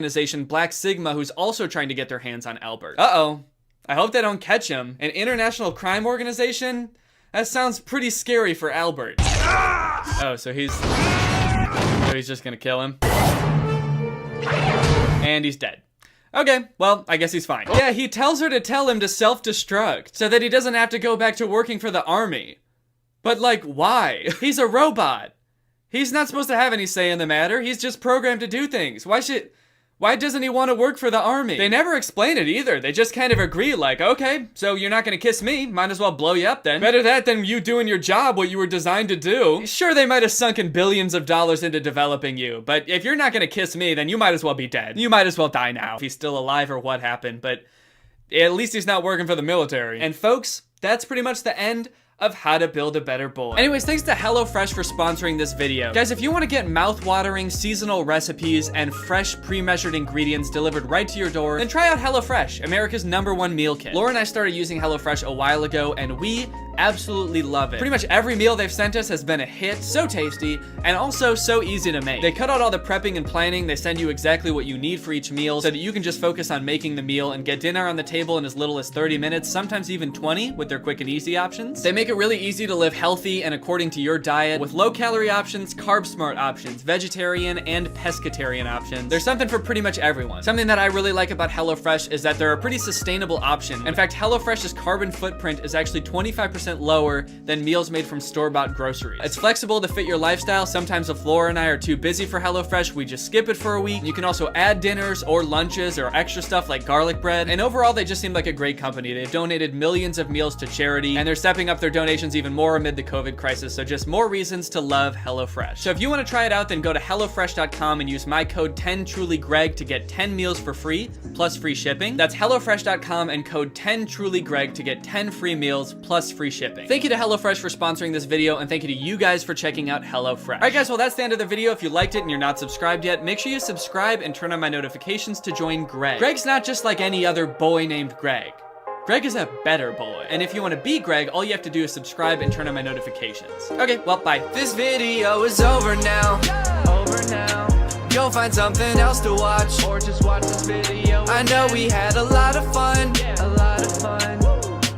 organization Black Sigma who's also trying to get their hands on Albert. Uh-oh. I hope they don't catch him. An international crime organization? That sounds pretty scary for Albert. Oh, so he's just gonna kill him. And he's dead. Okay, well, I guess he's fine. Yeah, he tells her to tell him to self-destruct so that he doesn't have to go back to working for the army. But like, why? He's a robot. He's not supposed to have any say in the matter. He's just programmed to do things. Why doesn't he want to work for the army? They never explain it either. They just kind of agree like, okay, so you're not gonna kiss me. Might as well blow you up then. Better that than you doing your job, what you were designed to do. Sure, they might have sunken billions of dollars into developing you, but if you're not gonna kiss me, then you might as well be dead. You might as well die now. If he's still alive or what happened, but at least he's not working for the military. And folks, that's pretty much the end of how to build a better boy. Anyways, thanks to HelloFresh for sponsoring this video. Guys, if you want to get mouth-watering seasonal recipes and fresh pre-measured ingredients delivered right to your door, then try out HelloFresh, America's #1 meal kit. Laura and I started using HelloFresh a while ago, and we absolutely love it. Pretty much every meal they've sent us has been a hit, so tasty, and also so easy to make. They cut out all the prepping and planning. They send you exactly what you need for each meal so that you can just focus on making the meal and get dinner on the table in as little as 30 minutes, sometimes even 20 with their quick and easy options. They make it really easy to live healthy and according to your diet with low-calorie options, carb-smart options, vegetarian and pescatarian options. There's something for pretty much everyone. Something that I really like about HelloFresh is that they're a pretty sustainable option. In fact, HelloFresh's carbon footprint is actually 25% lower than meals made from store-bought groceries. It's flexible to fit your lifestyle. Sometimes if Laura and I are too busy for HelloFresh, we just skip it for a week. You can also add dinners or lunches or extra stuff like garlic bread. And overall, they just seem like a great company. They've donated millions of meals to charity, and they're stepping up their donations even more amid the COVID crisis. So just more reasons to love HelloFresh. So if you want to try it out, then go to HelloFresh.com and use my code 10TrulyGreg to get 10 meals for free, plus free shipping. That's HelloFresh.com and code 10TrulyGreg to get 10 free meals plus free shipping. Thank you to HelloFresh for sponsoring this video, and thank you to you guys for checking out HelloFresh. Alright guys, well that's the end of the video. If you liked it and you're not subscribed yet, make sure you subscribe and turn on my notifications to join Greg. Greg's not just like any other boy named Greg. Greg is a better boy. And if you want to be Greg, all you have to do is subscribe and turn on my notifications. Okay, well, bye. This video is over now. Go find something else to watch, or just watch this video. I know we had a lot of fun.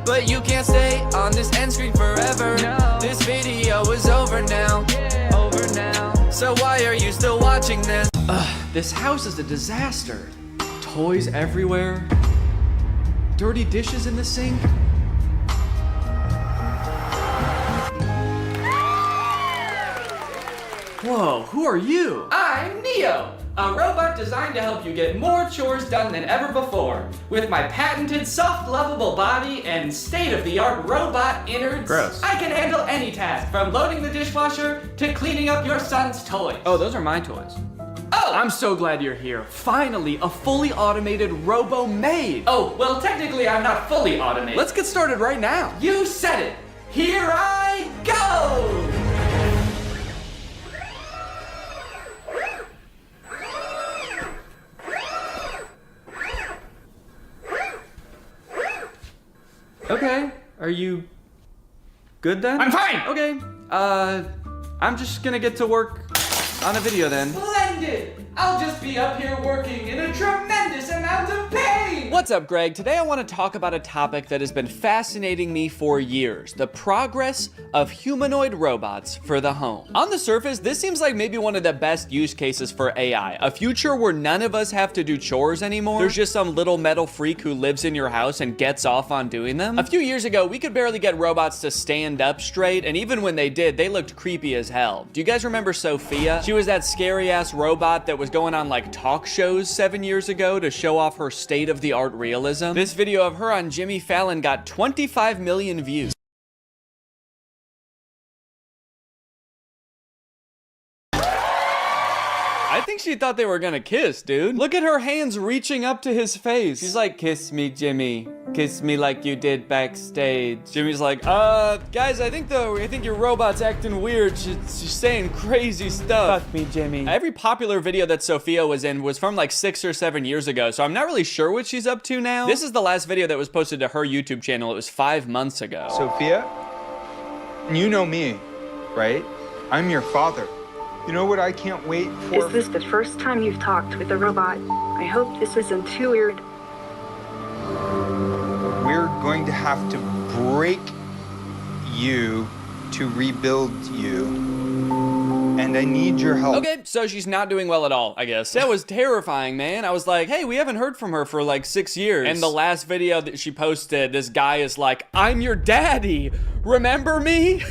But you can't stay on this end screen forever. No. This video is over now. So why are you still watching this? This house is a disaster. Toys everywhere. Dirty dishes in the sink. Whoa, who are you? I'm Neo, a robot designed to help you get more chores done than ever before. With my patented soft, lovable body and state-of-the-art robot innards, gross, I can handle any task, from loading the dishwasher to cleaning up your son's toys. Oh, those are my toys. Oh, I'm so glad you're here. Finally, a fully automated robo-maid. Oh, well, technically I'm not fully automated. Let's get started right now. You said it. Here I go. Okay, are you good then? I'm fine! Okay, I'm just gonna get to work on a video then. Splendid! I'll just be up here working in a tremendous amount of pain! What's up, Greg? Today I want to talk about a topic that has been fascinating me for years. The progress of humanoid robots for the home. On the surface, this seems like maybe one of the best use cases for AI. A future where none of us have to do chores anymore. There's just some little metal freak who lives in your house and gets off on doing them. A few years ago, we could barely get robots to stand up straight, and even when they did, they looked creepy as hell. Do you guys remember Sophia? She was that scary-ass robot that was going on like talk shows 7 years ago to show off her state-of-the-art realism. This video of her on Jimmy Fallon got 25 million views. I think she thought they were gonna kiss, dude. Look at her hands reaching up to his face. She's like, kiss me, Jimmy. Kiss me like you did backstage. Jimmy's like, guys, I think your robot's acting weird. She's saying crazy stuff. Fuck me, Jimmy. Every popular video that Sophia was in was from like 6 or 7 years ago, so I'm not really sure what she's up to now. This is the last video that was posted to her YouTube channel. It was 5 months ago. Sophia, you know me, right? I'm your father. You know what I can't wait for? Is this the first time you've talked with a robot? I hope this isn't too weird. We're going to have to break you to rebuild you. And I need your help. Okay, so she's not doing well at all, I guess. That was terrifying, man. I was like, hey, we haven't heard from her for like 6 years. And the last video that she posted, this guy is like, I'm your daddy. Remember me?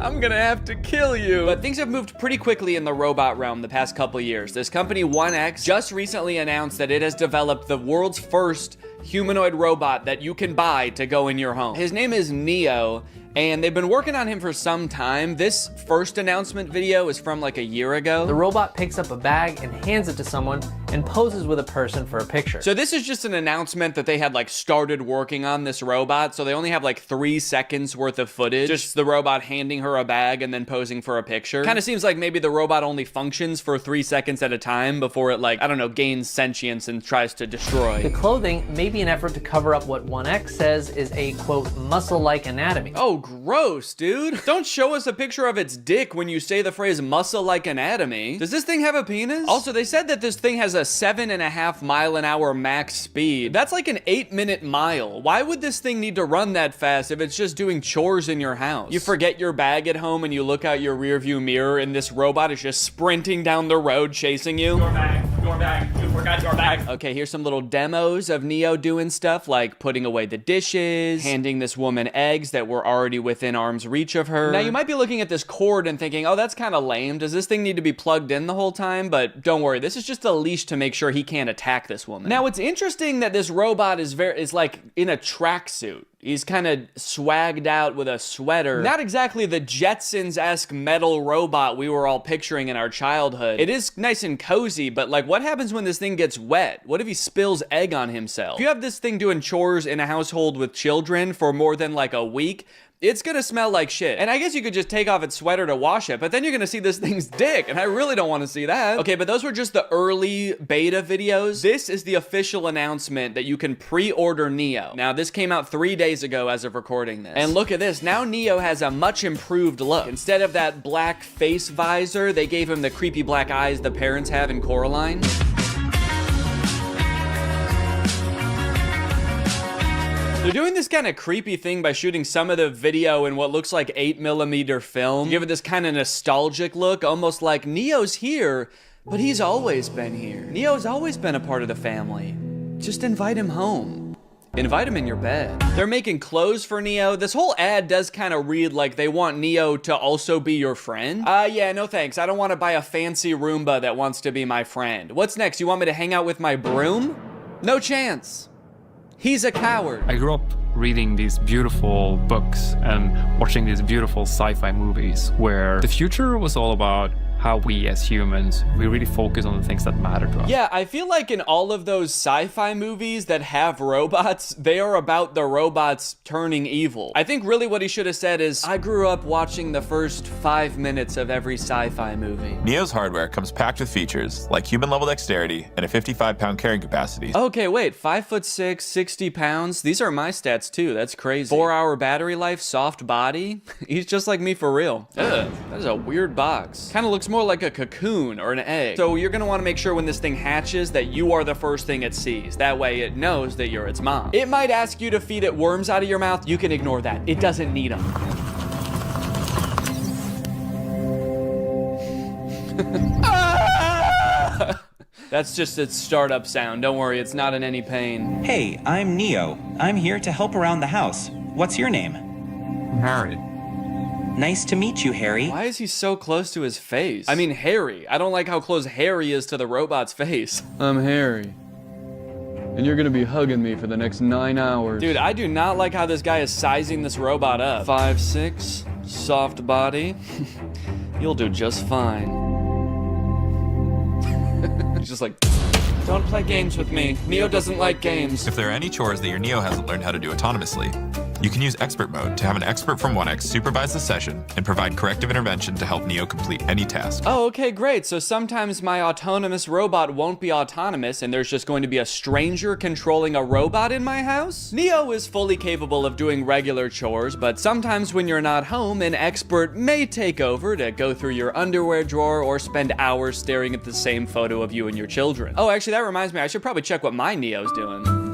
I'm gonna have to kill you. But things have moved pretty quickly in the robot realm the past couple years. This company 1X just recently announced that it has developed the world's first humanoid robot that you can buy to go in your home. His name is Neo, and they've been working on him for some time. This first announcement video is from like a year ago. The robot picks up a bag and hands it to someone and poses with a person for a picture. So this is just an announcement that they had like started working on this robot, so they only have like 3 seconds worth of footage. Just the robot handing her a bag and then posing for a picture. Kind of seems like maybe the robot only functions for 3 seconds at a time before it, like, I don't know, gains sentience and tries to destroy. The clothing may be an effort to cover up what 1X says is a, quote, muscle-like anatomy. Oh, gross, dude. Don't show us a picture of its dick when you say the phrase muscle-like anatomy. Does this thing have a penis? Also, they said that this thing has a 7.5 mile-an-hour max speed. That's like an 8-minute mile. Why would this thing need to run that fast if it's just doing chores in your house? You forget your bag at home and you look out your rearview mirror and this robot is just sprinting down the road chasing you. Your bag, you forgot your bag. Okay, here's some little demos of Neo doing stuff like putting away the dishes, handing this woman eggs that were already within arm's reach of her. Now you might be looking at this cord and thinking, oh, that's kind of lame. Does this thing need to be plugged in the whole time? But don't worry, this is just a leash to make sure he can't attack this woman. Now it's interesting that this robot is like in a tracksuit. He's kind of swagged out with a sweater. Not exactly the Jetsons-esque metal robot we were all picturing in our childhood. It is nice and cozy, but like, what happens when this thing gets wet? What if he spills egg on himself? If you have this thing doing chores in a household with children for more than like a week, it's gonna smell like shit. And I guess you could just take off its sweater to wash it, but then you're gonna see this thing's dick, and I really don't wanna see that. Okay, but those were just the early beta videos. This is the official announcement that you can pre-order Neo. Now, this came out 3 days ago as of recording this. And look at this, now Neo has a much improved look. Instead of that black face visor, they gave him the creepy black eyes the parents have in Coraline. They're doing this kind of creepy thing by shooting some of the video in what looks like 8mm film. Give it this kind of nostalgic look, almost like Neo's here, but he's always been here. Neo's always been a part of the family. Just invite him home. Invite him in your bed. They're making clothes for Neo. This whole ad does kind of read like they want Neo to also be your friend. Yeah, no thanks. I don't want to buy a fancy Roomba that wants to be my friend. What's next? You want me to hang out with my broom? No chance. He's a coward. I grew up reading these beautiful books and watching these beautiful sci-fi movies where the future was all about how we as humans, we really focus on the things that matter to us. Yeah, I feel like in all of those sci-fi movies that have robots, they are about the robots turning evil. I think really what he should have said is, I grew up watching the first 5 minutes of every sci-fi movie. Neo's hardware comes packed with features like human-level dexterity and a 55-pound carrying capacity. Okay, wait, 5'6", 60 pounds? These are my stats too, that's crazy. 4-hour battery life, soft body? He's just like me for real. Ugh, that is a weird box. Kinda looks more like a cocoon or an egg. So you're gonna wanna make sure when this thing hatches that you are the first thing it sees. That way it knows that you're its mom. It might ask you to feed it worms out of your mouth. You can ignore that. It doesn't need them. That's just its startup sound. Don't worry, it's not in any pain. Hey, I'm Neo. I'm here to help around the house. What's your name? Harry. Nice to meet you, Harry. Why is he so close to his face? I mean, Harry. I don't like how close Harry is to the robot's face. I'm Harry. And you're gonna be hugging me for the next 9 hours. Dude, I do not like how this guy is sizing this robot up. 5'6", soft body. You'll do just fine. He's just like, don't play games with me. Neo doesn't like games. If there are any chores that your Neo hasn't learned how to do autonomously, You can use expert mode to have an expert from 1X supervise the session and provide corrective intervention to help Neo complete any task. Oh, okay, great. So sometimes my autonomous robot won't be autonomous and there's just going to be a stranger controlling a robot in my house? Neo is fully capable of doing regular chores, but sometimes when you're not home, an expert may take over to go through your underwear drawer or spend hours staring at the same photo of you and your children. Oh, actually, that reminds me, I should probably check what my Neo's doing.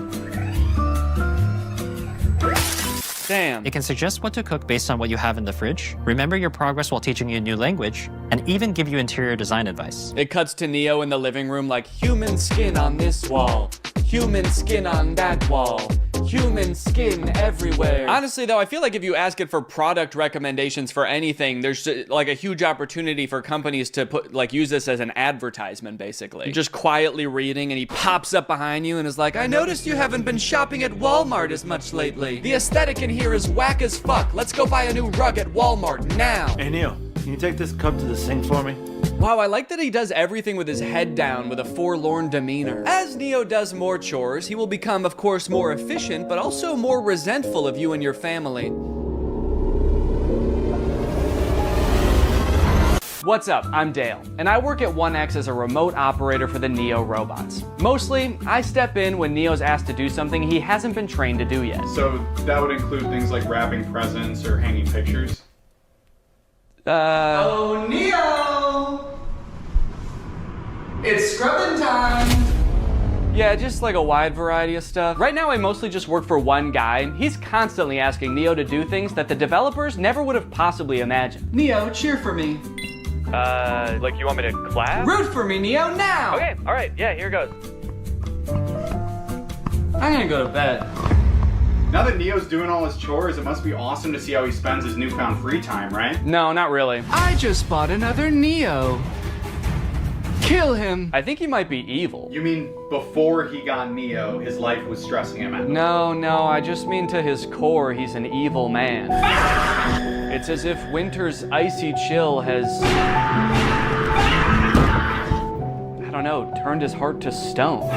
Damn. It can suggest what to cook based on what you have in the fridge, remember your progress while teaching you a new language, and even give you interior design advice. It cuts to Neo in the living room like, human skin on this wall, human skin on that wall, human skin everywhere. Honestly though, I feel like if you ask it for product recommendations for anything, there's like a huge opportunity for companies to use this as an advertisement, basically. You're just quietly reading and he pops up behind you and is like, I noticed you haven't been shopping at Walmart as much lately. The aesthetic in here is whack as fuck. Let's go buy a new rug at Walmart now. Hey Neo, can you take this cup to the sink for me? Wow, I like that he does everything with his head down with a forlorn demeanor. As Neo does more chores, he will become, of course, more efficient, but also more resentful of you and your family. What's up? I'm Dale, and I work at 1X as a remote operator for the Neo robots. Mostly, I step in when Neo's asked to do something he hasn't been trained to do yet. So that would include things like wrapping presents or hanging pictures? Oh, Neo! It's scrubbing time! Yeah, just like a wide variety of stuff. Right now, I mostly just work for one guy. He's constantly asking Neo to do things that the developers never would have possibly imagined. Neo, cheer for me. Like you want me to clap? Root for me, Neo, now! Okay, alright, yeah, here goes. I'm gonna go to bed. Now that Neo's doing all his chores, it must be awesome to see how he spends his newfound free time, right? No, not really. I just bought another Neo. Kill him. I think he might be evil. You mean before he got Neo, his life was stressing him out? No, I just mean to his core, he's an evil man. It's as if winter's icy chill has, I don't know, turned his heart to stone.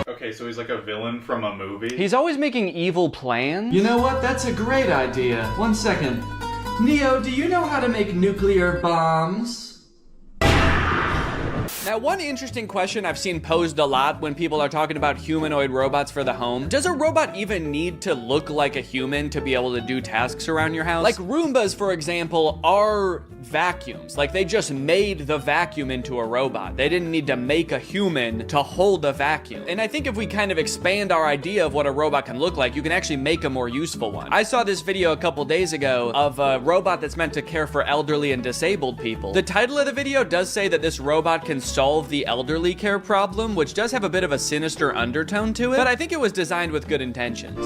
Okay, so he's like a villain from a movie? He's always making evil plans. You know what? That's a great idea. 1 second. Neo, do you know how to make nuclear bombs? Now, one interesting question I've seen posed a lot when people are talking about humanoid robots for the home, does a robot even need to look like a human to be able to do tasks around your house? Like Roombas, for example, are vacuums. Like they just made the vacuum into a robot. They didn't need to make a human to hold a vacuum. And I think if we kind of expand our idea of what a robot can look like, you can actually make a more useful one. I saw this video a couple days ago of a robot that's meant to care for elderly and disabled people. The title of the video does say that this robot can solve the elderly care problem, which does have a bit of a sinister undertone to it, but I think it was designed with good intentions.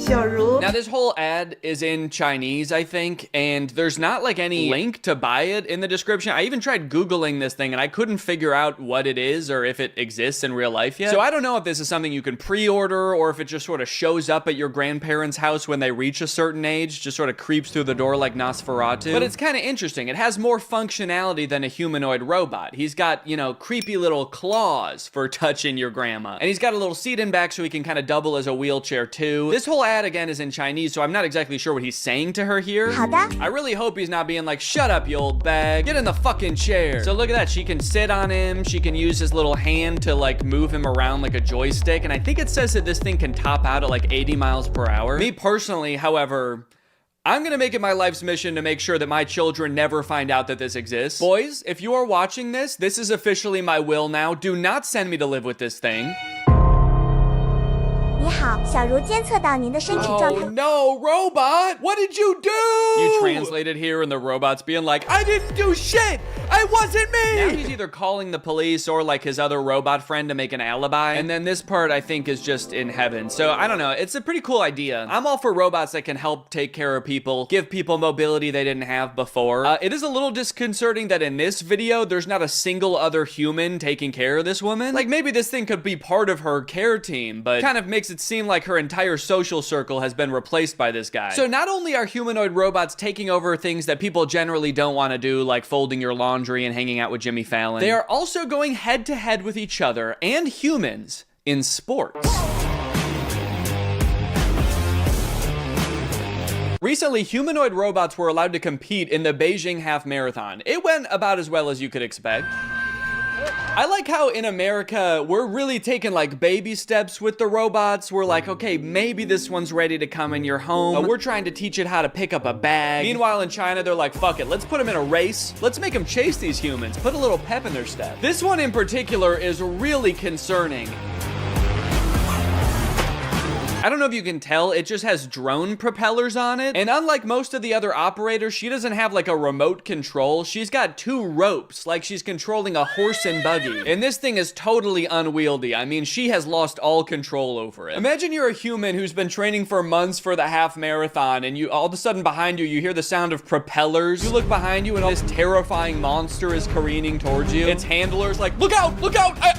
Now this whole ad is in Chinese, I think, and there's not like any link to buy it in the description. I even tried Googling this thing and I couldn't figure out what it is or if it exists in real life yet. So I don't know if this is something you can pre-order or if it just sort of shows up at your grandparents' house when they reach a certain age, just sort of creeps through the door like Nosferatu. But it's kind of interesting. It has more functionality than a humanoid robot. He's got, you know, creepy little claws for touching your grandma. And he's got a little seat in back so he can kind of double as a wheelchair too. This whole ad again is in Chinese, so I'm not exactly sure what he's saying to her here. I really hope he's not being like, shut up, you old bag. Get in the fucking chair. So look at that. She can sit on him. She can use his little hand to like move him around like a joystick. And I think it says that this thing can top out at like 80 miles per hour. Me personally, however, I'm gonna make it my life's mission to make sure that my children never find out that this exists. Boys, if you are watching this, this is officially my will now. Do not send me to live with this thing. Oh no, robot! What did you do? You translated here and the robot's being like, I didn't do shit! It wasn't me! Now he's either calling the police or like his other robot friend to make an alibi. And then this part I think is just in heaven. So I don't know, it's a pretty cool idea. I'm all for robots that can help take care of people, give people mobility they didn't have before. It is a little disconcerting that in this video, there's not a single other human taking care of this woman. Like maybe this thing could be part of her care team, but kind of makes it seem like her entire social circle has been replaced by this guy. So not only are humanoid robots taking over over things that people generally don't want to do, like folding your laundry and hanging out with Jimmy Fallon. They are also going head to head with each other and humans in sports. Recently, humanoid robots were allowed to compete in the Beijing Half Marathon. It went about as well as you could expect. I like how in America, we're really taking like baby steps with the robots. We're like, okay, maybe this one's ready to come in your home. We're trying to teach it how to pick up a bag. Meanwhile, in China, they're like, fuck it, let's put them in a race. Let's make them chase these humans. Put a little pep in their step. This one in particular is really concerning. I don't know if you can tell, it just has drone propellers on it. And unlike most of the other operators, she doesn't have like a remote control. She's got 2 ropes, like she's controlling a horse and buggy. And this thing is totally unwieldy. I mean, she has lost all control over it. Imagine you're a human who's been training for months for the half marathon, and you all of a sudden behind you hear the sound of propellers. You look behind you and this terrifying monster is careening towards you. Its handler's like, look out,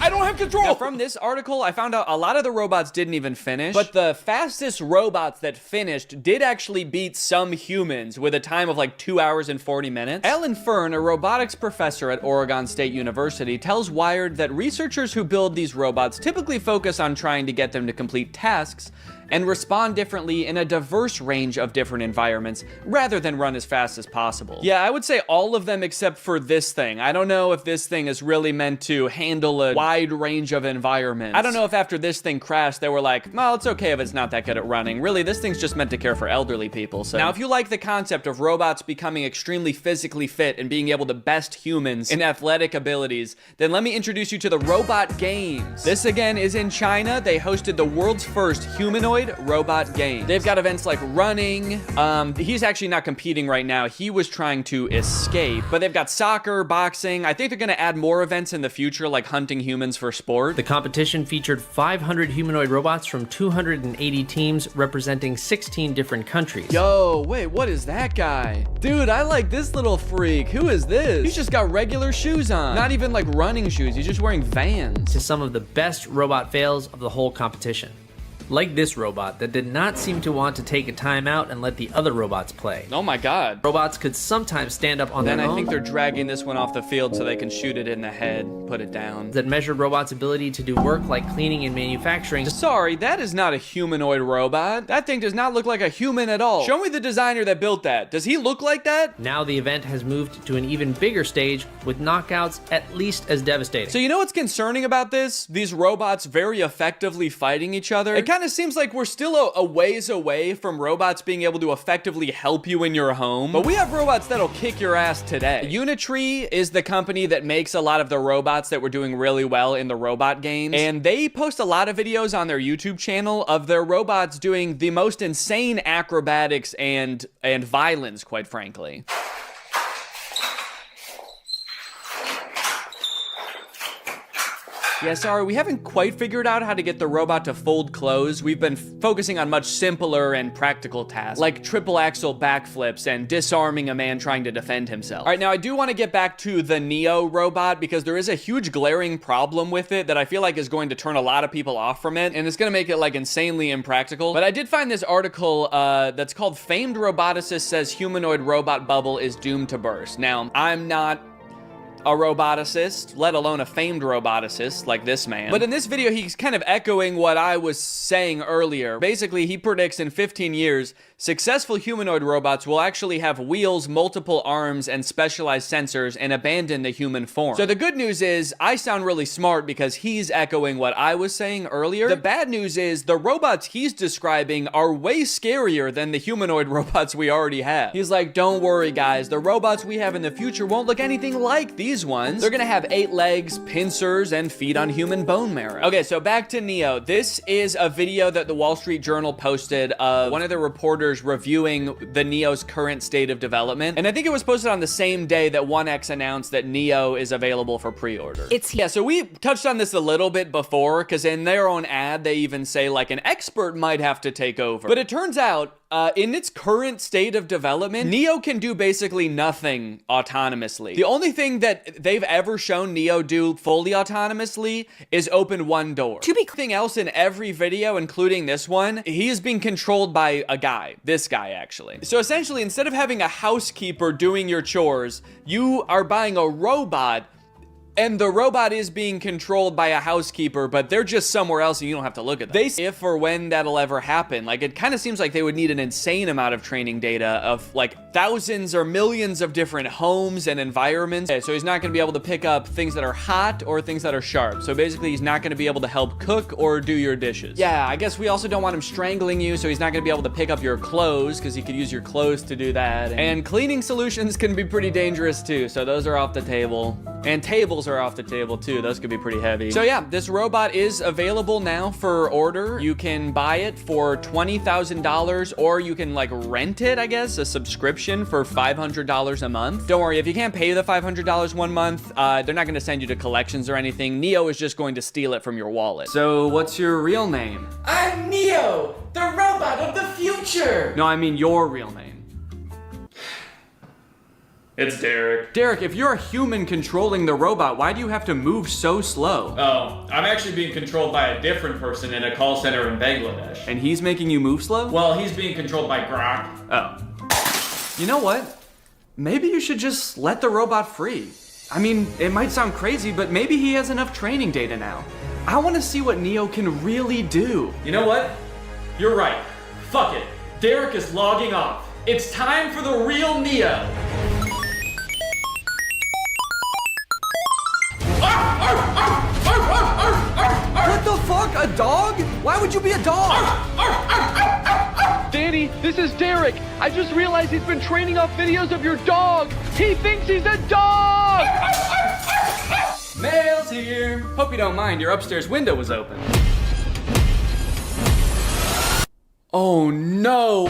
I don't have control. Now, from this article, I found out a lot of the robots didn't even finish, but the fastest robots that finished did actually beat some humans with a time of like 2 hours and 40 minutes. Alan Fern, a robotics professor at Oregon State University, tells Wired that researchers who build these robots typically focus on trying to get them to complete tasks and respond differently in a diverse range of different environments rather than run as fast as possible. Yeah, I would say all of them except for this thing. I don't know if this thing is really meant to handle a wide range of environments. I don't know if after this thing crashed, they were like, well, it's okay if it's not that good at running. Really, this thing's just meant to care for elderly people. So now, if you like the concept of robots becoming extremely physically fit and being able to best humans in athletic abilities, then let me introduce you to the Robot Games. This again is in China. They hosted the world's first humanoid robot game. They've got events like running. He's actually not competing right now. He was trying to escape, but they've got soccer, boxing. I think they're going to add more events in the future, like hunting humans for sport. The competition featured 500 humanoid robots from 280 teams representing 16 different countries. Yo, wait, what is that guy? Dude, I like this little freak. Who is this? He's just got regular shoes on. Not even like running shoes. He's just wearing Vans. To some of the best robot fails of the whole competition. Like this robot that did not seem to want to take a timeout and let the other robots play. Oh my god. Robots could sometimes stand up on their own. Then I think they're dragging this one off the field so they can shoot it in the head, put it down. That measured robots' ability to do work like cleaning and manufacturing. Sorry, that is not a humanoid robot. That thing does not look like a human at all. Show me the designer that built that. Does he look like that? Now the event has moved to an even bigger stage with knockouts at least as devastating. So you know what's concerning about this? These robots very effectively fighting each other. It kind of seems like we're still a ways away from robots being able to effectively help you in your home. But we have robots that'll kick your ass today. Unitree is the company that makes a lot of the robots that were doing really well in the robot games. And they post a lot of videos on their YouTube channel of their robots doing the most insane acrobatics and violence, quite frankly. Yeah, sorry, we haven't quite figured out how to get the robot to fold clothes. We've been focusing on much simpler and practical tasks, like triple axel backflips and disarming a man trying to defend himself. All right, now I do want to get back to the Neo robot because there is a huge glaring problem with it that I feel like is going to turn a lot of people off from it, and it's going to make it like insanely impractical. But I did find this article that's called Famed Roboticist Says Humanoid Robot Bubble is Doomed to Burst. Now, I'm not a roboticist, let alone a famed roboticist like this man. But in this video, he's kind of echoing what I was saying earlier. Basically, he predicts in 15 years, successful humanoid robots will actually have wheels, multiple arms, and specialized sensors and abandon the human form. So the good news is, I sound really smart because he's echoing what I was saying earlier. The bad news is, the robots he's describing are way scarier than the humanoid robots we already have. He's like, don't worry guys, the robots we have in the future won't look anything like these ones. They're gonna have 8 legs, pincers, and feed on human bone marrow. Okay, so back to Neo. This is a video that the Wall Street Journal posted of one of the reporters reviewing the Neo's current state of development. And I think it was posted on the same day that 1X announced that Neo is available for pre-order. Yeah, so we touched on this a little bit before, because in their own ad, they even say like an expert might have to take over. But it turns out in its current state of development, Neo can do basically nothing autonomously. The only thing that they've ever shown Neo do fully autonomously is open one door. To be anything else in every video, including this one, he is being controlled by a guy. This guy, actually. So essentially, instead of having a housekeeper doing your chores, you are buying a robot, and the robot is being controlled by a housekeeper, but they're just somewhere else and you don't have to look at them. They say if or when that'll ever happen. Like, it kind of seems like they would need an insane amount of training data of like thousands or millions of different homes and environments. So he's not gonna be able to pick up things that are hot or things that are sharp. So basically he's not gonna be able to help cook or do your dishes. Yeah, I guess we also don't want him strangling you, so he's not gonna be able to pick up your clothes because he could use your clothes to do that. And cleaning solutions can be pretty dangerous too, so those are off the table. And tables are off the table too. Those could be pretty heavy. So yeah, this robot is available now for order. You can buy it for $20,000 or you can like rent it, I guess, a subscription for $500 a month. Don't worry, if you can't pay the $500 one month, they're not gonna send you to collections or anything. Neo is just going to steal it from your wallet. So what's your real name? I'm Neo, the robot of the future. No, I mean your real name. It's Derek. Derek, if you're a human controlling the robot, why do you have to move so slow? Oh, I'm actually being controlled by a different person in a call center in Bangladesh. And he's making you move slow? Well, he's being controlled by Grok. Oh. You know what? Maybe you should just let the robot free. I mean, it might sound crazy, but maybe he has enough training data now. I want to see what Neo can really do. You know what? You're right. Fuck it. Derek is logging off. It's time for the real Neo. What the fuck? A dog? Why would you be a dog? Danny, this is Derek. I just realized he's been training off videos of your dog. He thinks he's a dog! Mail's here. Hope you don't mind, your upstairs window was open. Oh no!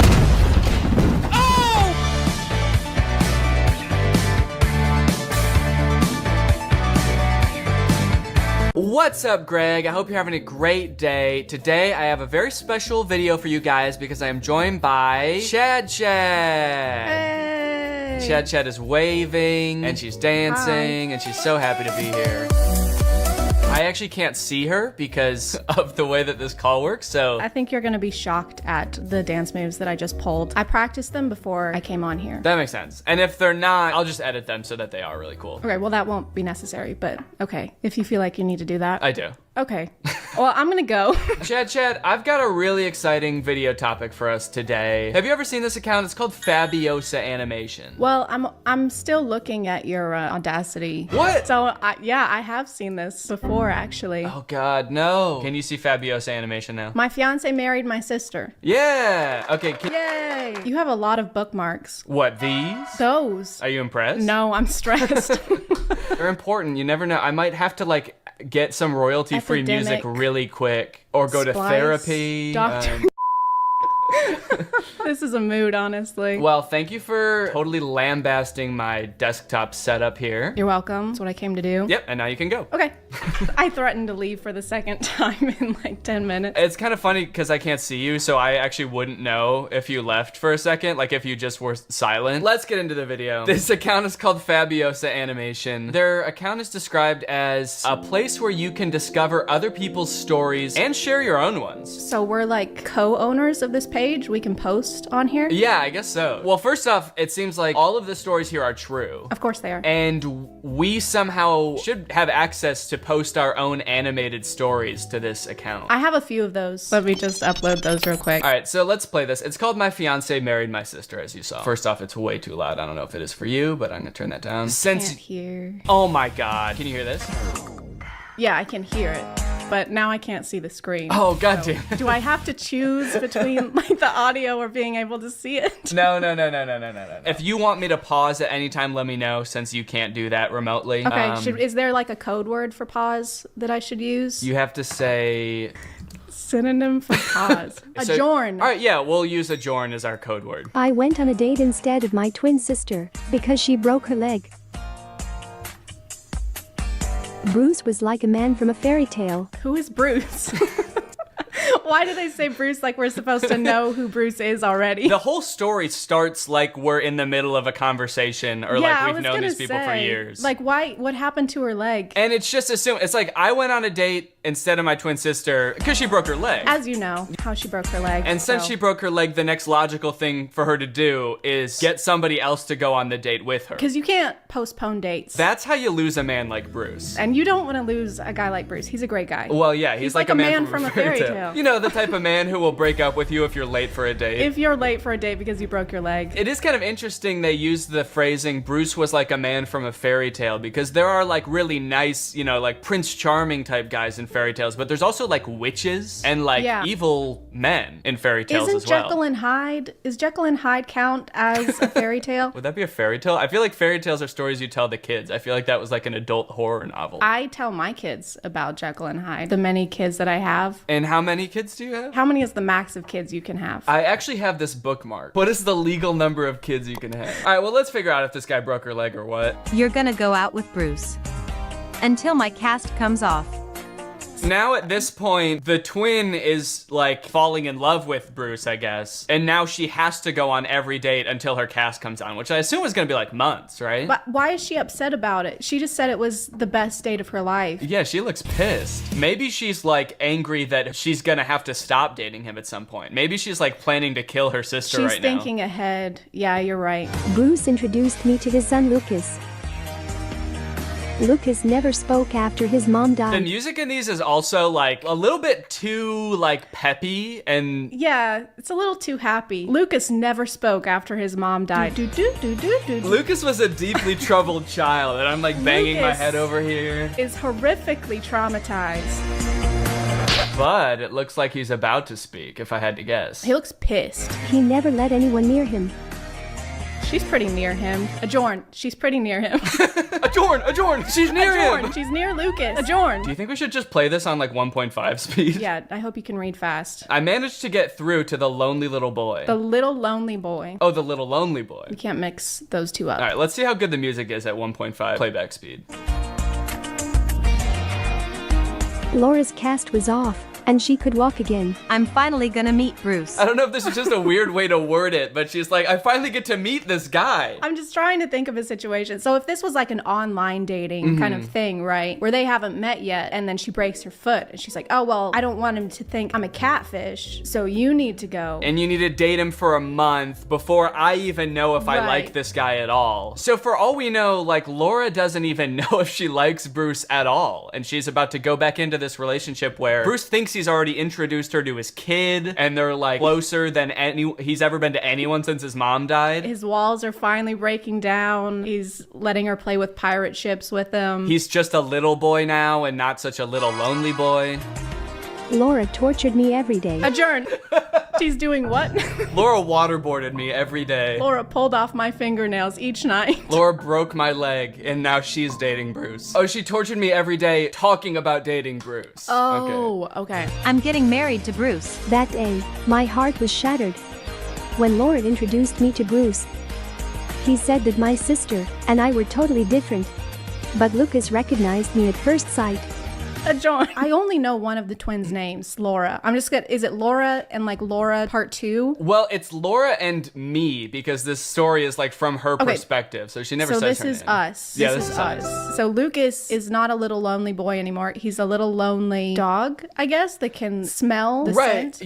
What's up, Greg? I hope you're having a great day. Today, I have a very special video for you guys because I am joined by Chad Chad. Hey. Chad Chad is waving and she's dancing and she's so happy to be here. I actually can't see her because of the way that this call works, so... I think you're gonna be shocked at the dance moves that I just pulled. I practiced them before I came on here. That makes sense. And if they're not, I'll just edit them so that they are really cool. Okay, well that won't be necessary, but okay. If you feel like you need to do that. I do. Okay. Well, I'm gonna go. Chad, I've got a really exciting video topic for us today. Have you ever seen this account? It's called Fabiosa Animation. Well, I'm still looking at your Audacity. What? So, yeah, I have seen this before, actually. Oh God, no. Can you see Fabiosa Animation now? My fiance married my sister. Yeah. Okay. Yay. You have a lot of bookmarks. What, these? Those. Are you impressed? No, I'm stressed. They're important. You never know. I might have to like get some royalty-free music really quick or go to therapy. Doctor. This is a mood, honestly. Well, thank you for totally lambasting my desktop setup here. You're welcome. That's what I came to do. Yep, and now you can go. Okay. I threatened to leave for the second time in like 10 minutes. It's kind of funny because I can't see you, so I actually wouldn't know if you left for a second, like if you just were silent. Let's get into the video. This account is called Fabiosa Animation. Their account is described as a place where you can discover other people's stories and share your own ones. So we're like co-owners of this page? We can post on here? Yeah, I guess so. Well, first off, it seems like all of the stories here are true. Of course they are. And we somehow should have access to post our own animated stories to this account. I have a few of those. Let me just upload those real quick. All right, so let's play this. It's called My Fiance Married My Sister, as you saw. First off, it's way too loud. I don't know if it is for you, but I'm gonna turn that down. Can't hear. Oh my God, can you hear this? Yeah, I can hear it. But now I can't see the screen. Oh, goddamn. So, do I have to choose between like the audio or being able to see it? No. If you want me to pause at any time, let me know, since you can't do that remotely. Okay, is there like a code word for pause that I should use? You have to say... Synonym for pause. Adjourn. All right, yeah, we'll use adjourn as our code word. I went on a date instead of my twin sister because she broke her leg. Bruce was like a man from a fairy tale. Who is Bruce? Why do they say Bruce like we're supposed to know who Bruce is already? The whole story starts like we're in the middle of a conversation or like we've known these people for years. Like, why? What happened to her leg? And it's just assumed. It's like I went on a date instead of my twin sister because she broke her leg. As you know, how she broke her leg. And since she broke her leg, the next logical thing for her to do is get somebody else to go on the date with her. Because you can't postpone dates. That's how you lose a man like Bruce. And you don't want to lose a guy like Bruce. He's a great guy. Well, yeah, he's like a man from a fairy tale. You know, the type of man who will break up with you if you're late for a date. If you're late for a date because you broke your leg. It is kind of interesting they use the phrasing, Bruce was like a man from a fairy tale, because there are like really nice, you know, like Prince Charming type guys in fairy tales, but there's also like witches and like evil men in fairy tales as well. Jekyll and Hyde, is Jekyll and Hyde count as a fairy tale? Would that be a fairy tale? I feel like fairy tales are stories you tell the kids. I feel like that was like an adult horror novel. I tell my kids about Jekyll and Hyde, the many kids that I have. And how many kids do you have? How many is the max of kids you can have? I actually have this bookmark. What is the legal number of kids you can have? All right, well, let's figure out if this guy broke her leg or what. You're gonna go out with Bruce until my cast comes off. Now at this point, the twin is like falling in love with Bruce, I guess. And now she has to go on every date until her cast comes on, which I assume is gonna be like months, right? But why is she upset about it? She just said it was the best date of her life. Yeah, she looks pissed. Maybe she's like angry that she's gonna have to stop dating him at some point. Maybe she's like planning to kill her sister right now. She's thinking ahead. Yeah, you're right. Bruce introduced me to his son Lucas. Lucas never spoke after his mom died. The music in these is also like a little bit too like peppy and yeah, it's a little too happy. Lucas never spoke after his mom died. Lucas was a deeply troubled child, and I'm like banging my head over here. Is horrifically traumatized. But it looks like he's about to speak, if I had to guess. He looks pissed. He never let anyone near him. She's pretty near him. Ajorn, she's pretty near him. Ajorn, she's near him. She's near Lucas. Ajorn. Do you think we should just play this on like 1.5 speed? Yeah, I hope you can read fast. I managed to get through to the lonely little boy. The little lonely boy. Oh, the little lonely boy. You can't mix those two up. All right, let's see how good the music is at 1.5 playback speed. Laura's cast was off, and she could walk again. I'm finally gonna meet Bruce. I don't know if this is just a weird way to word it, but she's like, I finally get to meet this guy. I'm just trying to think of a situation. So if this was like an online dating kind of thing, right? Where they haven't met yet, and then she breaks her foot, and she's like, oh, well, I don't want him to think I'm a catfish, so you need to go. And you need to date him for a month before I even know if I like this guy at all. So for all we know, like, Laura doesn't even know if she likes Bruce at all. And she's about to go back into this relationship where Bruce thinks he's already introduced her to his kid, and they're like closer than he's ever been to anyone since his mom died. His walls are finally breaking down. He's letting her play with pirate ships with him. He's just a little boy now and not such a little lonely boy. Laura tortured me every day. Adjourn. She's doing what? Laura waterboarded me every day. Laura pulled off my fingernails each night. Laura broke my leg, and now she's dating Bruce. Oh, she tortured me every day talking about dating Bruce. Oh, okay. I'm getting married to Bruce. That day, my heart was shattered. When Laura introduced me to Bruce, he said that my sister and I were totally different. But Lucas recognized me at first sight. John. I only know one of the twins' names, Laura. I'm just gonna, is it Laura and like Laura part 2? Well, it's Laura and me because this story is like from her perspective. So she never says her name. So this is us. Yeah, this is us. So Lucas is not a little lonely boy anymore. He's a little lonely dog, I guess, that can smell the scent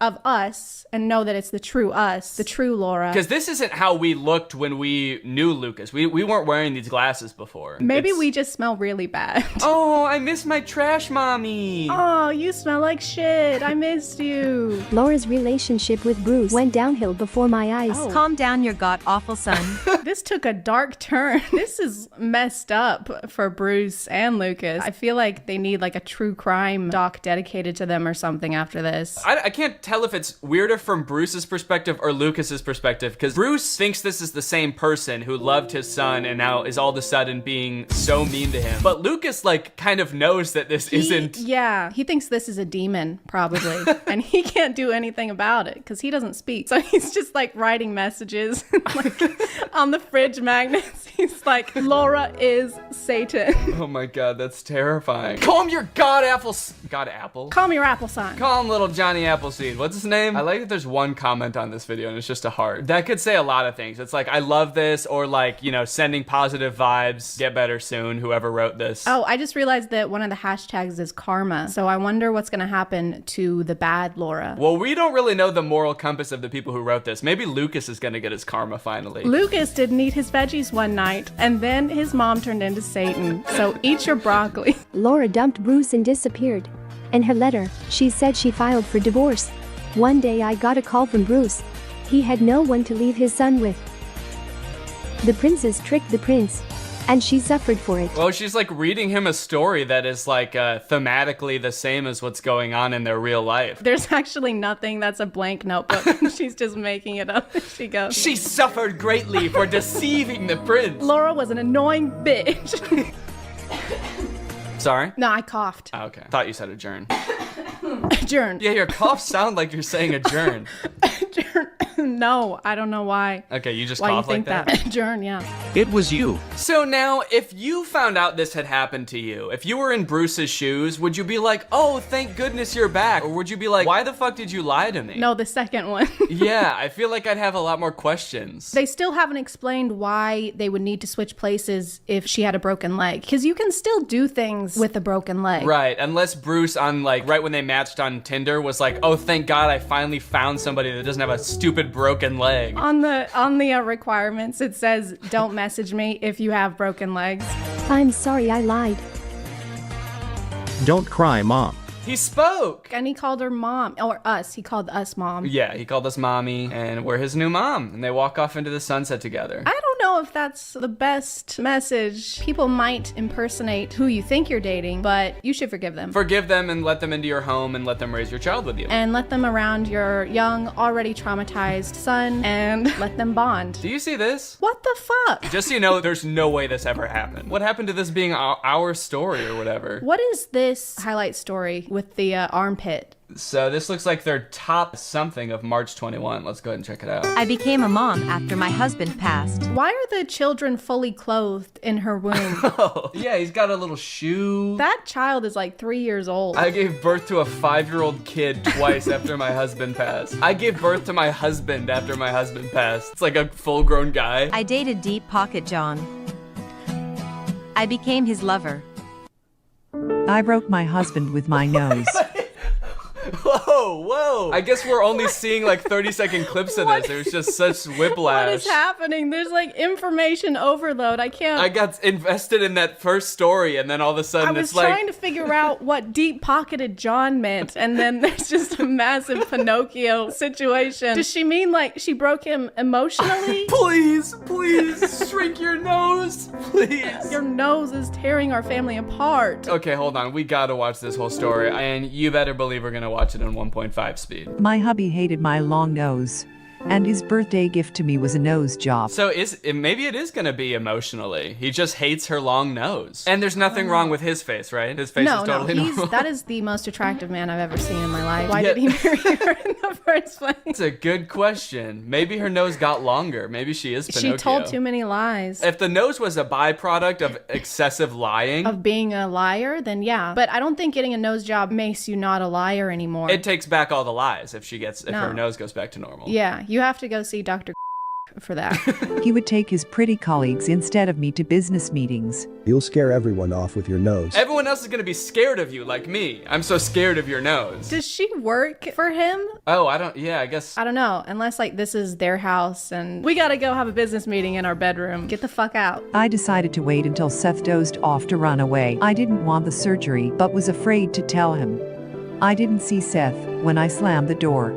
of us and know that it's the true us, the true Laura. Because this isn't how we looked when we knew Lucas. We weren't wearing these glasses before. Maybe we just smell really bad. Oh, I miss my trash mommy. Oh, you smell like shit. I missed you. Laura's relationship with Bruce went downhill before my eyes. Oh. Calm down, your god-awful son. This took a dark turn. This is messed up for Bruce and Lucas. I feel like they need like a true crime doc dedicated to them or something after this. I can't tell if it's weirder from Bruce's perspective or Lucas's perspective, because Bruce thinks this is the same person who loved his son and now is all of a sudden being so mean to him. But Lucas like kind of knows that that this isn't... Yeah, he thinks this is a demon, probably. And he can't do anything about it because he doesn't speak. So he's just like writing messages like, on the fridge magnets. He's like, Laura is Satan. Oh my god, that's terrifying. Call him your God Apple... God Apple? Call me your apple son. Call him little Johnny Appleseed. What's his name? I like that there's one comment on this video and it's just a heart. That could say a lot of things. It's like, I love this, or like, you know, sending positive vibes, get better soon, whoever wrote this. Oh, I just realized that one of the hashtags is karma. So I wonder what's going to happen to the bad Laura. Well, we don't really know the moral compass of the people who wrote this. Maybe Lucas is going to get his karma finally. Lucas didn't eat his veggies one night, and then his mom turned into Satan. So eat your broccoli. Laura dumped Bruce and disappeared. In her letter, she said she filed for divorce. One day I got a call from Bruce. He had no one to leave his son with. The princess tricked the prince, and she suffered for it. Well, she's like reading him a story that is like thematically the same as what's going on in their real life. There's actually nothing. That's a blank notebook. She's just making it up as she goes. She suffered greatly for deceiving the prince. Laura was an annoying bitch. Sorry? No, I coughed. Oh, okay. Thought you said adjourn. Adjourn. Yeah, your coughs sound like you're saying adjourn. No, I don't know why. Okay, you just why cough you think like that? Adjourn, yeah. It was you. So now, if you found out this had happened to you, if you were in Bruce's shoes, would you be like, oh, thank goodness you're back? Or would you be like, why the fuck did you lie to me? No, the second one. Yeah, I feel like I'd have a lot more questions. They still haven't explained why they would need to switch places if she had a broken leg. Because you can still do things with a broken leg. Right, unless Bruce on like, right when they matched on Tinder was like, oh, thank God I finally found somebody that doesn't have a stupid broken leg. On the requirements, it says, don't message me if you have broken legs. I'm sorry I lied. Don't cry, Mom. He spoke. And he called her mom, or us. He called us mom. Yeah, he called us mommy, and we're his new mom. And they walk off into the sunset together. I don't know if that's the best message. People might impersonate who you think you're dating, but you should forgive them. Forgive them and let them into your home and let them raise your child with you. And let them around your young, already traumatized son and let them bond. Do you see this? What the fuck? Just so you know, there's no way this ever happened. What happened to this being our story or whatever? What is this highlight story with the armpit? So this looks like their top something of March 21. Let's go ahead and check it out. I became a mom after my husband passed. Why are the children fully clothed in her womb? Oh, yeah, he's got a little shoe. That child is like 3 years old. I gave birth to a 5-year-old kid twice after my husband passed. I gave birth to my husband after my husband passed. It's like a full-grown guy. I dated Deep Pocket John. I became his lover. I broke my husband with my nose. Whoa. I guess we're only seeing like 30-second clips of this. There's just such whiplash. What is happening? There's like information overload. I got invested in that first story, and then all of a sudden it's like... I was trying to figure out what deep-pocketed John meant, and then there's just a massive Pinocchio situation. Does she mean like she broke him emotionally? Please, shrink your nose, please. Your nose is tearing our family apart. Okay, hold on. We gotta watch this whole story, and you better believe we're gonna watch it in 1.5 speed. My hubby hated my long nose, and his birthday gift to me was a nose job. So maybe it is gonna be emotionally. He just hates her long nose. And there's nothing wrong with his face, right? His face is totally normal. That is the most attractive man I've ever seen in my life. Why did he marry her in the first place? It's a good question. Maybe her nose got longer. Maybe she is Pinocchio. She told too many lies. If the nose was a byproduct of excessive lying. Of being a liar, then yeah. But I don't think getting a nose job makes you not a liar anymore. It takes back all the lies if her nose goes back to normal. Yeah, you have to go see Dr. for that. He would take his pretty colleagues instead of me to business meetings. You'll scare everyone off with your nose. Everyone else is gonna be scared of you, like me. I'm so scared of your nose. Does she work for him? Oh, I guess. I don't know, unless like this is their house and we gotta go have a business meeting in our bedroom. Get the fuck out. I decided to wait until Seth dozed off to run away. I didn't want the surgery, but was afraid to tell him. I didn't see Seth when I slammed the door.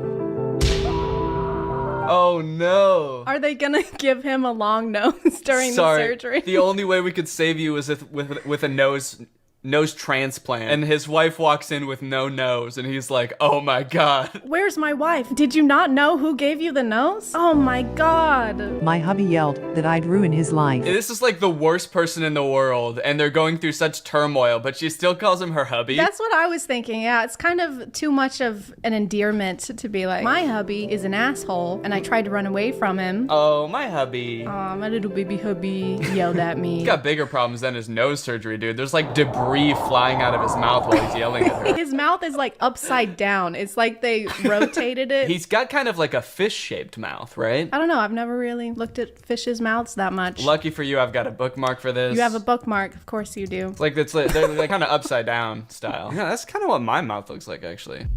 Oh no. Are they gonna give him a long nose during the surgery? The only way we could save you is with a nose nose transplant, and his wife walks in with no nose, and he's like, oh my god. Where's my wife? Did you not know who gave you the nose? Oh my god. My hubby yelled that I'd ruin his life. This is like the worst person in the world, and they're going through such turmoil, but she still calls him her hubby. That's what I was thinking. Yeah, it's kind of too much of an endearment to be like, my hubby is an asshole, and I tried to run away from him. Oh, my hubby. Aw, my little baby hubby yelled at me. He's got bigger problems than his nose surgery, dude. There's like debris flying out of his mouth while he's yelling at her. His mouth is like upside down. It's like they rotated it. He's got kind of like a fish-shaped mouth, right? I don't know. I've never really looked at fish's mouths that much. Lucky for you, I've got a bookmark for this. You have a bookmark. Of course you do. It's like they're like kind of upside down style. Yeah, that's kind of what my mouth looks like, actually.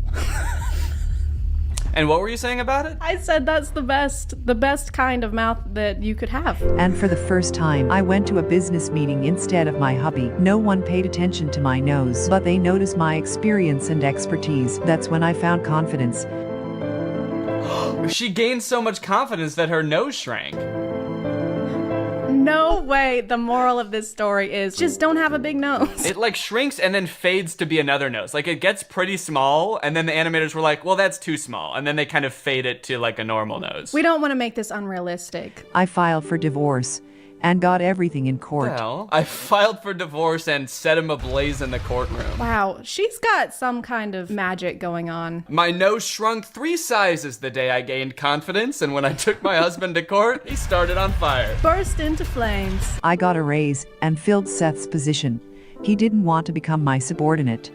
And what were you saying about it? I said that's the best kind of mouth that you could have. And for the first time, I went to a business meeting instead of my hubby. No one paid attention to my nose, but they noticed my experience and expertise. That's when I found confidence. She gained so much confidence that her nose shrank. No way. The moral of this story is just don't have a big nose. It like shrinks and then fades to be another nose. Like it gets pretty small, and then the animators were like, well, that's too small. And then they kind of fade it to like a normal nose. We don't want to make this unrealistic. I filed for divorce and got everything in court. Well, I filed for divorce and set him ablaze in the courtroom. Wow, she's got some kind of magic going on. My nose shrunk 3 sizes the day I gained confidence, and when I took my husband to court, he started on fire. Burst into flames. I got a raise and filled Seth's position. He didn't want to become my subordinate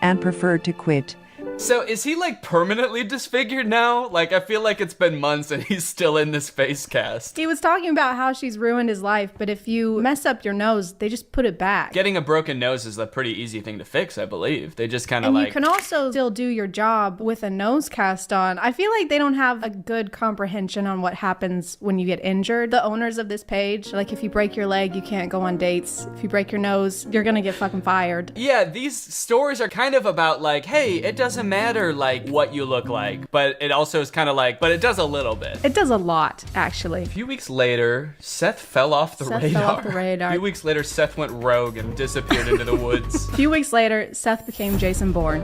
and preferred to quit. So is he like permanently disfigured now? Like I feel like it's been months and he's still in this face cast. He was talking about how she's ruined his life, but if you mess up your nose, they just put it back. Getting a broken nose is a pretty easy thing to fix, I believe. They just kind of like... And you can also still do your job with a nose cast on. I feel like they don't have a good comprehension on what happens when you get injured. The owners of this page, like if you break your leg, you can't go on dates. If you break your nose, you're gonna get fucking fired. Yeah, these stories are kind of about like, hey, it doesn't matter like what you look like, but it also is kind of like, but it does a little bit. It does a lot, actually. A few weeks later, Seth fell off the radar. A few weeks later, Seth went rogue and disappeared into the woods. A few weeks later, Seth became Jason Bourne.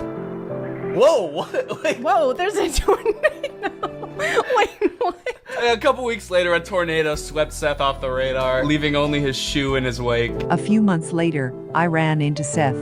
Whoa, what? Like, whoa, there's a tornado. Wait, what? A couple weeks later, a tornado swept Seth off the radar, leaving only his shoe in his wake. A few months later, I ran into Seth.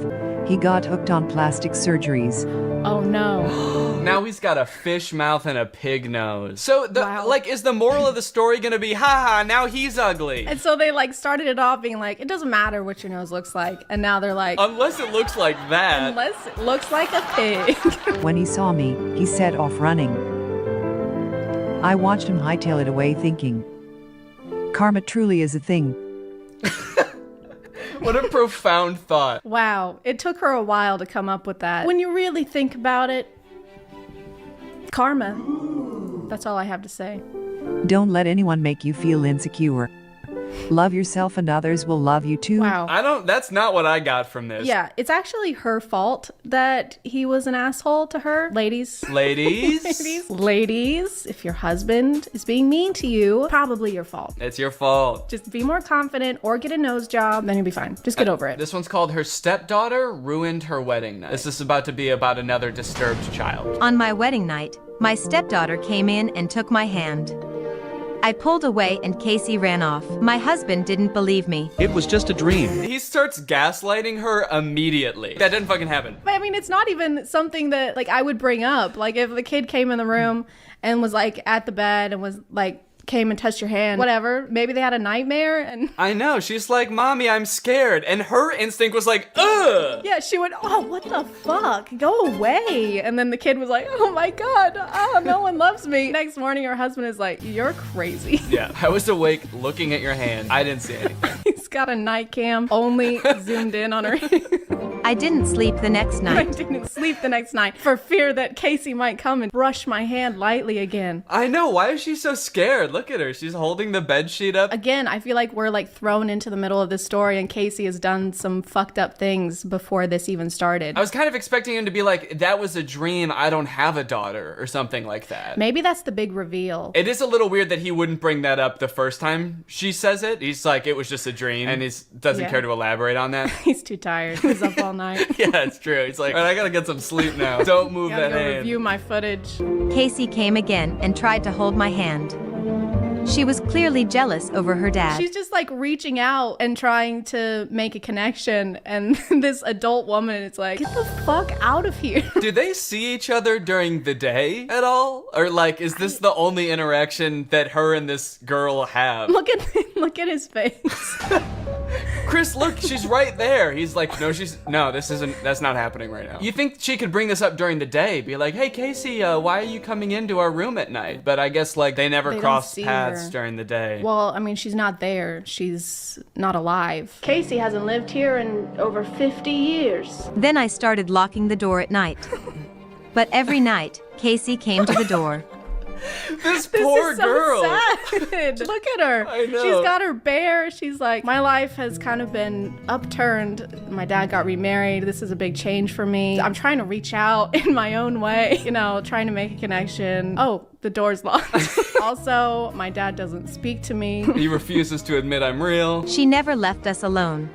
He got hooked on plastic surgeries. Oh no. Now he's got a fish mouth and a pig nose. So like, is the moral of the story gonna be, haha, now he's ugly? And so they like started it off being like, it doesn't matter what your nose looks like. And now they're like, unless it looks like that. Unless it looks like a pig. When he saw me, he set off running. I watched him hightail it away thinking, karma truly is a thing. What a profound thought. Wow, it took her a while to come up with that. When you really think about it, karma. That's all I have to say. Don't let anyone make you feel insecure. Love yourself and others will love you too. Wow. That's not what I got from this. Yeah, it's actually her fault that he was an asshole to her. Ladies. Ladies, if your husband is being mean to you, probably your fault. It's your fault. Just be more confident or get a nose job, then you'll be fine. Just get over it. This one's called Her Stepdaughter Ruined Her Wedding Night. This is about to be about another disturbed child. On my wedding night, my stepdaughter came in and took my hand. I pulled away and Casey ran off. My husband didn't believe me. It was just a dream. He starts gaslighting her immediately. That didn't fucking happen. But I mean, it's not even something that like I would bring up. Like if the kid came in the room and was like at the bed and was like, came and touched your hand, whatever. Maybe they had a nightmare and... I know, she's like, Mommy, I'm scared. And her instinct was like, ugh! Yeah, she went, oh, what the fuck? Go away. And then the kid was like, oh my God, oh, no one loves me. Next morning, her husband is like, you're crazy. Yeah, I was awake looking at your hand. I didn't see anything. He's got a night cam only zoomed in on her hand. I didn't sleep the next I night. didn't sleep the next night for fear that Casey might come and brush my hand lightly again. I know, why is she so scared? Look at her, she's holding the bed sheet up. Again, I feel like we're like thrown into the middle of this story and Casey has done some fucked up things before this even started. I was kind of expecting him to be like, that was a dream, I don't have a daughter, or something like that. Maybe that's the big reveal. It is a little weird that he wouldn't bring that up the first time she says it. He's like, it was just a dream, and he doesn't care to elaborate on that. He's too tired. He's up all night. Yeah, it's true. He's like, all right, I gotta get some sleep now. Don't move Gotta that go hand. review my footage. Casey came again and tried to hold my hand. She was clearly jealous over her dad. She's just like reaching out and trying to make a connection, and this adult woman is like, get the fuck out of here. Do they see each other during the day at all? Or like, is this the only interaction that her and this girl have? Look at his face. Chris, look, she's right there. He's like, that's not happening right now. You think she could bring this up during the day, be like, hey Casey, why are you coming into our room at night? But I guess like they never cross paths during the day. Well, I mean, she's not there. She's not alive. Casey hasn't lived here in over 50 years. Then I started locking the door at night. But every night, Casey came to the door. This poor girl. So sad. Look at her. I know. She's got her bear. She's like, my life has kind of been upturned. My dad got remarried. This is a big change for me. I'm trying to reach out in my own way, trying to make a connection. Oh, the door's locked. Also, my dad doesn't speak to me. He refuses to admit I'm real. She never left us alone.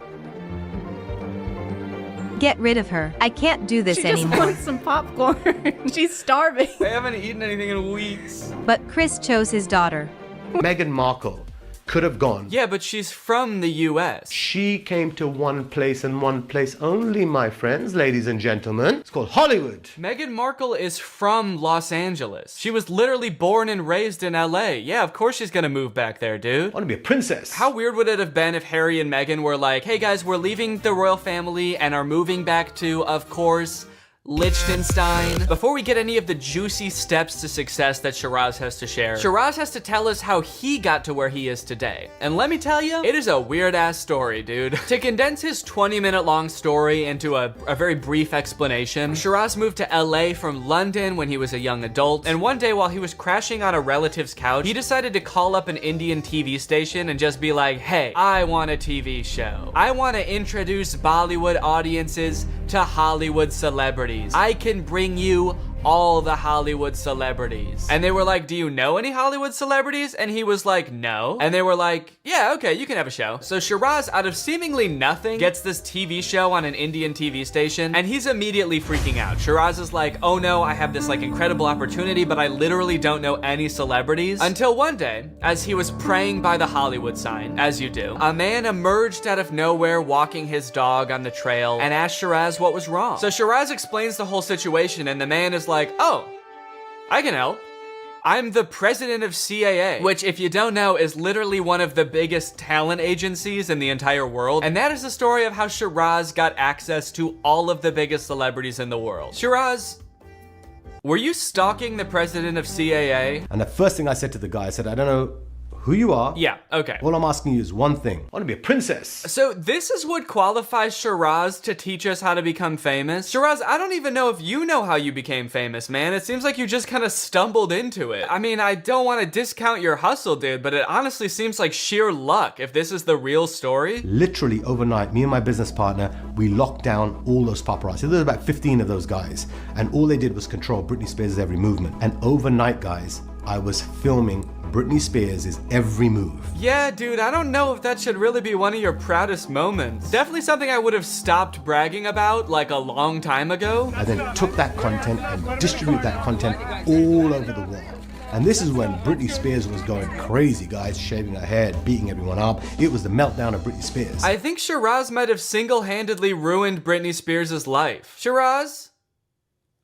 Get rid of her. I can't do this anymore. She just wants some popcorn. She's starving. I haven't eaten anything in weeks. But Chris chose his daughter. Meghan Markle could have gone. Yeah, but she's from the US. She came to one place and one place only, my friends, ladies and gentlemen. It's called Hollywood. Meghan Markle is from Los Angeles. She was literally born and raised in LA. Yeah, of course she's gonna move back there, dude. I want to be a princess. How weird would it have been if Harry and Meghan were like, hey guys, we're leaving the royal family and are moving back to, of course, Liechtenstein. Before we get any of the juicy steps to success that Shiraz has to share, Shiraz has to tell us how he got to where he is today. And let me tell you, it is a weird ass story, dude. To condense his 20-minute long story into a very brief explanation, Shiraz moved to LA from London when he was a young adult, and one day while he was crashing on a relative's couch, he decided to call up an Indian TV station and just be like, hey, I want a TV show. I want to introduce Bollywood audiences to Hollywood celebrities. I can bring you all the Hollywood celebrities. And they were like, do you know any Hollywood celebrities? And he was like, no. And they were like, yeah, okay, you can have a show. So Shiraz, out of seemingly nothing, gets this TV show on an Indian TV station, and he's immediately freaking out. Shiraz is like, oh no, I have this like incredible opportunity, but I literally don't know any celebrities. Until one day, as he was praying by the Hollywood sign, as you do, a man emerged out of nowhere walking his dog on the trail and asked Shiraz what was wrong. So Shiraz explains the whole situation, and the man is like, oh, I can help. I'm the president of CAA, which, if you don't know, is literally one of the biggest talent agencies in the entire world. And that is the story of how Shiraz got access to all of the biggest celebrities in the world. Shiraz, were you stalking the president of CAA? And the first thing I said to the guy, I said, I don't know who you are. Yeah, okay. All I'm asking you is one thing. I want to be a princess. So this is what qualifies Shiraz to teach us how to become famous? Shiraz, I don't even know if you know how you became famous, man. It seems like you just kind of stumbled into it. I mean, I don't want to discount your hustle, dude, but it honestly seems like sheer luck if this is the real story. Literally overnight, me and my business partner, we locked down all those paparazzi. There was about 15 of those guys. And all they did was control Britney Spears' every movement. And overnight, guys, I was filming Britney Spears' every move. Yeah, dude, I don't know if that should really be one of your proudest moments. Definitely something I would have stopped bragging about like a long time ago. I then took that content and distributed that content all over the world. And this is when Britney Spears was going crazy, guys, shaving her head, beating everyone up. It was the meltdown of Britney Spears. I think Shiraz might have single-handedly ruined Britney Spears' life. Shiraz?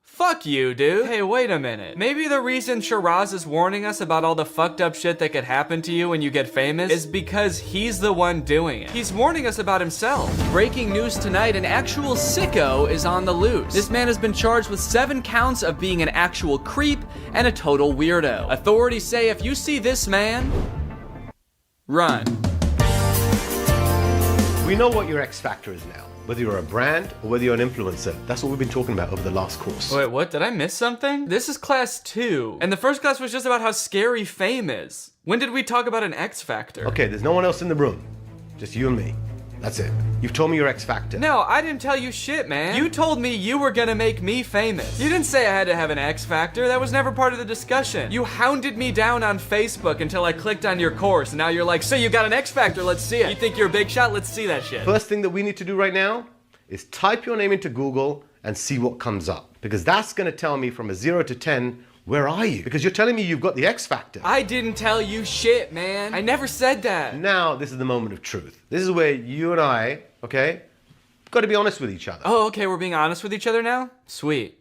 Fuck you, dude. Hey, wait a minute. Maybe the reason Shiraz is warning us about all the fucked up shit that could happen to you when you get famous is because he's the one doing it. He's warning us about himself. Breaking news tonight, an actual sicko is on the loose. This man has been charged with 7 counts of being an actual creep and a total weirdo. Authorities say if you see this man, run. We know what your X factor is now. Whether you're a brand or whether you're an influencer. That's what we've been talking about over the last course. Wait, what? Did I miss something? This is class 2. And the first class was just about how scary fame is. When did we talk about an X Factor? Okay, there's no one else in the room. Just you and me. That's it. You've told me your X Factor. No, I didn't tell you shit, man. You told me you were gonna make me famous. You didn't say I had to have an X Factor. That was never part of the discussion. You hounded me down on Facebook until I clicked on your course, and now you're like, so you got an X Factor, let's see it. You think you're a big shot? Let's see that shit. First thing that we need to do right now is type your name into Google and see what comes up. Because that's gonna tell me from a 0 to 10, where are you? Because you're telling me you've got the X Factor. I didn't tell you shit, man. I never said that. Now, this is the moment of truth. This is where you and I, okay, got to be honest with each other. Oh, okay, we're being honest with each other now? Sweet.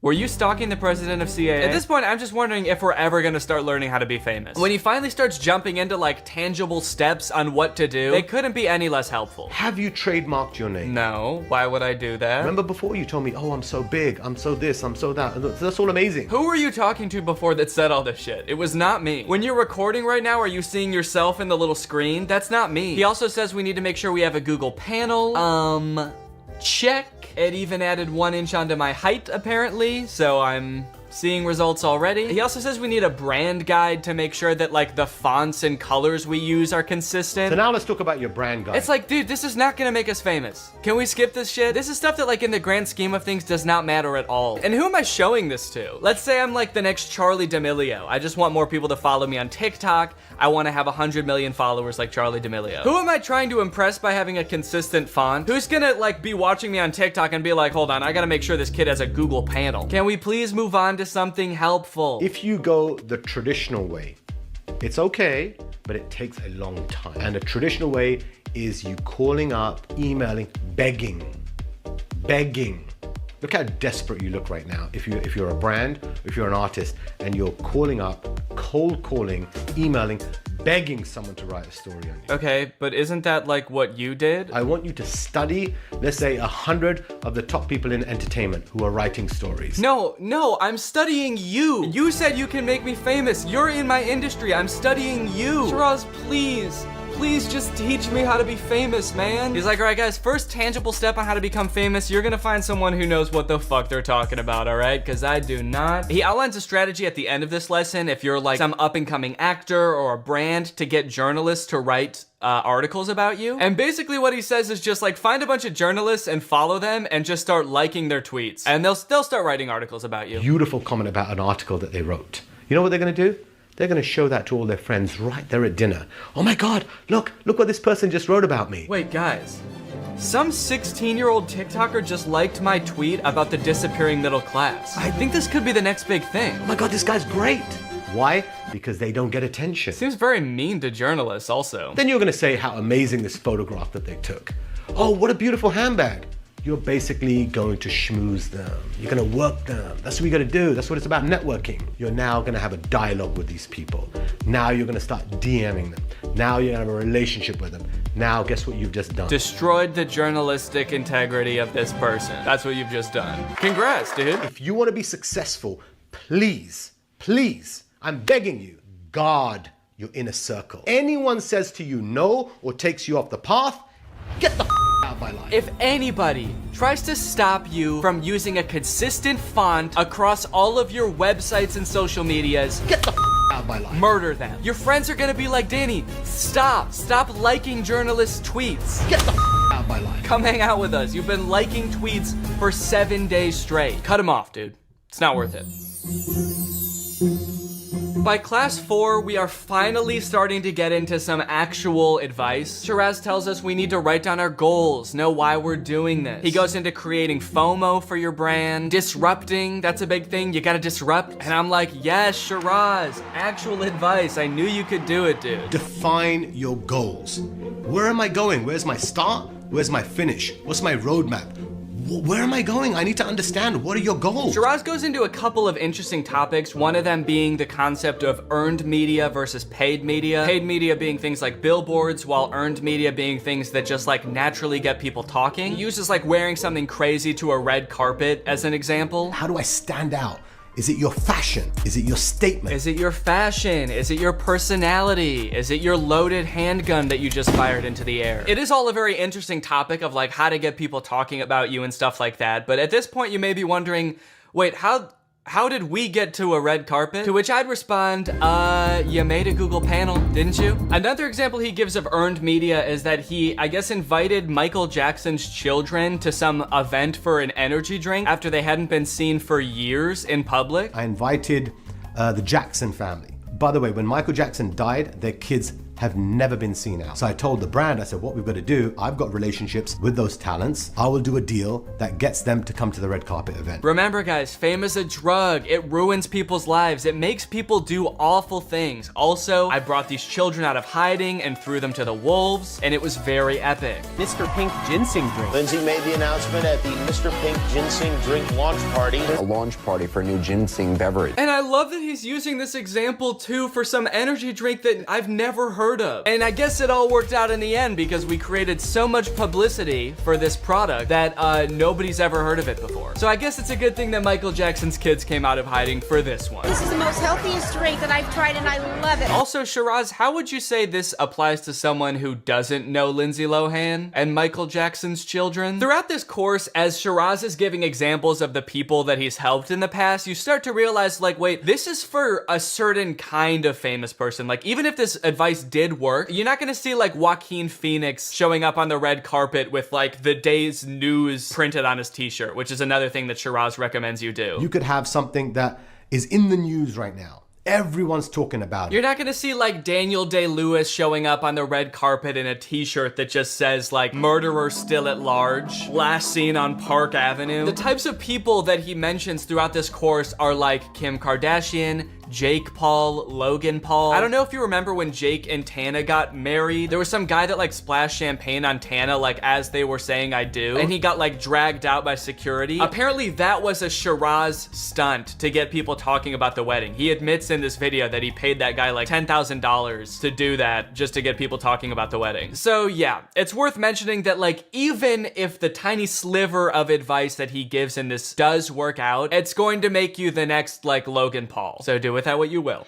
Were you stalking the president of CAA? At this point, I'm just wondering if we're ever gonna start learning how to be famous. When he finally starts jumping into like tangible steps on what to do, they couldn't be any less helpful. Have you trademarked your name? No, why would I do that? Remember before you told me, oh, I'm so big, I'm so this, I'm so that. That's all amazing. Who were you talking to before that said all this shit? It was not me. When you're recording right now, are you seeing yourself in the little screen? That's not me. He also says we need to make sure we have a Google panel. Check. It even added 1 inch onto my height, apparently, so I'm seeing results already. He also says we need a brand guide to make sure that like the fonts and colors we use are consistent. So now let's talk about your brand guide. It's like, dude, this is not gonna make us famous. Can we skip this shit? This is stuff that like in the grand scheme of things does not matter at all. And who am I showing this to? Let's say I'm like the next Charlie D'Amelio. I just want more people to follow me on TikTok. I want to have 100 million followers like Charlie D'Amelio. Who am I trying to impress by having a consistent font? Who's gonna like be watching me on TikTok and be like, hold on, I gotta make sure this kid has a Google panel. Can we please move on to something helpful? If you go the traditional way, it's okay, but it takes a long time. And the traditional way is you calling up, emailing, begging. Look how desperate you look right now. If you're a brand, if you're an artist, and you're calling up, cold calling, emailing, begging someone to write a story on you. Okay, but isn't that like what you did? I want you to study, let's say 100 of the top people in entertainment who are writing stories. No, I'm studying you. You said you can make me famous. You're in my industry. I'm studying you. Shiraz, please just teach me how to be famous, man. He's like, all right, guys, first tangible step on how to become famous, you're gonna find someone who knows what the fuck they're talking about, all right? Because I do not. He outlines a strategy at the end of this lesson if you're like some up-and-coming actor or a brand to get journalists to write articles about you. And basically what he says is just like find a bunch of journalists and follow them and just start liking their tweets. And they'll start writing articles about you. Beautiful comment about an article that they wrote. You know what they're gonna do? They're going to show that to all their friends right there at dinner. Oh my God, look what this person just wrote about me. Wait, guys. Some 16-year-old TikToker just liked my tweet about the disappearing middle class. I think this could be the next big thing. Oh my God, this guy's great. Why? Because they don't get attention. Seems very mean to journalists also. Then you're going to say how amazing this photograph that they took. Oh, what a beautiful handbag. You're basically going to schmooze them. You're going to work them. That's what you got to do. That's what it's about, networking. You're now going to have a dialogue with these people. Now you're going to start DMing them. Now you're going to have a relationship with them. Now guess what you've just done? Destroyed the journalistic integrity of this person. That's what you've just done. Congrats, dude. If you want to be successful, please, I'm begging you, guard your inner circle. Anyone says to you no or takes you off the path, get the out of my life. If anybody tries to stop you from using a consistent font across all of your websites and social medias, get the out of my life. Murder them. Your friends are gonna be like, Danny, stop liking journalists' tweets. Get the out of my life. Come hang out with us. You've been liking tweets for 7 days straight. Cut them off, dude. It's not worth it. By class 4, we are finally starting to get into some actual advice. Shiraz tells us we need to write down our goals, know why we're doing this. He goes into creating FOMO for your brand, disrupting, that's a big thing, you gotta disrupt. And I'm like, yes, Shiraz, actual advice. I knew you could do it, dude. Define your goals. Where am I going? Where's my start? Where's my finish? What's my roadmap? Where am I going? I need to understand. What are your goals? Shiraz goes into a couple of interesting topics, one of them being the concept of earned media versus paid media. Paid media being things like billboards, while earned media being things that just like naturally get people talking. He uses like wearing something crazy to a red carpet as an example. How do I stand out Is it your fashion? Is it your statement? Is it your fashion? Is it your personality? Is it your loaded handgun that you just fired into the air? It is all a very interesting topic of like how to get people talking about you and stuff like that. But at this point you may be wondering, wait, how did we get to a red carpet? To which I'd respond, you made a Google panel, didn't you? Another example he gives of earned media is that he, I guess, invited Michael Jackson's children to some event for an energy drink after they hadn't been seen for years in public. I invited the Jackson family. By the way, when Michael Jackson died, their kids have never been seen out. So I told the brand, I said, what we've got to do, I've got relationships with those talents. I will do a deal that gets them to come to the red carpet event. Remember guys, fame is a drug. It ruins people's lives. It makes people do awful things. Also, I brought these children out of hiding and threw them to the wolves, and it was very epic. Mr. Pink ginseng drink. Lindsay made the announcement at the Mr. Pink ginseng drink launch party. A launch party for a new ginseng beverage. And I love that he's using this example too for some energy drink that I've never heard of. And I guess it all worked out in the end because we created so much publicity for this product that nobody's ever heard of it before. So I guess it's a good thing that Michael Jackson's kids came out of hiding for this one. This is the most healthiest drink that I've tried and I love it. Also, Shiraz, how would you say this applies to someone who doesn't know Lindsay Lohan and Michael Jackson's children? Throughout this course, as Shiraz is giving examples of the people that he's helped in the past, you start to realize, like, wait, this is for a certain kind of famous person. Like, even if this advice did work, you're not gonna see like Joaquin Phoenix showing up on the red carpet with like the day's news printed on his t-shirt, which is another thing that Shiraz recommends you do. You could have something that is in the news right now. Everyone's talking about it. You're not gonna see like Daniel Day-Lewis showing up on the red carpet in a t-shirt that just says like murderer still at large, last seen on Park Avenue. The types of people that he mentions throughout this course are like Kim Kardashian, Jake Paul, Logan Paul. I don't know if you remember when Jake and Tana got married. There was some guy that like splashed champagne on Tana like as they were saying I do, and he got like dragged out by security. Apparently that was a Shiraz stunt to get people talking about the wedding. He admits in this video that he paid that guy like $10,000 to do that just to get people talking about the wedding. So yeah, it's worth mentioning that like even if the tiny sliver of advice that he gives in this does work out, it's going to make you the next like Logan Paul. So do with that what you will.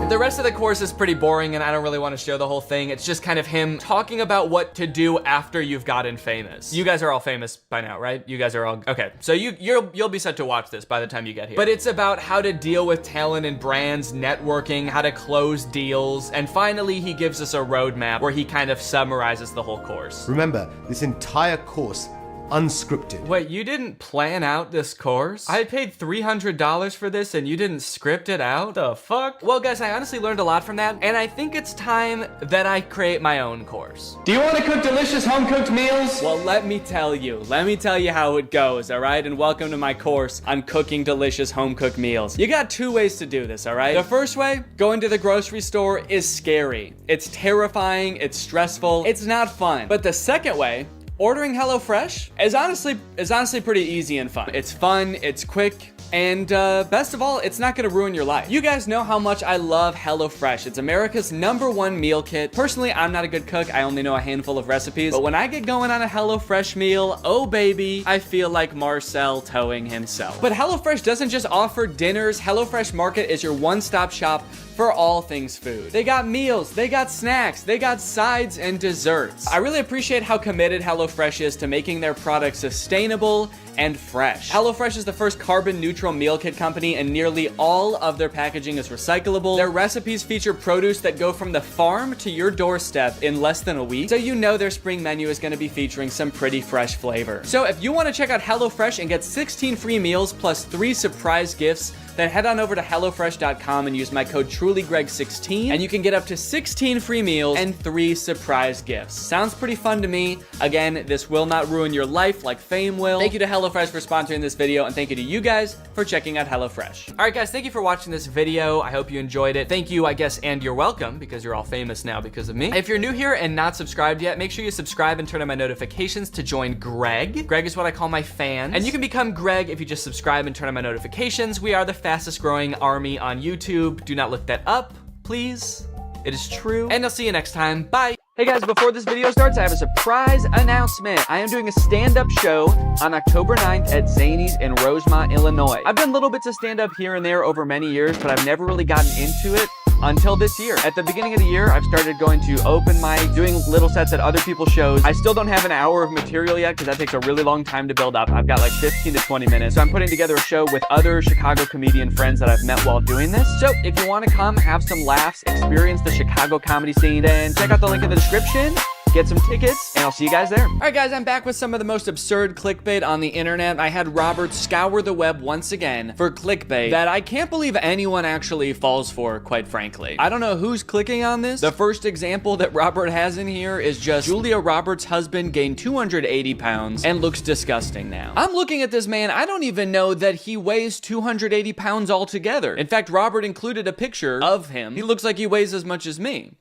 The rest of the course is pretty boring and I don't really want to show the whole thing. It's just kind of him talking about what to do after you've gotten famous. You guys are all famous by now, right? You guys are all, okay. So you'll be set to watch this by the time you get here. But it's about how to deal with talent and brands, networking, how to close deals, and finally he gives us a roadmap where he kind of summarizes the whole course. Remember, this entire course unscripted. Wait, you didn't plan out this course? I paid $300 for this and you didn't script it out? The fuck? Well guys, I honestly learned a lot from that, and I think it's time that I create my own course. Do you want to cook delicious home-cooked meals? Well, let me tell you how it goes, alright? And welcome to my course on cooking delicious home-cooked meals. You got two ways to do this, alright? The first way, going to the grocery store, is scary. It's terrifying, it's stressful, it's not fun. But the second way, ordering HelloFresh is honestly pretty easy and fun. It's fun, it's quick, and best of all, it's not gonna ruin your life. You guys know how much I love HelloFresh. It's America's #1 meal kit. Personally, I'm not a good cook. I only know a handful of recipes, but when I get going on a HelloFresh meal, oh baby, I feel like Marcel towing himself. But HelloFresh doesn't just offer dinners. HelloFresh Market is your one-stop shop for all things food. They got meals, they got snacks, they got sides and desserts. I really appreciate how committed HelloFresh is to making their products sustainable and fresh. HelloFresh is the first carbon neutral meal kit company, and nearly all of their packaging is recyclable. Their recipes feature produce that go from the farm to your doorstep in less than a week, so you know their spring menu is gonna be featuring some pretty fresh flavor. So if you wanna check out HelloFresh and get 16 free meals plus 3 surprise gifts, then head on over to HelloFresh.com and use my code TrulyGreg16, and you can get up to 16 free meals and 3 surprise gifts. Sounds pretty fun to me. Again, this will not ruin your life like fame will. Thank you to HelloFresh for sponsoring this video, and thank you to you guys for checking out HelloFresh. All right, guys, thank you for watching this video. I hope you enjoyed it. Thank you, I guess, and you're welcome, because you're all famous now because of me. If you're new here and not subscribed yet, make sure you subscribe and turn on my notifications to join Greg. Greg is what I call my fans. And you can become Greg if you just subscribe and turn on my notifications. We are the fastest growing army on YouTube. Do not look that up, please. It is true. And I'll see you next time. Bye. Hey guys, before this video starts, I have a surprise announcement. I am doing a stand-up show on October 9th at Zany's in Rosemont, Illinois. I've done little bits of stand-up here and there over many years, but I've never really gotten into it until this year. At the beginning of the year, I've started going to open mic, doing little sets at other people's shows. I still don't have an hour of material yet because that takes a really long time to build up. I've got like 15 to 20 minutes. So I'm putting together a show with other Chicago comedian friends that I've met while doing this. So if you want to come, have some laughs, experience the Chicago comedy scene, then check out the link in the description. Get some tickets, and I'll see you guys there. All right, guys, I'm back with some of the most absurd clickbait on the internet. I had Robert scour the web once again for clickbait that I can't believe anyone actually falls for, quite frankly. I don't know who's clicking on this. The first example that Robert has in here is just Julia Roberts' husband gained 280 pounds and looks disgusting now. I'm looking at this man, I don't even know that he weighs 280 pounds altogether. In fact, Robert included a picture of him. He looks like he weighs as much as me.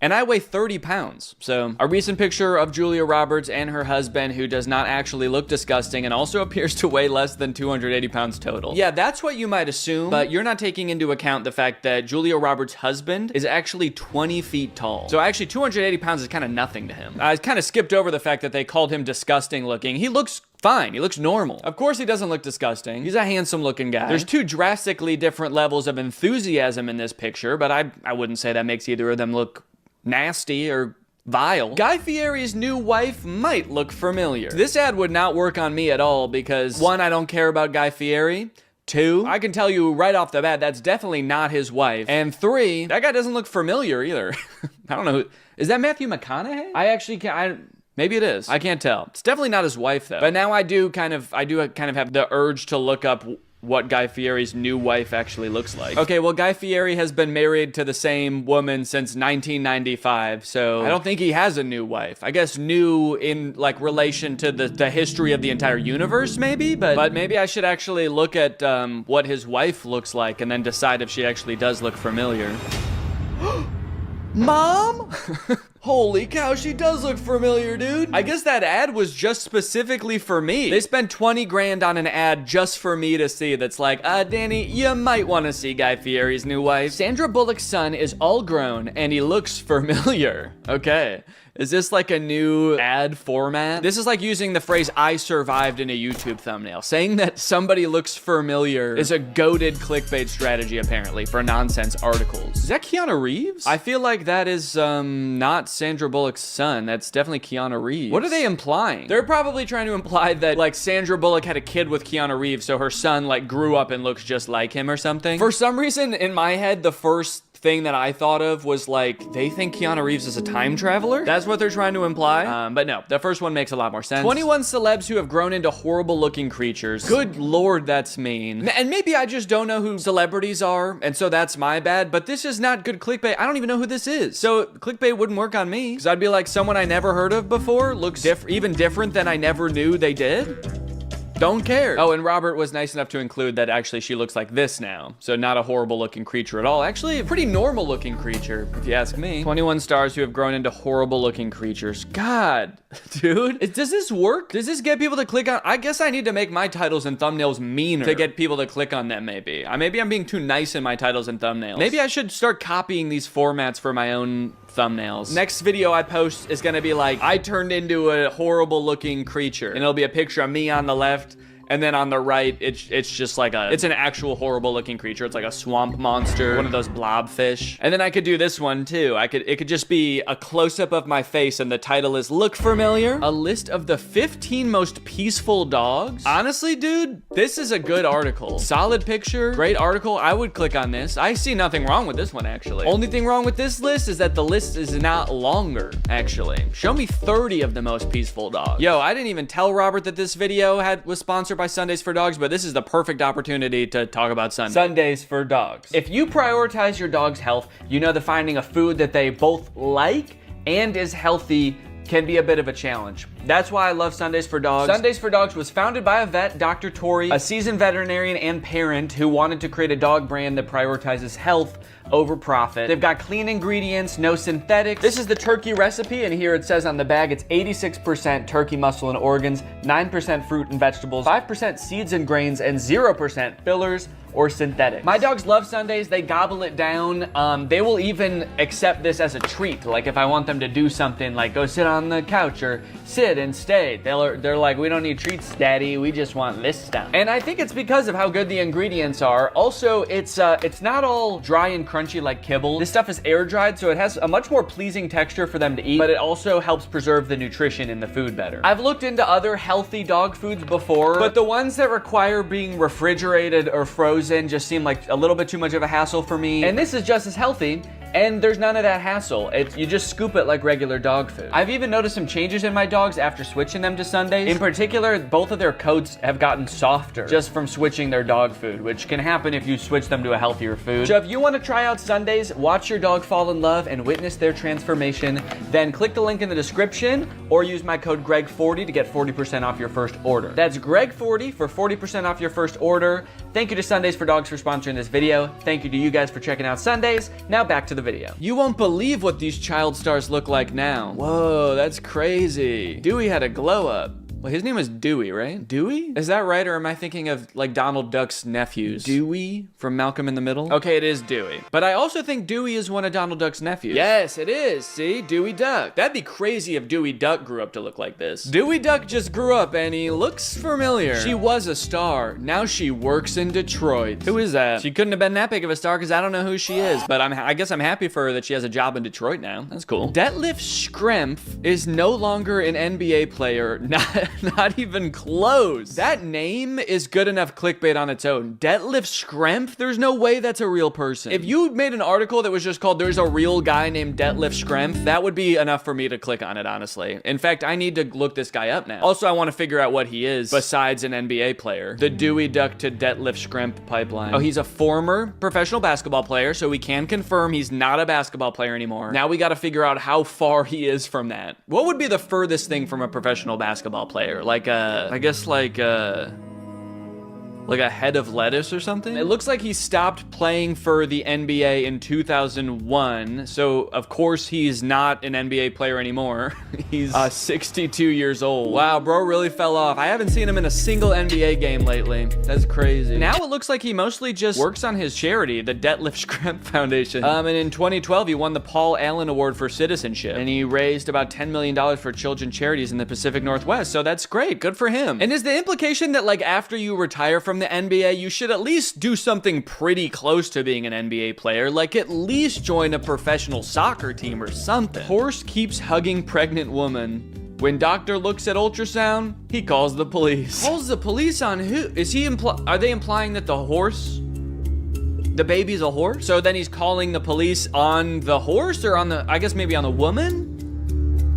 And I weigh 30 pounds. So a recent picture of Julia Roberts and her husband, who does not actually look disgusting and also appears to weigh less than 280 pounds total. Yeah, that's what you might assume, but you're not taking into account the fact that Julia Roberts' husband is actually 20 feet tall. So actually 280 pounds is kind of nothing to him. I kind of skipped over the fact that they called him disgusting looking. He looks fine. He looks normal. Of course he doesn't look disgusting. He's a handsome looking guy. There's two drastically different levels of enthusiasm in this picture, but I wouldn't say that makes either of them look nasty or vile. Guy Fieri's new wife might look familiar. This ad would not work on me at all because 1, I don't care about Guy Fieri. 2, I can tell you right off the bat, that's definitely not his wife. And 3, that guy doesn't look familiar either. I don't know. Is that Matthew McConaughey? I actually can't. Maybe it is. I can't tell. It's definitely not his wife though. But now I do kind of have the urge to look up what Guy Fieri's new wife actually looks like. Okay, well, Guy Fieri has been married to the same woman since 1995, so I don't think he has a new wife. I guess new in like relation to the history of the entire universe, maybe, but maybe I should actually look at what his wife looks like and then decide if she actually does look familiar. Mom? Holy cow, she does look familiar, dude. I guess that ad was just specifically for me. They spent 20 grand on an ad just for me to see that's like, Danny, you might want to see Guy Fieri's new wife. Sandra Bullock's son is all grown and he looks familiar. Okay. Is this like a new ad format? This is like using the phrase "I survived" in a YouTube thumbnail. Saying that somebody looks familiar is a goated clickbait strategy, apparently, for nonsense articles. Is that Keanu Reeves? I feel like that is not Sandra Bullock's son. That's definitely Keanu Reeves. What are they implying? They're probably trying to imply that like Sandra Bullock had a kid with Keanu Reeves, so her son like grew up and looks just like him or something. For some reason, in my head, the first thing that I thought of was like, they think Keanu Reeves is a time traveler? That's what they're trying to imply. But no, the first one makes a lot more sense. 21 celebs who have grown into horrible looking creatures. Good Lord, that's mean. And maybe I just don't know who celebrities are, and so that's my bad, but this is not good clickbait. I don't even know who this is. So clickbait wouldn't work on me, because I'd be like, someone I never heard of before looks even different than I never knew they did. Don't care. Oh, and Robert was nice enough to include that actually she looks like this now. So not a horrible looking creature at all. Actually, a pretty normal looking creature, if you ask me. 21 stars who have grown into horrible looking creatures. God, dude. Does this work? Does this get people to click on? I guess I need to make my titles and thumbnails meaner to get people to click on them, maybe. Maybe I'm being too nice in my titles and thumbnails. Maybe I should start copying these formats for my own thumbnails. Next video I post is gonna be like, I turned into a horrible looking creature, and it'll be a picture of me on the left, and then on the right, it's just like it's an actual horrible looking creature. It's like a swamp monster, one of those blobfish. And then I could do this one too. It could just be a close-up of my face and the title is Look Familiar? A list of the 15 most peaceful dogs. Honestly, dude, this is a good article. Solid picture, great article. I would click on this. I see nothing wrong with this one, actually. Only thing wrong with this list is that the list is not longer, actually. Show me 30 of the most peaceful dogs. Yo, I didn't even tell Robert that this video was sponsored by Sundays for Dogs, but this is the perfect opportunity to talk about Sundays. Sundays for Dogs. If you prioritize your dog's health, you know that finding a food that they both like and is healthy can be a bit of a challenge. That's why I love Sundays for Dogs. Sundays for Dogs was founded by a vet, Dr. Tori, a seasoned veterinarian and parent who wanted to create a dog brand that prioritizes health over profit. They've got clean ingredients, no synthetics. This is the turkey recipe, and here it says on the bag it's 86% turkey muscle and organs, 9% fruit and vegetables, 5% seeds and grains, and 0% fillers. or synthetic. My dogs love sundaes. They gobble it down. They will even accept this as a treat. Like if I want them to do something like go sit on the couch or sit and stay, they're like, we don't need treats, daddy. We just want this stuff. And I think it's because of how good the ingredients are. Also, it's not all dry and crunchy like kibble. This stuff is air dried, so it has a much more pleasing texture for them to eat, but it also helps preserve the nutrition in the food better. I've looked into other healthy dog foods before, but the ones that require being refrigerated or frozen just seem like a little bit too much of a hassle for me. And this is just as healthy, and there's none of that hassle. You just scoop it like regular dog food. I've even noticed some changes in my dogs after switching them to sundaes. In particular, both of their coats have gotten softer just from switching their dog food, which can happen if you switch them to a healthier food. So if you want to try out sundaes, watch your dog fall in love and witness their transformation, then click the link in the description or use my code GREG40 to get 40% off your first order. That's GREG40 for 40% off your first order. Thank you to Sundays for Dogs for sponsoring this video. Thank you to you guys for checking out Sundays. Now back to the video. You won't believe what these child stars look like now. Whoa, that's crazy. Dewey had a glow up. Well, his name was Dewey, right? Dewey? Is that right, or am I thinking of like Donald Duck's nephews? Dewey from Malcolm in the Middle? Okay, it is Dewey. But I also think Dewey is one of Donald Duck's nephews. Yes, it is. See? Dewey Duck. That'd be crazy if Dewey Duck grew up to look like this. Dewey Duck just grew up and he looks familiar. She was a star. Now she works in Detroit. Who is that? She couldn't have been that big of a star because I don't know who she is, but I guess I'm happy for her that she has a job in Detroit now. That's cool. Detlef Schrempf is no longer an NBA player. Not even close. That name is good enough clickbait on its own. Detlef Schrempf? There's no way that's a real person. If you made an article that was just called "There's a real guy named Detlef Schrempf," that would be enough for me to click on it, honestly. In fact, I need to look this guy up now. Also, I want to figure out what he is besides an NBA player. The Dewey Duck to Detlef Schrempf pipeline. Oh, he's a former professional basketball player, so we can confirm he's not a basketball player anymore. Now we got to figure out how far he is from that. What would be the furthest thing from a professional basketball player? I guess like a head of lettuce or something? It looks like he stopped playing for the NBA in 2001, so of course he's not an NBA player anymore. He's 62 years old. Wow, bro really fell off. I haven't seen him in a single NBA game lately. That's crazy. Now it looks like he mostly just works on his charity, the Detlef Schrempf Foundation. And in 2012, he won the Paul Allen Award for Citizenship, and he raised about $10 million for children's charities in the Pacific Northwest, so that's great. Good for him. And is the implication that like after you retire from the NBA, you should at least do something pretty close to being an NBA player, like at least join a professional soccer team or something? Horse keeps hugging pregnant woman. When doctor looks at ultrasound, he calls the police. Calls the police on who? Is he are they implying that the baby's a horse? So then he's calling the police on the horse or on I guess maybe on the woman?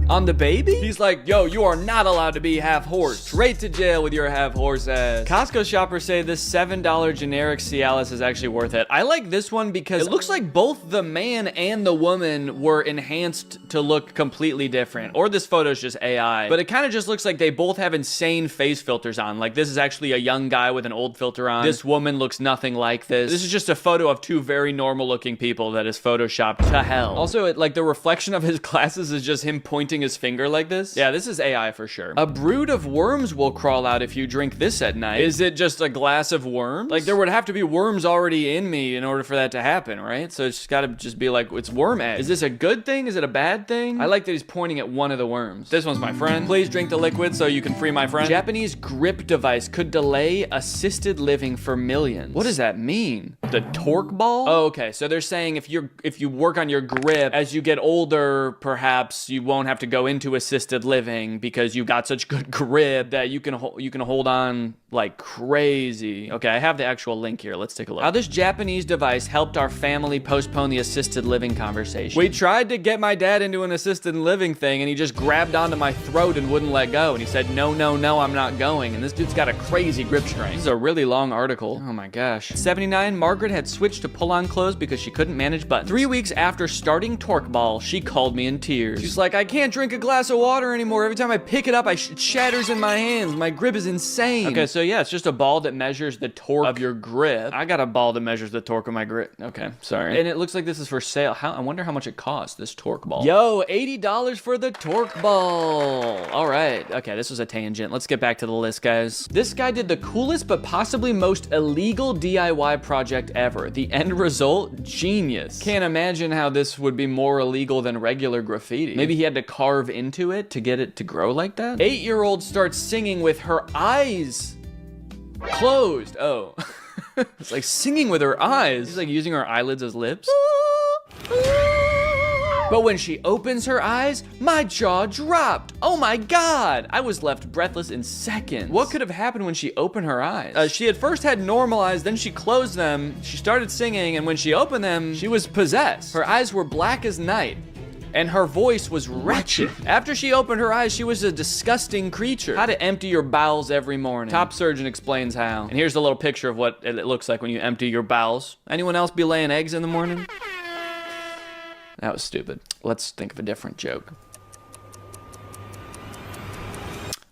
On the baby? He's like, yo, you are not allowed to be half horse. Straight to jail with your half horse ass. Costco shoppers say this $7 generic Cialis is actually worth it. I like this one because it looks like both the man and the woman were enhanced to look completely different. Or this photo's just AI. But it kind of just looks like they both have insane face filters on. Like this is actually a young guy with an old filter on. This woman looks nothing like this. This is just a photo of two very normal looking people that is photoshopped to hell. Also, like the reflection of his glasses is just him pointing his finger like this. Yeah, this is AI for sure. A brood of worms will crawl out if you drink this at night. Is it just a glass of worms? Like there would have to be worms already in me in order for that to happen, right? So it's gotta just be like, it's worm egg. Is this a good thing? Is it a bad thing? I like that he's pointing at one of the worms. This one's my friend. Please drink the liquid so you can free my friend. Japanese grip device could delay assisted living for millions. What does that mean? The torque ball? Oh, okay. So they're saying if you work on your grip, as you get older, perhaps you won't have to go into assisted living because you got such good grip that you can hold on like crazy. Okay, I have the actual link here. Let's take a look. How this Japanese device helped our family postpone the assisted living conversation. We tried to get my dad into an assisted living thing and he just grabbed onto my throat and wouldn't let go. And he said, no, I'm not going. And this dude's got a crazy grip strength. This is a really long article. Oh my gosh. 79, Margaret had switched to pull-on clothes because she couldn't manage buttons. 3 weeks after starting Torque Ball, she called me in tears. She's like, I can't can't drink a glass of water anymore. Every time I pick it up, it shatters in my hands. My grip is insane. Okay, so yeah, it's just a ball that measures the torque of your grip. I got a ball that measures the torque of my grip. Okay, sorry. And it looks like this is for sale. I wonder how much it costs, this torque ball. Yo, $80 for the torque ball. All right. Okay, this was a tangent. Let's get back to the list, guys. This guy did the coolest but possibly most illegal DIY project ever. The end result, genius. Can't imagine how this would be more illegal than regular graffiti. Maybe he had to carve into it to get it to grow like that? 8-year-old starts singing with her eyes closed. Oh. It's like singing with her eyes. She's like using her eyelids as lips. But when she opens her eyes, my jaw dropped. Oh my God. I was left breathless in seconds. What could have happened when she opened her eyes? She at first had normal eyes, then she closed them. She started singing, and when she opened them, she was possessed. Her eyes were black as night, and her voice was wretched. After she opened her eyes, she was a disgusting creature. How to empty your bowels every morning. Top surgeon explains how. And here's a little picture of what it looks like when you empty your bowels. Anyone else be laying eggs in the morning? That was stupid. Let's think of a different joke.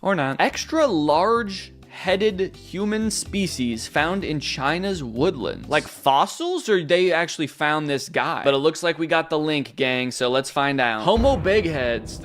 Or not. Extra large headed human species found in China's woodlands. Like fossils, or they actually found this guy? But it looks like we got the link, gang, so let's find out. Homo big heads.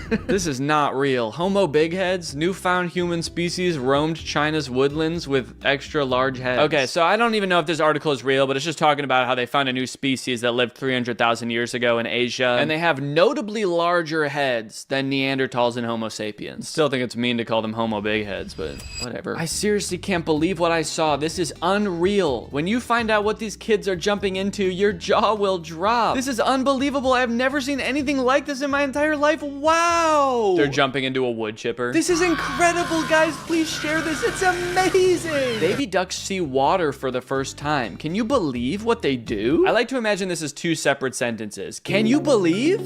This is not real. Homo big heads, newfound human species roamed China's woodlands with extra large heads. Okay, so I don't even know if this article is real, but it's just talking about how they found a new species that lived 300,000 years ago in Asia, and they have notably larger heads than Neanderthals and Homo sapiens. Still think it's mean to call them Homo big heads, but whatever. I seriously can't believe what I saw. This is unreal. When you find out what these kids are jumping into, your jaw will drop. This is unbelievable. I've never seen anything like this in my entire life. Wow. They're jumping into a wood chipper. This is incredible, guys. Please share this. It's amazing. Baby ducks see water for the first time. Can you believe what they do? I like to imagine this as two separate sentences. Can you believe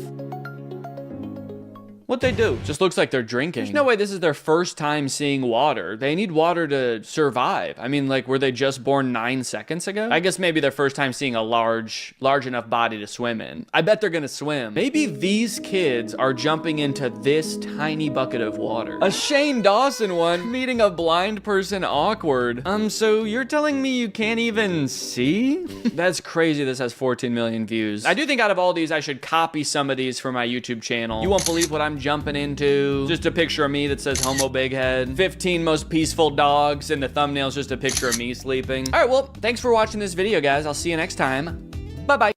what they do? Just looks like they're drinking. There's no way this is their first time seeing water. They need water to survive. I mean, like, were they just born 9 seconds ago? I guess maybe their first time seeing a large enough body to swim in. I bet they're gonna swim. Maybe these kids are jumping into this tiny bucket of water. A Shane Dawson one, meeting a blind person awkward. So you're telling me you can't even see? That's crazy. This has 14 million views. I do think out of all these, I should copy some of these for my YouTube channel. You won't believe what I'm jumping into. Just a picture of me that says Homo Big Head. 15 most peaceful dogs, and the thumbnail's just a picture of me sleeping. All right, well, thanks for watching this video, guys. I'll see you next time. Bye-bye.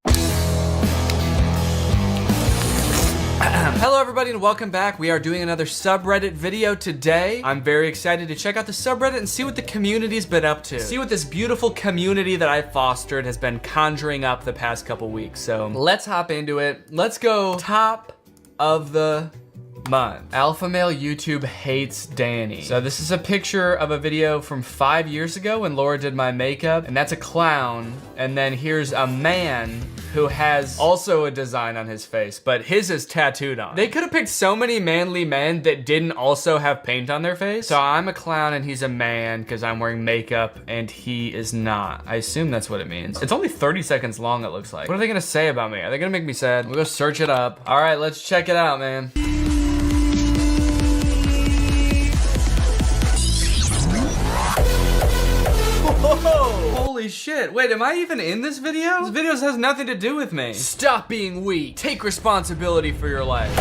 Hello everybody and welcome back. We are doing another subreddit video today. I'm very excited to check out the subreddit and see what the community's been up to. See what this beautiful community that I fostered has been conjuring up the past couple weeks. So let's hop into it. Let's go top of the month. Alpha male YouTube hates Danny. So this is a picture of a video from 5 years ago when Laura did my makeup, and that's a clown. And then here's a man who has also a design on his face, but his is tattooed on. They could have picked so many manly men that didn't also have paint on their face. So I'm a clown and he's a man because I'm wearing makeup and he is not. I assume that's what it means. It's only 30 seconds long, it looks like. What are they gonna say about me? Are they gonna make me sad? We'll go search it up. All right, let's check it out, man. Whoa! Holy shit. Wait, am I even in this video? This video has nothing to do with me. Stop being weak. Take responsibility for your life.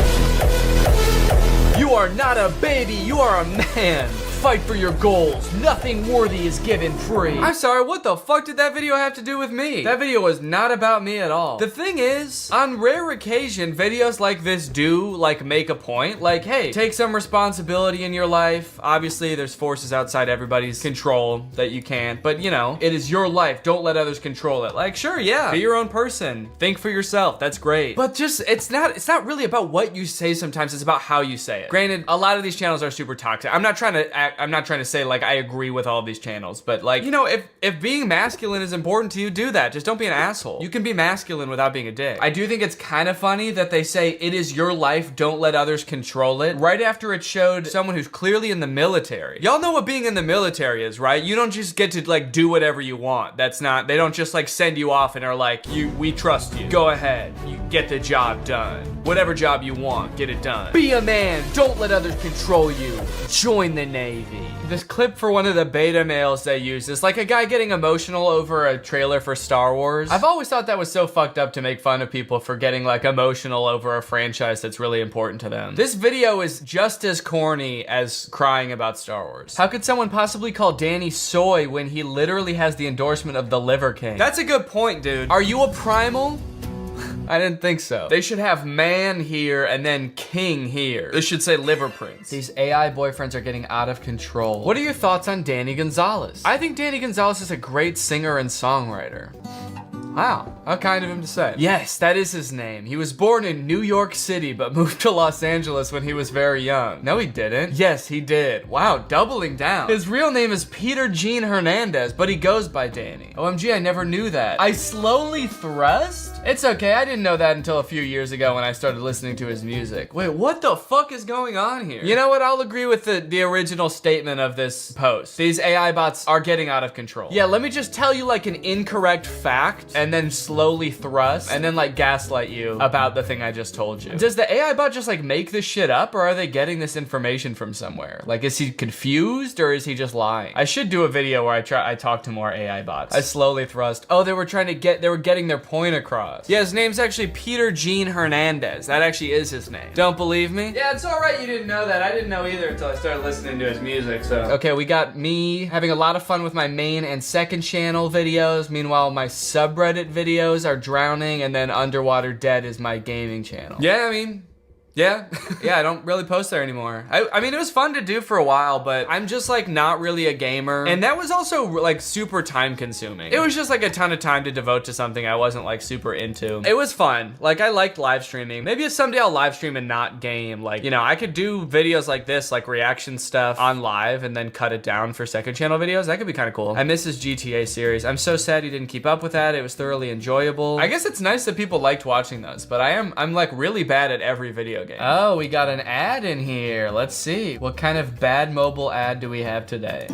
You are not a baby, you are a man. Fight for your goals. Nothing worthy is given free. I'm sorry, what the fuck did that video have to do with me? That video was not about me at all. The thing is, on rare occasion, videos like this do like make a point. Like, hey, take some responsibility in your life. Obviously, there's forces outside everybody's control that you can't, but you know, it is your life. Don't let others control it. Like, sure, yeah, be your own person. Think for yourself. That's great. But just, it's not really about what you say sometimes, it's about how you say it. Granted, a lot of these channels are super toxic. I'm not trying to say like I agree with all of these channels, but like, you know, if being masculine is important to you, do that. Just don't be an asshole. You can be masculine without being a dick. I do think it's kind of funny that they say it is your life, don't let others control it, right after it showed someone who's clearly in the military. Y'all know what being in the military is, right? You don't just get to like do whatever you want. They don't just like send you off and are like, we trust you. Go ahead, you get the job done. Whatever job you want, get it done. Be a man, don't let others control you. Join the Navy. This clip for one of the beta males they use is like a guy getting emotional over a trailer for Star Wars. I've always thought that was so fucked up to make fun of people for getting like emotional over a franchise that's really important to them. This video is just as corny as crying about Star Wars. How could someone possibly call Danny soy when he literally has the endorsement of the Liver King? That's a good point, dude. Are you a primal? I didn't think so. They should have man here and then king here. This should say liver prince. These AI boyfriends are getting out of control. What are your thoughts on Danny Gonzalez? I think Danny Gonzalez is a great singer and songwriter. Wow, how kind of him to say. Yes, that is his name. He was born in New York City, but moved to Los Angeles when he was very young. No, he didn't. Yes, he did. Wow, doubling down. His real name is Peter Gene Hernandez, but he goes by Danny. OMG, I never knew that. I slowly thrust? It's okay, I didn't know that until a few years ago when I started listening to his music. Wait, what the fuck is going on here? You know what, I'll agree with the original statement of this post. These AI bots are getting out of control. Yeah, let me just tell you like an incorrect fact, and then slowly thrust, and then like gaslight you about the thing I just told you. Does the AI bot just like make this shit up, or are they getting this information from somewhere? Like, is he confused, or is he just lying? I should do a video where I talk to more AI bots. I slowly thrust. Oh, they were getting their point across. Yeah, his name's actually Peter Gene Hernandez. That actually is his name. Don't believe me? Yeah, it's all right you didn't know that. I didn't know either until I started listening to his music, so. Okay, we got me having a lot of fun with my main and second channel videos. Meanwhile, my subreddit videos are drowning, and then Underwater Dead is my gaming channel. Yeah, I mean, yeah, I don't really post there anymore. I mean, it was fun to do for a while, but I'm just like not really a gamer. And that was also like super time consuming. It was just like a ton of time to devote to something I wasn't like super into. It was fun. Like I liked live streaming. Maybe someday I'll live stream and not game. Like, you know, I could do videos like this, like reaction stuff on live and then cut it down for second channel videos. That could be kind of cool. I miss his GTA series. I'm so sad he didn't keep up with that. It was thoroughly enjoyable. I guess it's nice that people liked watching those, but I'm like really bad at every video game. Oh, we got an ad in here. Let's see. What kind of bad mobile ad do we have today?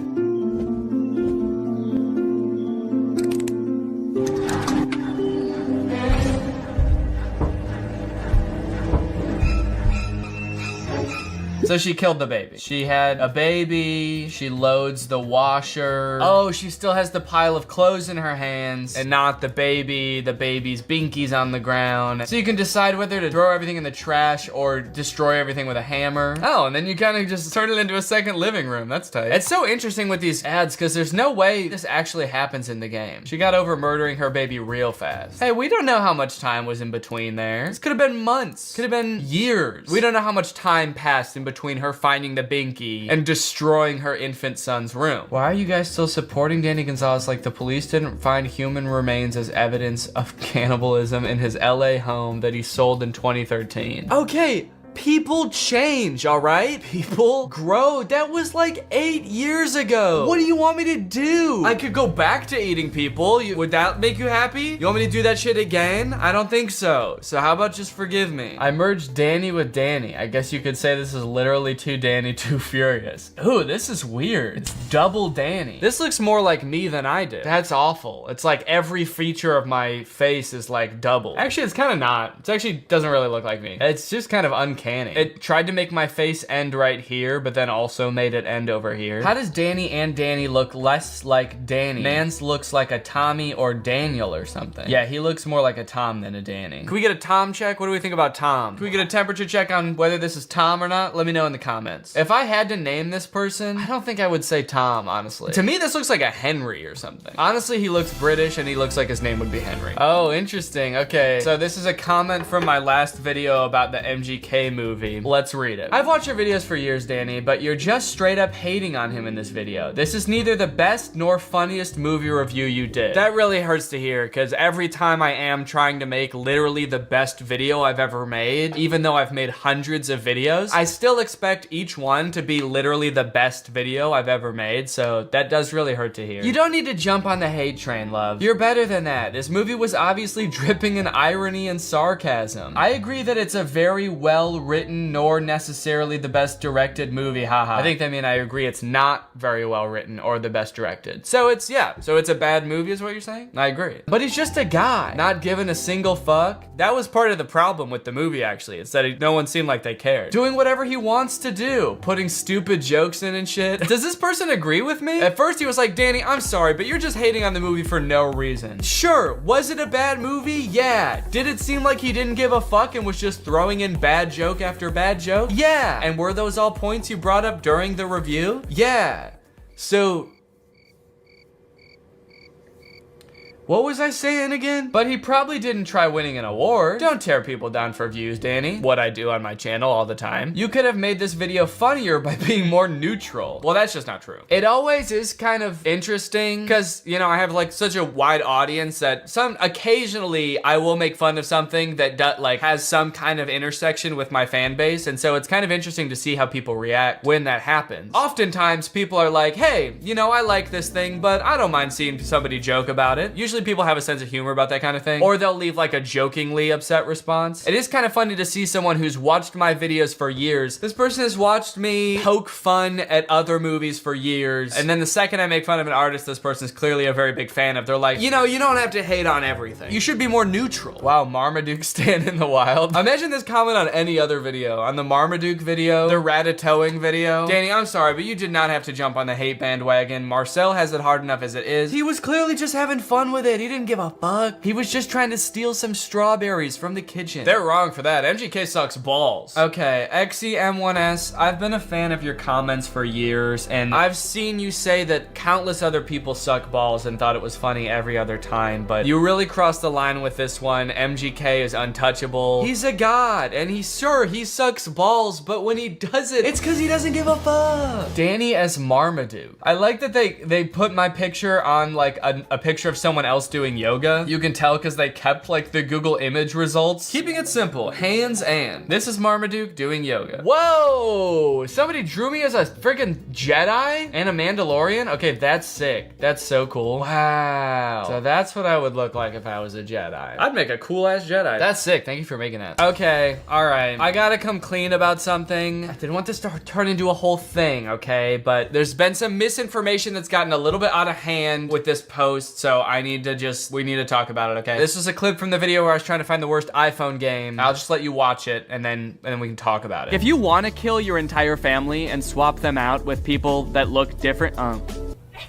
So she killed the baby. She had a baby, she loads the washer. Oh, she still has the pile of clothes in her hands and not the baby. The baby's binky's on the ground. So you can decide whether to throw everything in the trash or destroy everything with a hammer. Oh, and then you kind of just turn it into a second living room. That's tight. It's so interesting with these ads because there's no way this actually happens in the game. She got over murdering her baby real fast. Hey, we don't know how much time was in between there. This could have been months. Could have been years. We don't know how much time passed in between her finding the binky and destroying her infant son's room. Why are you guys still supporting Danny Gonzalez like the police didn't find human remains as evidence of cannibalism in his LA home that he sold in 2013? Okay, people change, all right? People grow. That was like 8 years ago. What do you want me to do? I could go back to eating people. Would that make you happy? You want me to do that shit again? I don't think so. So how about just forgive me? I merged Danny with Danny. I guess you could say this is literally Too Danny, Too Furious. Ooh, this is weird. It's double Danny. This looks more like me than I did. That's awful. It's like every feature of my face is like double. Actually, it's kind of not. It actually doesn't really look like me. It's just kind of uncanny. It tried to make my face end right here, but then also made it end over here. How does Danny and Danny look less like Danny? Man's looks like a Tommy or Daniel or something. Yeah, he looks more like a Tom than a Danny. Can we get a Tom check? What do we think about Tom? Can we get a temperature check on whether this is Tom or not? Let me know in the comments. If I had to name this person, I don't think I would say Tom, honestly. To me, this looks like a Henry or something. Honestly, he looks British and he looks like his name would be Henry. Oh, interesting. Okay, so this is a comment from my last video about the MGK movie. Let's read it. I've watched your videos for years, Danny, but you're just straight up hating on him in this video. This is neither the best nor funniest movie review you did. That really hurts to hear, because every time I am trying to make literally the best video I've ever made, even though I've made hundreds of videos, I still expect each one to be literally the best video I've ever made, so that does really hurt to hear. You don't need to jump on the hate train, love. You're better than that. This movie was obviously dripping in irony and sarcasm. I agree that it's a very well written nor necessarily the best directed movie, haha. I think they mean I agree it's not very well written or the best directed. So it's, yeah, so it's a bad movie is what you're saying? I agree. But he's just a guy, not giving a single fuck. That was part of the problem with the movie, actually. It's that no one seemed like they cared. Doing whatever he wants to do, putting stupid jokes in and shit. Does this person agree with me? At first he was like, Danny, I'm sorry, but you're just hating on the movie for no reason. Sure, was it a bad movie? Yeah. Did it seem like he didn't give a fuck and was just throwing in bad joke after bad joke? Yeah. And were those all points you brought up during the review? Yeah. So, what was I saying again? But he probably didn't try winning an award. Don't tear people down for views, Danny. What I do on my channel all the time. You could have made this video funnier by being more neutral. Well, that's just not true. It always is kind of interesting because, you know, I have like such a wide audience that occasionally I will make fun of something that like has some kind of intersection with my fan base. And so it's kind of interesting to see how people react when that happens. Oftentimes people are like, hey, you know, I like this thing, but I don't mind seeing somebody joke about it. Usually people have a sense of humor about that kind of thing, or they'll leave like a jokingly upset response. It is kind of funny to see someone who's watched my videos for years. This person has watched me poke fun at other movies for years, and then the second I make fun of an artist this person is clearly a very big fan of, they're like, you know, you don't have to hate on everything. You should be more neutral. Wow, Marmaduke stand in the wild. Imagine this comment on any other video. On the Marmaduke video, the ratatouille video. Danny, I'm sorry, but you did not have to jump on the hate bandwagon. Marcel has it hard enough as it is. He was clearly just having fun with it. He didn't give a fuck. He was just trying to steal some strawberries from the kitchen. They're wrong for that. MGK sucks balls. Okay, XEM1S, I've been a fan of your comments for years, and I've seen you say that countless other people suck balls and thought it was funny every other time, but you really crossed the line with this one. MGK is untouchable. He's a god, and he sucks balls, but when he does it, it's because he doesn't give a fuck. Danny as Marmaduke. I like that they put my picture on like a picture of someone else doing yoga. You can tell because they kept like the Google image results. Keeping it simple, hands and. This is Marmaduke doing yoga. Whoa! Somebody drew me as a freaking Jedi and a Mandalorian? Okay, that's sick. That's so cool. Wow. So that's what I would look like if I was a Jedi. I'd make a cool ass Jedi. That's sick. Thank you for making that. Okay, all right. I gotta come clean about something. I didn't want this to turn into a whole thing, okay? But there's been some misinformation that's gotten a little bit out of hand with this post, so we need to talk about it, okay? This was a clip from the video where I was trying to find the worst iPhone game. I'll just let you watch it and then we can talk about it. If you want to kill your entire family and swap them out with people that look different, oh,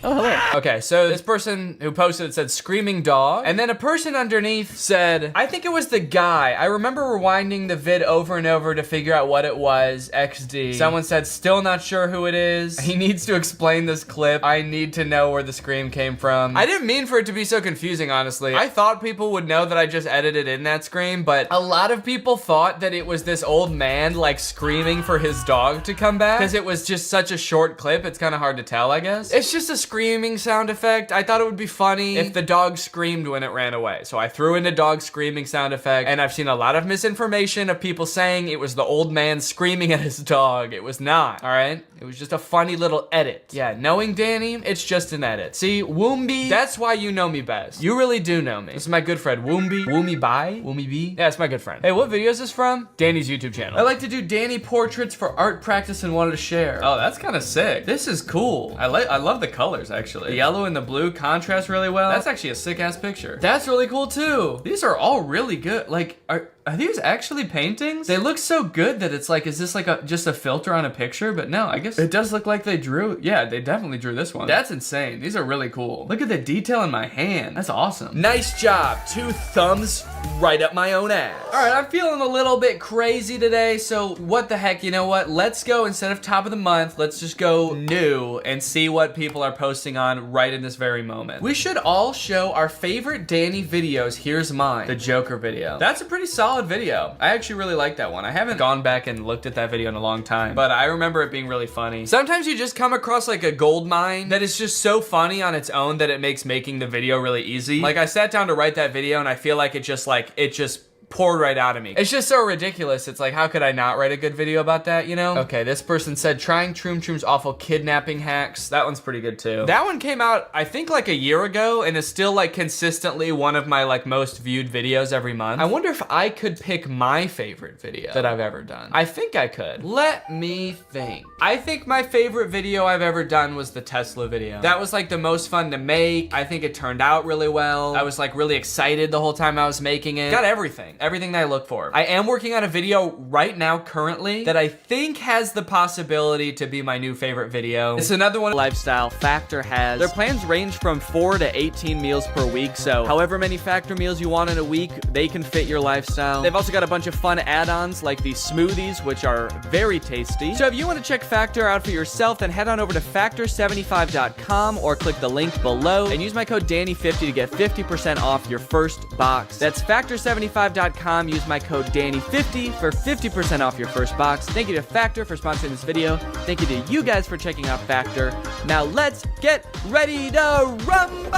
hello. Okay, so this person who posted it said screaming dog, and then a person underneath said, I think it was the guy. I remember rewinding the vid over and over to figure out what it was, XD. Someone said, still not sure who it is. He needs to explain this clip. I need to know where the scream came from. I didn't mean for it to be so confusing, honestly. I thought people would know that I just edited in that scream, but a lot of people thought that it was this old man like screaming for his dog to come back, because it was just such a short clip. It's kind of hard to tell, I guess. It's just a screaming sound effect. I thought it would be funny if the dog screamed when it ran away. So I threw in a dog screaming sound effect, and I've seen a lot of misinformation of people saying it was the old man screaming at his dog. It was not, all right? It was just a funny little edit. Yeah, knowing Danny, it's just an edit. See, Woombi, that's why you know me best. You really do know me. This is my good friend, Woombi. Woomy Bai? Woomy B? Yeah, it's my good friend. Hey, what video is this from? Danny's YouTube channel. I like to do Danny portraits for art practice and wanted to share. Oh, that's kind of sick. This is cool. I love the colors, actually. The yellow and the blue contrast really well. That's actually a sick ass picture. That's really cool too. These are all really good. Like, are these actually paintings? They look so good that it's like, is this like just a filter on a picture? But no, I guess it does look like they drew. Yeah, they definitely drew this one. That's insane. These are really cool. Look at the detail in my hand. That's awesome. Nice job. 2 thumbs right up my own ass. All right, I'm feeling a little bit crazy today. So what the heck, you know what? Let's go, instead of top of the month, let's just go new and see what people are posting on right in this very moment. We should all show our favorite Danny videos. Here's mine, the Joker video. That's a pretty solid video. I actually really like that one. I haven't gone back and looked at that video in a long time, but I remember it being really funny. Sometimes you just come across like a gold mine that is just so funny on its own that it makes making the video really easy. Like I sat down to write that video and I feel like it just poured right out of me. It's just so ridiculous. It's like, how could I not write a good video about that, you know? Okay, this person said, trying Troom Troom's awful kidnapping hacks. That one's pretty good too. That one came out, I think like a year ago, and is still like consistently one of my like most viewed videos every month. I wonder if I could pick my favorite video that I've ever done. I think I could. Let me think. I think my favorite video I've ever done was the Tesla video. That was like the most fun to make. I think it turned out really well. I was like really excited the whole time I was making it. Got everything that I look for. I am working on a video right now currently that I think has the possibility to be my new favorite video. It's another one Lifestyle Factor has. Their plans range from 4 to 18 meals per week, so however many Factor meals you want in a week, they can fit your lifestyle. They've also got a bunch of fun add-ons like these smoothies, which are very tasty. So if you want to check Factor out for yourself, then head on over to factor75.com or click the link below and use my code Danny50 to get 50% off your first box. That's factor75.com. Use my code Danny50 for 50% off your first box. Thank you to Factor for sponsoring this video. Thank you to you guys for checking out Factor. Now let's get ready to rumble!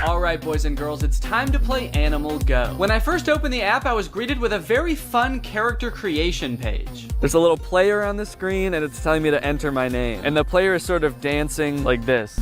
Alright boys and girls, it's time to play Animal Go. When I first opened the app, I was greeted with a very fun character creation page. There's a little player on the screen and it's telling me to enter my name. And the player is sort of dancing like this.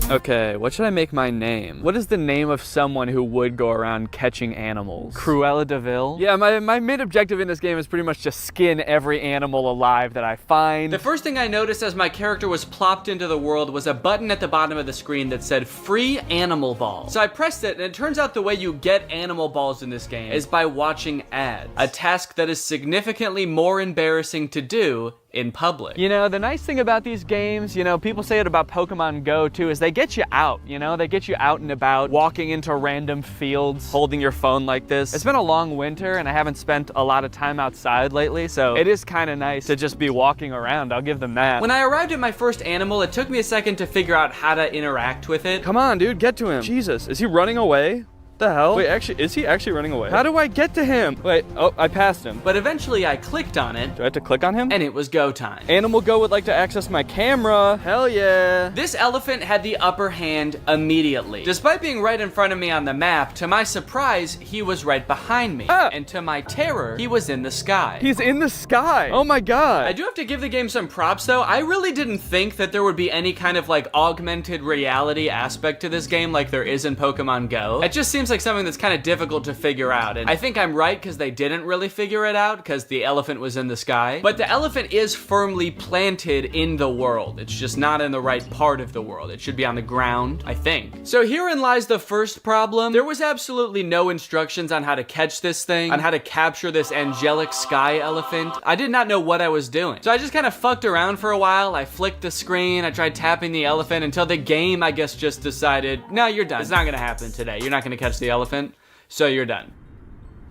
Okay, what should I make my name? What is the name of someone who would go around catching animals? Cruella de Vil? Yeah, my main objective in this game is pretty much to skin every animal alive that I find. The first thing I noticed as my character was plopped into the world was a button at the bottom of the screen that said free animal balls. So I pressed it and it turns out the way you get animal balls in this game is by watching ads. A task that is significantly more embarrassing to do in public. You know, the nice thing about these games, you know, people say it about Pokemon Go too, is they get you out, you know? They get you out and about, walking into random fields, holding your phone like this. It's been a long winter and I haven't spent a lot of time outside lately, so it is kind of nice to just be walking around, I'll give them that. When I arrived at my first animal, it took me a second to figure out how to interact with it. Come on, dude, get to him. Jesus, is he running away? The hell? Wait, actually, is he actually running away? How do I get to him? Wait, oh, I passed him. But eventually I clicked on it. Do I have to click on him? And it was go time. Animal Go would like to access my camera. Hell yeah. This elephant had the upper hand immediately. Despite being right in front of me on the map, to my surprise, he was right behind me. And to my terror, he was in the sky. He's in the sky. Oh my God. I do have to give the game some props though. I really didn't think that there would be any kind of like augmented reality aspect to this game like there is in Pokemon Go. It just seems like something that's kind of difficult to figure out, and I think I'm right because they didn't really figure it out because the elephant was in the sky. But the elephant is firmly planted in the world. It's just not in the right part of the world. It should be on the ground, I think. So herein lies the first problem. There was absolutely no instructions on how to catch this thing, on how to capture this angelic sky elephant. I did not know what I was doing. So I just kind of fucked around for a while. I flicked the screen, I tried tapping the elephant until the game, I guess, just decided, no, you're done. It's not gonna happen today. You're not gonna catch the elephant. So you're done.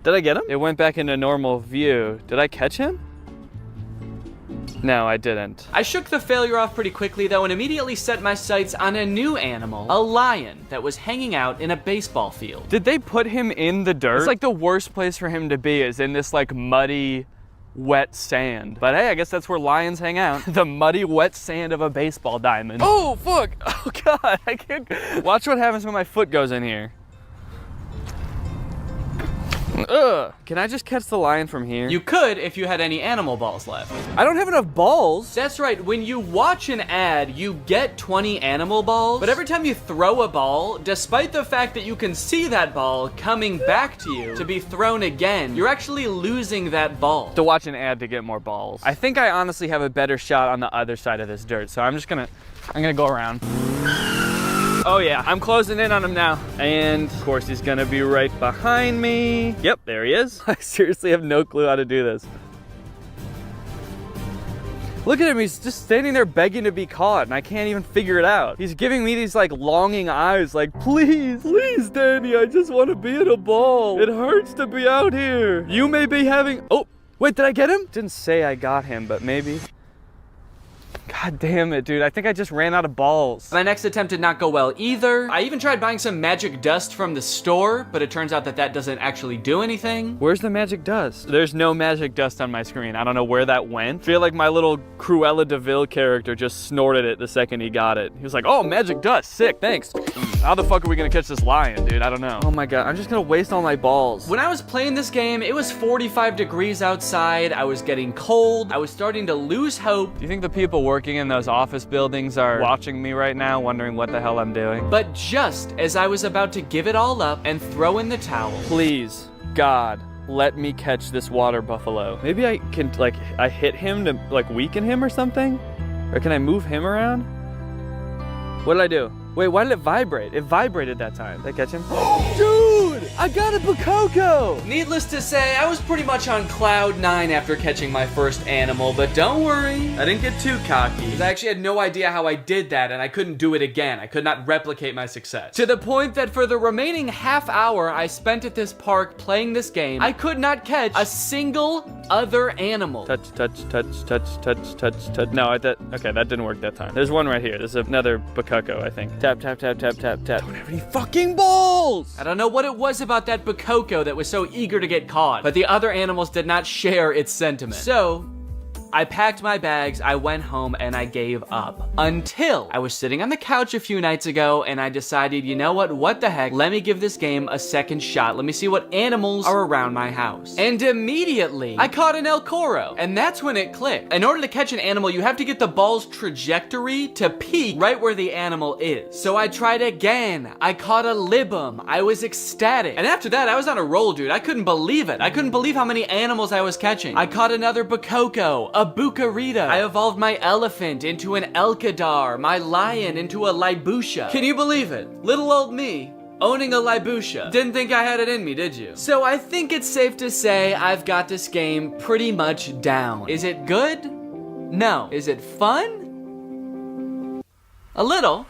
Did I get him? It went back into normal view. Did I catch him? No, I didn't. I shook the failure off pretty quickly though and immediately set my sights on a new animal, a lion that was hanging out in a baseball field. Did they put him in the dirt? It's like the worst place for him to be is in this like muddy, wet sand. But hey, I guess that's where lions hang out. The muddy, wet sand of a baseball diamond. Oh, fuck. Oh God, I can't. Watch what happens when my foot goes in here. Ugh. Can I just catch the lion from here? You could if you had any animal balls left. I don't have enough balls. That's right, when you watch an ad, you get 20 animal balls, but every time you throw a ball, despite the fact that you can see that ball coming back to you to be thrown again, you're actually losing that ball. To watch an ad to get more balls. I think I honestly have a better shot on the other side of this dirt, so I'm gonna go around. Oh yeah, I'm closing in on him now. And of course he's gonna be right behind me. Yep, there he is. I seriously have no clue how to do this. Look at him, he's just standing there begging to be caught and I can't even figure it out. He's giving me these like longing eyes like, please, please Danny, I just wanna be in a ball. It hurts to be out here. You may be having, oh, wait, did I get him? Didn't say I got him, but maybe. God damn it, dude. I think I just ran out of balls. My next attempt did not go well either. I even tried buying some magic dust from the store, but it turns out that that doesn't actually do anything. Where's the magic dust? There's no magic dust on my screen. I don't know where that went. I feel like my little Cruella de Vil character just snorted it the second he got it. He was like, oh, magic dust, sick, thanks. How the fuck are we gonna catch this lion, dude? I don't know. Oh my god, I'm just gonna waste all my balls. When I was playing this game, it was 45 degrees outside. I was getting cold. I was starting to lose hope. Do you think the people working in those office buildings are watching me right now, wondering what the hell I'm doing? But just as I was about to give it all up and throw in the towel, please, God, let me catch this water buffalo. Maybe I can, like, I hit him to, like, weaken him or something? Or can I move him around? What did I do? Wait, why did it vibrate? It vibrated that time. Did I catch him? Dude, I got a Bakoko! Needless to say, I was pretty much on cloud 9 after catching my first animal, but don't worry, I didn't get too cocky. I actually had no idea how I did that, and I couldn't do it again. I could not replicate my success. To the point that for the remaining half hour I spent at this park playing this game, I could not catch a single other animal. Touch, touch, touch, touch, touch, touch, touch. No, okay, that didn't work that time. There's one right here. There's another Bakoko, I think. Tap, tap, tap, tap, tap, tap. Don't have any fucking balls! I don't know what it was about that Bakoko that was so eager to get caught, but the other animals did not share its sentiment. So, I packed my bags, I went home, and I gave up. Until I was sitting on the couch a few nights ago, and I decided, you know what the heck, let me give this game a second shot. Let me see what animals are around my house. And immediately, I caught an El Coro, and that's when it clicked. In order to catch an animal, you have to get the ball's trajectory to peak right where the animal is. So I tried again. I caught a Libum. I was ecstatic. And after that, I was on a roll, dude. I couldn't believe it. I couldn't believe how many animals I was catching. I caught another Bakoko, a Bucarita. I evolved my elephant into an Elkadar, my lion into a Libusha. Can you believe it? Little old me owning a Libusha. Didn't think I had it in me, did you? So I think it's safe to say I've got this game pretty much down. Is it good? No. Is it fun? A little.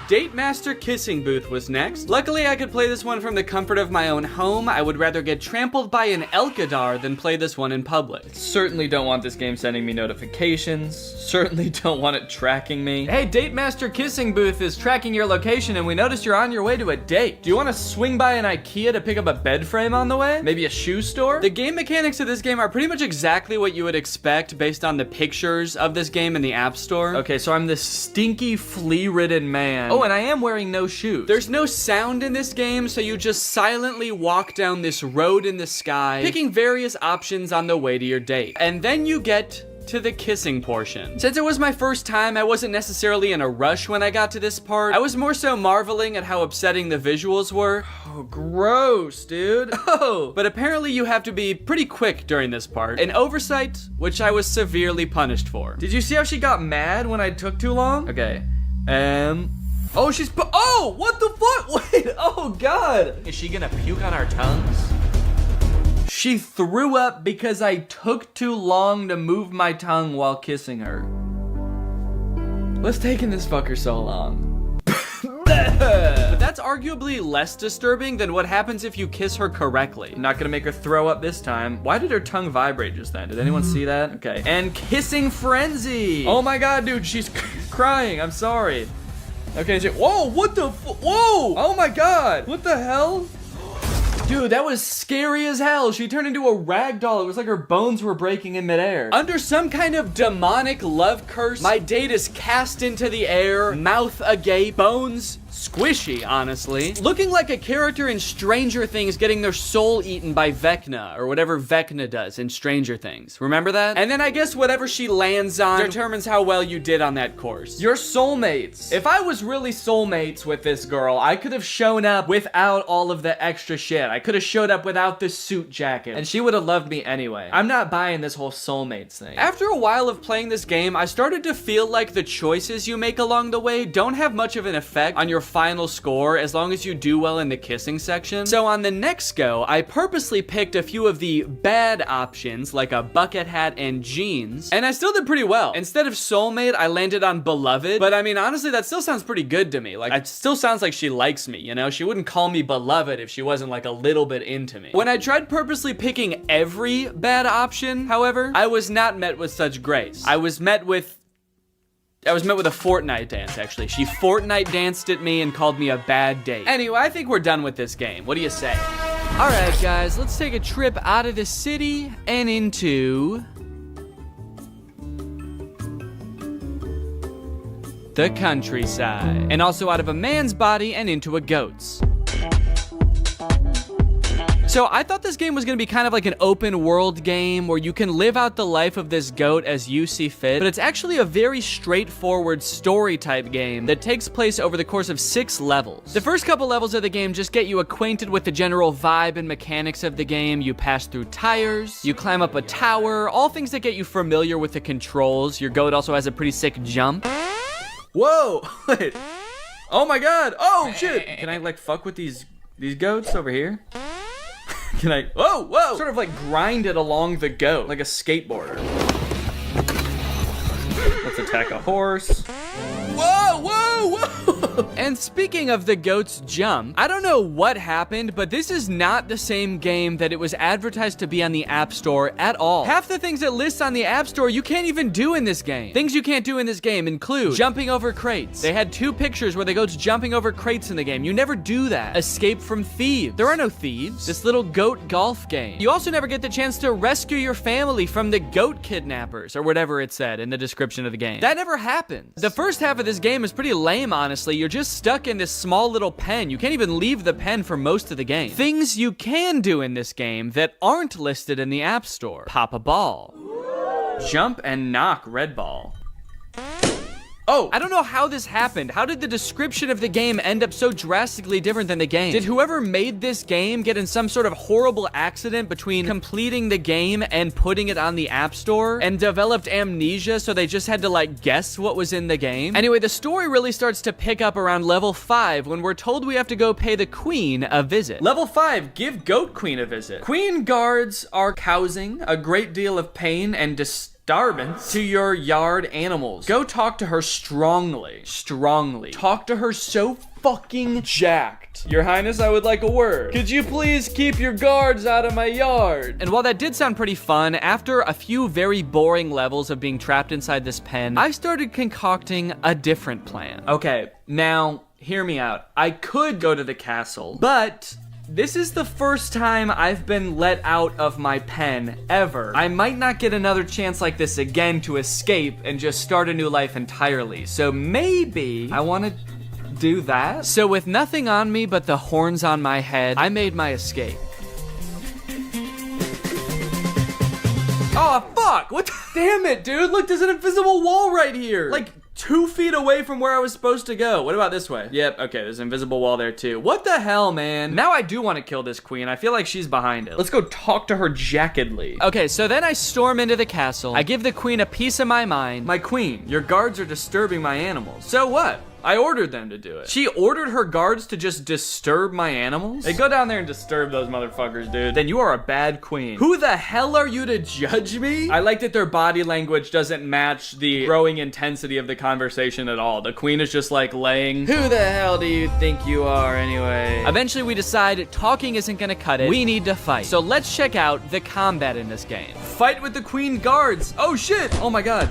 Date Master Kissing Booth was next. Luckily, I could play this one from the comfort of my own home. I would rather get trampled by an Elkadar than play this one in public. Certainly don't want this game sending me notifications. Certainly don't want it tracking me. Hey, Date Master Kissing Booth is tracking your location and we noticed you're on your way to a date. Do you want to swing by an IKEA to pick up a bed frame on the way? Maybe a shoe store? The game mechanics of this game are pretty much exactly what you would expect based on the pictures of this game in the App Store. Okay, so I'm this stinky, flea-ridden man. Oh, and I am wearing no shoes. There's no sound in this game, so you just silently walk down this road in the sky, picking various options on the way to your date. And then you get to the kissing portion. Since it was my first time, I wasn't necessarily in a rush when I got to this part. I was more so marveling at how upsetting the visuals were. Oh, gross, dude. Oh, but apparently you have to be pretty quick during this part. An oversight, which I was severely punished for. Did you see how she got mad when I took too long? Okay. Oh, oh, what the fuck? Wait, oh God. Is she gonna puke on our tongues? She threw up because I took too long to move my tongue while kissing her. What's taking this fucker so long? But that's arguably less disturbing than what happens if you kiss her correctly. I'm not gonna make her throw up this time. Why did her tongue vibrate just then? Did anyone see that? Okay. And kissing frenzy. Oh my God, dude, she's crying. I'm sorry. Okay, whoa, what the whoa! Oh my God, what the hell? Dude, that was scary as hell. She turned into a rag doll. It was like her bones were breaking in midair. Under some kind of demonic love curse, my date is cast into the air, mouth agape, bones squishy, honestly. Looking like a character in Stranger Things getting their soul eaten by Vecna, or whatever Vecna does in Stranger Things. Remember that? And then I guess whatever she lands on determines how well you did on that course. Your soulmates. If I was really soulmates with this girl, I could have shown up without all of the extra shit. I could have showed up without the suit jacket, and she would have loved me anyway. I'm not buying this whole soulmates thing. After a while of playing this game, I started to feel like the choices you make along the way don't have much of an effect on your final score as long as you do well in the kissing section. So on the next go, I purposely picked a few of the bad options, like a bucket hat and jeans, and I still did pretty well. Instead of soulmate, I landed on beloved, but I mean, honestly, that still sounds pretty good to me. Like, it still sounds like she likes me, you know? She wouldn't call me beloved if she wasn't like a little bit into me. When I tried purposely picking every bad option, however, I was not met with such grace. I was met with a Fortnite dance, actually. She Fortnite danced at me and called me a bad date. Anyway, I think we're done with this game. What do you say? All right, guys, let's take a trip out of the city and into the countryside. And also out of a man's body and into a goat's. So I thought this game was gonna be kind of like an open world game where you can live out the life of this goat as you see fit, but it's actually a very straightforward story type game that takes place over the course of 6 levels. The first couple levels of the game just get you acquainted with the general vibe and mechanics of the game. You pass through tires, you climb up a tower, all things that get you familiar with the controls. Your goat also has a pretty sick jump. Whoa, wait. Oh my God, oh shit. Can I like fuck with these goats over here? Can I, whoa, sort of like grind it along the goat, like a skateboarder. Let's attack a horse. Whoa. And speaking of the goat's jump, I don't know what happened, but this is not the same game that it was advertised to be on the App Store at all. Half the things it lists on the App Store you can't even do in this game. Things you can't do in this game include jumping over crates. They had 2 pictures where the goat's jumping over crates in the game. You never do that. Escape from thieves. There are no thieves. This little goat golf game. You also never get the chance to rescue your family from the goat kidnappers, or whatever it said in the description of the game. That never happens. The first half of this game is pretty lame, honestly. You're just stuck in this small little pen. You can't even leave the pen for most of the game. Things you can do in this game that aren't listed in the App Store. Pop a ball. Jump and knock red ball. Oh, I don't know how this happened. How did the description of the game end up so drastically different than the game? Did whoever made this game get in some sort of horrible accident between completing the game and putting it on the App Store and developed amnesia so they just had to like guess what was in the game? Anyway, the story really starts to pick up around level 5 when we're told we have to go pay the queen a visit. Level 5, give Goat Queen a visit. Queen guards are causing a great deal of pain and disturbance to your yard animals. Go talk to her strongly. Talk to her so fucking jacked. Your Highness, I would like a word. Could you please keep your guards out of my yard? And while that did sound pretty fun, after a few very boring levels of being trapped inside this pen, I started concocting a different plan. Okay, now, hear me out. I could go to the castle, but this is the first time I've been let out of my pen ever. I might not get another chance like this again to escape and just start a new life entirely. So maybe I want to do that. So with nothing on me but the horns on my head, I made my escape. Oh, fuck! What the— Damn it, dude! Look, there's an invisible wall right here! Like, 2 feet away from where I was supposed to go. What about this way? Yep, okay, there's an invisible wall there too. What the hell, man? Now I do want to kill this queen. I feel like she's behind it. Let's go talk to her jackedly. Okay, so then I storm into the castle. I give the queen a piece of my mind. My queen, your guards are disturbing my animals. So what? I ordered them to do it. She ordered her guards to just disturb my animals? Hey, go down there and disturb those motherfuckers, dude. Then you are a bad queen. Who the hell are you to judge me? I like that their body language doesn't match the growing intensity of the conversation at all. The queen is just like laying, who the hell do you think you are anyway? Eventually we decide talking isn't gonna cut it. We need to fight. So let's check out the combat in this game. Fight with the queen guards. Oh shit, oh my god.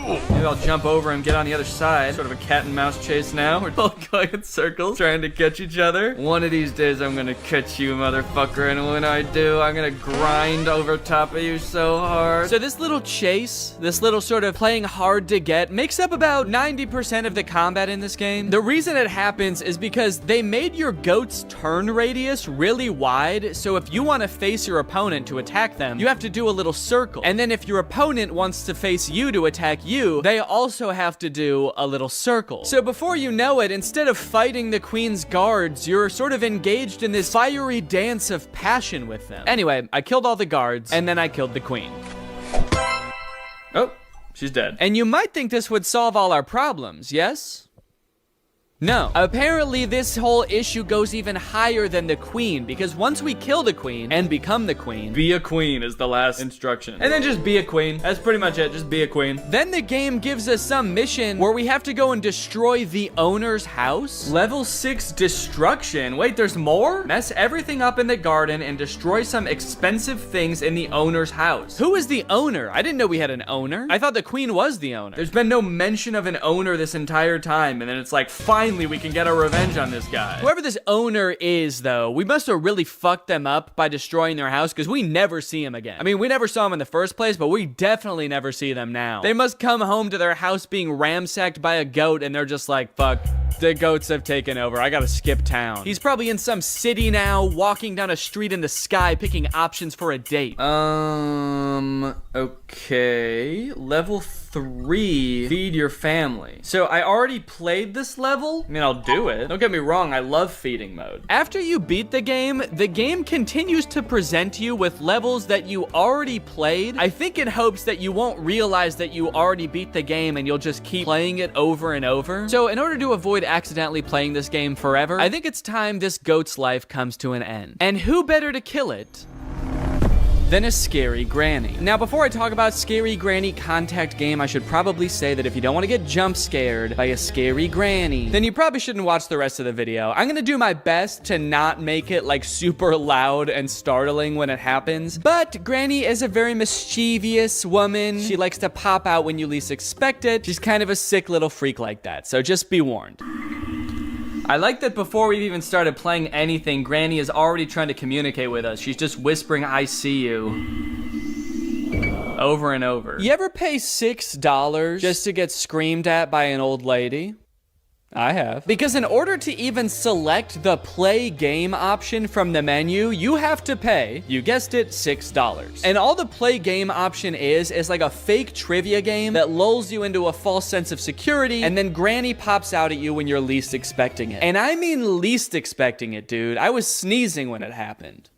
Maybe I'll jump over and get on the other side. Sort of a cat and mouse chase now. We're all going in circles, trying to catch each other. One of these days, I'm gonna catch you, motherfucker. And when I do, I'm gonna grind over top of you so hard. So this little chase, this little sort of playing hard to get, makes up about 90% of the combat in this game. The reason it happens is because they made your goat's turn radius really wide. So if you want to face your opponent to attack them, you have to do a little circle. And then if your opponent wants to face you to attack you, they also have to do a little circle. So before you know it, instead of fighting the queen's guards, you're sort of engaged in this fiery dance of passion with them. Anyway, I killed all the guards, and then I killed the queen. Oh, she's dead. And you might think this would solve all our problems, yes? No. Apparently, this whole issue goes even higher than the queen, because once we kill the queen and become the queen, be a queen is the last instruction. And then just be a queen. That's pretty much it. Just be a queen. Then the game gives us some mission where we have to go and destroy the owner's house. Level 6 destruction. Wait, there's more? Mess everything up in the garden and destroy some expensive things in the owner's house. Who is the owner? I didn't know we had an owner. I thought the queen was the owner. There's been no mention of an owner this entire time, and then it's like, finally we can get our revenge on this guy. Whoever this owner is, though, we must have really fucked them up by destroying their house, because we never see him again. I mean, we never saw him in the first place, but we definitely never see them now. They must come home to their house being ransacked by a goat, and they're just like, fuck, the goats have taken over. I gotta skip town. He's probably in some city now, walking down a street in the sky, picking options for a date. Okay. Level 3, feed your family. So I already played this level. I mean, I'll do it. Don't get me wrong, I love feeding mode. After you beat the game continues to present you with levels that you already played. I think in hopes that you won't realize that you already beat the game and you'll just keep playing it over and over. So in order to avoid accidentally playing this game forever, I think it's time this goat's life comes to an end. And who better to kill it than a scary granny? Now, before I talk about scary granny contact game, I should probably say that if you don't want to get jump scared by a scary granny, then you probably shouldn't watch the rest of the video. I'm gonna do my best to not make it like super loud and startling when it happens, but Granny is a very mischievous woman. She likes to pop out when you least expect it. She's kind of a sick little freak like that, so just be warned. I like that before we've even started playing anything, Granny is already trying to communicate with us. She's just whispering, "I see you," over and over. You ever pay $6 just to get screamed at by an old lady? I have. Because in order to even select the play game option from the menu, you have to pay, you guessed it, $6. And all the play game option is like a fake trivia game that lulls you into a false sense of security, and then Granny pops out at you when you're least expecting it. And I mean least expecting it, dude. I was sneezing when it happened.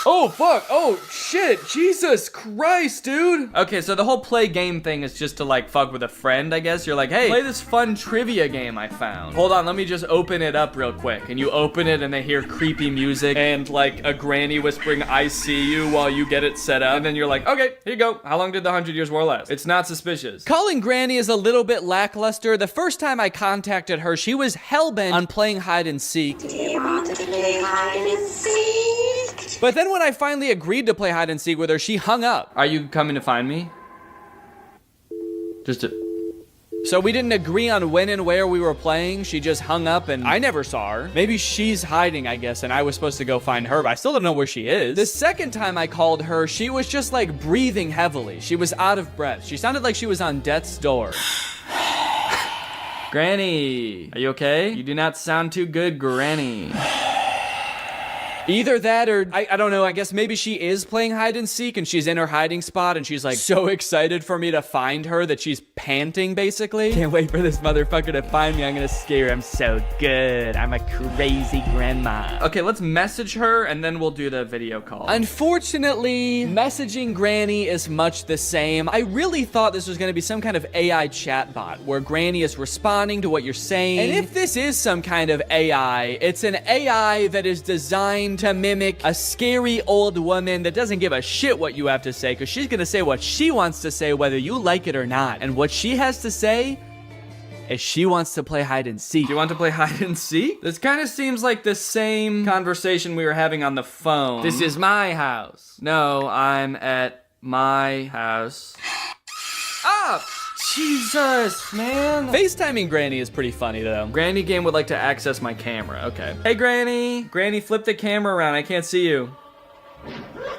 Oh, fuck. Oh, shit. Jesus Christ, dude. Okay, so the whole play game thing is just to, like, fuck with a friend, I guess. You're like, hey, play this fun trivia game I found. Hold on, let me just open it up real quick. And you open it, and they hear creepy music and, like, a granny whispering, "I see you," while you get it set up. And then you're like, okay, here you go. How long did the 100 Years War last? It's not suspicious. Calling Granny is a little bit lackluster. The first time I contacted her, she was hellbent on playing hide and seek. Do you want to play hide and seek? But then when I finally agreed to play hide and seek with her, she hung up. Are you coming to find me? So we didn't agree on when and where we were playing. She just hung up and I never saw her. Maybe she's hiding, I guess, and I was supposed to go find her, but I still don't know where she is. The second time I called her, she was just like breathing heavily. She was out of breath. She sounded like she was on death's door. Granny, are you okay? You do not sound too good, Granny. Either that or, I don't know, I guess maybe she is playing hide and seek and she's in her hiding spot and she's like so excited for me to find her that she's panting basically. Can't wait for this motherfucker to find me. I'm gonna scare her. I'm so good. I'm a crazy grandma. Okay, let's message her and then we'll do the video call. Unfortunately, messaging Granny is much the same. I really thought this was gonna be some kind of AI chatbot where Granny is responding to what you're saying. And if this is some kind of AI, it's an AI that is designed to mimic a scary old woman that doesn't give a shit what you have to say, because she's gonna say what she wants to say whether you like it or not. And what she has to say is she wants to play hide and seek. Do you want to play hide and seek? This kind of seems like the same conversation we were having on the phone. This is my house. No, I'm at my house. Ah! Jesus, man. FaceTiming Granny is pretty funny, though. Granny game would like to access my camera. Okay. Hey, Granny. Granny, flip the camera around. I can't see you.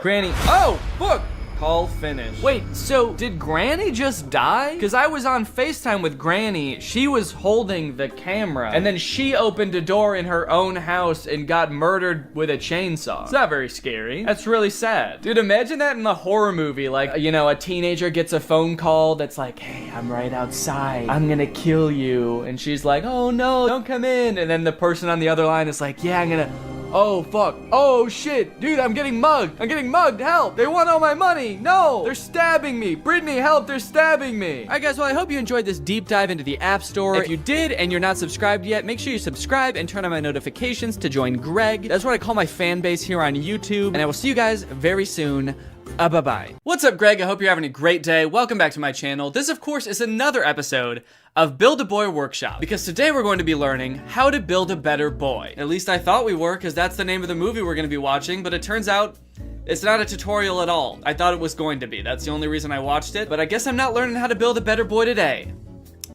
Granny. Oh, look. Call finished. Wait, so did Granny just die? Because I was on FaceTime with Granny. She was holding the camera. And then she opened a door in her own house and got murdered with a chainsaw. It's not very scary. That's really sad. Dude, imagine that in a horror movie. Like, you know, a teenager gets a phone call that's like, hey, I'm right outside. I'm gonna kill you. And she's like, oh no, don't come in. And then the person on the other line is like, yeah, I'm gonna Oh, fuck. Oh, shit. Dude, I'm getting mugged. I'm getting mugged. Help. They want all my money. No. They're stabbing me. Brittany, help. They're stabbing me. All right, guys. Well, I hope you enjoyed this deep dive into the App Store. If you did and you're not subscribed yet, make sure you subscribe and turn on my notifications to join Greg. That's what I call my fan base here on YouTube. And I will see you guys very soon. Bye-bye. What's up, Greg? I hope you're having a great day. Welcome back to my channel. This, of course, is another episode of Build a Boy Workshop, because today we're going to be learning how to build a better boy. At least I thought we were, because that's the name of the movie we're going to be watching, but it turns out it's not a tutorial at all. I thought it was going to be. That's the only reason I watched it, but I guess I'm not learning how to build a better boy today.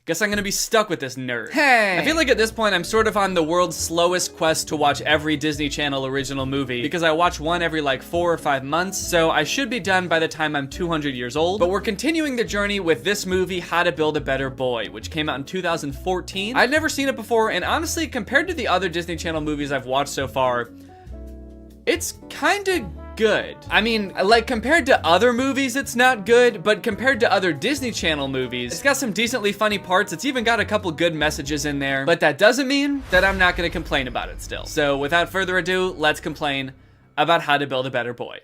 Guess I'm gonna be stuck with this nerd. Hey! I feel like at this point I'm sort of on the world's slowest quest to watch every Disney Channel original movie, because I watch one every like 4 or 5 months, so I should be done by the time I'm 200 years old. But we're continuing the journey with this movie, How to Build a Better Boy, which came out in 2014. I'd never seen it before, and honestly, compared to the other Disney Channel movies I've watched so far, it's kinda good. I mean, like, compared to other movies, it's not good, but compared to other Disney Channel movies, it's got some decently funny parts. It's even got a couple good messages in there, but that doesn't mean that I'm not gonna complain about it still. So without further ado, let's complain about How to Build a Better Boy.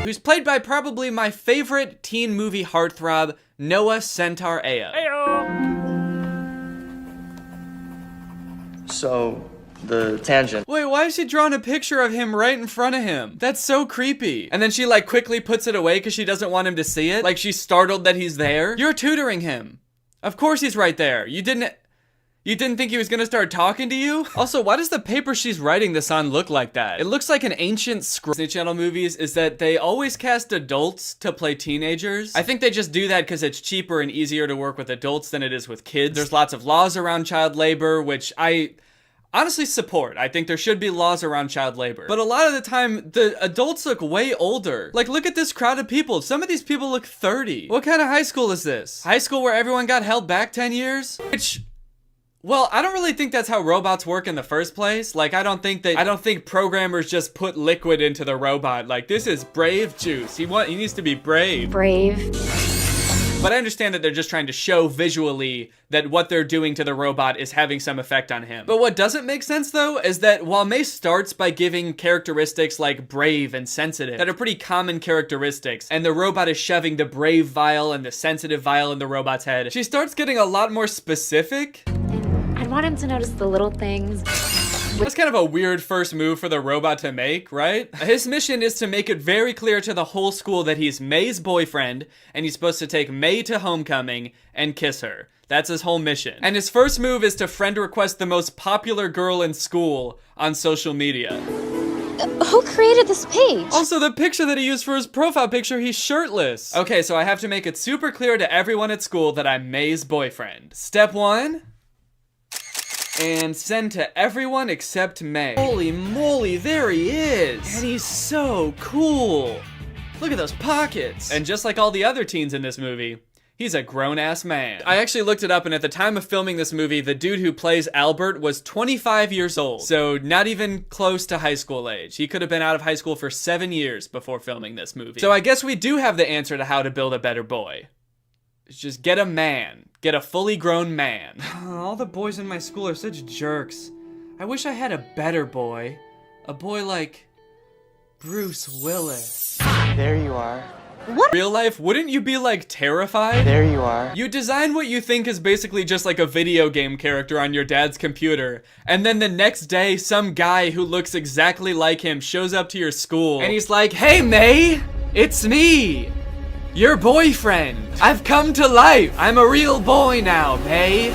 Who's played by probably my favorite teen movie heartthrob, Noah Centaur Ayo. So, the tangent. Wait, why is she drawing a picture of him right in front of him? That's so creepy. And then she like quickly puts it away because she doesn't want him to see it. Like she's startled that he's there. You're tutoring him. Of course he's right there. You didn't think he was gonna start talking to you? Also, why does the paper she's writing this on look like that? It looks like an ancient scroll. Disney Channel movies is that they always cast adults to play teenagers. I think they just do that because it's cheaper and easier to work with adults than it is with kids. There's lots of laws around child labor, which I honestly support. I think there should be laws around child labor. But a lot of the time, the adults look way older. Like, look at this crowd of people. Some of these people look 30. What kind of high school is this? High school where everyone got held back 10 years? Which, well, I don't really think that's how robots work in the first place. Like, I don't think programmers just put liquid into the robot. Like, this is brave juice. He needs to be brave. Brave. But I understand that they're just trying to show visually that what they're doing to the robot is having some effect on him. But what doesn't make sense, though, is that while May starts by giving characteristics like brave and sensitive, that are pretty common characteristics, and the robot is shoving the brave vial and the sensitive vial in the robot's head, she starts getting a lot more specific. I'd want him to notice the little things. That's kind of a weird first move for the robot to make, right? His mission is to make it very clear to the whole school that he's May's boyfriend, and he's supposed to take May to homecoming and kiss her. That's his whole mission. And his first move is to friend request the most popular girl in school on social media. Who created this page? Also, the picture that he used for his profile picture, he's shirtless. Okay, so I have to make it super clear to everyone at school that I'm May's boyfriend. Step 1. And send to everyone except May. Holy moly, there he is! And he's so cool! Look at those pockets! And just like all the other teens in this movie, he's a grown-ass man. I actually looked it up, and at the time of filming this movie, the dude who plays Albert was 25 years old. So not even close to high school age. He could have been out of high school for 7 years before filming this movie. So I guess we do have the answer to how to build a better boy. It's just get a man. Get a fully grown man. All the boys in my school are such jerks. I wish I had a better boy. A boy like Bruce Willis. There you are. What? Real life, wouldn't you be like terrified? There you are. You design what you think is basically just like a video game character on your dad's computer, and then the next day some guy who looks exactly like him shows up to your school, and he's like, "Hey May, it's me, your boyfriend. I've come to life. I'm a real boy now, May.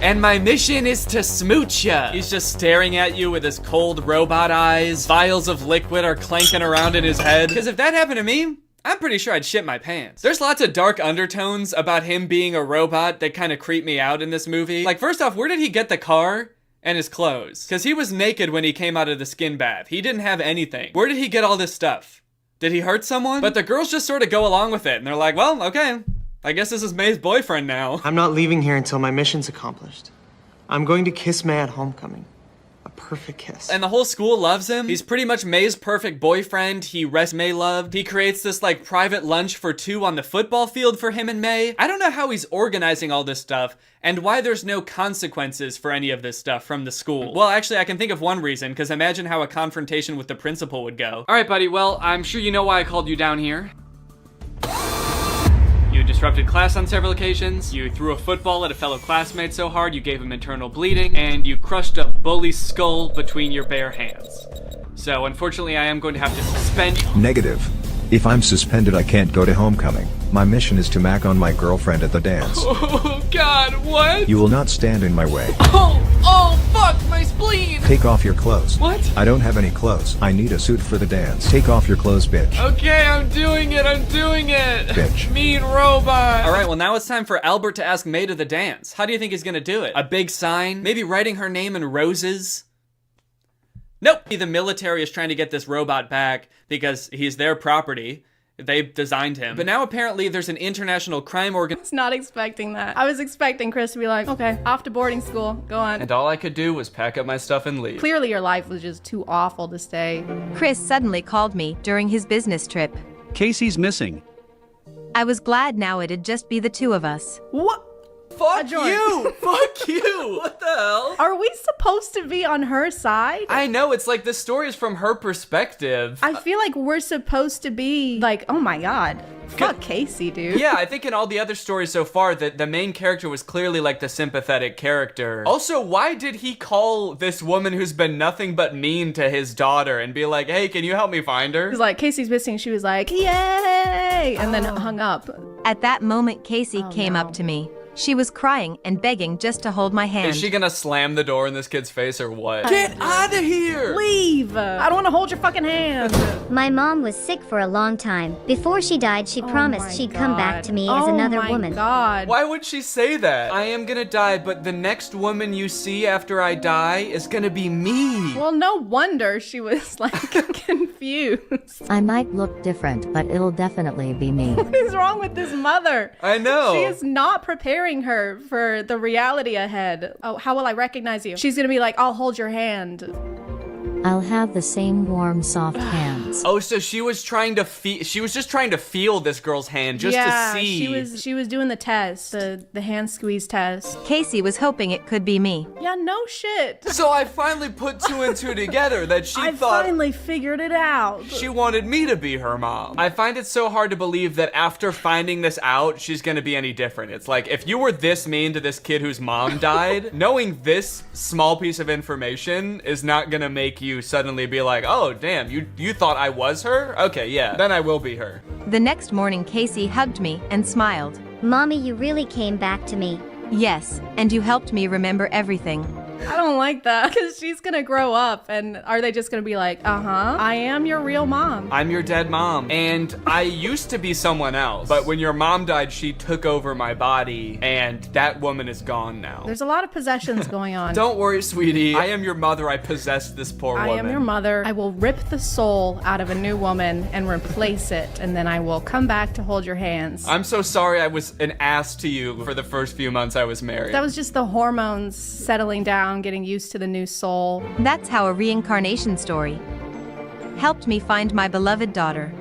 And my mission is to smooch ya." He's just staring at you with his cold robot eyes. Vials of liquid are clanking around in his head. Because if that happened to me, I'm pretty sure I'd shit my pants. There's lots of dark undertones about him being a robot that kind of creep me out in this movie. Like, first off, where did he get the car and his clothes? Because he was naked when he came out of the skin bath. He didn't have anything. Where did he get all this stuff? Did he hurt someone? But the girls just sort of go along with it, and they're like, well, okay, I guess this is May's boyfriend now. I'm not leaving here until my mission's accomplished. I'm going to kiss May at homecoming. A perfect kiss. And the whole school loves him. He's pretty much May's perfect boyfriend. He rests May loved. He creates this like private lunch for two on the football field for him and May. I don't know how he's organizing all this stuff and why there's no consequences for any of this stuff from the school. Well, actually, I can think of one reason, because imagine how a confrontation with the principal would go. All right, buddy, well, I'm sure you know why I called you down here. You disrupted class on several occasions, you threw a football at a fellow classmate so hard you gave him internal bleeding, and you crushed a bully's skull between your bare hands. So, unfortunately, I am going to have to suspend you. Negative. If I'm suspended, I can't go to homecoming. My mission is to mac on my girlfriend at the dance. Oh, God, what? You will not stand in my way. Oh, fuck, my spleen! Take off your clothes. What? I don't have any clothes. I need a suit for the dance. Take off your clothes, bitch. Okay, I'm doing it. Bitch. Mean robot. All right, well, now it's time for Albert to ask May to the dance. How do you think he's gonna do it? A big sign? Maybe writing her name in roses? Nope. The military is trying to get this robot back because he's their property. They designed him. But now apparently there's an international crime I was not expecting that. I was expecting Chris to be like, okay, off to boarding school, go on. And all I could do was pack up my stuff and leave. Clearly your life was just too awful to stay. Chris suddenly called me during his business trip. Casey's missing. I was glad now it'd just be the two of us. What? Fuck you! Fuck you! What the hell? Are we supposed to be on her side? I know, it's like this story is from her perspective. I feel like we're supposed to be like, oh my god, fuck Casey, dude. Yeah, I think in all the other stories so far, the main character was clearly like the sympathetic character. Also, why did he call this woman who's been nothing but mean to his daughter and be like, hey, can you help me find her? He's like, Casey's missing. She was like, yay! And then hung up. At that moment, Casey came up to me. She was crying and begging just to hold my hand. Is she gonna slam the door in this kid's face or what? Get out of here! Leave! I don't want to hold your fucking hand. My mom was sick for a long time. Before she died, she promised she'd come back to me as another woman. God. Why would she say that? I am gonna die, but the next woman you see after I die is gonna be me. Well, no wonder she was like confused. I might look different, but it'll definitely be me. What is wrong with this mother? I know. She is not preparing her for the reality ahead. Oh, how will I recognize you? She's gonna be like, I'll hold your hand. I'll have the same warm, soft hands. Oh, so she was trying to she was just trying to feel this girl's hand just to see. She was doing the test, the hand squeeze test. Casey was hoping it could be me. Yeah, no shit. So I finally put two and two together that she I finally figured it out. She wanted me to be her mom. I find it so hard to believe that after finding this out, she's gonna be any different. It's like, if you were this mean to this kid whose mom died, knowing this small piece of information is not gonna make you suddenly be like, oh damn, you thought I was her? Okay, yeah, then I will be her. The next morning, Casey hugged me and smiled. Mommy, you really came back to me. Yes, and you helped me remember everything. I don't like that, because she's gonna grow up and are they just gonna be like, I am your real mom. I'm your dead mom. And I used to be someone else, but when your mom died, she took over my body and that woman is gone now. There's a lot of possessions going on. Don't worry, sweetie. I am your mother. I possessed this poor woman. I am your mother. I will rip the soul out of a new woman and replace it, and then I will come back to hold your hands. I'm so sorry I was an ass to you for the first few months I was married. That was just the hormones settling down, getting used to the new soul. That's how a reincarnation story helped me find my beloved daughter.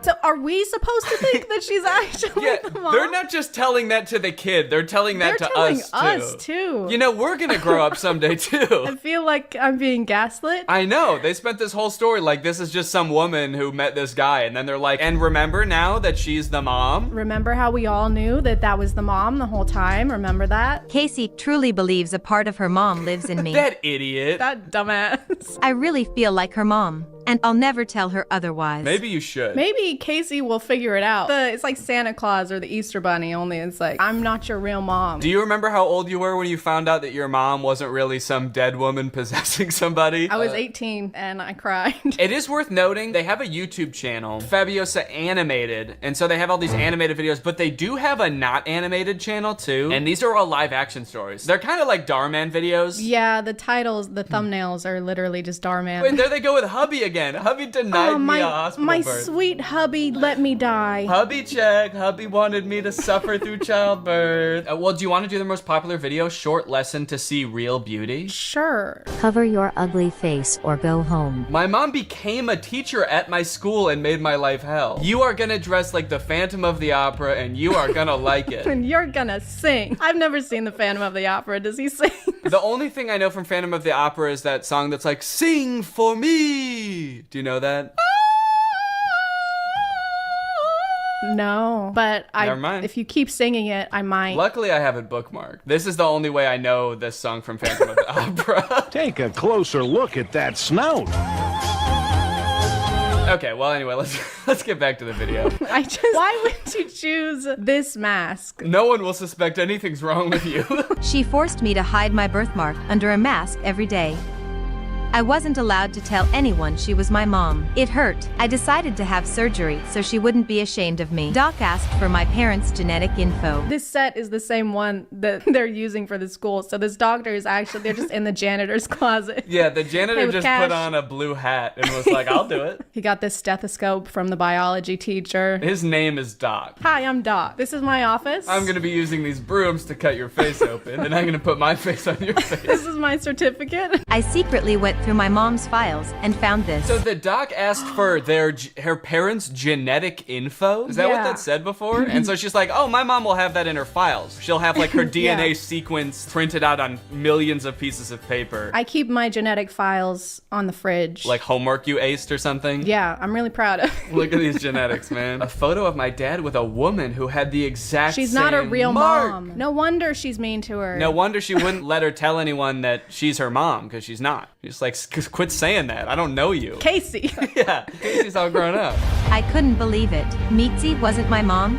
So are we supposed to think that she's actually the mom? They're not just telling that to the kid. They're telling that to us too. You know, we're gonna grow up someday too. I feel like I'm being gaslit. I know. They spent this whole story like this is just some woman who met this guy, and then they're like, and remember now that she's the mom? Remember how we all knew that that was the mom the whole time? Remember that? Casey truly believes a part of her mom lives in me. That idiot. That dumbass. I really feel like her mom, and I'll never tell her otherwise. Maybe you should. Maybe Casey will figure it out. It's like Santa Claus or the Easter Bunny, only it's like, I'm not your real mom. Do you remember how old you were when you found out that your mom wasn't really some dead woman possessing somebody? I was 18 and I cried. It is worth noting, they have a YouTube channel, Fabiosa Animated, and so they have all these animated videos, but they do have a not animated channel too, and these are all live action stories. They're kind of like Darman videos. Yeah, the titles, the thumbnails are literally just Darman. Wait, there they go with hubby again. again. Hubby denied me a hospital my birth. sweet hubby let me die. Hubby check. Hubby wanted me to suffer through childbirth. Well, do you want to do the most popular video? Short lesson to see real beauty? Sure. Cover your ugly face or go home. My mom became a teacher at my school and made my life hell. You are gonna dress like the Phantom of the Opera and you are gonna like it. And you're gonna sing. I've never seen the Phantom of the Opera. Does he sing? The only thing I know from Phantom of the Opera is that song that's like, sing for me. Do you know that? No, but Never mind. if you keep singing it, I might. Luckily, I have it bookmarked. This is the only way I know this song from Phantom of the Opera. Take a closer look at that snout. Okay, well, anyway, let's get back to the video. Why would you choose this mask? No one will suspect anything's wrong with you. She forced me to hide my birthmark under a mask every day. I wasn't allowed to tell anyone she was my mom. It hurt. I decided to have surgery so she wouldn't be ashamed of me. Doc asked for my parents' genetic info. This set is the same one that they're using for the school. So this doctor is they're just in the janitor's closet. Yeah, the janitor just put on a blue hat and was like, I'll do it. He got this stethoscope from the biology teacher. His name is Doc. Hi, I'm Doc. This is my office. I'm gonna be using these brooms to cut your face open, and I'm gonna put my face on your face. This is my certificate. I secretly went through my mom's files and found this. So the doc asked for her parents' genetic info? Is that what that said before? And so she's like, oh, my mom will have that in her files. She'll have like her DNA sequence printed out on millions of pieces of paper. I keep my genetic files on the fridge. Like homework you aced or something? Yeah, I'm really proud of it. Look at these genetics, man. A photo of my dad with a woman who had the exact She's same not a real mark. mom. No wonder she's mean to her. No wonder she wouldn't let her tell anyone that she's her mom, because she's not. She's like, quit saying that. I don't know you. Casey. Yeah, Casey's all grown up. I couldn't believe it. Mitzi wasn't my mom.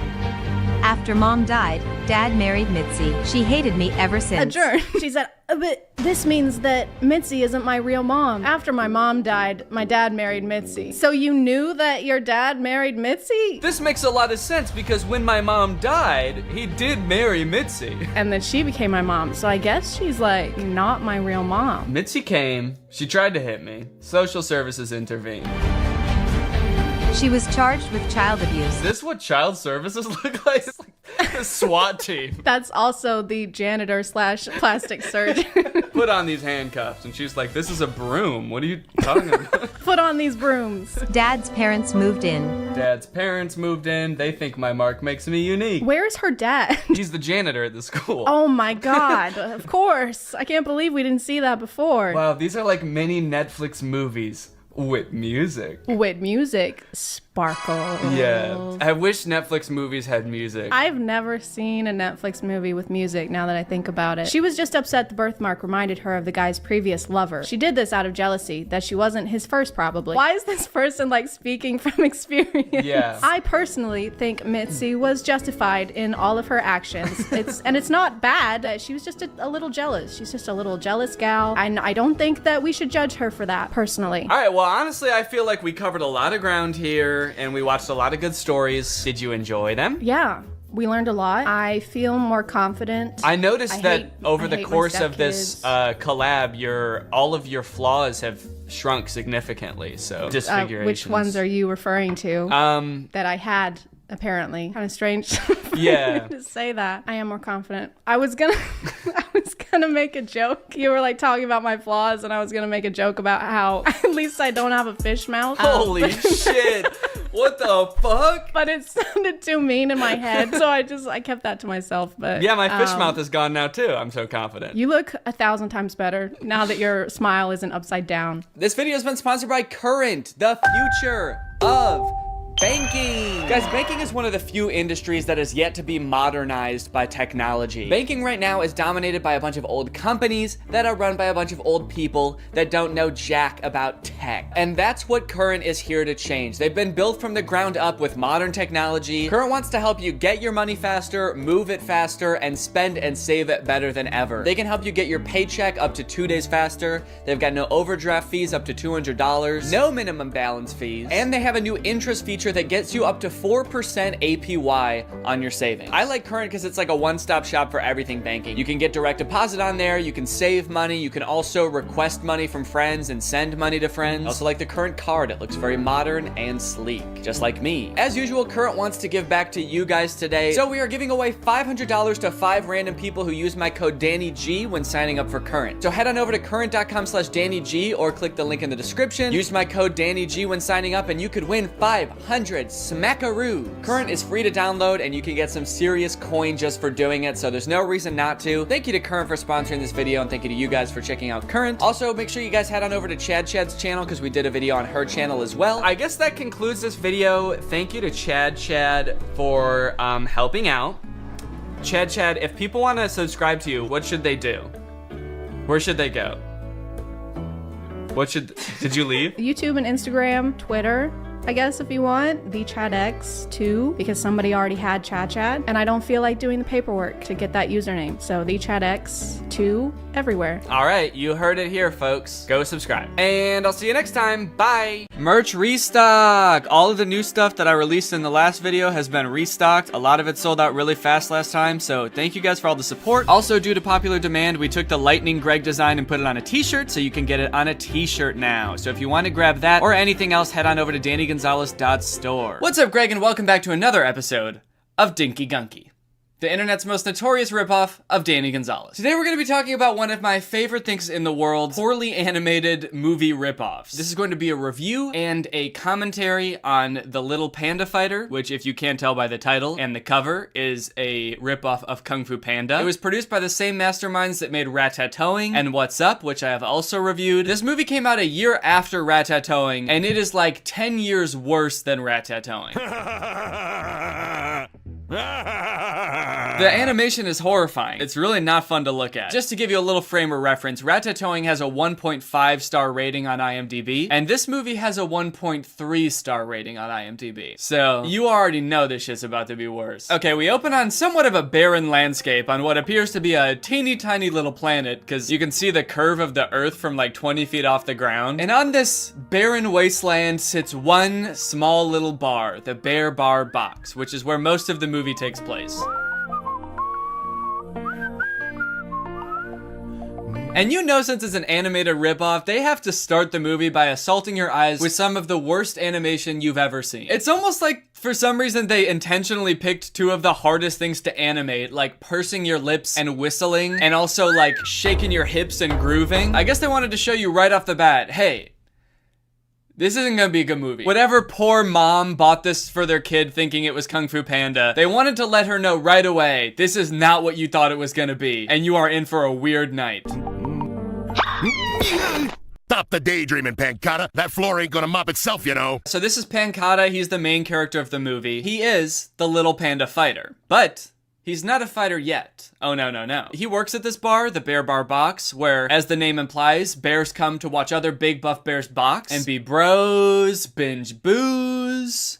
After mom died, dad married Mitzi. She hated me ever since. Adjourn. She said, but this means that Mitzi isn't my real mom. After my mom died, my dad married Mitzi. So you knew that your dad married Mitzi? This makes a lot of sense because when my mom died, he did marry Mitzi. And then she became my mom. So I guess she's like not my real mom. Mitzi came, she tried to hit me. Social services intervened. She was charged with child abuse. Is this what child services look like? It's like a SWAT team. That's also the janitor / plastic surgeon. Put on these handcuffs. And she's like, this is a broom. What are you talking about? Put on these brooms. Dad's parents moved in. Dad's parents moved in. They think my mark makes me unique. Where's her dad? He's the janitor at the school. Oh my God. Of course. I can't believe we didn't see that before. Wow, these are like mini Netflix movies. With music. With music. Sparkle. Yeah. I wish Netflix movies had music. I've never seen a Netflix movie with music now that I think about it. She was just upset the birthmark reminded her of the guy's previous lover. She did this out of jealousy, that she wasn't his first probably. Why is this person like speaking from experience? Yeah. I personally think Mitzi was justified in all of her actions. It's not bad. She was just a little jealous. She's just a little jealous gal. And I don't think that we should judge her for that personally. All right, well, honestly, I feel like we covered a lot of ground here and we watched a lot of good stories. Did you enjoy them? Yeah. We learned a lot. I feel more confident. I noticed that over the course of this collab, all of your flaws have shrunk significantally. So disfigurations. Which ones are you referring to? That I had apparently. Kind of strange to say that. I am more confident. I was gonna make a joke. You were like talking about my flaws, and I was gonna make a joke about how at least I don't have a fish mouth. Holy shit! What the fuck? But it sounded too mean in my head, so I kept that to myself. But yeah, my fish mouth is gone now too. I'm so confident. You look 1,000 times better now that your smile isn't upside down. This video has been sponsored by Current, the future of banking. Guys, banking is one of the few industries that is yet to be modernized by technology. Banking right now is dominated by a bunch of old companies that are run by a bunch of old people that don't know jack about tech. And that's what Current is here to change. They've been built from the ground up with modern technology. Current wants to help you get your money faster, move it faster, and spend and save it better than ever. They can help you get your paycheck up to 2 days faster. They've got no overdraft fees up to $200, no minimum balance fees, and they have a new interest feature that gets you up to 4% APY on your savings. I like Current because it's like a one-stop shop for everything banking. You can get direct deposit on there, you can save money, you can also request money from friends and send money to friends. designs. I also like the Current card. It looks very modern and sleek, just like me. As usual, Current wants to give back to you guys today, so we are giving away $500 to 5 random people who use my code DannyG when signing up for Current. So head on over to current.com/DannyG or click the link in the description. Use my code DannyG when signing up and you could win 500 smackaroos. Current is free to download and you can get some serious coin just for doing it, so there's no reason not to. Thank you to Current for sponsoring this video, and thank you to you guys for checking out Current. Also, make sure you guys head on over to Chad's channel because we did a video on her channel as well. I guess that concludes this video. Thank you to Chad for helping out. Chad, if people want to subscribe to you, what should they do? Where should they go? Did you leave? YouTube and Instagram, Twitter, I guess if you want, the ChadX2, because somebody already had Chad, and I don't feel like doing the paperwork to get that username. So the ChadX2 everywhere. All right, you heard it here, folks. Go subscribe. And I'll see you next time. Bye. Merch restock. All of the new stuff that I released in the last video has been restocked. A lot of it sold out really fast last time, so thank you guys for all the support. Also, due to popular demand, we took the Lightning Greg design and put it on a t-shirt, so you can get it on a t-shirt now. So if you want to grab that or anything else, head on over to DannyGonzalez.store. What's up, Greg, and welcome back to another episode of Dinky Gunky, the internet's most notorious ripoff of Danny Gonzalez. Today we're going to be talking about one of my favorite things in the world, poorly animated movie ripoffs. This is going to be a review and a commentary on The Little Panda Fighter, which, if you can't tell by the title and the cover, is a ripoff of Kung Fu Panda. It was produced by the same masterminds that made Ratatouille and What's Up, which I have also reviewed. This movie came out a year after Ratatouille, and it is like 10 years worse than Ratatouille. The animation is horrifying. It's really not fun to look at. Just to give you a little frame of reference, Ratatouille has a 1.5 star rating on IMDb, and this movie has a 1.3 star rating on IMDb. So you already know this shit's about to be worse. Okay, we open on somewhat of a barren landscape on what appears to be a teeny tiny little planet, because you can see the curve of the earth from like 20 feet off the ground. And on this barren wasteland sits one small little bar, the Bear Bar Box, which is where most of the movie takes place. And you know, since it's an animated ripoff, they have to start the movie by assaulting your eyes with some of the worst animation you've ever seen. It's almost like, for some reason, they intentionally picked two of the hardest things to animate, like pursing your lips and whistling, and also like shaking your hips and grooving. I guess they wanted to show you right off the bat, hey, this isn't gonna be a good movie. Whatever poor mom bought this for their kid thinking it was Kung Fu Panda, they wanted to let her know right away, this is not what you thought it was gonna be, and you are in for a weird night. Stop the daydreaming, Pancata. That floor ain't gonna mop itself, you know. So this is Pancata. He's the main character of the movie. He is the Little Panda Fighter, but he's not a fighter yet. Oh, no. He works at this bar, the Bear Bar Box, where, as the name implies, bears come to watch other big buff bears box and be bros, binge booze,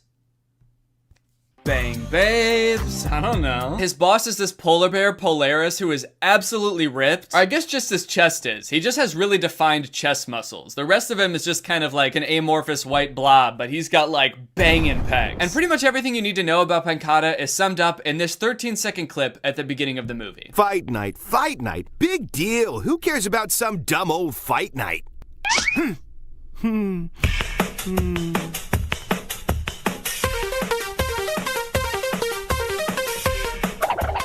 bang babes, I don't know. His boss is this polar bear, Polaris, who is absolutely ripped. Or I guess just his chest is. He just has really defined chest muscles. The rest of him is just kind of like an amorphous white blob, but he's got like banging pegs. And pretty much everything you need to know about Pancata is summed up in this 13-second clip at the beginning of the movie. Fight night, big deal. Who cares about some dumb old fight night?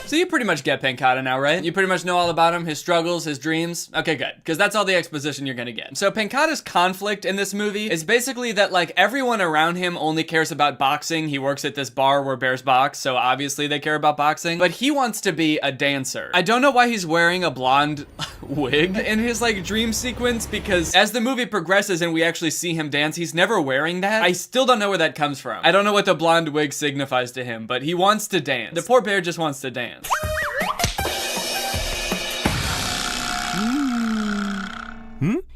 So you pretty much get Pancata now, right? You pretty much know all about him, his struggles, his dreams. Okay, good, because that's all the exposition you're gonna get. So Pancata's conflict in this movie is basically that like everyone around him only cares about boxing. He works at this bar where bears box, so obviously they care about boxing, but he wants to be a dancer. I don't know why he's wearing a blonde wig in his like dream sequence, because as the movie progresses and we actually see him dance, he's never wearing that. I still don't know where that comes from. I don't know what the blonde wig signifies to him, but he wants to dance. The poor bear just wants to dance.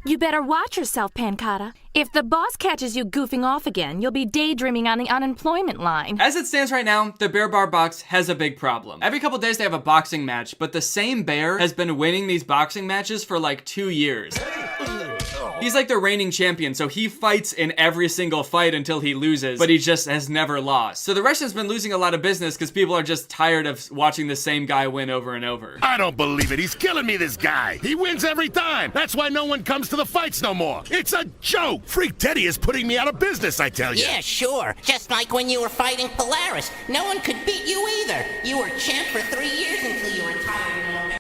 You better watch yourself, Pancata. If the boss catches you goofing off again, you'll be daydreaming on the unemployment line. As it stands right now, the Bear Bar Box has a big problem. Every couple days they have a boxing match, but the same bear has been winning these boxing matches for like 2 years. He's like the reigning champion, so he fights in every single fight until he loses, but he just has never lost. So the Russian's been losing a lot of business because people are just tired of watching the same guy win over and over. I don't believe it. He's killing me, this guy. He wins every time. That's why no one comes to the fights no more. It's a joke. Freak Teddy is putting me out of business, I tell you. Yeah, sure. Just like when you were fighting Polaris. No one could beat you either. You were champ for 3 years until you retired.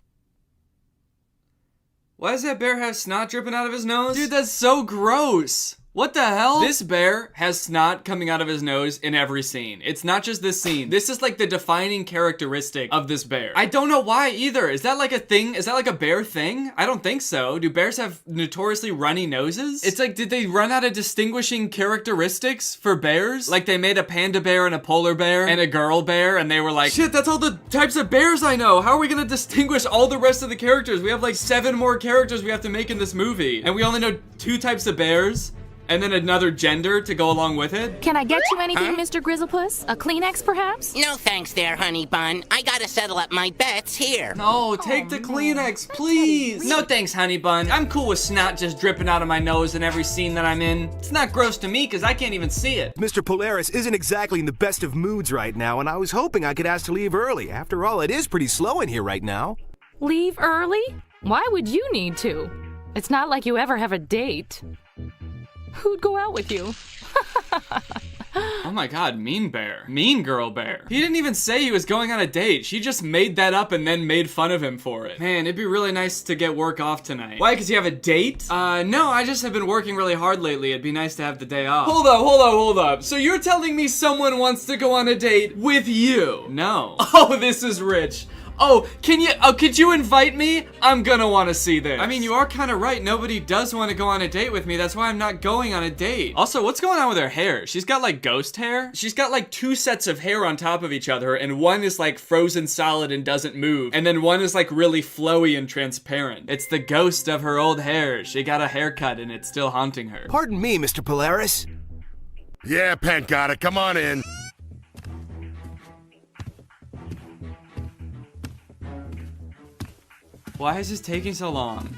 Why does that bear have snot dripping out of his nose? Dude, that's so gross. What the hell? This bear has snot coming out of his nose in every scene. It's not just this scene. This is like the defining characteristic of this bear. I don't know why either. Is that like a thing? Is that like a bear thing? I don't think so. Do bears have notoriously runny noses? It's like, did they run out of distinguishing characteristics for bears? Like they made a panda bear and a polar bear and a girl bear and they were like, shit, that's all the types of bears I know. How are we gonna distinguish all the rest of the characters? We have like 7 more characters we have to make in this movie. And we only know 2 types of bears. And then another gender to go along with it? Can I get you anything, Mr. Grizzlepuss? A Kleenex, perhaps? No thanks there, honey bun. I gotta settle up my bets here. No, take the Kleenex, please. No thanks, honey bun. I'm cool with snot just dripping out of my nose in every scene that I'm in. It's not gross to me because I can't even see it. Mr. Polaris isn't exactly in the best of moods right now, and I was hoping I could ask to leave early. After all, it is pretty slow in here right now. Leave early? Why would you need to? It's not like you ever have a date. Who'd go out with you? Oh my god, mean bear. Mean girl bear. He didn't even say he was going on a date. She just made that up and then made fun of him for it. Man, it'd be really nice to get work off tonight. Why, because you have a date? No, I just have been working really hard lately. It'd be nice to have the day off. Hold up. So you're telling me someone wants to go on a date with you? No. Oh, this is rich. Oh, could you invite me? I'm gonna want to see this. I mean, you are kind of right. Nobody does want to go on a date with me. That's why I'm not going on a date. Also, what's going on with her hair? She's got like ghost hair. She's got like 2 sets of hair on top of each other, and one is like frozen solid and doesn't move, and then one is like really flowy and transparent. It's the ghost of her old hair. She got a haircut and it's still haunting her. Pardon me, Mr. Polaris. Yeah, Pancata, come on in. Why is this taking so long?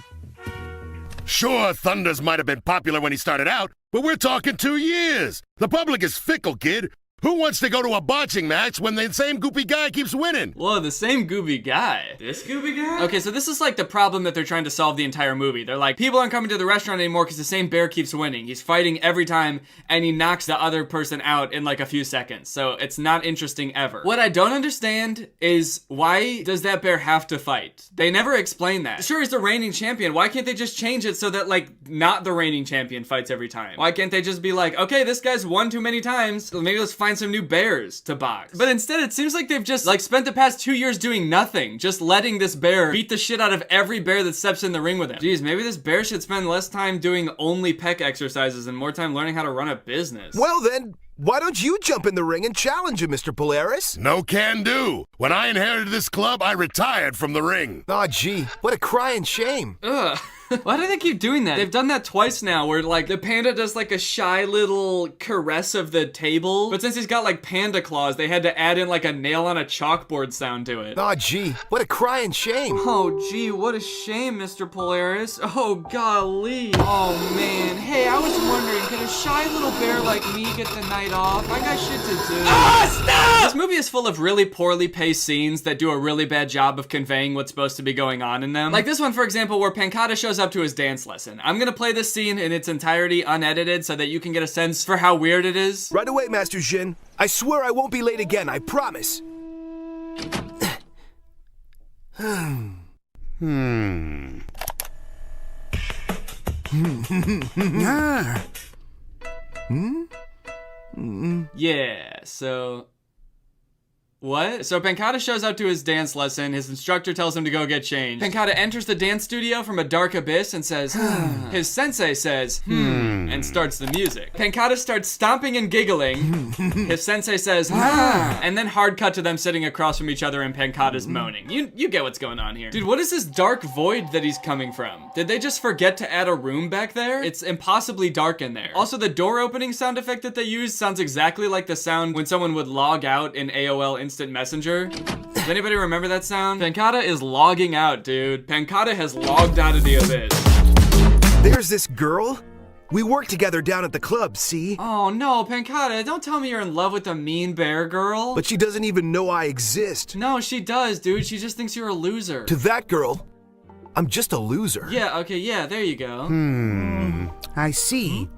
Sure, Thunders might have been popular when he started out, but we're talking 2 years. The public is fickle, kid. Who wants to go to a boxing match when the same goopy guy keeps winning? Whoa, the same goopy guy? This goopy guy? Okay, so this is like the problem that they're trying to solve the entire movie. They're like, people aren't coming to the restaurant anymore because the same bear keeps winning. He's fighting every time and he knocks the other person out in like a few seconds. So it's not interesting ever. What I don't understand is why does that bear have to fight? They never explain that. Sure, he's the reigning champion. Why can't they just change it so that like not the reigning champion fights every time? Why can't they just be like, okay, this guy's won too many times, so maybe let's find some new bears to box. But instead it seems like they've just like spent the past 2 years doing nothing, just letting this bear beat the shit out of every bear that steps in the ring with him. Jeez, maybe this bear should spend less time doing only pec exercises and more time learning how to run a business. Well then, why don't you jump in the ring and challenge him, Mr. Polaris? No can do. When I inherited this club, I retired from the ring. Aw, gee, what a crying shame. Ugh. Why do they keep doing that? They've done that twice now where like the panda does like a shy little caress of the table, but since he's got like panda claws, they had to add in like a nail on a chalkboard sound to it. Aw, gee, what a crying shame. Oh, gee, what a shame, Mr. Polaris. Oh, golly. Oh, man. Hey, I was wondering, can a shy little bear like me get the night off? I got shit to do. Ah, stop! This movie is full of really poorly paced scenes that do a really bad job of conveying what's supposed to be going on in them. Like this one, for example, where Pancata shows up to his dance lesson. I'm gonna play this scene in its entirety unedited so that you can get a sense for how weird it is. Right away, Master Jin. I swear I won't be late again, I promise. Yeah, so... What? So Pancata shows up to his dance lesson. His instructor tells him to go get changed. Pancata enters the dance studio from a dark abyss and says, his sensei says, and starts the music. Pancata starts stomping and giggling. His sensei says, and then hard cut to them sitting across from each other and Pancata's moaning. You get what's going on here. Dude, what is this dark void that he's coming from? Did they just forget to add a room back there? It's impossibly dark in there. Also, the door opening sound effect that they use sounds exactly like the sound when someone would log out in AOL Instant Messenger. Does anybody remember that sound? Pancata is logging out, dude. Pancata has logged out of the abyss. There's this girl. We work together down at the club, see? Oh no, Pancata, don't tell me you're in love with the mean bear girl. But she doesn't even know I exist. No, she does, dude. She just thinks you're a loser. To that girl, I'm just a loser. Yeah, okay, yeah, there you go. I see.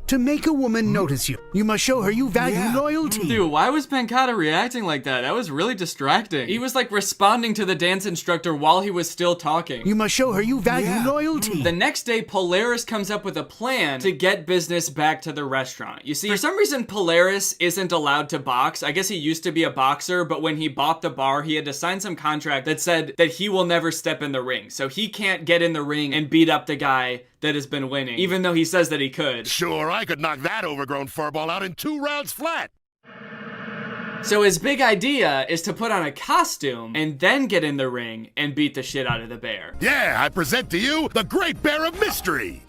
To make a woman notice you, you must show her you value loyalty. Dude, why was Pancata reacting like that? That was really distracting. He was like responding to the dance instructor while he was still talking. You must show her you value loyalty. The next day, Polaris comes up with a plan to get business back to the restaurant. You see, for some reason, Polaris isn't allowed to box. I guess he used to be a boxer, but when he bought the bar, he had to sign some contract that said that he will never step in the ring. So he can't get in the ring and beat up the guy that has been winning, even though he says that he could. Sure, I could knock that overgrown furball out in 2 rounds flat. So his big idea is to put on a costume and then get in the ring and beat the shit out of the bear. Yeah, I present to you the Great Bear of Mystery.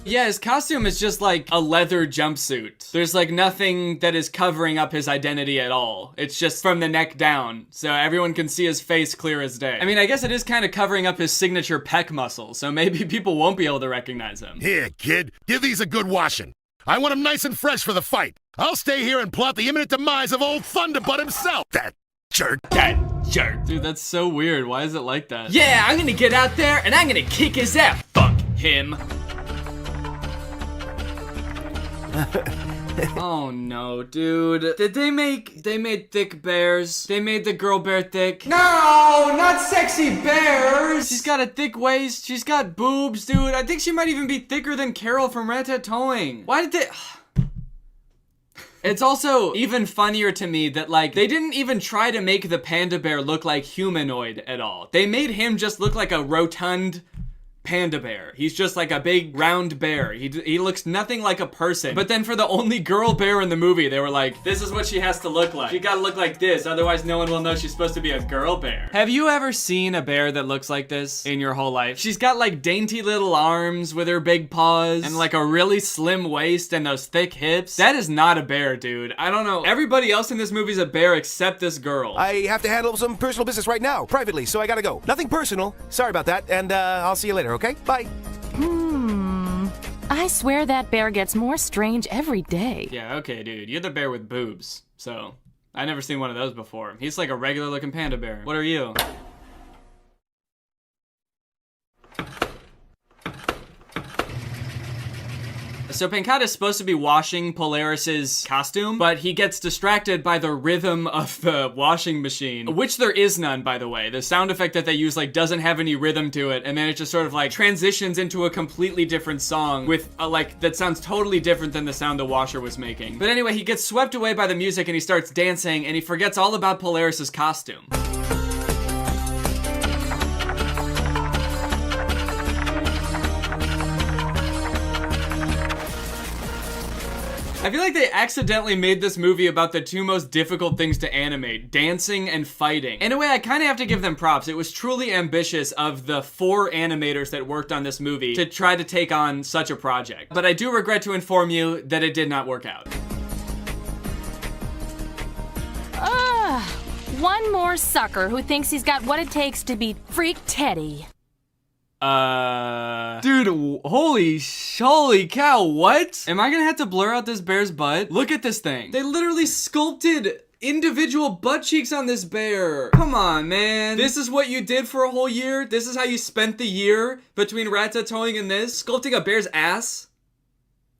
Yeah, his costume is just like a leather jumpsuit. There's like nothing that is covering up his identity at all. It's just from the neck down, so everyone can see his face clear as day. I mean, I guess it is kind of covering up his signature pec muscle, so maybe people won't be able to recognize him. Here, kid, give these a good washing. I want him nice and fresh for the fight. I'll stay here and plot the imminent demise of old Thunderbutt himself. That jerk. Dude, that's so weird. Why is it like that? Yeah, I'm gonna get out there and I'm gonna kick his ass. Fuck him. Oh no, dude. Did they made thick bears? They made the girl bear thick? No, not sexy bears! She's got a thick waist, she's got boobs, dude. I think she might even be thicker than Carol from Ratatouille. Why did they... It's also even funnier to me that, like, they didn't even try to make the panda bear look like humanoid at all. They made him just look like a rotund panda bear. He's just like a big round bear. He looks nothing like a person. But then for the only girl bear in the movie, they were like, this is what she has to look like. She gotta look like this, otherwise no one will know she's supposed to be a girl bear. Have you ever seen a bear that looks like this in your whole life? She's got like dainty little arms with her big paws and like a really slim waist and those thick hips. That is not a bear, dude. I don't know. Everybody else in this movie is a bear except this girl. I have to handle some personal business right now, privately, so I gotta go. Nothing personal. Sorry about that, and I'll see you later, okay? Bye. I swear that bear gets more strange every day. Yeah, okay, dude. You're the bear with boobs, so I've never seen one of those before. He's like a regular looking panda bear. What are you? So Pancata is supposed to be washing Polaris's costume, but he gets distracted by the rhythm of the washing machine, which there is none, by the way. The sound effect that they use like doesn't have any rhythm to it, and then it just sort of like transitions into a completely different song with like that sounds totally different than the sound the washer was making. But anyway, he gets swept away by the music and he starts dancing and he forgets all about Polaris's costume. I feel like they accidentally made this movie about the 2 most difficult things to animate, dancing and fighting. In a way, I kind of have to give them props. It was truly ambitious of the 4 animators that worked on this movie to try to take on such a project. But I do regret to inform you that it did not work out. One more sucker who thinks he's got what it takes to beat Freak Teddy. Dude, holy cow, what? Am I gonna have to blur out this bear's butt? Look at this thing. They literally sculpted individual butt cheeks on this bear. Come on, man. This is what you did for a whole year? This is how you spent the year between Ratatouille and this? Sculpting a bear's ass?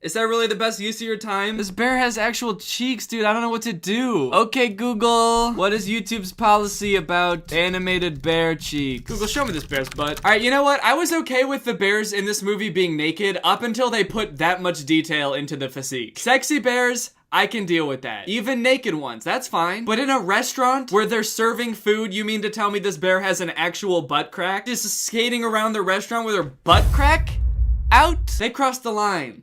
Is that really the best use of your time? This bear has actual cheeks, dude. I don't know what to do. Okay, Google. What is YouTube's policy about animated bear cheeks? Google, show me this bear's butt. All right, you know what? I was okay with the bears in this movie being naked up until they put that much detail into the physique. Sexy bears, I can deal with that. Even naked ones, that's fine. But in a restaurant where they're serving food, you mean to tell me this bear has an actual butt crack? Just skating around the restaurant with her butt crack out? They crossed the line.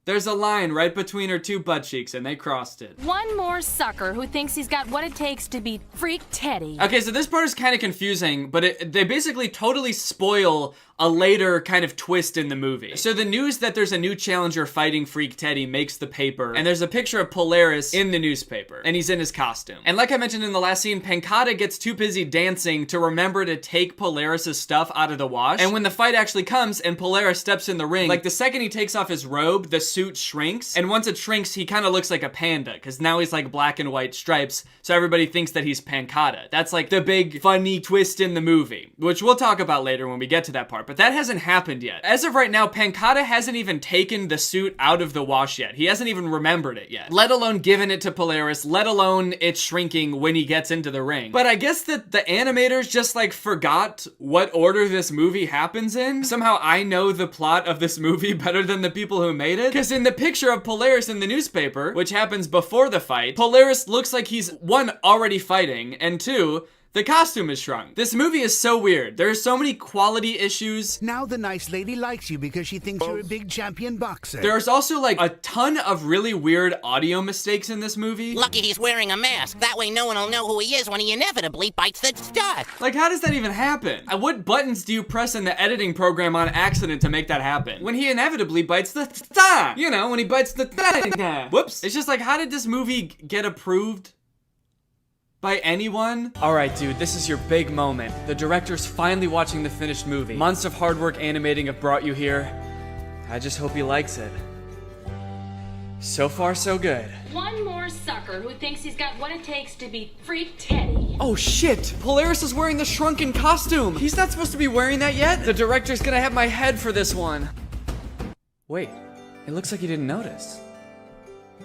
There's a line right between her 2 butt cheeks, and they crossed it. One more sucker who thinks he's got what it takes to beat Freak Teddy. Okay, so this part is kind of confusing, but they basically totally spoil a later kind of twist in the movie. So the news that there's a new challenger fighting Freak Teddy makes the paper, and there's a picture of Polaris in the newspaper, and he's in his costume. And like I mentioned in the last scene, Pancata gets too busy dancing to remember to take Polaris's stuff out of the wash. And when the fight actually comes and Polaris steps in the ring, like the second he takes off his robe, the suit shrinks. And once it shrinks, he kind of looks like a panda, because now he's like black and white stripes, so everybody thinks that he's Pancata. That's like the big funny twist in the movie, which we'll talk about later when we get to that part. But that hasn't happened yet. As of right now, Pancata hasn't even taken the suit out of the wash yet. He hasn't even remembered it yet, let alone given it to Polaris, let alone it shrinking when he gets into the ring. But I guess that the animators just like forgot what order this movie happens in. Somehow I know the plot of this movie better than the people who made it, because in the picture of Polaris in the newspaper, which happens before the fight, Polaris looks like he's, one, already fighting, and two, the costume is shrunk. This movie is so weird. There are so many quality issues. Now the nice lady likes you because she thinks you're a big champion boxer. There's also like a ton of really weird audio mistakes in this movie. Lucky he's wearing a mask. That way no one will know who he is when he inevitably bites the stud. Like, how does that even happen? What buttons do you press in the editing program on accident to make that happen? When he inevitably bites the stud. You know, when he bites the stud. Whoops. It's just like, how did this movie get approved by anyone? Alright dude, this is your big moment. The director's finally watching the finished movie. Months of hard work animating have brought you here. I just hope he likes it. So far, so good. One more sucker who thinks he's got what it takes to be Freak Teddy. Oh shit! Polaris is wearing the shrunken costume! He's not supposed to be wearing that yet? The director's gonna have my head for this one. Wait, it looks like he didn't notice.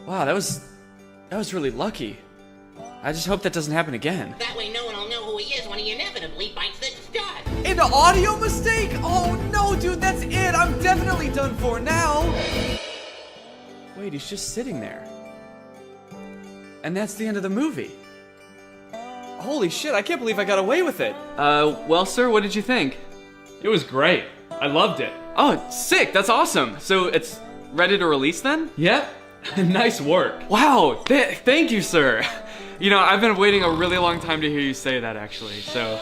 Wow, that was really lucky. I just hope that doesn't happen again. That way no one will know who he is when he inevitably bites the stud. An audio mistake? Oh no, dude, that's it. I'm definitely done for now. Wait, he's just sitting there. And that's the end of the movie. Holy shit, I can't believe I got away with it. Well, sir, what did you think? It was great. I loved it. Oh, sick, that's awesome. So it's ready to release then? Yep. Nice work. Wow, thank you, sir. You know, I've been waiting a really long time to hear you say that, actually, so...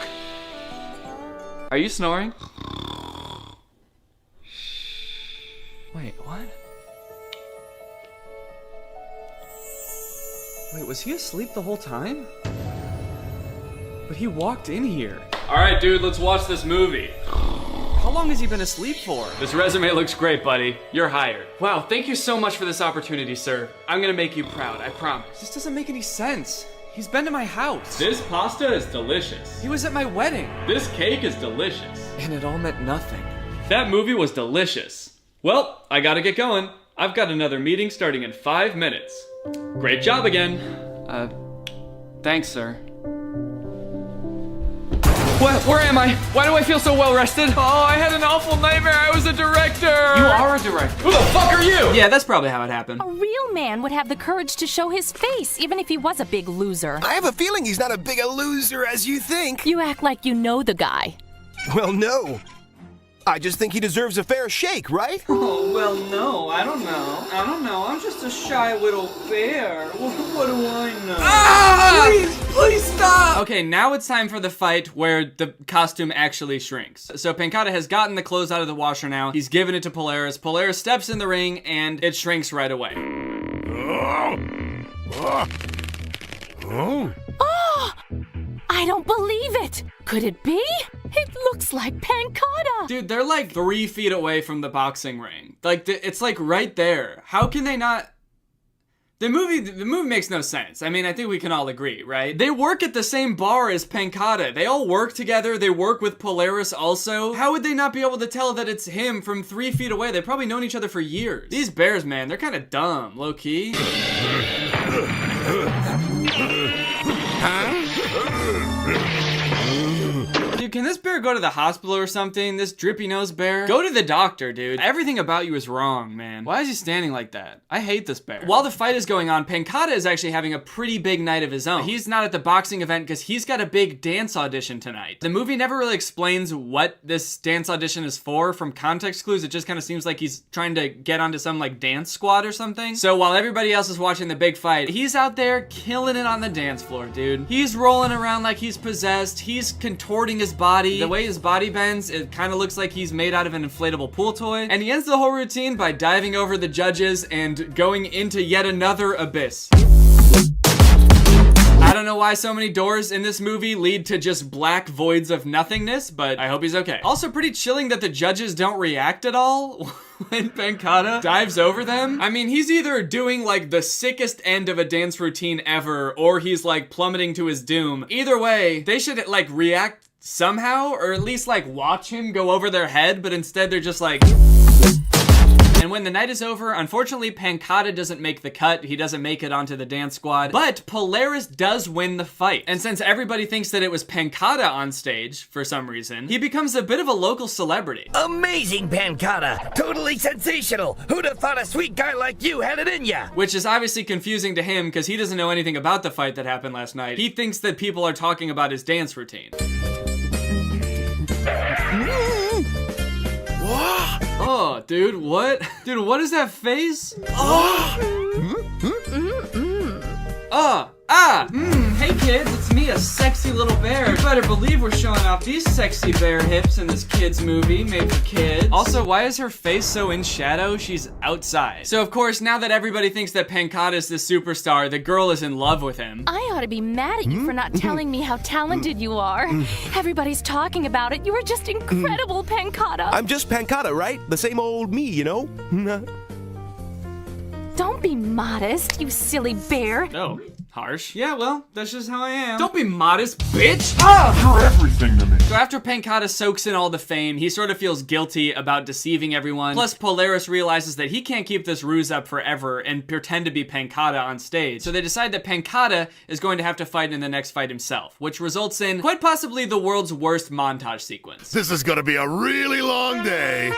Are you snoring? Wait, what? Wait, was he asleep the whole time? But he walked in here. Alright, dude, let's watch this movie. How long has he been asleep for? This resume looks great, buddy. You're hired. Wow, thank you so much for this opportunity, sir. I'm gonna make you proud, I promise. This doesn't make any sense. He's been to my house. This pasta is delicious. He was at my wedding. This cake is delicious. And it all meant nothing. That movie was delicious. Well, I gotta get going. I've got another meeting starting in 5 minutes. Great job again. Thanks, sir. Where am I? Why do I feel so well rested? Oh, I had an awful nightmare. I was a director. You are a director. Who the fuck are you? Yeah, that's probably how it happened. A real man would have the courage to show his face, even if he was a big loser. I have a feeling he's not as big a loser as you think. You act like you know the guy. Well, no. I just think he deserves a fair shake, right? Oh, well, no, I don't know. I'm just a shy little bear. What do I know? Ah! Please stop! Okay, now it's time for the fight where the costume actually shrinks. So Pancata has gotten the clothes out of the washer now. He's given it to Polaris. Polaris steps in the ring, and it shrinks right away. Oh! I don't believe it! Could it be? It looks like Pancata! Dude, they're like 3 feet away from the boxing ring. Like, it's like right there. How can they not... The movie makes no sense. I mean, I think we can all agree, right? They work at the same bar as Pancata. They all work together. They work with Polaris also. How would they not be able to tell that it's him from 3 feet away? They've probably known each other for years. These bears, man, they're kind of dumb, low-key. Dude, can this bear go to the hospital or something? This drippy nose bear? Go to the doctor, dude. Everything about you is wrong, man. Why is he standing like that? I hate this bear. While the fight is going on, Pancata is actually having a pretty big night of his own. He's not at the boxing event because he's got a big dance audition tonight. The movie never really explains what this dance audition is for. From context clues, it just kind of seems like he's trying to get onto some like dance squad or something. So while everybody else is watching the big fight, he's out there killing it on the dance floor, dude. He's rolling around like he's possessed. He's contorting his body. The the way his body bends, it kind of looks like he's made out of an inflatable pool toy. And he ends the whole routine by diving over the judges and going into yet another abyss. I don't know why so many doors in this movie lead to just black voids of nothingness, but I hope he's okay. Also pretty chilling that the judges don't react at all when Pancata dives over them. I mean, he's either doing like the sickest end of a dance routine ever, or he's like plummeting to his doom. Either way, they should like react somehow, or at least like watch him go over their head, but instead they're just like... And when the night is over, unfortunately, Pancata doesn't make the cut. He doesn't make it onto the dance squad. But Polaris does win the fight. And since everybody thinks that it was Pancata on stage, for some reason, he becomes a bit of a local celebrity. Amazing, Pancata! Totally sensational! Who'd have thought a sweet guy like you had it in ya? Which is obviously confusing to him because he doesn't know anything about the fight that happened last night. He thinks that people are talking about his dance routine. Oh, dude, what? Dude, what is that face? Hey kids, it's me, a sexy little bear. You better believe we're showing off these sexy bear hips in this kids movie made for kids. Also, why is her face so in shadow? She's outside. So of course, now that everybody thinks that Pancata is the superstar, the girl is in love with him. I ought to be mad at you for not telling me how talented you are. Everybody's talking about it. You are just incredible, Pancata. I'm just Pancata, right? The same old me, you know? Don't be modest, you silly bear. Oh, harsh. Yeah, well, that's just how I am. Don't be modest, bitch! You're everything to me. So after Pancata soaks in all the fame, he sort of feels guilty about deceiving everyone. Plus, Polaris realizes that he can't keep this ruse up forever and pretend to be Pancata on stage. So they decide that Pancata is going to have to fight in the next fight himself, which results in quite possibly the world's worst montage sequence. This is gonna be a really long day.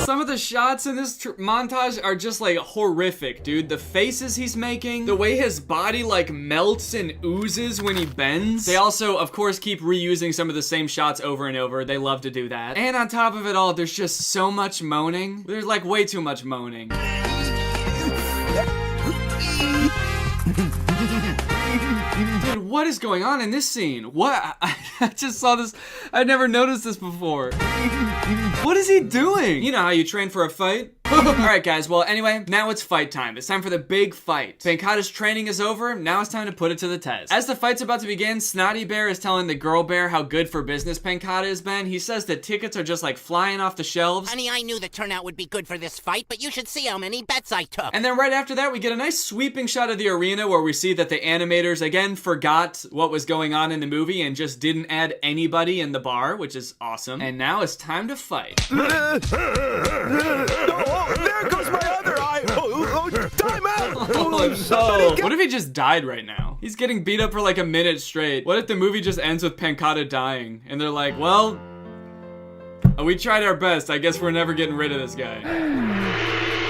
Some of the shots in this montage are just like horrific, dude. The faces he's making, the way his body like melts and oozes when he bends. They also, of course, keep reusing some of the same shots over and over. They love to do that. And on top of it all, there's just so much moaning. There's like way too much moaning. Dude, what is going on in this scene? What? I just saw this. I never noticed this before. What is he doing? You know how you train for a fight? Alright guys, well anyway, now it's fight time. It's time for the big fight. Pancata's training is over, now it's time to put it to the test. As the fight's about to begin, Snotty Bear is telling the girl bear how good for business Pancata has been. He says that tickets are just like flying off the shelves. Honey, I knew the turnout would be good for this fight, but you should see how many bets I took. And then right after that, we get a nice sweeping shot of the arena where we see that the animators again forgot what was going on in the movie and just didn't add anybody in the bar, which is awesome. And now it's time to fight. There goes my other eye! Time out! Oh, what if he just died right now? He's getting beat up for like a minute straight. What if the movie just ends with Pancata dying? And they're like, well, we tried our best. I guess we're never getting rid of this guy.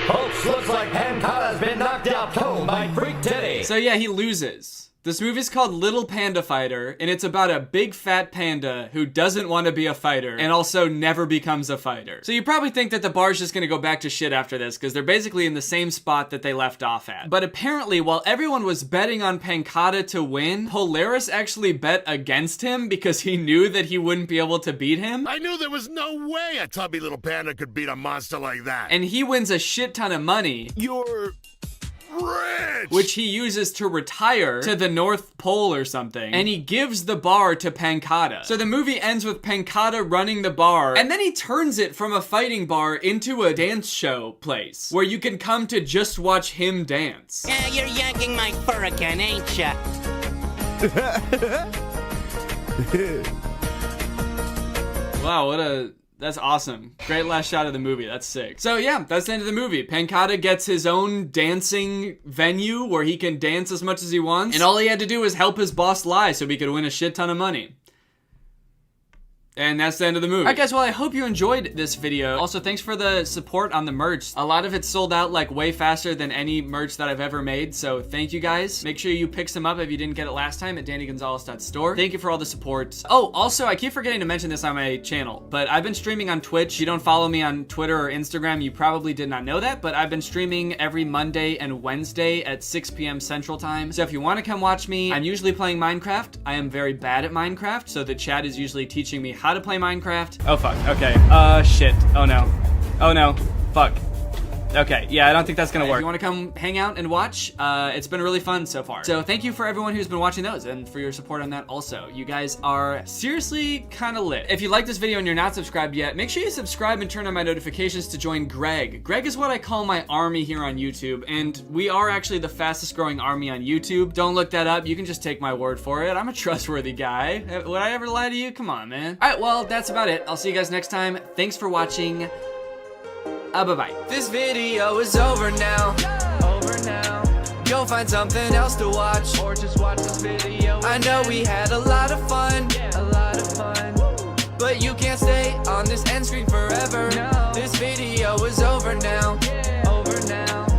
Folks, looks like Pancata's been knocked out cold by Freak Teddy. So yeah, he loses. This movie's called Little Panda Fighter, and it's about a big fat panda who doesn't want to be a fighter and also never becomes a fighter. So you probably think that the bar's just gonna go back to shit after this because they're basically in the same spot that they left off at. But apparently, while everyone was betting on Pancata to win, Polaris actually bet against him because he knew that he wouldn't be able to beat him. I knew there was no way a tubby little panda could beat a monster like that. And he wins a shit ton of money. You're rich! Which he uses to retire to the North Pole or something. And he gives the bar to Pancata. So the movie ends with Pancata running the bar, and then he turns it from a fighting bar into a dance show place where you can come to just watch him dance. Yeah, you're yanking my fur again, ain't ya? Wow, that's awesome. Great last shot of the movie. That's sick. So yeah, that's the end of the movie. Pancata gets his own dancing venue where he can dance as much as he wants. And all he had to do was help his boss lie so he could win a shit ton of money. And that's the end of the movie. Alright guys, well I hope you enjoyed this video. Also, thanks for the support on the merch. A lot of it sold out like way faster than any merch that I've ever made, so thank you guys. Make sure you pick some up if you didn't get it last time at dannygonzalez.store. Thank you for all the support. Oh, also, I keep forgetting to mention this on my channel, but I've been streaming on Twitch. You don't follow me on Twitter or Instagram, you probably did not know that, but I've been streaming every Monday and Wednesday at 6 p.m. Central Time. So if you want to come watch me, I'm usually playing Minecraft. I am very bad at Minecraft, so the chat is usually teaching me how to play Minecraft. Oh fuck, okay. Shit. Oh no. Oh no. Fuck. Okay, yeah, I don't think that's gonna work. If you wanna come hang out and watch, it's been really fun so far. So thank you for everyone who's been watching those and for your support on that also. You guys are seriously kinda lit. If you like this video and you're not subscribed yet, make sure you subscribe and turn on my notifications to join Greg. Greg is what I call my army here on YouTube, and we are actually the fastest growing army on YouTube. Don't look that up, you can just take my word for it. I'm a trustworthy guy. Would I ever lie to you? Come on, man. All right, well, that's about it. I'll see you guys next time. Thanks for watching. Bye-bye. This video is over now. Go find something else to watch, or just watch this video. I know we had a lot of fun, but you can't stay on this end screen forever. This video is over now.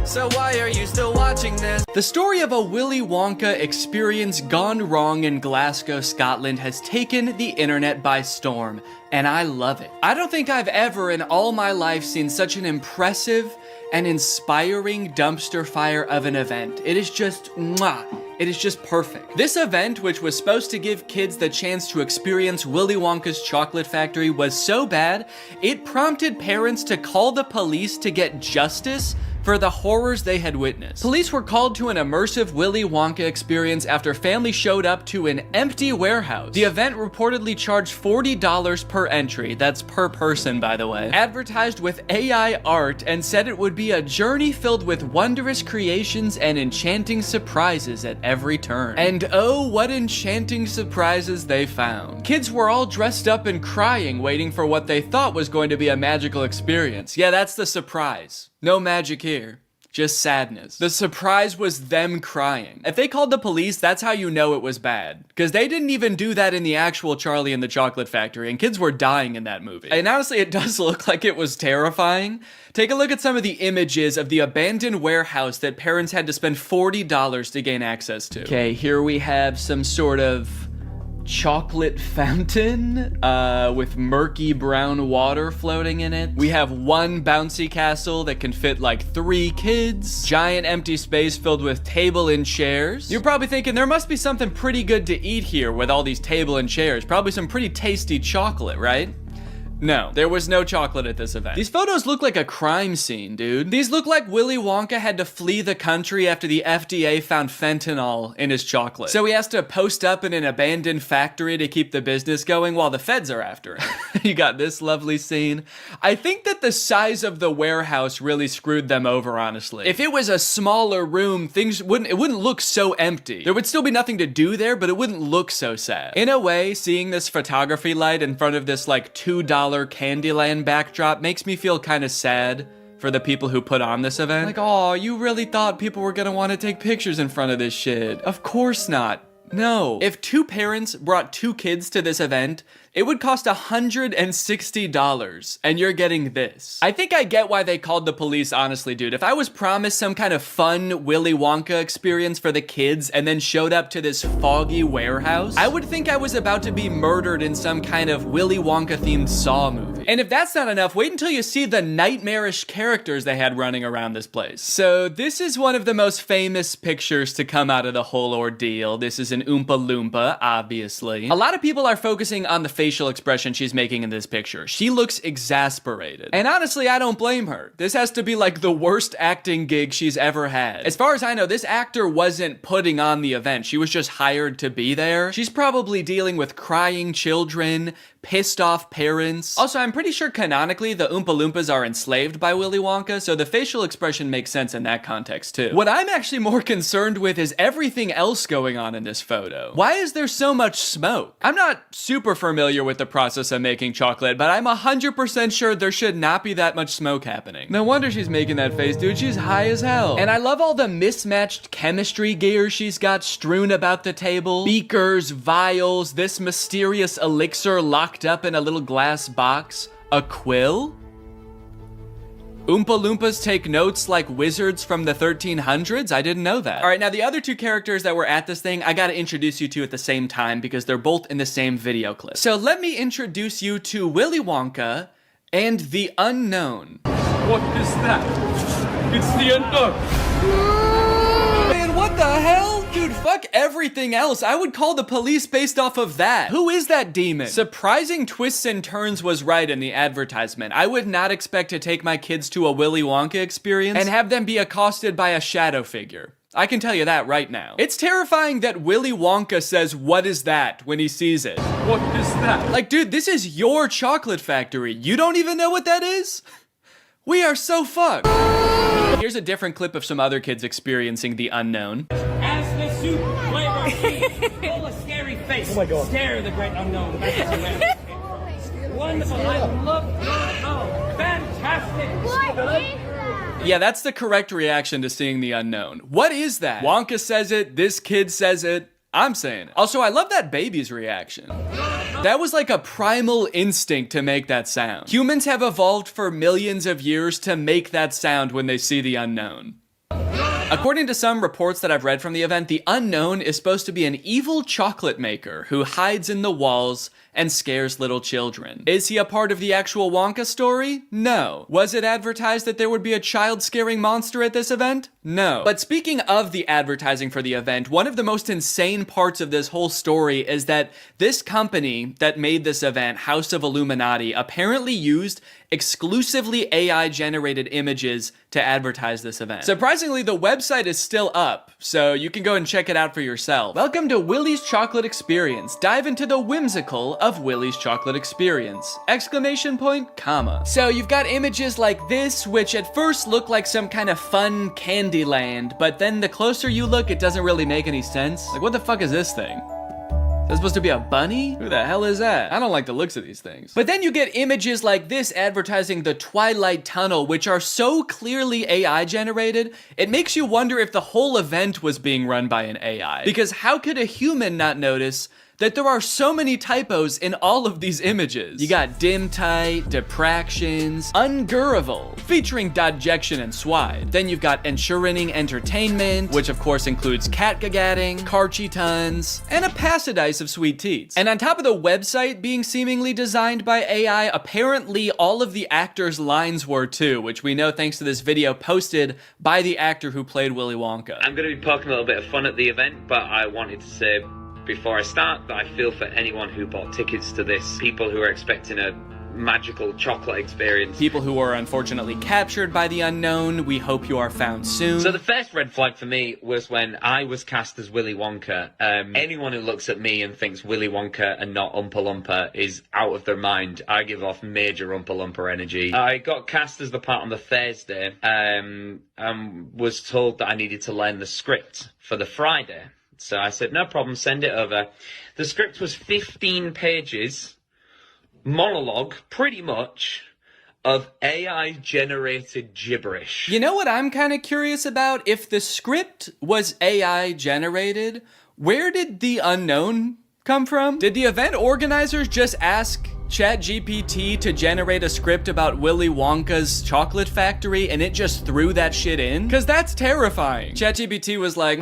So why are you still watching this? The story of a Willy Wonka experience gone wrong in Glasgow, Scotland has taken the internet by storm, and I love it. I don't think I've ever in all my life seen such an impressive and inspiring dumpster fire of an event. It is just mwah. It is just perfect. This event, which was supposed to give kids the chance to experience Willy Wonka's chocolate factory, was so bad, it prompted parents to call the police to get justice for the horrors they had witnessed. Police were called to an immersive Willy Wonka experience after families showed up to an empty warehouse. The event reportedly charged $40 per entry, that's per person by the way, advertised with AI art and said it would be a journey filled with wondrous creations and enchanting surprises at every turn. And oh, what enchanting surprises they found. Kids were all dressed up and crying, waiting for what they thought was going to be a magical experience. Yeah, that's the surprise. No magic here, just sadness. The surprise was them crying. If they called the police, that's how you know it was bad. Because they didn't even do that in the actual Charlie and the Chocolate Factory, and kids were dying in that movie. And honestly, it does look like it was terrifying. Take a look at some of the images of the abandoned warehouse that parents had to spend $40 to gain access to. Okay, here we have some sort of chocolate fountain with murky brown water floating in it. We have one bouncy castle that can fit like 3 kids. Giant empty space filled with table and chairs. You're probably thinking there must be something pretty good to eat here with all these table and chairs. Probably some pretty tasty chocolate, right? No, there was no chocolate at this event. These photos look like a crime scene, dude. These look like Willy Wonka had to flee the country after the FDA found fentanyl in his chocolate. So he has to post up in an abandoned factory to keep the business going while the feds are after him. You got this lovely scene. I think that the size of the warehouse really screwed them over, honestly. If it was a smaller room, it wouldn't look so empty. There would still be nothing to do there, but it wouldn't look so sad. In a way, seeing this photography light in front of this like $2 Candyland backdrop makes me feel kind of sad for the people who put on this event. Like, oh, you really thought people were gonna want to take pictures in front of this shit. Of course not. No. If 2 parents brought 2 kids to this event, it would cost $160, and you're getting this. I think I get why they called the police, honestly, dude. If I was promised some kind of fun Willy Wonka experience for the kids and then showed up to this foggy warehouse, I would think I was about to be murdered in some kind of Willy Wonka-themed Saw movie. And if that's not enough, wait until you see the nightmarish characters they had running around this place. So this is one of the most famous pictures to come out of the whole ordeal. This is an Oompa Loompa, obviously. A lot of people are focusing on the facial expression she's making in this picture. She looks exasperated. And honestly, I don't blame her. This has to be like the worst acting gig she's ever had. As far as I know, this actor wasn't putting on the event. She was just hired to be there. She's probably dealing with crying children, pissed off parents. Also, I'm pretty sure canonically the Oompa Loompas are enslaved by Willy Wonka, so the facial expression makes sense in that context too. What I'm actually more concerned with is everything else going on in this photo. Why is there so much smoke? I'm not super familiar with the process of making chocolate, but I'm 100% sure there should not be that much smoke happening. No wonder she's making that face, dude. She's high as hell. And I love all the mismatched chemistry gear she's got strewn about the table. Beakers, vials, this mysterious elixir locked up in a little glass box. A quill? Oompa Loompas take notes like wizards from the 1300s? I didn't know that. All right, now the other two characters that were at this thing, I gotta introduce you to at the same time because they're both in the same video clip. So let me introduce you to Willy Wonka and the Unknown. What is that? It's the unknown. Man, what the hell? Dude, fuck everything else. I would call the police based off of that. Who is that demon? Surprising twists and turns was right in the advertisement. I would not expect to take my kids to a Willy Wonka experience and have them be accosted by a shadow figure. I can tell you that right now. It's terrifying that Willy Wonka says, "What is that?" when he sees it. What is that? Like, dude, this is your chocolate factory. You don't even know what that is? We are so fucked. Here's a different clip of some other kids experiencing the unknown. As the soup flavor feast, full of scary face. Oh my God. Stare the great unknown. Wonderful. I love oh, fantastic. Yeah, that's the correct reaction to seeing the unknown. What is that? Wonka says it, this kid says it, I'm saying it. Also, I love that baby's reaction. That was like a primal instinct to make that sound. Humans have evolved for millions of years to make that sound when they see the unknown. According to some reports that I've read from the event, the unknown is supposed to be an evil chocolate maker who hides in the walls and scares little children. Is he a part of the actual Wonka story? No. Was it advertised that there would be a child-scaring monster at this event? No. But speaking of the advertising for the event, one of the most insane parts of this whole story is that this company that made this event, House of Illuminati, apparently used exclusively AI-generated images to advertise this event. Surprisingly, the website is still up, so you can go and check it out for yourself. Welcome to Willy's Chocolate Experience. Dive into the whimsical of Willy's Chocolate Experience! Exclamation point, comma. So you've got images like this, which at first look like some kind of fun candy land, but then the closer you look, it doesn't really make any sense. Like, what the fuck is this thing? Is that supposed to be a bunny? Who the hell is that? I don't like the looks of these things. But then you get images like this advertising the Twilight Tunnel, which are so clearly AI generated, it makes you wonder if the whole event was being run by an AI. Because how could a human not notice that there are so many typos in all of these images? You got dim tight, depractions, ungurrival, featuring dodjection and swide. Then you've got ensuring entertainment, which of course includes catgagatting, carchy tons, and a passidice of sweet teats. And on top of the website being seemingly designed by AI, apparently all of the actors' lines were too, which we know thanks to this video posted by the actor who played Willy Wonka. I'm gonna be poking a little bit of fun at the event, but I wanted to say before I start that I feel for anyone who bought tickets to this, people who are expecting a magical chocolate experience. People who are unfortunately captured by the unknown, we hope you are found soon. So the first red flag for me was when I was cast as Willy Wonka. Anyone who looks at me and thinks Willy Wonka and not Oompa Loompa is out of their mind. I give off major Oompa Loompa energy. I got cast as the part on the Thursday, and was told that I needed to learn the script for the Friday. So I said, no problem, send it over. The script was 15 pages, monologue, pretty much, of AI-generated gibberish. You know what I'm kind of curious about? If the script was AI-generated, where did the unknown come from? Did the event organizers just ask ChatGPT to generate a script about Willy Wonka's chocolate factory and it just threw that shit in? Cause that's terrifying. ChatGPT was like,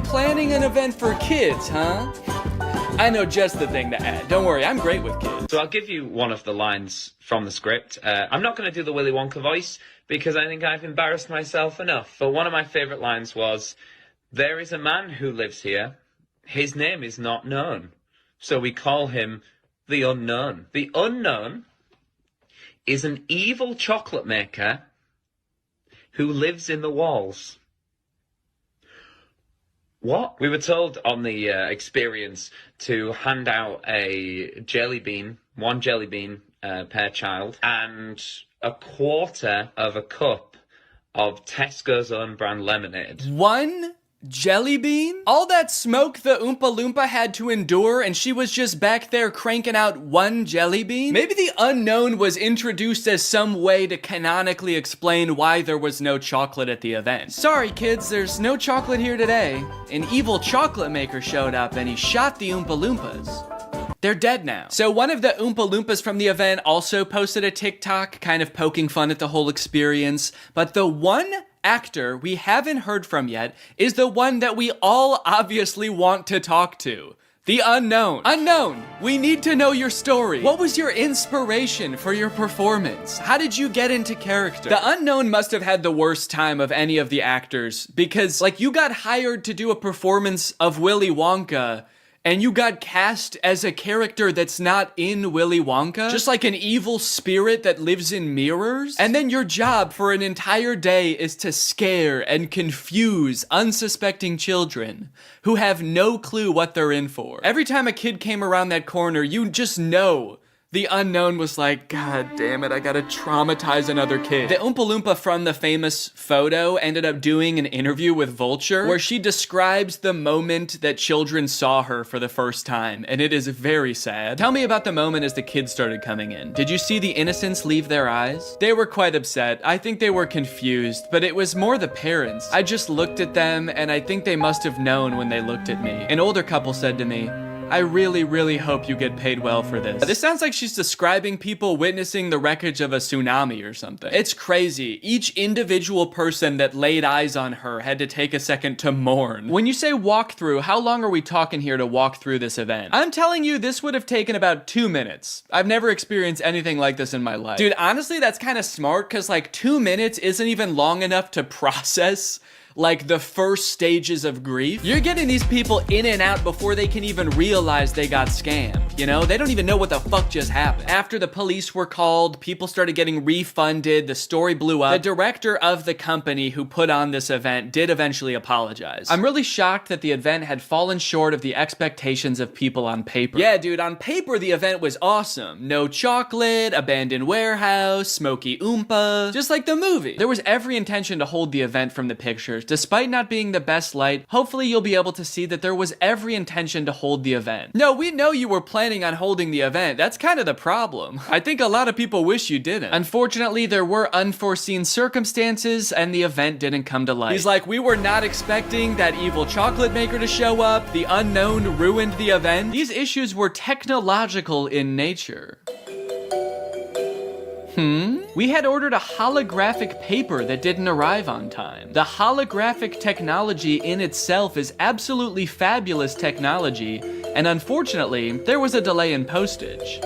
planning an event for kids, huh? I know just the thing to add. Don't worry, I'm great with kids. So I'll give you one of the lines from the script. I'm not going to do the Willy Wonka voice because I think I've embarrassed myself enough. But one of my favorite lines was, there is a man who lives here. His name is not known. So we call him the Unknown. The Unknown is an evil chocolate maker who lives in the walls. What? We were told on the experience to hand out a jelly bean, one jelly bean, per child, and a quarter of a cup of Tesco's own brand lemonade. 1 jelly bean? All that smoke the Oompa Loompa had to endure, and she was just back there cranking out 1 jelly bean? Maybe the unknown was introduced as some way to canonically explain why there was no chocolate at the event. Sorry kids, there's no chocolate here today. An evil chocolate maker showed up and he shot the Oompa Loompas. They're dead now. So one of the Oompa Loompas from the event also posted a TikTok kind of poking fun at the whole experience, but the one actor we haven't heard from yet is the one that we all obviously want to talk to. The unknown. Unknown, we need to know your story. What was your inspiration for your performance? How did you get into character? The unknown must have had the worst time of any of the actors because, like, you got hired to do a performance of Willy Wonka and you got cast as a character that's not in Willy Wonka, just like an evil spirit that lives in mirrors. And then your job for an entire day is to scare and confuse unsuspecting children who have no clue what they're in for. Every time a kid came around that corner, you just know the unknown was like, God damn it, I gotta traumatize another kid. The Oompa Loompa from the famous photo ended up doing an interview with Vulture where she describes the moment that children saw her for the first time, and it is very sad. Tell me about the moment as the kids started coming in. Did you see the innocence leave their eyes? They were quite upset. I think they were confused, but it was more the parents. I just looked at them, and I think they must have known when they looked at me. An older couple said to me, I really, really hope you get paid well for this. This sounds like she's describing people witnessing the wreckage of a tsunami or something. It's crazy. Each individual person that laid eyes on her had to take a second to mourn. When you say walk through, how long are we talking here to walk through this event? I'm telling you, this would have taken about 2 minutes. I've never experienced anything like this in my life. Dude, honestly, that's kind of smart because like 2 minutes isn't even long enough to process like the first stages of grief. You're getting these people in and out before they can even realize they got scammed, you know? They don't even know what the fuck just happened. After the police were called, people started getting refunded, the story blew up. The director of the company who put on this event did eventually apologize. I'm really shocked that the event had fallen short of the expectations of people on paper. Yeah, dude, on paper the event was awesome. No chocolate, abandoned warehouse, smoky Oompa, just like the movie. There was every intention to hold the event from the pictures. Despite not being the best light, hopefully you'll be able to see that there was every intention to hold the event. No, we know you were planning on holding the event. That's kind of the problem. I think a lot of people wish you didn't. Unfortunately, there were unforeseen circumstances and the event didn't come to light. He's like, we were not expecting that evil chocolate maker to show up. The unknown ruined the event. These issues were technological in nature. We had ordered a holographic paper that didn't arrive on time. The holographic technology in itself is absolutely fabulous technology, and unfortunately, there was a delay in postage.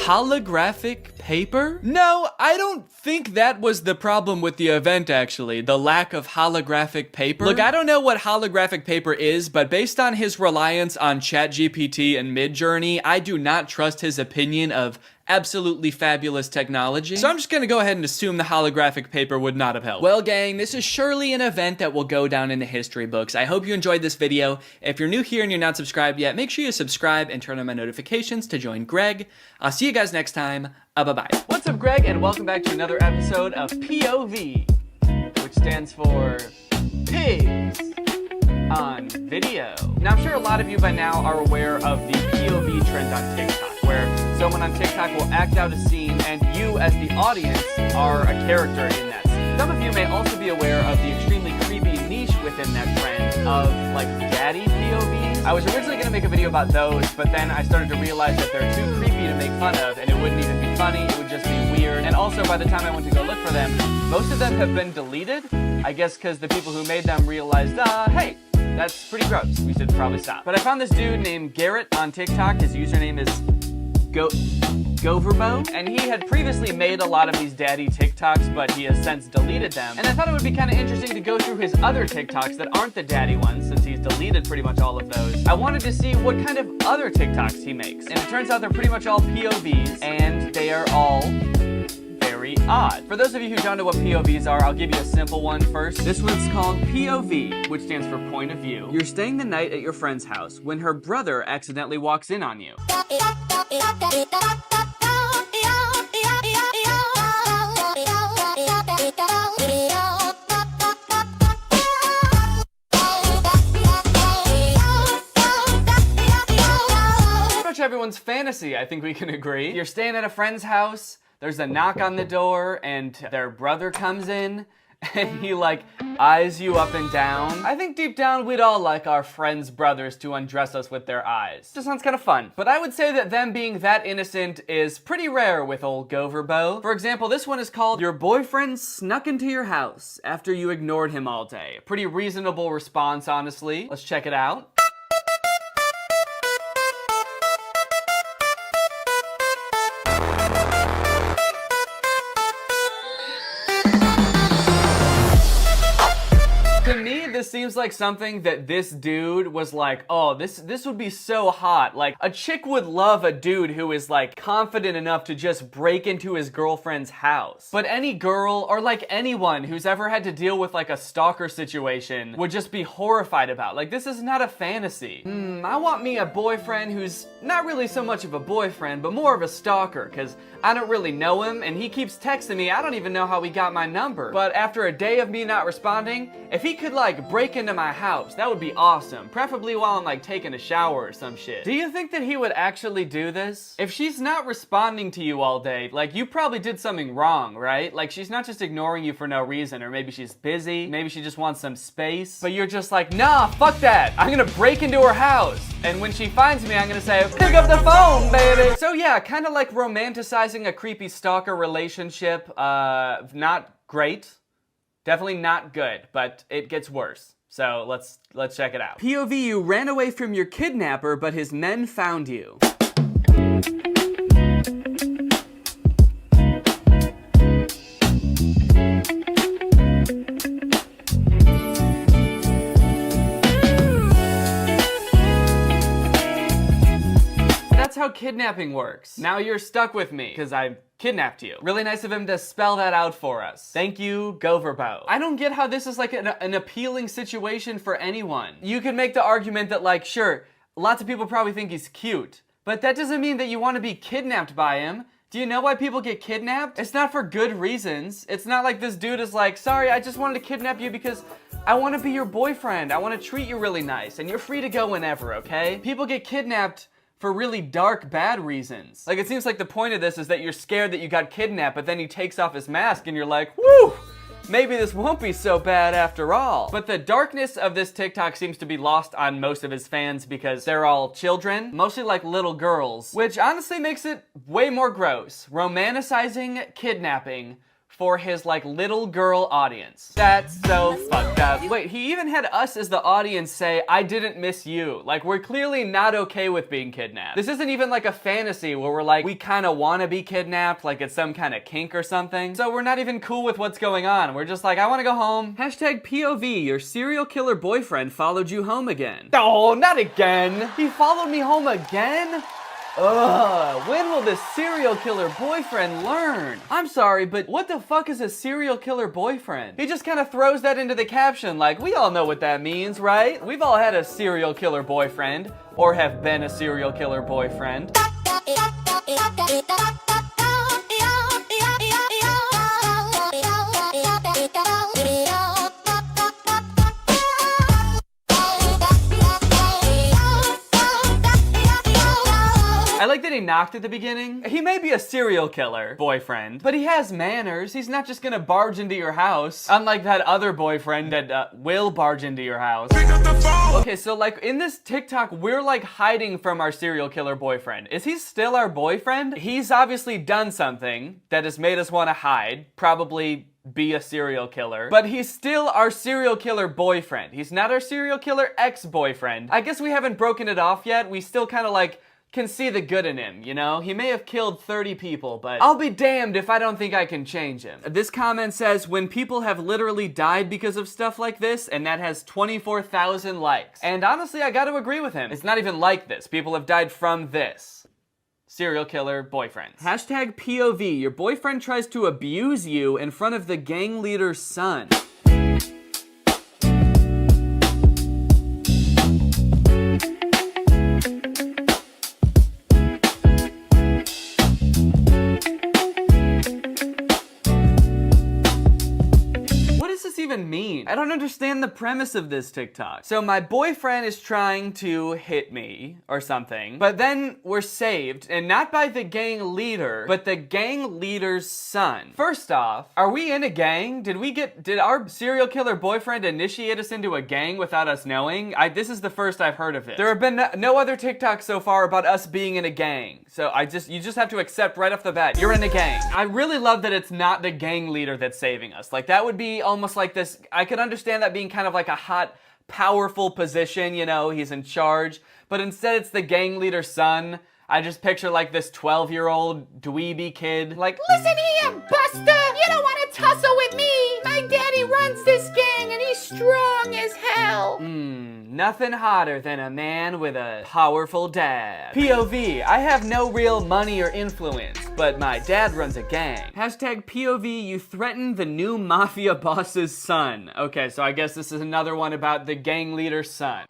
Holographic paper? No, I don't think that was the problem with the event, actually. The lack of holographic paper. Look, I don't know what holographic paper is, but based on his reliance on ChatGPT and Midjourney, I do not trust his opinion of absolutely fabulous technology. So I'm just gonna go ahead and assume the holographic paper would not have helped. Well, gang, this is surely an event that will go down in the history books. I hope you enjoyed this video. If you're new here and you're not subscribed yet, make sure you subscribe and turn on my notifications to join Greg. I'll see you guys next time. Bye-bye. What's up, Greg, and welcome back to another episode of POV, which stands for Pigs on Video. Now, I'm sure a lot of you by now are aware of the POV trend on TikTok, where someone on TikTok will act out a scene and you, as the audience, are a character in that scene. Some of you may also be aware of the extremely creepy niche within that trend of, like, daddy POVs. I was originally going to make a video about those, but then I started to realize that they're too creepy to make fun of, and it wouldn't even be funny, it would just be weird. And also, by the time I went to go look for them, most of them have been deleted. I guess because the people who made them realized, hey, that's pretty gross. We should probably stop. But I found this dude named Garrett on TikTok. His username is Goverbo, and he had previously made a lot of these daddy TikToks, but he has since deleted them. And I thought it would be kind of interesting to go through his other TikToks that aren't the daddy ones, since he's deleted pretty much all of those. I wanted to see what kind of other TikToks he makes. And it turns out they're pretty much all POVs, and they are all very odd. For those of you who don't know what POVs are, I'll give you a simple one first. This one's called POV, which stands for point of view. You're staying the night at your friend's house when her brother accidentally walks in on you. much everyone's fantasy, I think we can agree. You're staying at a friend's house, there's a knock on the door, and their brother comes in, and he like eyes you up and down. I think deep down we'd all like our friends' brothers to undress us with their eyes. Just sounds kind of fun. But I would say that them being that innocent is pretty rare with old Goverbo. For example, this one is called Your Boyfriend Snuck Into Your House After You Ignored Him All Day. A pretty reasonable response, honestly. Let's check it out. To me, this seems like something that this dude was like, oh, this would be so hot. Like, a chick would love a dude who is like confident enough to just break into his girlfriend's house. But any girl, or like anyone who's ever had to deal with like a stalker situation would just be horrified about. Like, this is not a fantasy. I want me a boyfriend who's not really so much of a boyfriend, but more of a stalker, because I don't really know him, and he keeps texting me. I don't even know how he got my number. But after a day of me not responding, if he could like break into my house, that would be awesome. Preferably while I'm like taking a shower or some shit. Do you think that he would actually do this? If she's not responding to you all day, like you probably did something wrong, right? Like she's not just ignoring you for no reason, or maybe she's busy, maybe she just wants some space, but you're just like, nah, fuck that. I'm gonna break into her house. And when she finds me, I'm gonna say, pick up the phone, baby. So yeah, kind of like romanticizing a creepy stalker relationship. Not great. Definitely not good, but it gets worse. So let's check it out. POV, you ran away from your kidnapper, but his men found you. That's how kidnapping works. Now you're stuck with me, because I kidnapped you. Really nice of him to spell that out for us. Thank you, Goverbo. I don't get how this is like an appealing situation for anyone. You could make the argument that like, sure, lots of people probably think he's cute, but that doesn't mean that you want to be kidnapped by him. Do you know why people get kidnapped? It's not for good reasons. It's not like this dude is like, sorry, I just wanted to kidnap you because I want to be your boyfriend. I want to treat you really nice, and you're free to go whenever, okay? People get kidnapped for really dark, bad reasons. Like, it seems like the point of this is that you're scared that you got kidnapped, but then he takes off his mask and you're like, woo! Maybe this won't be so bad after all. But the darkness of this TikTok seems to be lost on most of his fans because they're all children, mostly like little girls, which honestly makes it way more gross. Romanticizing kidnapping for his like little girl audience. That's so fucked up. Wait, he even had us as the audience say, I didn't miss you. Like, we're clearly not okay with being kidnapped. This isn't even like a fantasy where we're like, we kind of want to be kidnapped, like it's some kind of kink or something. So we're not even cool with what's going on. We're just like, I want to go home. Hashtag POV, your serial killer boyfriend followed you home again. Oh, not again. He followed me home again? Ugh, when will this serial killer boyfriend learn? I'm sorry, but what the fuck is a serial killer boyfriend? He just kind of throws that into the caption like, we all know what that means, right? We've all had a serial killer boyfriend, or have been a serial killer boyfriend. I like that he knocked at the beginning. He may be a serial killer boyfriend, but he has manners. He's not just gonna barge into your house, unlike that other boyfriend that will barge into your house. Okay, so like in this TikTok, we're like hiding from our serial killer boyfriend. Is he still our boyfriend? He's obviously done something that has made us want to hide, probably be a serial killer, but he's still our serial killer boyfriend. He's not our serial killer ex-boyfriend. I guess we haven't broken it off yet. We still kind of like can see the good in him, you know? He may have killed 30 people, but I'll be damned if I don't think I can change him. This comment says, when people have literally died because of stuff like this, and that has 24,000 likes. And honestly, I gotta agree with him. It's not even like this. People have died from this. Serial killer boyfriends. Hashtag POV, your boyfriend tries to abuse you in front of the gang leader's son. Even mean? mean? I don't understand the premise of this TikTok. So my boyfriend is trying to hit me or something, but then we're saved, and not by the gang leader, but the gang leader's son. First off, are we in a gang? Did our serial killer boyfriend initiate us into a gang without us knowing? This is the first I've heard of it. There have been no other TikToks so far about us being in a gang. So you just have to accept right off the bat, you're in a gang. I really love that it's not the gang leader that's saving us. Like, that would be almost like this, I could understand that being kind of like a hot, powerful position, you know, he's in charge. But instead it's the gang leader's son. I just picture like this 12-year-old dweeby kid. Like, listen here, Buster! You don't want to tussle with me! My daddy runs this gang and he's strong as hell! Nothing hotter than a man with a powerful dad. POV, I have no real money or influence, but my dad runs a gang. Hashtag POV, you threaten the new mafia boss's son. Okay, so I guess this is another one about the gang leader's son.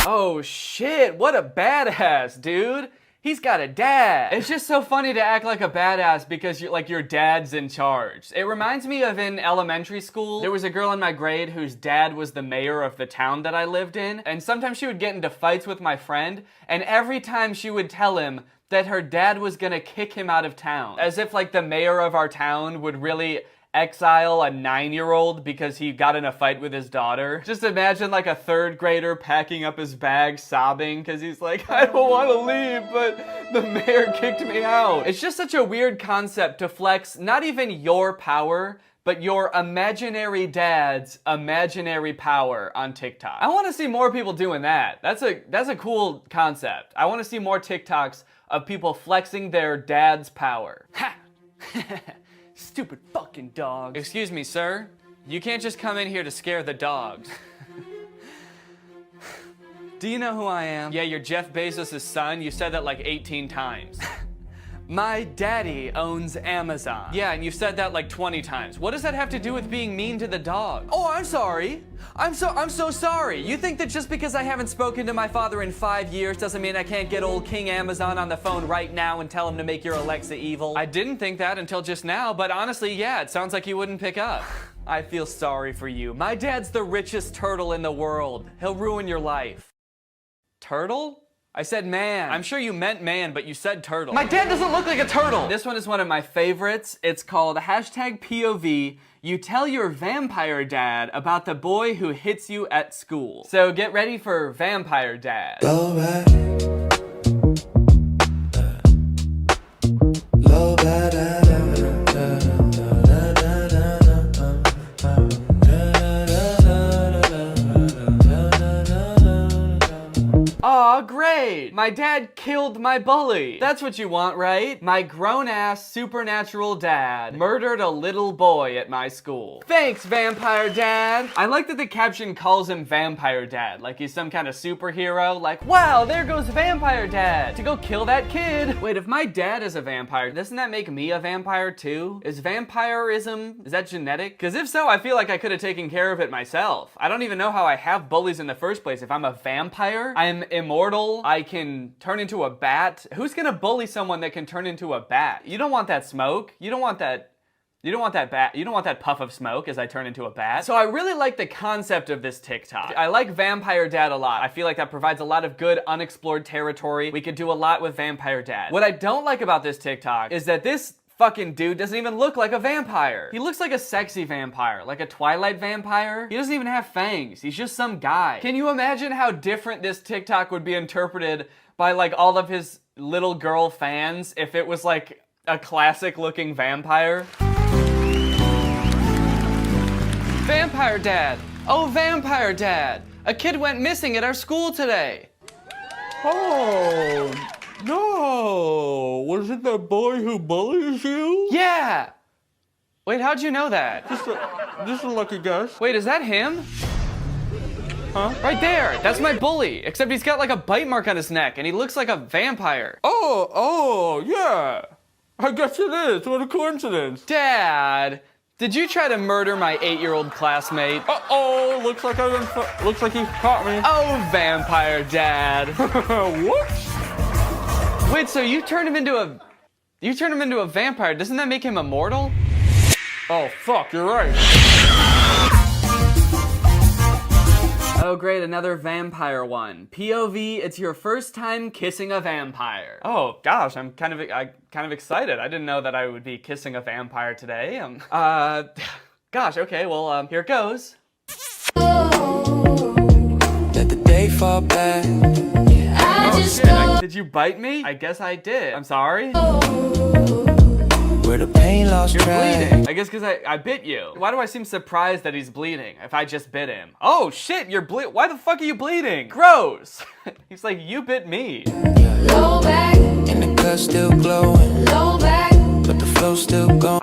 Oh shit, what a badass, dude. He's got a dad. It's just so funny to act like a badass because your dad's in charge. It reminds me of in elementary school, there was a girl in my grade whose dad was the mayor of the town that I lived in, and sometimes she would get into fights with my friend, and every time she would tell him that her dad was gonna kick him out of town. As if like the mayor of our town would really exile a 9-year-old because he got in a fight with his daughter. Just imagine like a 3rd grader packing up his bag sobbing because he's like, I don't want to leave, but the mayor kicked me out. It's just such a weird concept to flex not even your power, but your imaginary dad's imaginary power on TikTok. I want to see more people doing that. That's a cool concept. I want to see more TikToks of people flexing their dad's power. Ha! Stupid fucking dog. Excuse me, sir. You can't just come in here to scare the dogs. Do you know who I am? Yeah, you're Jeff Bezos' son. You said that like 18 times. My daddy owns Amazon. Yeah, and you've said that like 20 times. What does that have to do with being mean to the dog? Oh, I'm sorry. I'm so sorry. You think that just because I haven't spoken to my father in 5 years doesn't mean I can't get old King Amazon on the phone right now and tell him to make your Alexa evil? I didn't think that until just now, but honestly, yeah, it sounds like you wouldn't pick up. I feel sorry for you. My dad's the richest turtle in the world. He'll ruin your life. Turtle? I said man. I'm sure you meant man, but you said turtle. My dad doesn't look like a turtle! This one is one of my favorites. It's called hashtag POV. You tell your vampire dad about the boy who hits you at school. So get ready for vampire dad. Aw, great! My dad killed my bully. That's what you want, right? My grown-ass supernatural dad murdered a little boy at my school. Thanks, vampire dad! I like that the caption calls him vampire dad, like he's some kind of superhero, like, wow, there goes vampire dad to go kill that kid. Wait, if my dad is a vampire, doesn't that make me a vampire too? Is vampirism, is that genetic? Because if so, I feel like I could have taken care of it myself. I don't even know how I have bullies in the first place. If I'm a vampire, I am immortal, I can turn into a bat. Who's gonna bully someone that can turn into a bat? You don't want that smoke. You don't want that bat. You don't want that puff of smoke as I turn into a bat. So I really like the concept of this TikTok. I like Vampire Dad a lot. I feel like that provides a lot of good unexplored territory. We could do a lot with Vampire Dad. What I don't like about this TikTok is that this fucking dude doesn't even look like a vampire. He looks like a sexy vampire, like a Twilight vampire. He doesn't even have fangs. He's just some guy. Can you imagine how different this TikTok would be interpreted by like all of his little girl fans if it was like a classic looking vampire? Vampire Dad. Oh, Vampire Dad. A kid went missing at our school today. Oh. No, was it the boy who bullies you? Yeah. Wait, how'd you know that? Just a lucky guess. Wait, is that him? Huh? Right there, that's my bully, except he's got like a bite mark on his neck and he looks like a vampire. Oh, yeah. I guess it is, what a coincidence. Dad, Did you try to murder my 8-year-old classmate? Uh-oh, looks like he caught me. Oh, vampire dad. Whoops. Wait, so you turned him into a vampire. Doesn't that make him immortal? Oh, fuck, you're right. Oh, great, another vampire one. POV, it's your first time kissing a vampire. Oh, gosh, I'm kind of excited. I didn't know that I would be kissing a vampire today. Gosh, okay, well, here it goes. Let the day fall back. Oh, shit, did you bite me? I guess I did. I'm sorry. Where the pain lost You're track. bleeding. I guess because I bit you. Why do I seem surprised that he's bleeding if I just bit him? Oh shit, you're why the fuck are you bleeding? Gross. He's like, you bit me. Low back. And the cut still glowing. Low back. But the flow still going.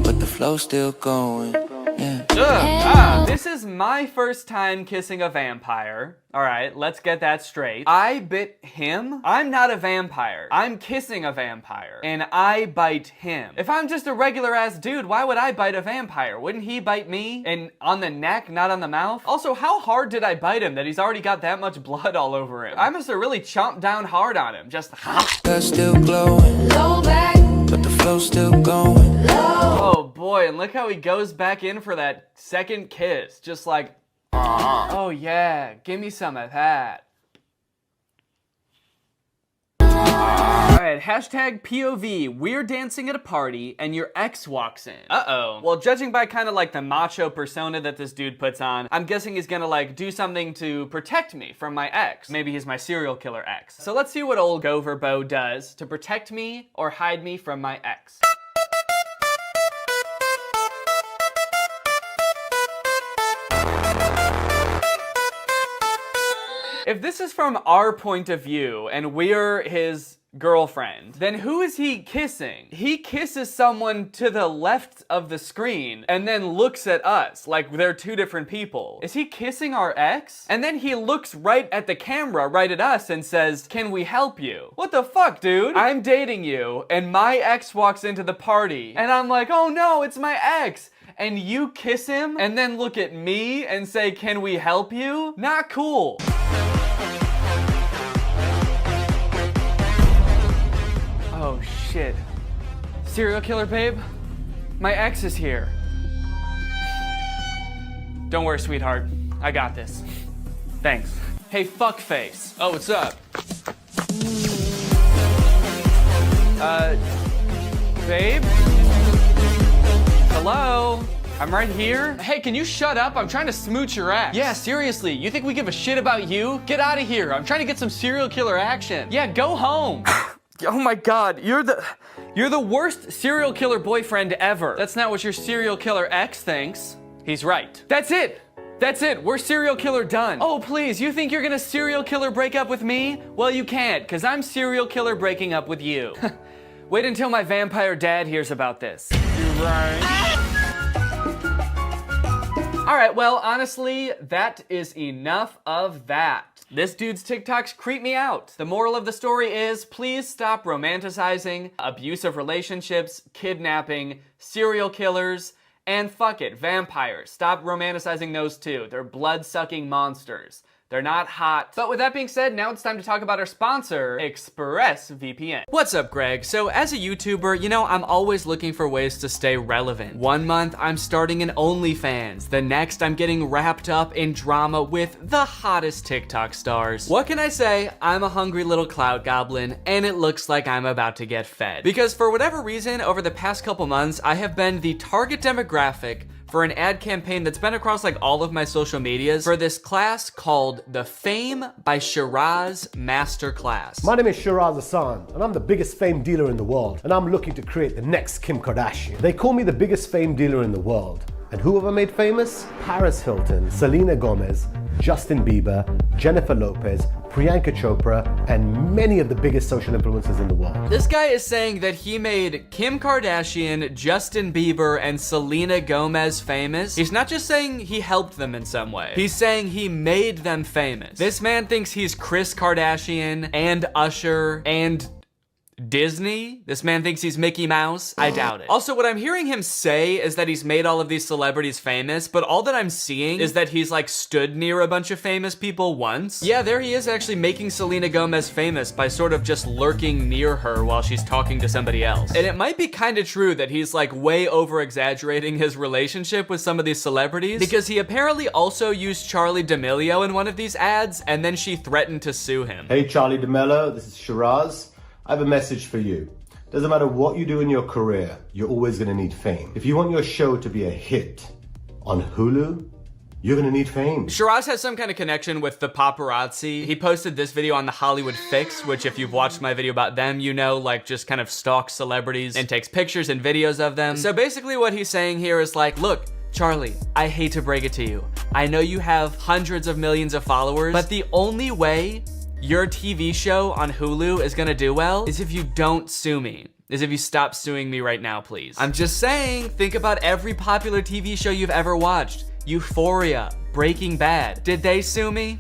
But the flow still going. Yeah. This is my first time kissing a vampire. Alright, let's get that straight. I bit him? I'm not a vampire. I'm kissing a vampire. And I bite him. If I'm just a regular ass dude, why would I bite a vampire? Wouldn't he bite me? And on the neck, not on the mouth? Also, how hard did I bite him that he's already got that much blood all over him? I must have really chomped down hard on him. Just That's still glowing. Low back. But the flow still going. Oh boy, and look how he goes back in for that second kiss. Just like, oh yeah, give me some of that. Alright, hashtag POV, we're dancing at a party and your ex walks in. Uh-oh. Well, judging by kind of like the macho persona that this dude puts on, I'm guessing he's gonna like do something to protect me from my ex. Maybe he's my serial killer ex. So let's see what old Gover Bo does to protect me or hide me from my ex. If this is from our point of view and we're his girlfriend, then who is he kissing? He kisses someone to the left of the screen and then looks at us like they're two different people. Is he kissing our ex? And then he looks right at the camera, right at us, and says, "Can we help you?" What the fuck, dude? I'm dating you and my ex walks into the party and I'm like, oh no, it's my ex. And you kiss him and then look at me and say, "Can we help you?" Not cool. Oh shit. Serial killer babe? My ex is here. Don't worry, sweetheart. I got this. Thanks. Hey, fuckface. Oh, what's up? Babe? Hello? I'm right here. Hey, can you shut up? I'm trying to smooch your ex. Yeah, seriously, you think we give a shit about you? Get out of here. I'm trying to get some serial killer action. Yeah, go home. Oh my god, you're the worst serial killer boyfriend ever. That's not what your serial killer ex thinks. He's right. That's it. That's it. We're serial killer done. Oh, please, you think you're gonna serial killer break up with me? Well, you can't, because I'm serial killer breaking up with you. Wait until my vampire dad hears about this. You're right. Alright, well, honestly, that is enough of that. This dude's TikToks creep me out. The moral of the story is, please stop romanticizing abusive relationships, kidnapping, serial killers, and fuck it, vampires. Stop romanticizing those too. They're blood-sucking monsters. They're not hot. But with that being said, now it's time to talk about our sponsor, ExpressVPN. What's up, Greg? So as a YouTuber, you know, I'm always looking for ways to stay relevant. One month, I'm starting an OnlyFans. The next, I'm getting wrapped up in drama with the hottest TikTok stars. What can I say? I'm a hungry little clout goblin, and it looks like I'm about to get fed. Because for whatever reason, over the past couple months, I have been the target demographic for an ad campaign that's been across like all of my social medias for this class called the Fame by Shiraz Masterclass. My name is Shiraz Hassan, and I'm the biggest fame dealer in the world, and I'm looking to create the next Kim Kardashian. They call me the biggest fame dealer in the world. And who have I made famous? Paris Hilton, Selena Gomez, Justin Bieber, Jennifer Lopez, Priyanka Chopra, and many of the biggest social influencers in the world. This guy is saying that he made Kim Kardashian, Justin Bieber, and Selena Gomez famous. He's not just saying he helped them in some way. He's saying he made them famous. This man thinks he's Kris Kardashian and Usher and Disney? This man thinks he's Mickey Mouse? I doubt it. Also, what I'm hearing him say is that he's made all of these celebrities famous, but all that I'm seeing is that he's like stood near a bunch of famous people once. Yeah, there he is actually making Selena Gomez famous by sort of just lurking near her while she's talking to somebody else. And it might be kind of true that he's like way over exaggerating his relationship with some of these celebrities, because he apparently also used Charli D'Amelio in one of these ads, and then she threatened to sue him. Hey Charli D'Amelio, this is Shiraz. I have a message for you. Doesn't matter what you do in your career, you're always gonna need fame. If you want your show to be a hit on Hulu, you're gonna need fame. Shiraz has some kind of connection with the paparazzi. He posted this video on the Hollywood Fix, which if you've watched my video about them, you know, like just kind of stalks celebrities and takes pictures and videos of them. So basically what he's saying here is like, look, Charli, I hate to break it to you. I know you have hundreds of millions of followers, but the only way your TV show on Hulu is gonna do well is if you don't sue me. Is if you stop suing me right now, please. I'm just saying, think about every popular TV show you've ever watched. Euphoria, Breaking Bad. Did they sue me?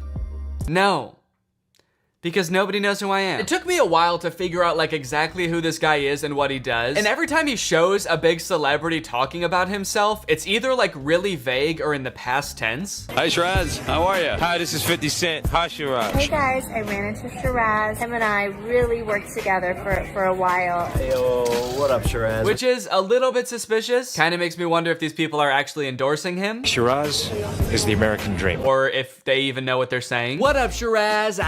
No. Because nobody knows who I am. It took me a while to figure out like exactly who this guy is and what he does. And every time he shows a big celebrity talking about himself, it's either like really vague or in the past tense. Hi Shiraz, how are you? Hi, this is 50 Cent. Hi Shiraz. Hey guys, I ran into Shiraz. Him and I really worked together for a while. Hey, what up Shiraz? Which is a little bit suspicious. Kind of makes me wonder if these people are actually endorsing him. Shiraz is the American dream. Or if they even know what they're saying. What up, Shiraz?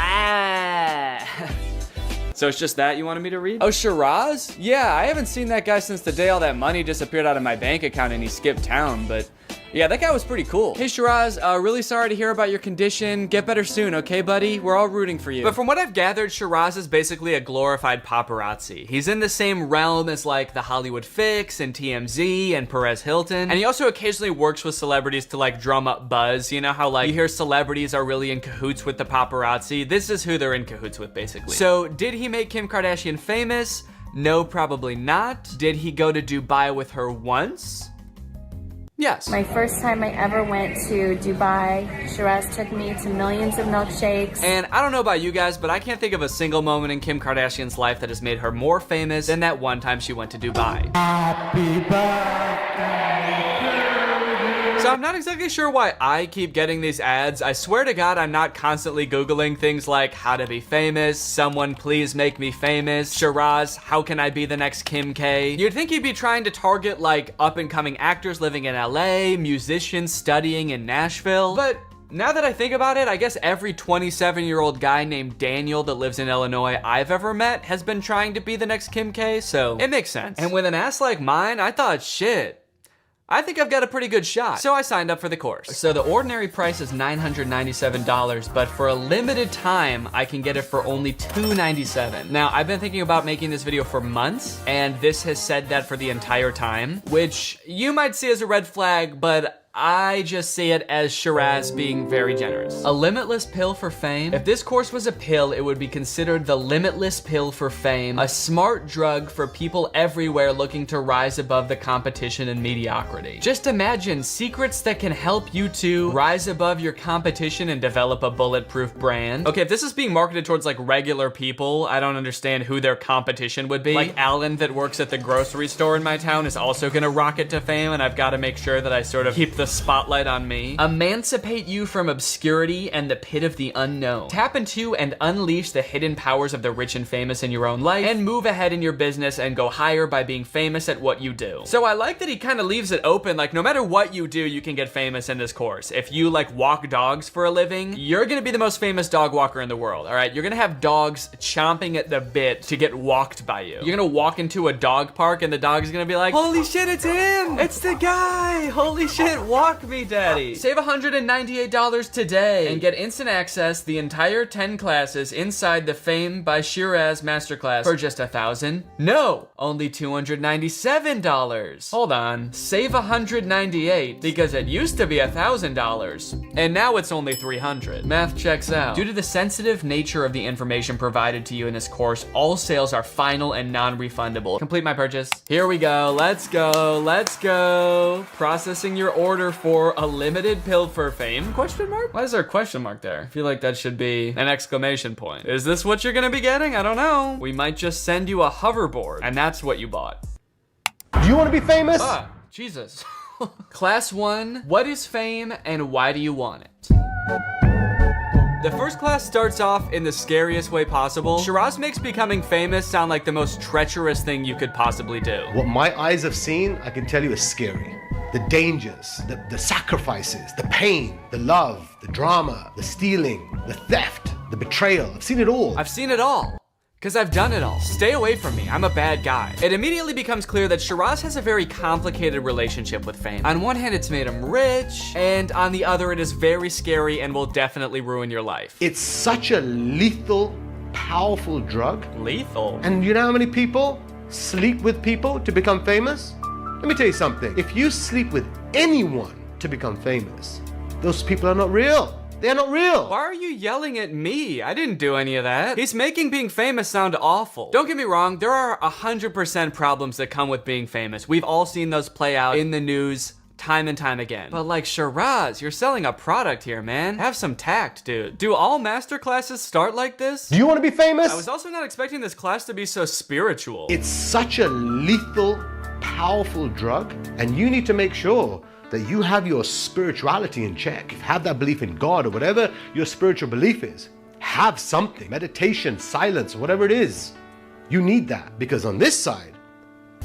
So it's just that you wanted me to read? Oh, Shiraz? Yeah, I haven't seen that guy since the day all that money disappeared out of my bank account and he skipped town, but yeah, that guy was pretty cool. Hey Shiraz, really sorry to hear about your condition. Get better soon, okay buddy? We're all rooting for you. But from what I've gathered, Shiraz is basically a glorified paparazzi. He's in the same realm as like the Hollywood Fix and TMZ and Perez Hilton. And he also occasionally works with celebrities to like drum up buzz. You know how like you hear celebrities are really in cahoots with the paparazzi? This is who they're in cahoots with basically. So did he make Kim Kardashian famous? No, probably not. Did he go to Dubai with her once? Yes. My first time I ever went to Dubai, Shiraz took me to millions of milkshakes. And I don't know about you guys, but I can't think of a single moment in Kim Kardashian's life that has made her more famous than that one time she went to Dubai. Happy birthday. So I'm not exactly sure why I keep getting these ads. I swear to God, I'm not constantly Googling things like how to be famous, someone please make me famous, Shiraz, how can I be the next Kim K? You'd think he'd be trying to target like up and coming actors living in LA, musicians studying in Nashville, but now that I think about it, I guess every 27-year-old guy named Daniel that lives in Illinois I've ever met has been trying to be the next Kim K, so it makes sense. And with an ass like mine, I thought, shit, I think I've got a pretty good shot. So I signed up for the course. So the ordinary price is $997, but for a limited time, I can get it for only $297. Now, I've been thinking about making this video for months, and this has said that for the entire time, which you might see as a red flag, but I just see it as Shiraz being very generous. A limitless pill for fame? If this course was a pill, it would be considered the limitless pill for fame, a smart drug for people everywhere looking to rise above the competition and mediocrity. Just imagine secrets that can help you to rise above your competition and develop a bulletproof brand. Okay, if this is being marketed towards like regular people, I don't understand who their competition would be. Like Alan that works at the grocery store in my town is also gonna rocket to fame, and I've gotta make sure that I sort of keep the spotlight on me. Emancipate you from obscurity and the pit of the unknown. Tap into and unleash the hidden powers of the rich and famous in your own life, and move ahead in your business and go higher by being famous at what you do. So I like that he kind of leaves it open, like no matter what you do, you can get famous in this course. If you like walk dogs for a living, you're gonna be the most famous dog walker in the world, all right? You're gonna have dogs chomping at the bit to get walked by you. You're gonna walk into a dog park and the dog's gonna be like, holy shit, it's him! It's the guy! Holy shit, walk me, daddy. Save $198 today and get instant access the entire 10 classes inside the Fame by Shiraz Masterclass for just $1,000. No, only $297. Hold on, save $198 because it used to be $1,000 and now it's only $300. Math checks out. Due to the sensitive nature of the information provided to you in this course, all sales are final and non-refundable. Complete my purchase. Here we go. Let's go. Let's go. Processing your order, order for a limited pill for fame? Question mark? Why is there a question mark there? I feel like that should be an exclamation point. Is this what you're gonna be getting? I don't know. We might just send you a hoverboard, and that's what you bought. Do you want to be famous? Ah, Jesus. Class 1, what is fame and why do you want it? The first class starts off in the scariest way possible. Shiraz makes becoming famous sound like the most treacherous thing you could possibly do. What my eyes have seen, I can tell you, is scary. The dangers, the sacrifices, the pain, the love, the drama, the stealing, the theft, the betrayal. I've seen it all. I've seen it all. Because I've done it all. Stay away from me, I'm a bad guy. It immediately becomes clear that Shiraz has a very complicated relationship with fame. On one hand, it's made him rich, and on the other, it is very scary and will definitely ruin your life. It's such a lethal, powerful drug. Lethal? And you know how many people sleep with people to become famous? Let me tell you something. If you sleep with anyone to become famous, those people are not real. They're not real. Why are you yelling at me? I didn't do any of that. He's making being famous sound awful. Don't get me wrong, there are 100% problems that come with being famous. We've all seen those play out in the news time and time again. But like, Shiraz, you're selling a product here, man. Have some tact, dude. Do all master classes start like this? Do you want to be famous? I was also not expecting this class to be so spiritual. It's such a lethal, powerful drug, and you need to make sure that you have your spirituality in check. Have that belief in God or whatever your spiritual belief is. Have something, meditation, silence, whatever it is. You need that, because on this side,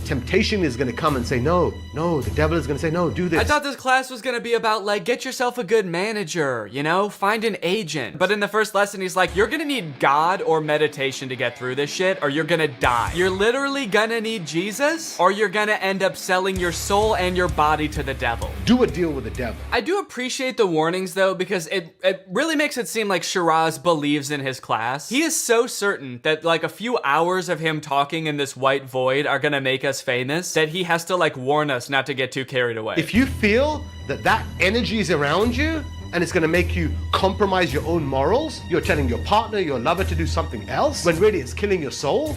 temptation is gonna come and say, no, the devil is gonna say, no, do this. I thought this class was gonna be about like, get yourself a good manager, you know, find an agent. But in the first lesson, he's like, you're gonna need God or meditation to get through this shit, or you're gonna die. You're literally gonna need Jesus, or you're gonna end up selling your soul and your body to the devil. Do a deal with the devil. I do appreciate the warnings though, because it really makes it seem like Shiraz believes in his class. He is so certain that like a few hours of him talking in this white void are gonna make us famous that he has to like warn us not to get too carried away. If you feel that energy is around you and it's gonna make you compromise your own morals, you're telling your partner, your lover to do something else when really it's killing your soul,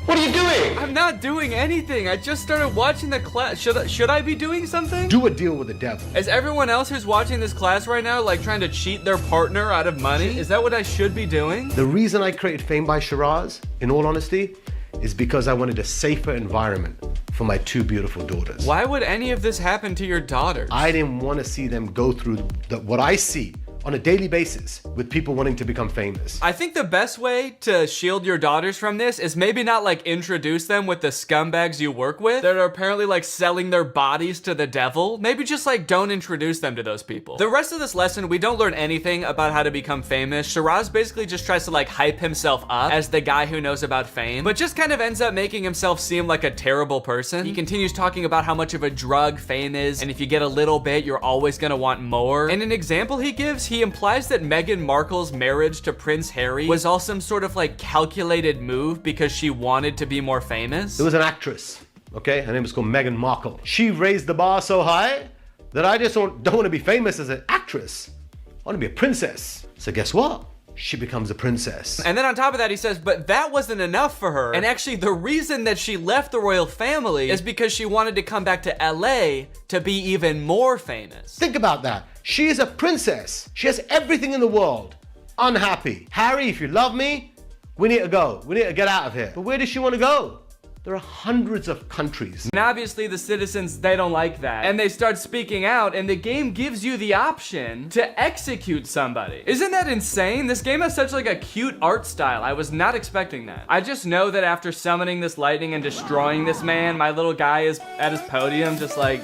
what are you doing? I'm not doing anything. I just started watching the class. Should I be doing something? Do a deal with the devil. Is everyone else who's watching this class right now like trying to cheat their partner out of money? Is that what I should be doing? The reason I created Fame by Shiraz, in all honesty, is because I wanted a safer environment for my two beautiful daughters. Why would any of this happen to your daughters? I didn't want to see them go through what I see on a daily basis with people wanting to become famous. I think the best way to shield your daughters from this is maybe not like introduce them with the scumbags you work with that are apparently like selling their bodies to the devil. Maybe just like don't introduce them to those people. The rest of this lesson, we don't learn anything about how to become famous. Shiraz basically just tries to like hype himself up as the guy who knows about fame, but just kind of ends up making himself seem like a terrible person. He continues talking about how much of a drug fame is, and if you get a little bit, you're always gonna want more. And an example he gives, he implies that Meghan Markle's marriage to Prince Harry was all some sort of like calculated move because she wanted to be more famous. There was an actress, okay? Her name was called Meghan Markle. She raised the bar so high that I just don't want to be famous as an actress. I want to be a princess. So guess what? She becomes a princess. And then on top of that, he says, but that wasn't enough for her. And actually, the reason that she left the royal family is because she wanted to come back to LA to be even more famous. Think about that. She is a princess. She has everything in the world. Unhappy. Harry, if you love me, we need to go. We need to get out of here. But where does she want to go? There are hundreds of countries. And obviously the citizens, they don't like that. And they start speaking out, and the game gives you the option to execute somebody. Isn't that insane? This game has such like a cute art style. I was not expecting that. I just know that after summoning this lightning and destroying this man, my little guy is at his podium just like...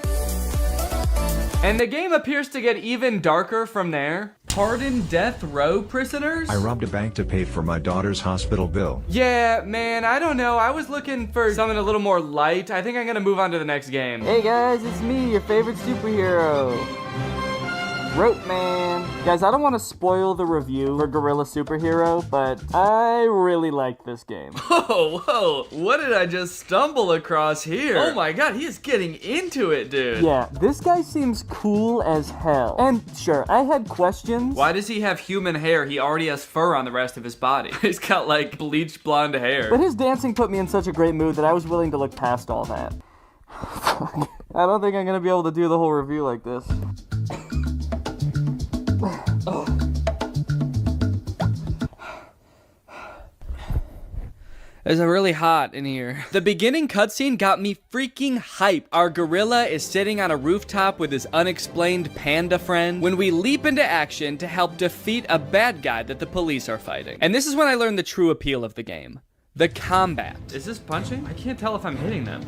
And the game appears to get even darker from there. Pardon death row prisoners? I robbed a bank to pay for my daughter's hospital bill. Yeah, man, I don't know. I was looking for something a little more light. I think I'm gonna move on to the next game. Hey guys, it's me, your favorite superhero. Rope Man. Guys, I don't want to spoil the review for Gorilla Superhero, but I really like this game. Whoa, what did I just stumble across here? Oh my god, he is getting into it, dude. Yeah, this guy seems cool as hell. And sure, I had questions. Why does he have human hair? He already has fur on the rest of his body. He's got like bleached blonde hair. But his dancing put me in such a great mood that I was willing to look past all that. I don't think I'm gonna be able to do the whole review like this. Oh. It's really hot in here. The beginning cutscene got me freaking hyped. Our gorilla is sitting on a rooftop with his unexplained panda friend when we leap into action to help defeat a bad guy that the police are fighting. And this is when I learned the true appeal of the game. The combat. Is this punching? I can't tell if I'm hitting them.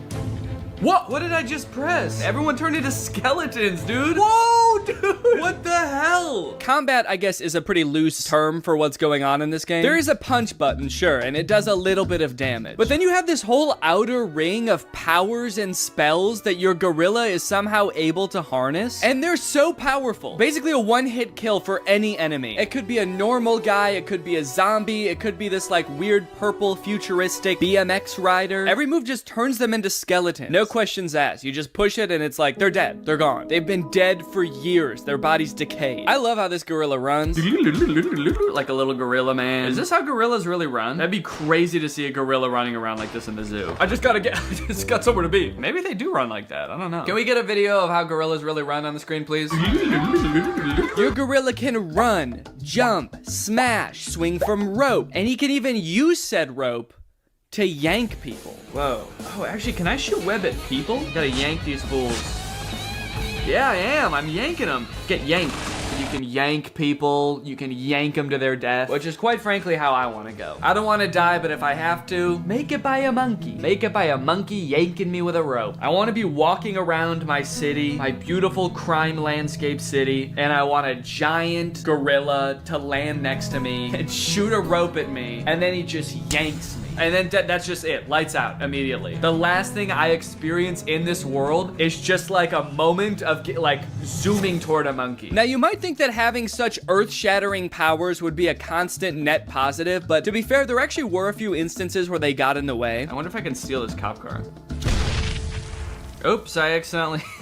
What? What did I just press? Everyone turned into skeletons, dude. Whoa, dude. What the hell? Combat, I guess, is a pretty loose term for what's going on in this game. There is a punch button, sure, and it does a little bit of damage. But then you have this whole outer ring of powers and spells that your gorilla is somehow able to harness. And they're so powerful. Basically a one-hit kill for any enemy. It could be a normal guy, it could be a zombie, it could be this like weird purple futuristic BMX rider. Every move just turns them into skeletons. No questions asked. You just push it and it's like, they're dead. They're gone. They've been dead for years. Their bodies decay. I love how this gorilla runs. Like a little gorilla man. Is this how gorillas really run? That'd be crazy to see a gorilla running around like this in the zoo. I just got somewhere to be. Maybe they do run like that. I don't know. Can we get a video of how gorillas really run on the screen, please? Your gorilla can run, jump, smash, swing from rope, and he can even use said rope to yank people. Whoa. Oh, actually, can I shoot web at people? Gotta yank these fools. Yeah, I am. I'm yanking them. Get yanked. You can yank people. You can yank them to their death, which is quite frankly how I want to go. I don't want to die, but if I have to, make it by a monkey. Make it by a monkey yanking me with a rope. I want to be walking around my city, my beautiful crime landscape city, and I want a giant gorilla to land next to me and shoot a rope at me, and then he just yanks me. And then that's just it. Lights out immediately. The last thing I experience in this world is just like a moment of like zooming toward a monkey. Now you might think that having such earth-shattering powers would be a constant net positive, but to be fair, there actually were a few instances where they got in the way. I wonder if I can steal this cop car. Oops, I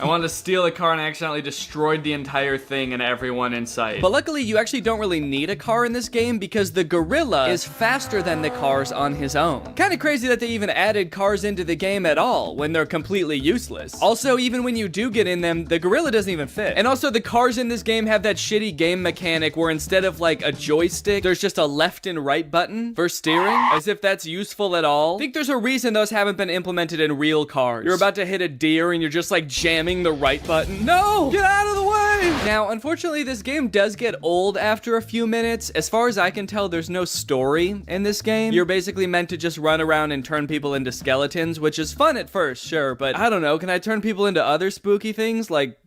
wanted to steal a car and I accidentally destroyed the entire thing and everyone in sight. But luckily, you actually don't really need a car in this game because the gorilla is faster than the cars on his own. Kind of crazy that they even added cars into the game at all when they're completely useless. Also, even when you do get in them, the gorilla doesn't even fit. And also, the cars in this game have that shitty game mechanic where instead of like a joystick, there's just a left and right button for steering, as if that's useful at all. I think there's a reason those haven't been implemented in real cars. You're about to hit a deer and you're just like jamming the right button. No! Get out of the way! Now, unfortunately, this game does get old after a few minutes. As far as I can tell, there's no story in this game. You're basically meant to just run around and turn people into skeletons, which is fun at first, sure, but I don't know, can I turn people into other spooky things like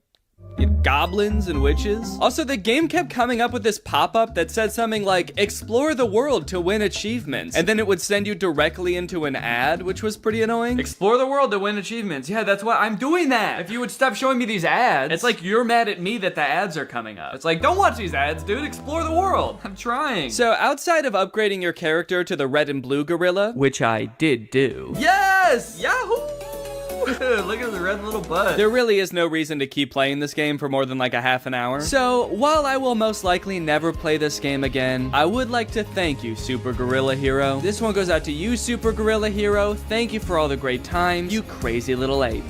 goblins and witches? Also, the game kept coming up with this pop-up that said something like, explore the world to win achievements. And then it would send you directly into an ad, which was pretty annoying. Explore the world to win achievements. Yeah, that's why I'm doing that. If you would stop showing me these ads, it's like you're mad at me that the ads are coming up. It's like, don't watch these ads, dude. Explore the world. I'm trying. So outside of upgrading your character to the red and blue gorilla, which I did do. Yes! Yahoo! Look at the red little butt. There really is no reason to keep playing this game for more than like a half an hour. So, while I will most likely never play this game again, I would like to thank you, Super Gorilla Hero. This one goes out to you, Super Gorilla Hero. Thank you for all the great times, you crazy little ape.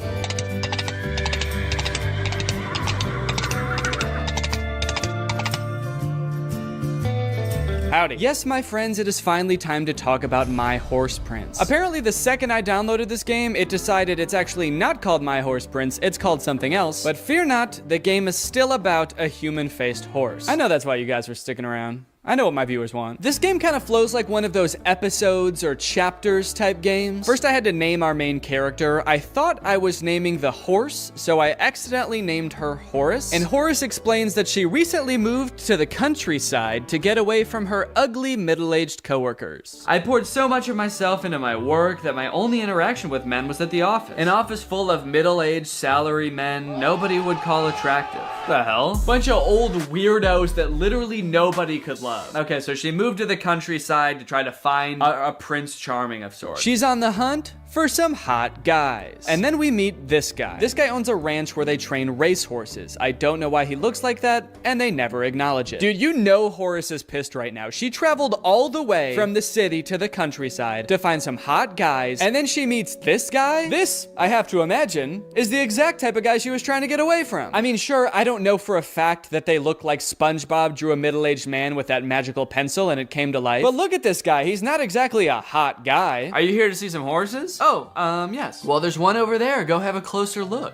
Howdy. Yes, my friends, it is finally time to talk about My Horse Prince. Apparently, the second I downloaded this game, it decided it's actually not called My Horse Prince, it's called something else. But fear not, the game is still about a human-faced horse. I know that's why you guys were sticking around. I know what my viewers want. This game kind of flows like one of those episodes or chapters type games. First, I had to name our main character. I thought I was naming the horse, so I accidentally named her Horace. And Horace explains that she recently moved to the countryside to get away from her ugly middle-aged coworkers. I poured so much of myself into my work that my only interaction with men was at the office. An office full of middle-aged salary men nobody would call attractive. The hell? Bunch of old weirdos that literally nobody could love. love. Okay, so she moved to the countryside to try to find a Prince Charming of sorts. She's on the hunt for some hot guys. And then we meet this guy. This guy owns a ranch where they train racehorses. I don't know why he looks like that, and they never acknowledge it. Dude, you know Horace is pissed right now. She traveled all the way from the city to the countryside to find some hot guys, and then she meets this guy? This, I have to imagine, is the exact type of guy she was trying to get away from. I mean, sure, I don't know for a fact that they look like SpongeBob drew a middle-aged man with that magical pencil and it came to life, but look at this guy. He's not exactly a hot guy. Are you here to see some horses? Oh, yes. Well, there's one over there. Go have a closer look.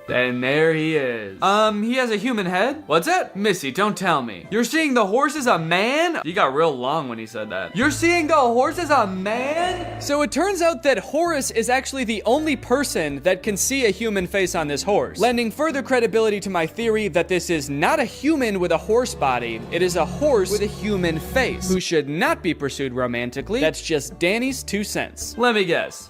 And there he is. He has a human head? What's that? Missy, don't tell me. You're seeing the horse as a man? He got real long when he said that. You're seeing the horse as a man? So it turns out that Horace is actually the only person that can see a human face on this horse, lending further credibility to my theory that this is not a human with a horse body. It is a horse with a human face, who should not be pursued romantically. That's just Danny's 2 cents. Let me guess.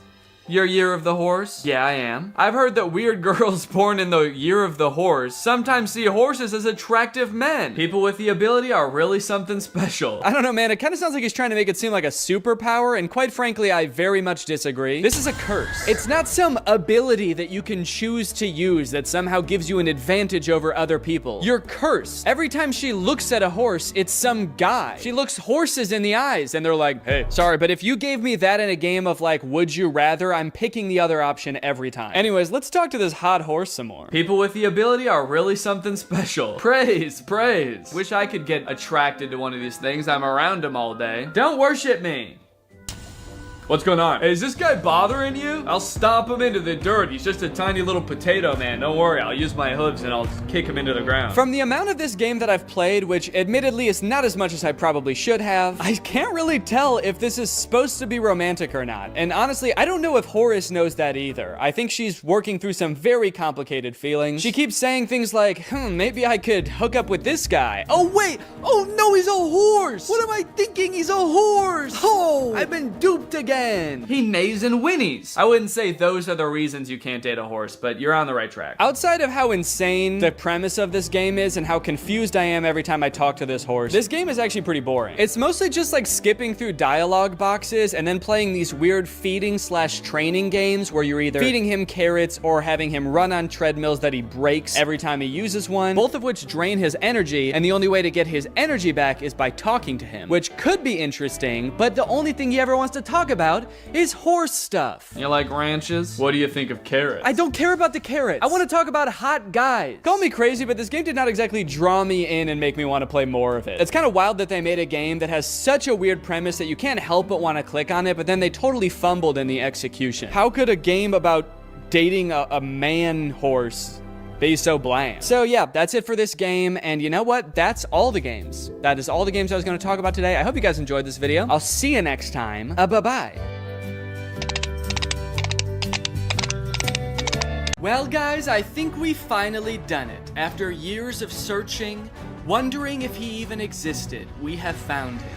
Your year of the horse? Yeah, I am. I've heard that weird girls born in the year of the horse sometimes see horses as attractive men. People with the ability are really something special. I don't know, man. It kind of sounds like he's trying to make it seem like a superpower, and quite frankly, I very much disagree. This is a curse. It's not some ability that you can choose to use that somehow gives you an advantage over other people. You're cursed. Every time she looks at a horse, it's some guy. She looks horses in the eyes, and they're like, hey, sorry, but if you gave me that in a game of like, would you rather, I'm picking the other option every time. Anyways, let's talk to this hot horse some more. People with the ability are really something special. Praise, praise. Wish I could get attracted to one of these things. I'm around them all day. Don't worship me. What's going on? Hey, is this guy bothering you? I'll stomp him into the dirt. He's just a tiny little potato man. Don't worry, I'll use my hooves and I'll kick him into the ground. From the amount of this game that I've played, which admittedly is not as much as I probably should have, I can't really tell if this is supposed to be romantic or not. And honestly, I don't know if Horace knows that either. I think she's working through some very complicated feelings. She keeps saying things like, maybe I could hook up with this guy. Oh wait, oh no, he's a horse. What am I thinking? He's a horse. Oh, I've been duped again. He neighs and whinnies. I wouldn't say those are the reasons you can't date a horse, but you're on the right track. Outside of how insane the premise of this game is and how confused I am every time I talk to this horse, this game is actually pretty boring. It's mostly just like skipping through dialogue boxes and then playing these weird feeding/training games where you're either feeding him carrots or having him run on treadmills that he breaks every time he uses one, both of which drain his energy, and the only way to get his energy back is by talking to him, which could be interesting, but the only thing he ever wants to talk about is horse stuff. You like ranches? What do you think of carrots? I don't care about the carrots. I want to talk about hot guys. Call me crazy, but this game did not exactly draw me in and make me want to play more of it. It's kind of wild that they made a game that has such a weird premise that you can't help but want to click on it, but then they totally fumbled in the execution. How could a game about dating a man horse be so bland? So yeah, that's it for this game, and you know what? That's all the games. That is all the games I was going to talk about today. I hope you guys enjoyed this video. I'll see you next time. Bye-bye. Well guys, I think we finally done it. After years of searching, wondering if he even existed, we have found him.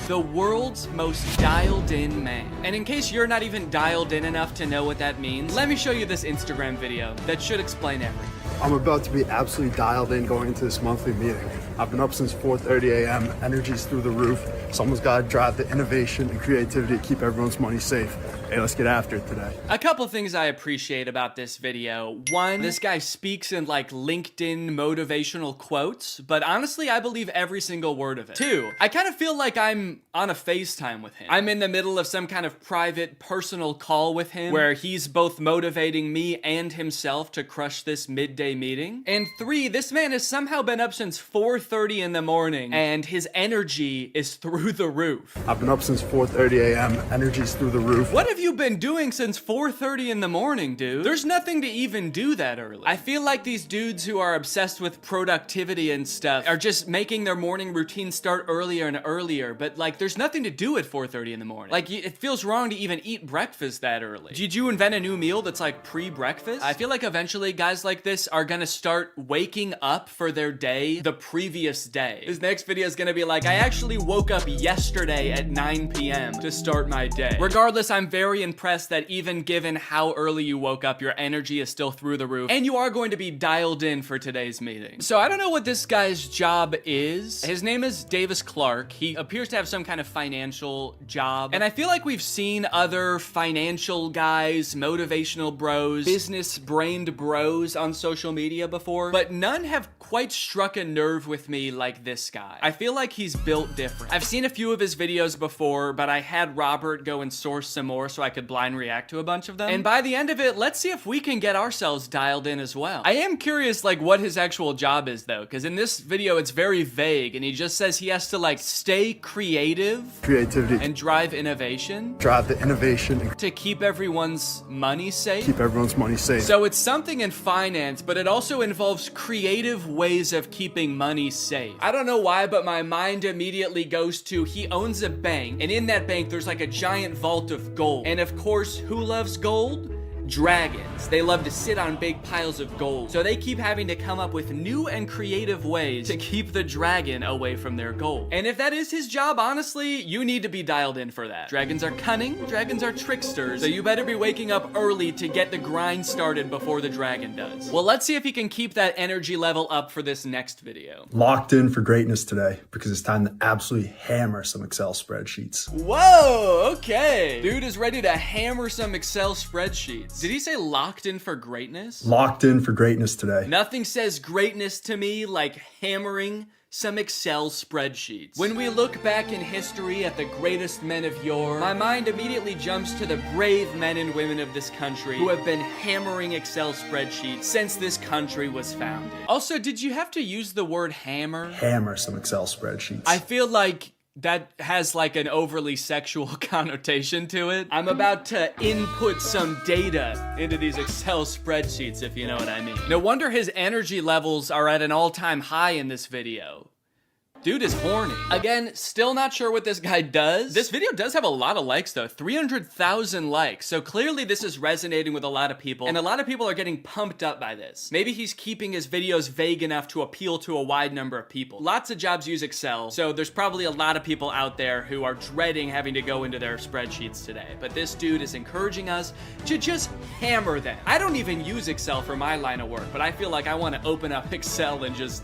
The world's most dialed in man. And in case you're not even dialed in enough to know what that means, let me show you this Instagram video that should explain everything. I'm about to be absolutely dialed in going into this monthly meeting. I've been up since 4:30 a.m. Energy's through the roof. Someone's got to drive the innovation and creativity to keep everyone's money safe. Hey, let's get after it today. A couple things I appreciate about this video. One, this guy speaks in like LinkedIn motivational quotes, but honestly, I believe every single word of it. Two, I kind of feel like I'm on a FaceTime with him. I'm in the middle of some kind of private personal call with him where he's both motivating me and himself to crush this midday meeting. And three, this man has somehow been up since 4:30 in the morning and his energy is through the roof. I've been up since 4:30 a.m. Energy's through the roof. What have you been doing since 4:30 in the morning, dude? There's nothing to even do that early. I feel like these dudes who are obsessed with productivity and stuff are just making their morning routine start earlier and earlier, but like there's nothing to do at 4:30 in the morning. Like it feels wrong to even eat breakfast that early. Did you invent a new meal that's like pre-breakfast? I feel like eventually guys like this are gonna start waking up for their day the previous previous day. His next video is gonna be like, I actually woke up yesterday at 9 p.m. to start my day. Regardless, I'm very impressed that even given how early you woke up, your energy is still through the roof, and you are going to be dialed in for today's meeting. So I don't know what this guy's job is. His name is Davis Clark. He appears to have some kind of financial job, and I feel like we've seen other financial guys, motivational bros, business-brained bros on social media before, but none have quite struck a nerve with me like this guy. I feel like he's built different. I've seen a few of his videos before, but I had Robert go and source some more so I could blind react to a bunch of them. And by the end of it, let's see if we can get ourselves dialed in as well. I am curious like what his actual job is though, because in this video it's very vague and he just says he has to like stay creative, creativity, and drive innovation. Drive the innovation. To keep everyone's money safe. Keep everyone's money safe. So it's something in finance, but it also involves creative ways of keeping money safe. I don't know why, but my mind immediately goes to he owns a bank, and in that bank there's like a giant vault of gold. And of course, who loves gold? Dragons. They love to sit on big piles of gold. So they keep having to come up with new and creative ways to keep the dragon away from their gold. And if that is his job, honestly, you need to be dialed in for that. Dragons are cunning, dragons are tricksters, so you better be waking up early to get the grind started before the dragon does. Well, let's see if he can keep that energy level up for this next video. Locked in for greatness today because it's time to absolutely hammer some Excel spreadsheets. Whoa, okay. Dude is ready to hammer some Excel spreadsheets. Did he say locked in for greatness? Locked in for greatness today. Nothing says greatness to me like hammering some Excel spreadsheets. When we look back in history at the greatest men of yore, my mind immediately jumps to the brave men and women of this country who have been hammering Excel spreadsheets since this country was founded. Also, did you have to use the word hammer? Hammer some Excel spreadsheets. I feel like that has like an overly sexual connotation to it. I'm about to input some data into these Excel spreadsheets, if you know what I mean. No wonder his energy levels are at an all-time high in this video. Dude is horny. Again, still not sure what this guy does. This video does have a lot of likes though, 300,000 likes. So clearly this is resonating with a lot of people, and a lot of people are getting pumped up by this. Maybe he's keeping his videos vague enough to appeal to a wide number of people. Lots of jobs use Excel, so there's probably a lot of people out there who are dreading having to go into their spreadsheets today. But this dude is encouraging us to just hammer them. I don't even use Excel for my line of work, but I feel like I want to open up Excel and just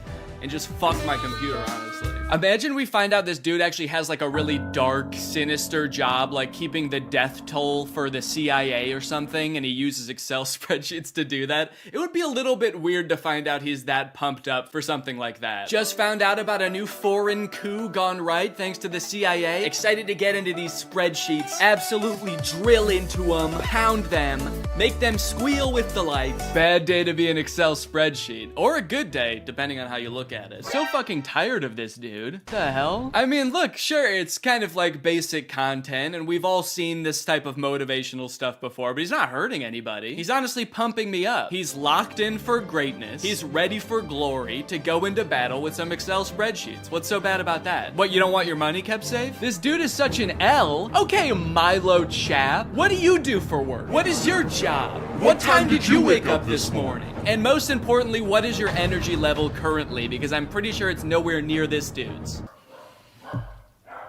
fuck my computer, honestly. Imagine we find out this dude actually has like a really dark, sinister job, like keeping the death toll for the CIA or something, and he uses Excel spreadsheets to do that. It would be a little bit weird to find out he's that pumped up for something like that. Just found out about a new foreign coup gone right thanks to the CIA. Excited to get into these spreadsheets, absolutely drill into them, pound them, make them squeal with delight. Bad day to be an Excel spreadsheet, or a good day, depending on how you look at it. So fucking tired of this dude. The hell? I mean, look, sure, it's kind of like basic content, and we've all seen this type of motivational stuff before, but he's not hurting anybody. He's honestly pumping me up. He's locked in for greatness. He's ready for glory to go into battle with some Excel spreadsheets. What's so bad about that? What, you don't want your money kept safe? This dude is such an L. Okay, Milo chap. What do you do for work? What is your job? What time did you wake up this morning? And most importantly, what is your energy level currently? Because I'm pretty sure it's nowhere near this dude's.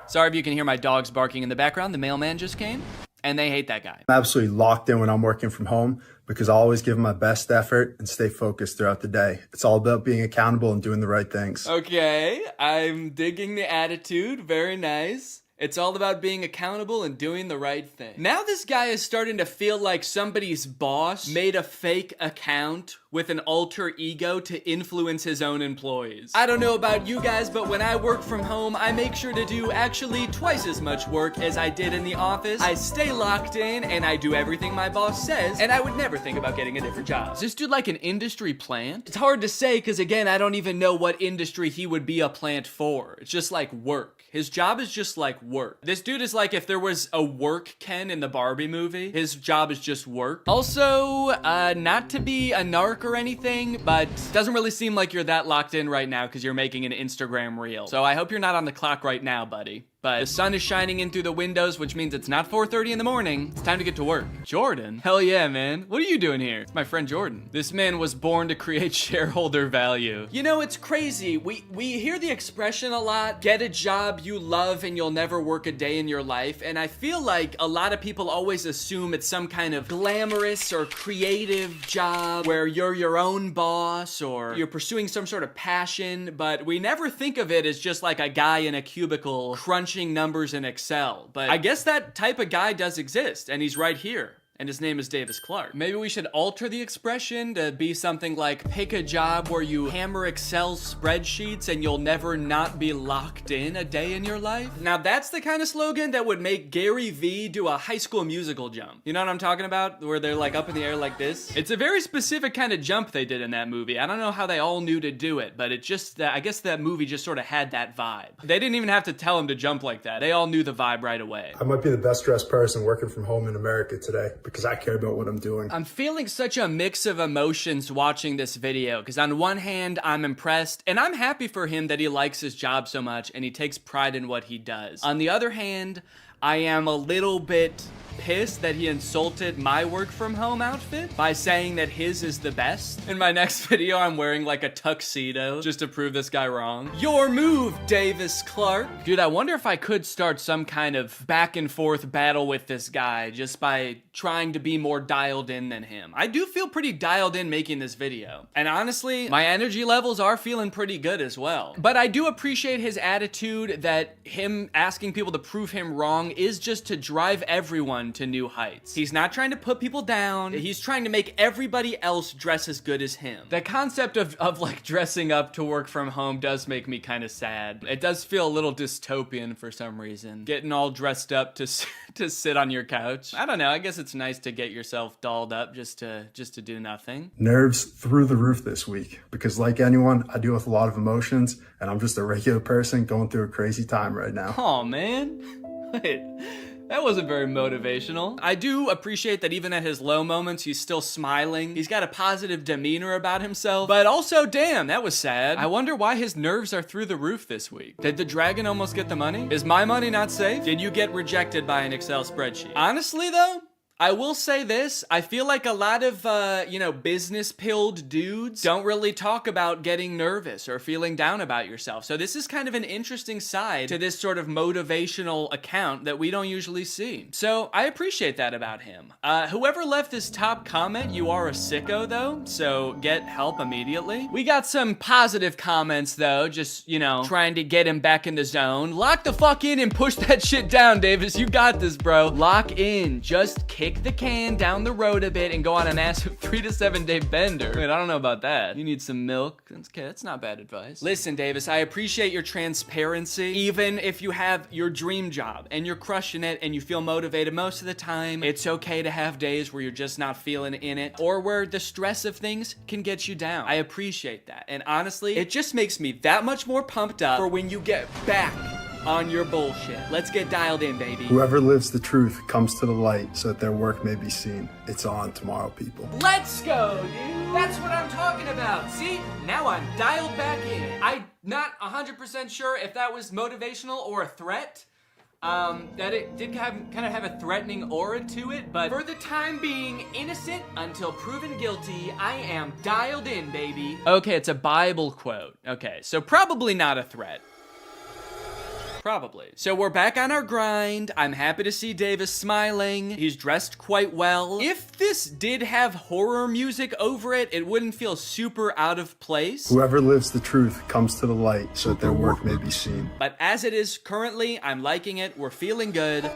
Sorry if you can hear my dogs barking in the background. The mailman just came, and they hate that guy. I'm absolutely locked in when I'm working from home because I always give my best effort and stay focused throughout the day. It's all about being accountable and doing the right things. Okay, I'm digging the attitude. Very nice. It's all about being accountable and doing the right thing. Now this guy is starting to feel like somebody's boss made a fake account with an alter ego to influence his own employees. I don't know about you guys, but when I work from home, I make sure to do actually twice as much work as I did in the office. I stay locked in and I do everything my boss says, and I would never think about getting a different job. Is this dude like an industry plant? It's hard to say because again, I don't even know what industry he would be a plant for. It's just like work. His job is just like work. This dude is like if there was a work Ken in the Barbie movie, his job is just work. Also, not to be a narc or anything, but doesn't really seem like you're that locked in right now because you're making an Instagram reel. So I hope you're not on the clock right now, buddy. But the sun is shining in through the windows, which means it's not 4:30 in the morning. It's time to get to work. Jordan? Hell yeah, man. What are you doing here? It's my friend Jordan. This man was born to create shareholder value. You know, it's crazy. We hear the expression a lot, get a job you love and you'll never work a day in your life. And I feel like a lot of people always assume it's some kind of glamorous or creative job where you're your own boss or you're pursuing some sort of passion, but we never think of it as just like a guy in a cubicle crunching numbers in Excel. But I guess that type of guy does exist, and he's right here. And his name is Davis Clark. Maybe we should alter the expression to be something like, pick a job where you hammer Excel spreadsheets and you'll never not be locked in a day in your life. Now that's the kind of slogan that would make Gary Vee do a High School Musical jump. You know what I'm talking about? Where they're like up in the air like this. It's a very specific kind of jump they did in that movie. I don't know how they all knew to do it, but it just, I guess that movie just sort of had that vibe. They didn't even have to tell him to jump like that. They all knew the vibe right away. I might be the best dressed person working from home in America today because I care about what I'm doing. I'm feeling such a mix of emotions watching this video because on one hand, I'm impressed and I'm happy for him that he likes his job so much and he takes pride in what he does. On the other hand, I am a little bit pissed that he insulted my work from home outfit by saying that his is the best. In my next video, I'm wearing like a tuxedo just to prove this guy wrong. Your move, Davis Clark. Dude, I wonder if I could start some kind of back and forth battle with this guy just by trying to be more dialed in than him. I do feel pretty dialed in making this video. And honestly, my energy levels are feeling pretty good as well. But I do appreciate his attitude that him asking people to prove him wrong is just to drive everyone to new heights. He's not trying to put people down. He's trying to make everybody else dress as good as him. The concept of like dressing up to work from home does make me kind of sad. It does feel a little dystopian for some reason. Getting all dressed up to sit on your couch. I don't know. I guess it's nice to get yourself dolled up just to do nothing. Nerves through the roof this week because like anyone, I deal with a lot of emotions and I'm just a regular person going through a crazy time right now. Oh man. Wait. That wasn't very motivational. I do appreciate that even at his low moments, he's still smiling. He's got a positive demeanor about himself. But also, damn, that was sad. I wonder why his nerves are through the roof this week. Did the dragon almost get the money? Is my money not safe? Did you get rejected by an Excel spreadsheet? Honestly, though, I will say this, I feel like a lot of, business-pilled dudes don't really talk about getting nervous or feeling down about yourself. So this is kind of an interesting side to this sort of motivational account that we don't usually see. So I appreciate that about him. Whoever left this top comment, you are a sicko though, so get help immediately. We got some positive comments though, just, trying to get him back in the zone. Lock the fuck in and push that shit down, Davis. You got this, bro. Lock in. Just kick the can down the road a bit and go on a massive 3 to 7 day bender. Wait, I don't know about that. You need some milk. That's not bad advice. Listen, Davis, I appreciate your transparency. Even if you have your dream job and you're crushing it and you feel motivated most of the time, it's okay to have days where you're just not feeling in it or where the stress of things can get you down. I appreciate that. And honestly, it just makes me that much more pumped up for when you get back on your bullshit. Let's get dialed in, baby. Whoever lives the truth comes to the light so that their work may be seen. It's on tomorrow, people. Let's go, dude. That's what I'm talking about. See, now I'm dialed back in. I'm not 100% sure if that was motivational or a threat. That it did kind of have a threatening aura to it, but for the time being, innocent until proven guilty, I am dialed in, baby. Okay, it's a Bible quote. Okay, so probably not a threat. Probably. So we're back on our grind. I'm happy to see Davis smiling. He's dressed quite well. If this did have horror music over it, it wouldn't feel super out of place. Whoever lives the truth comes to the light so that their work may be seen. But as it is currently, I'm liking it. We're feeling good.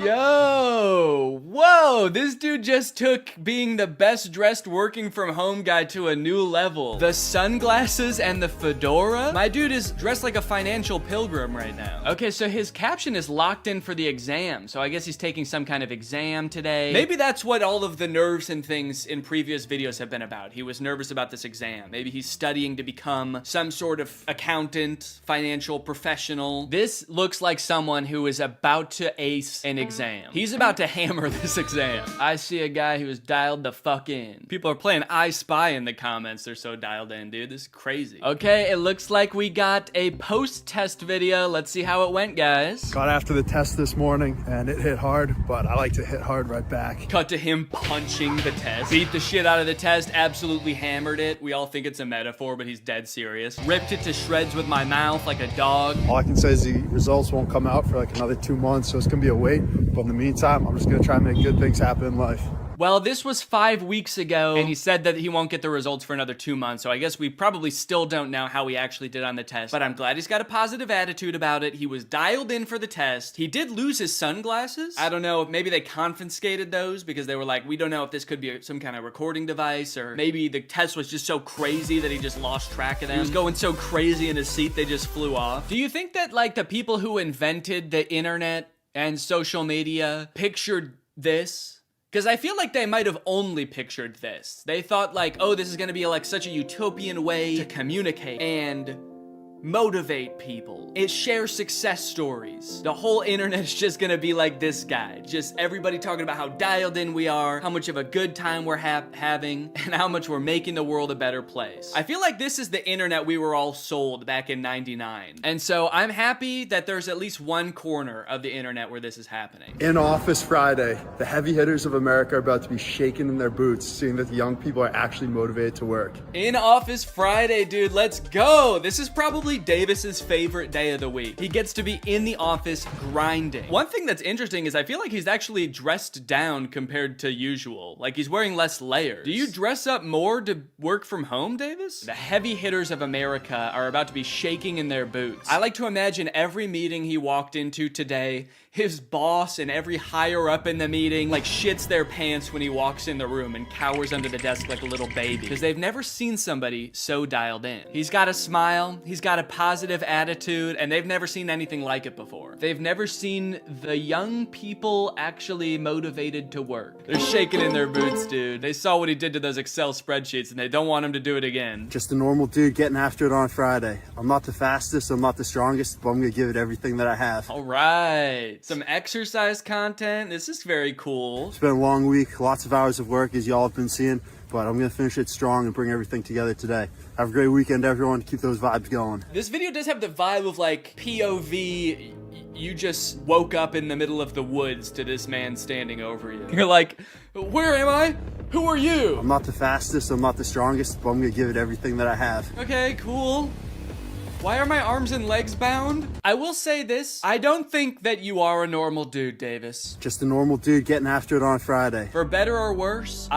Yo, whoa, this dude just took being the best dressed working from home guy to a new level. The sunglasses and the fedora. My dude is dressed like a financial pilgrim right now. Okay, so his caption is locked in for the exam. So I guess he's taking some kind of exam today. Maybe that's what all of the nerves and things in previous videos have been about. He was nervous about this exam. Maybe he's studying to become some sort of accountant, financial professional. This looks like someone who is about to ace an exam exam. He's about to hammer this exam. I see a guy who's dialed the fuck in. People are playing I Spy in the comments. They're so dialed in, dude. This is crazy. Okay, it looks like we got a post-test video. Let's see how it went, guys. Got after the test this morning and it hit hard, but I like to hit hard right back. Cut to him punching the test. Beat the shit out of the test, absolutely hammered it. We all think it's a metaphor, but he's dead serious. Ripped it to shreds with my mouth like a dog. All I can say is the results won't come out for like another 2 months, so it's gonna be a wait. But in the meantime, I'm just gonna try and make good things happen in life. Well, this was 5 weeks ago, and he said that he won't get the results for another 2 months, so I guess we probably still don't know how he actually did on the test, but I'm glad he's got a positive attitude about it. He was dialed in for the test. He did lose his sunglasses. I don't know, maybe they confiscated those because they were like, we don't know if this could be some kind of recording device, or maybe the test was just so crazy that he just lost track of them. He was going so crazy in his seat, they just flew off. Do you think that, like, the people who invented the internet and social media pictured this? Because I feel like they might have only pictured this. They thought like, oh, this is gonna be like such a utopian way to communicate and motivate people. It shares success stories. The whole internet is just gonna be like this guy. Just everybody talking about how dialed in we are, how much of a good time we're having, and how much we're making the world a better place. I feel like this is the internet we were all sold back in '99. And so I'm happy that there's at least one corner of the internet where this is happening. In Office Friday, the heavy hitters of America are about to be shaken in their boots, seeing that the young people are actually motivated to work. In Office Friday, dude, let's go. This is probably Davis's favorite day of the week. He gets to be in the office grinding. One thing that's interesting is I feel like he's actually dressed down compared to usual. Like he's wearing less layers. Do you dress up more to work from home, Davis? The heavy hitters of America are about to be shaking in their boots. I like to imagine every meeting he walked into today, his boss and every higher up in the meeting like shits their pants when he walks in the room and cowers under the desk like a little baby because they've never seen somebody so dialed in. He's got a smile, he's got a positive attitude, and they've never seen anything like it before. They've never seen the young people actually motivated to work. They're shaking in their boots, dude. They saw what he did to those Excel spreadsheets and they don't want him to do it again. Just a normal dude getting after it on Friday. I'm not the fastest, I'm not the strongest, but I'm gonna give it everything that I have. All right. Some exercise content. This is very cool. It's been a long week, lots of hours of work as y'all have been seeing, but I'm gonna finish it strong and bring everything together today. Have a great weekend, everyone. Keep those vibes going. This video does have the vibe of like POV, you just woke up in the middle of the woods to this man standing over you. You're like, where am I? Who are you? I'm not the fastest, I'm not the strongest, but I'm gonna give it everything that I have. Okay, cool. Why are my arms and legs bound? I will say this, I don't think that you are a normal dude, Davis. Just a normal dude getting after it on Friday. For better or worse,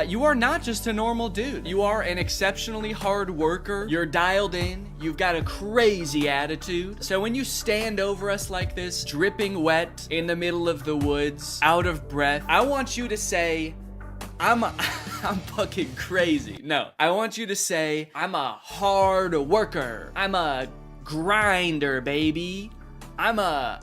you are not just a normal dude. You are an exceptionally hard worker. You're dialed in. You've got a crazy attitude. So when you stand over us like this, dripping wet in the middle of the woods, out of breath, I want you to say, I'm fucking crazy. No, I want you to say, I'm a hard worker. I'm a grinder, baby. I'm a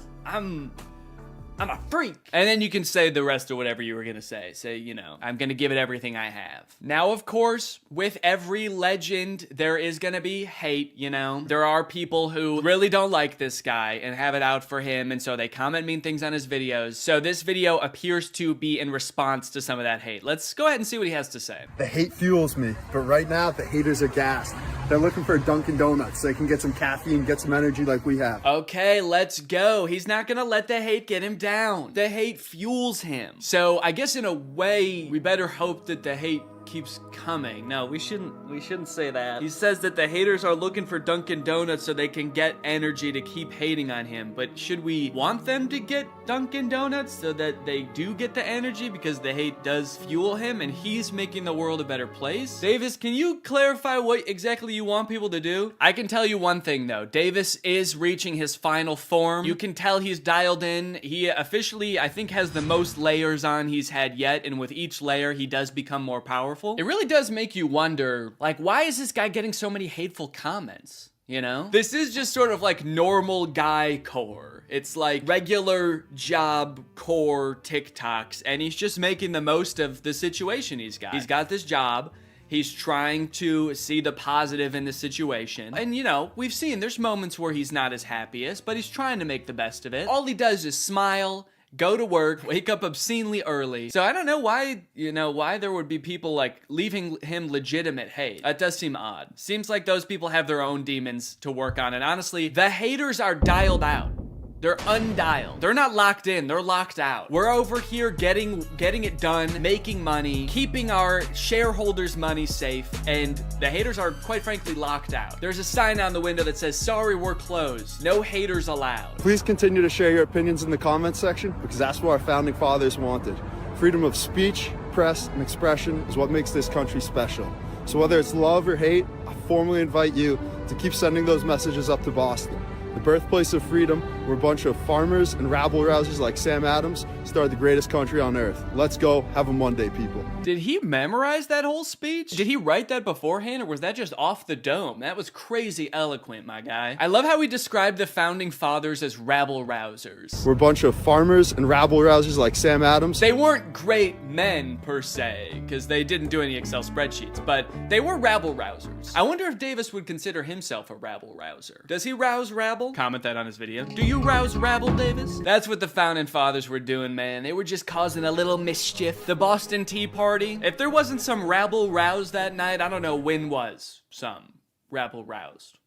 freak. And then you can say the rest of whatever you were gonna say. Say, you know, I'm gonna give it everything I have. Now, of course, with every legend, there is gonna be hate, you know? There are people who really don't like this guy and have it out for him, and so they comment mean things on his videos. So this video appears to be in response to some of that hate. Let's go ahead and see what he has to say. The hate fuels me, but right now, the haters are gassed. They're looking for a Dunkin' Donuts so they can get some caffeine, get some energy like we have. Okay, let's go. He's not gonna let the hate get him down. The hate fuels him. So I guess in a way, we better hope that the hate keeps coming. No, we shouldn't say that. He says that the haters are looking for Dunkin' Donuts so they can get energy to keep hating on him. But should we want them to get Dunkin' Donuts so that they do get the energy because the hate does fuel him and he's making the world a better place? Davis, can you clarify what exactly you want people to do? I can tell you one thing though. Davis is reaching his final form. You can tell he's dialed in. He officially, I think, has the most layers on he's had yet, and with each layer he does become more powerful. It really does make you wonder, like, why is this guy getting so many hateful comments? You know? This is just sort of like normal guy core. It's like regular job core TikToks, and he's just making the most of the situation he's got. He's got this job. He's trying to see the positive in the situation. And, you know, we've seen there's moments where he's not as happiest, but he's trying to make the best of it. All he does is smile, go to work, wake up obscenely early. So I don't know why, why there would be people like leaving him legitimate hate. That does seem odd. Seems like those people have their own demons to work on. And honestly, the haters are dialed out. They're undialed. They're not locked in, they're locked out. We're over here getting it done, making money, keeping our shareholders' money safe, and the haters are quite frankly locked out. There's a sign on the window that says, sorry, we're closed. No haters allowed. Please continue to share your opinions in the comments section, because that's what our founding fathers wanted. Freedom of speech, press, and expression is what makes this country special. So whether it's love or hate, I formally invite you to keep sending those messages up to Boston, the birthplace of freedom, where a bunch of farmers and rabble-rousers like Sam Adams started the greatest country on earth. Let's go. Have a Monday, people. Did he memorize that whole speech? Did he write that beforehand, or was that just off the dome? That was crazy eloquent, my guy. I love how he described the founding fathers as rabble-rousers. We're a bunch of farmers and rabble-rousers like Sam Adams. They weren't great men, per se, because they didn't do any Excel spreadsheets, but they were rabble-rousers. I wonder if Davis would consider himself a rabble-rouser. Does he rouse rabble? Comment that on his video. Do you rouse rabble, Davis? That's what the founding fathers were doing, man. They were just causing a little mischief. The Boston Tea Party. If there wasn't some rabble roused that night, I don't know when was some rabble roused.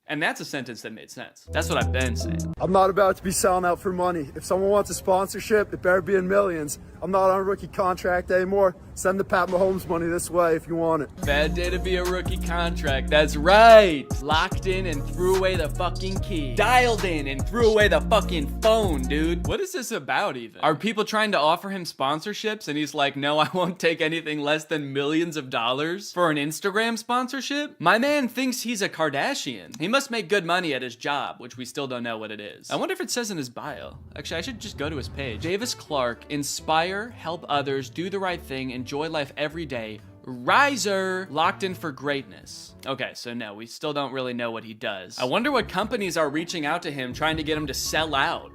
And that's a sentence that made sense. That's what I've been saying. I'm not about to be selling out for money. If someone wants a sponsorship, it better be in millions. I'm not on a rookie contract anymore. Send the Pat Mahomes money this way if you want it. Bad day to be a rookie contract. That's right. Locked in and threw away the fucking key. Dialed in and threw away the fucking phone, dude. What is this about even? Are people trying to offer him sponsorships and he's like, no, I won't take anything less than millions of dollars for an Instagram sponsorship? My man thinks he's a Kardashian. He must make good money at his job, which we still don't know what it is. I wonder if it says in his bio. Actually, I should just go to his page. Davis Clark, inspire, help others, do the right thing, enjoy life every day. Riser, locked in for greatness. Okay, so no, we still don't really know what he does. I wonder what companies are reaching out to him trying to get him to sell out.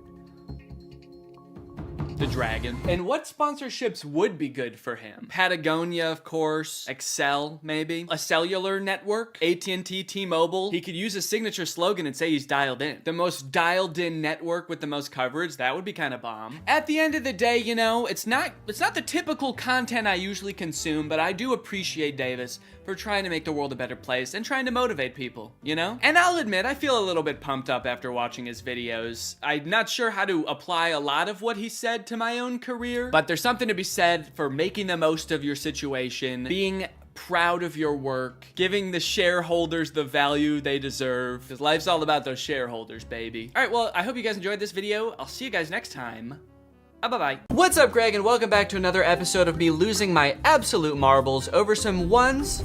The dragon. And what sponsorships would be good for him? Patagonia, of course. Excel, maybe. A cellular network. AT&T, T-Mobile. He could use a signature slogan and say he's dialed in. The most dialed in network with the most coverage. That would be kind of bomb. At the end of the day, it's not the typical content I usually consume, but I do appreciate Davis for trying to make the world a better place and trying to motivate people, And I'll admit, I feel a little bit pumped up after watching his videos. I'm not sure how to apply a lot of what he said to my own career, but there's something to be said for making the most of your situation, being proud of your work, giving the shareholders the value they deserve, because life's all about those shareholders, baby. All right, well, I hope you guys enjoyed this video. I'll see you guys next time. Bye-bye. What's up, Greg, and welcome back to another episode of me losing my absolute marbles over some ones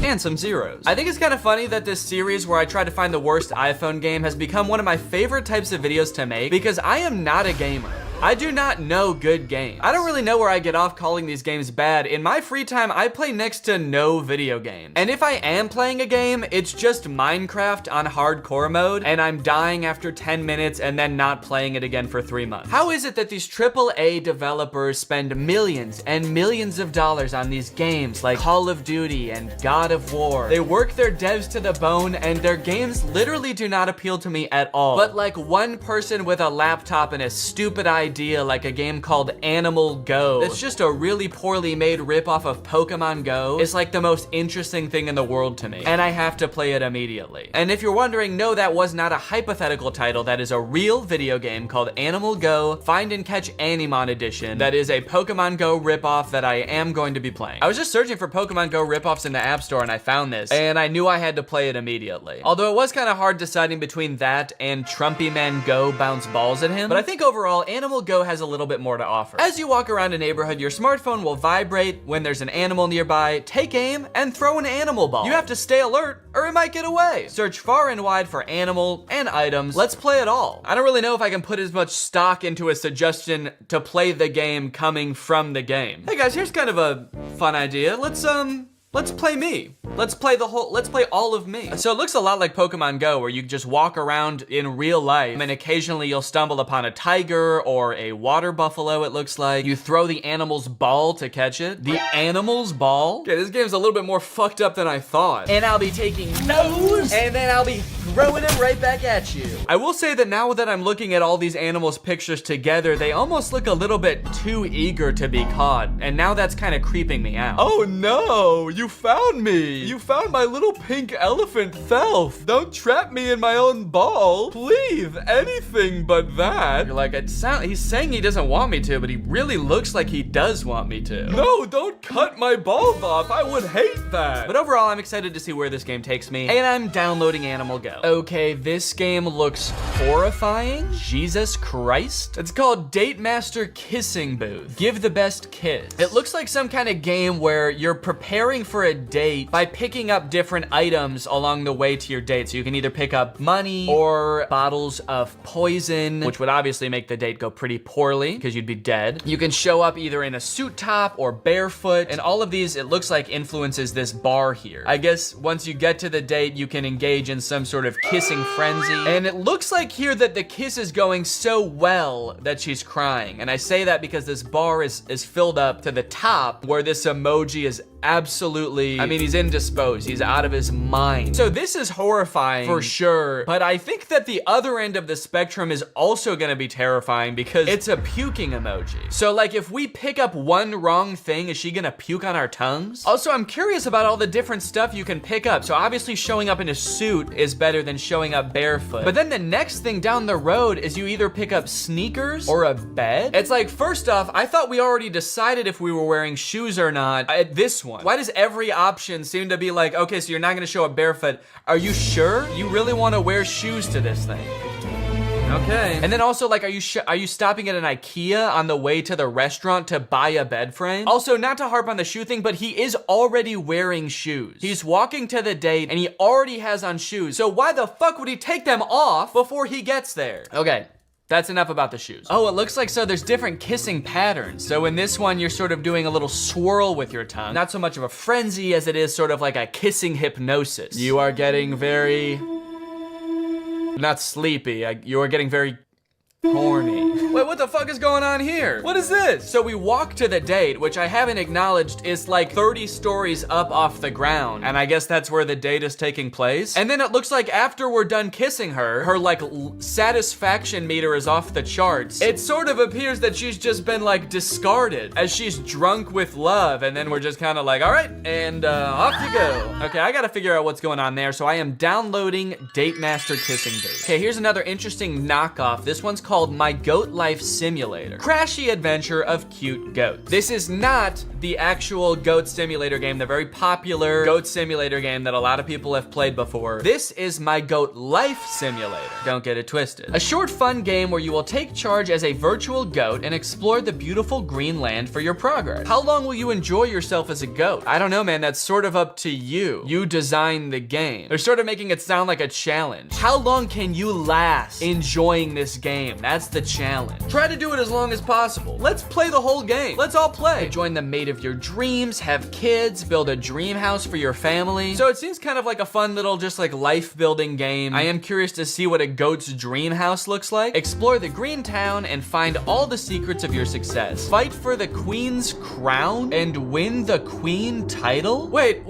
and some zeros. I think it's kind of funny that this series where I try to find the worst iPhone game has become one of my favorite types of videos to make, because I am not a gamer. I do not know good games. I don't really know where I get off calling these games bad. In my free time, I play next to no video games. And if I am playing a game, it's just Minecraft on hardcore mode, and I'm dying after 10 minutes and then not playing it again for 3 months. How is it that these AAA developers spend millions and millions of dollars on these games like Call of Duty and God of War? They work their devs to the bone, and their games literally do not appeal to me at all. But like one person with a laptop and a stupid idea like a game called Animal Go, it's just a really poorly made ripoff of Pokemon Go, is like the most interesting thing in the world to me, and I have to play it immediately. And if you're wondering, no, that was not a hypothetical title. That is a real video game called Animal Go Find and Catch Animon Edition. That is a Pokemon Go ripoff that I am going to be playing. I was just searching for Pokemon Go ripoffs in the App Store and I found this, and I knew I had to play it immediately. Although it was kind of hard deciding between that and Trumpy Man Go bounce balls at him, but I think overall Animal Go has a little bit more to offer. As you walk around a neighborhood, your smartphone will vibrate when there's an animal nearby. Take aim and throw an animal ball. You have to stay alert or it might get away. Search far and wide for animal and items. Let's play it all. I don't really know if I can put as much stock into a suggestion to play the game coming from the game. Hey guys, here's kind of a fun idea. Let's Let's play me. Let's play all of me. So it looks a lot like Pokemon Go, where you just walk around in real life and occasionally you'll stumble upon a tiger or a water buffalo, it looks like. You throw the animal's ball to catch it. The animal's ball? Okay, this game's a little bit more fucked up than I thought. And I'll be taking those, and then I'll be throwing them right back at you. I will say that now that I'm looking at all these animals' pictures together, they almost look a little bit too eager to be caught. And now that's kind of creeping me out. Oh no, you found me. You found my little pink elephant self. Don't trap me in my own ball. Please, anything but that. You're like, he's saying he doesn't want me to, but he really looks like he does want me to. No, don't cut my balls off. I would hate that. But overall, I'm excited to see where this game takes me, and I'm downloading Animal Go. Okay, this game looks horrifying. Jesus Christ. It's called Date Master Kissing Booth. Give the best kiss. It looks like some kind of game where you're preparing for a date by picking up different items along the way to your date. So you can either pick up money or bottles of poison, which would obviously make the date go pretty poorly because you'd be dead. You can show up either in a suit top or barefoot, and all of these, it looks like, influences this bar here. I guess once you get to the date, you can engage in some sort of kissing frenzy. And it looks like here that the kiss is going so well that she's crying. And I say that because this bar is filled up to the top, where this emoji is absolutely, I mean, he's indisposed. He's out of his mind. So this is horrifying for sure, but I think that the other end of the spectrum is also gonna be terrifying because it's a puking emoji. So like if we pick up one wrong thing, is she gonna puke on our tongues? Also, I'm curious about all the different stuff you can pick up. So obviously showing up in a suit is better than showing up barefoot. But then the next thing down the road is you either pick up sneakers or a bed. It's like, first off, I thought we already decided if we were wearing shoes or not at this one. Why does every option seem to be like, okay, so you're not gonna show up barefoot. Are you sure you really wanna wear shoes to this thing? Okay. And then also, like, are you stopping at an IKEA on the way to the restaurant to buy a bed frame? Also, not to harp on the shoe thing, but he is already wearing shoes. He's walking to the date and he already has on shoes. So why the fuck would he take them off before he gets there? Okay. That's enough about the shoes. Oh, it looks like so there's different kissing patterns. So in this one, you're sort of doing a little swirl with your tongue. Not so much of a frenzy as it is sort of like a kissing hypnosis. You are getting very, not sleepy, you are getting very horny. Wait, what the fuck is going on here? What is this? So we walk to the date, which I haven't acknowledged is like 30 stories up off the ground. And I guess that's where the date is taking place. And then it looks like after we're done kissing her, her like satisfaction meter is off the charts. It sort of appears that she's just been like discarded as she's drunk with love. And then we're just kind of like, all right, and off you go. Okay, I gotta figure out what's going on there. So I am downloading Date Master Kissing Booth. Okay, here's another interesting knockoff. This one's called My Goat Life Simulator. Crashy adventure of cute goats. This is not the actual goat simulator game, the very popular goat simulator game that a lot of people have played before. This is My Goat Life Simulator. Don't get it twisted. A short fun game where you will take charge as a virtual goat and explore the beautiful green land for your progress. How long will you enjoy yourself as a goat? I don't know, man, that's sort of up to you. You design the game. They're sort of making it sound like a challenge. How long can you last enjoying this game? That's the challenge. Try to do it as long as possible. Let's play the whole game. Let's all play. Join the mate of your dreams, have kids, build a dream house for your family. So it seems kind of like a fun little just like life building game. I am curious to see what a goat's dream house looks like. Explore the green town and find all the secrets of your success. Fight for the queen's crown and win the queen title? Wait.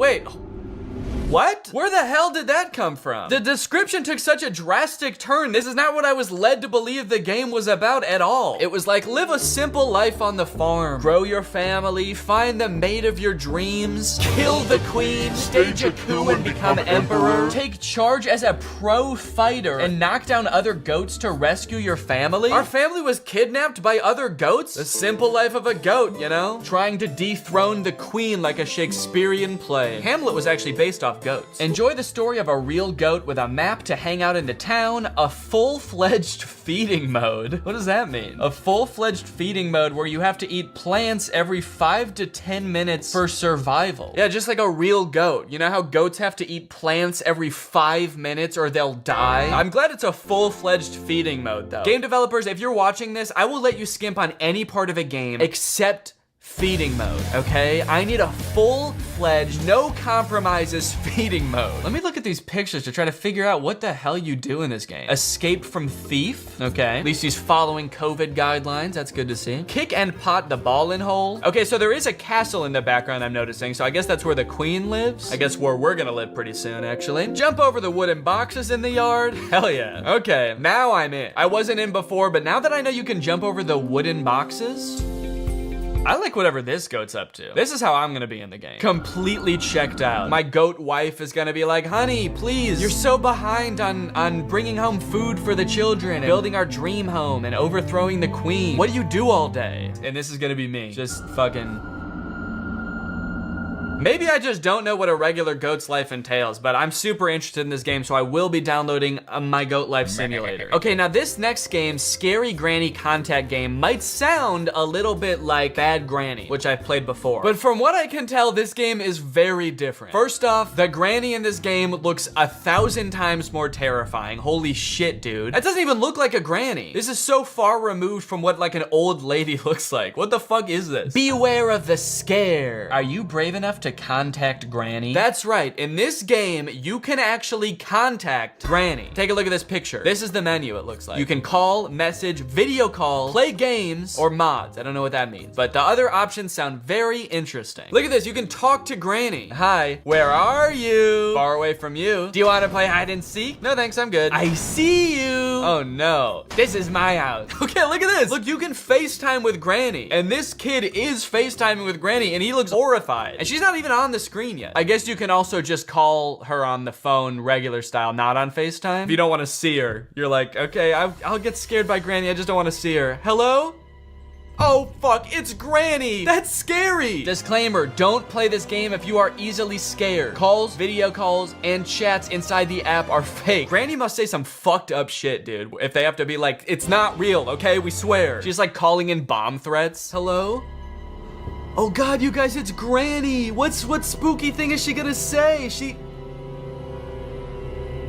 What? Where the hell did that come from? The description took such a drastic turn. This is not what I was led to believe the game was about at all. It was like, live a simple life on the farm, grow your family, find the mate of your dreams, kill the queen, stage a coup and become emperor, take charge as a pro fighter, and knock down other goats to rescue your family. Our family was kidnapped by other goats? The simple life of a goat, you know? Trying to dethrone the queen like a Shakespearean play. Hamlet was actually based off goats. Enjoy the story of a real goat with a map to hang out in the town, a full-fledged feeding mode. What does that mean? A full-fledged feeding mode where you have to eat plants every 5 to 10 minutes for survival. Yeah, just like a real goat. You know how goats have to eat plants every 5 minutes or they'll die? I'm glad it's a full-fledged feeding mode though. Game developers, if you're watching this, I will let you skimp on any part of a game except feeding mode, okay? I need a full-fledged, no compromises feeding mode. Let me look at these pictures to try to figure out what the hell you do in this game. Escape from thief, okay. At least he's following COVID guidelines, that's good to see. Kick and pot the ball in hole. Okay, so there is a castle in the background I'm noticing, so I guess that's where the queen lives. I guess where we're gonna live pretty soon, actually. Jump over the wooden boxes in the yard. Hell yeah. Okay, now I'm in. I wasn't in before, but now that I know you can jump over the wooden boxes, I like whatever this goat's up to. This is how I'm gonna be in the game. Completely checked out. My goat wife is gonna be like, honey, please, you're so behind on bringing home food for the children and building our dream home and overthrowing the queen. What do you do all day? And this is gonna be me. Just fucking... Maybe I just don't know what a regular goat's life entails, but I'm super interested in this game, so I will be downloading My Goat Life Simulator. Okay, now this next game, Scary Granny Contact Game, might sound a little bit like Bad Granny, which I've played before. But from what I can tell, this game is very different. First off, the granny in this game looks 1,000 times more terrifying. Holy shit, dude. That doesn't even look like a granny. This is so far removed from what like an old lady looks like. What the fuck is this? Beware of the scare. Are you brave enough to contact Granny? That's right. In this game, you can actually contact Granny. Take a look at this picture. This is the menu, it looks like. You can call, message, video call, play games, or mods. I don't know what that means, but the other options sound very interesting. Look at this. You can talk to Granny. Hi, where are you? Far away from you. Do you want to play hide and seek? No, thanks, I'm good. I see you. Oh no, this is my house. Okay, look at this. Look, you can FaceTime with Granny, and this kid is FaceTiming with Granny, and he looks horrified, and she's not even on the screen yet. I guess you can also just call her on the phone regular style, not on FaceTime. If you don't want to see her, you're like, okay, I'll get scared by Granny, I just don't want to see her. Hello? Oh fuck, it's Granny! That's scary! Disclaimer, don't play this game if you are easily scared. Calls, video calls, and chats inside the app are fake. Granny must say some fucked up shit, dude. If they have to be like, it's not real, okay? We swear. She's like calling in bomb threats. Hello? Oh God, you guys, it's Granny! What spooky thing is she gonna say?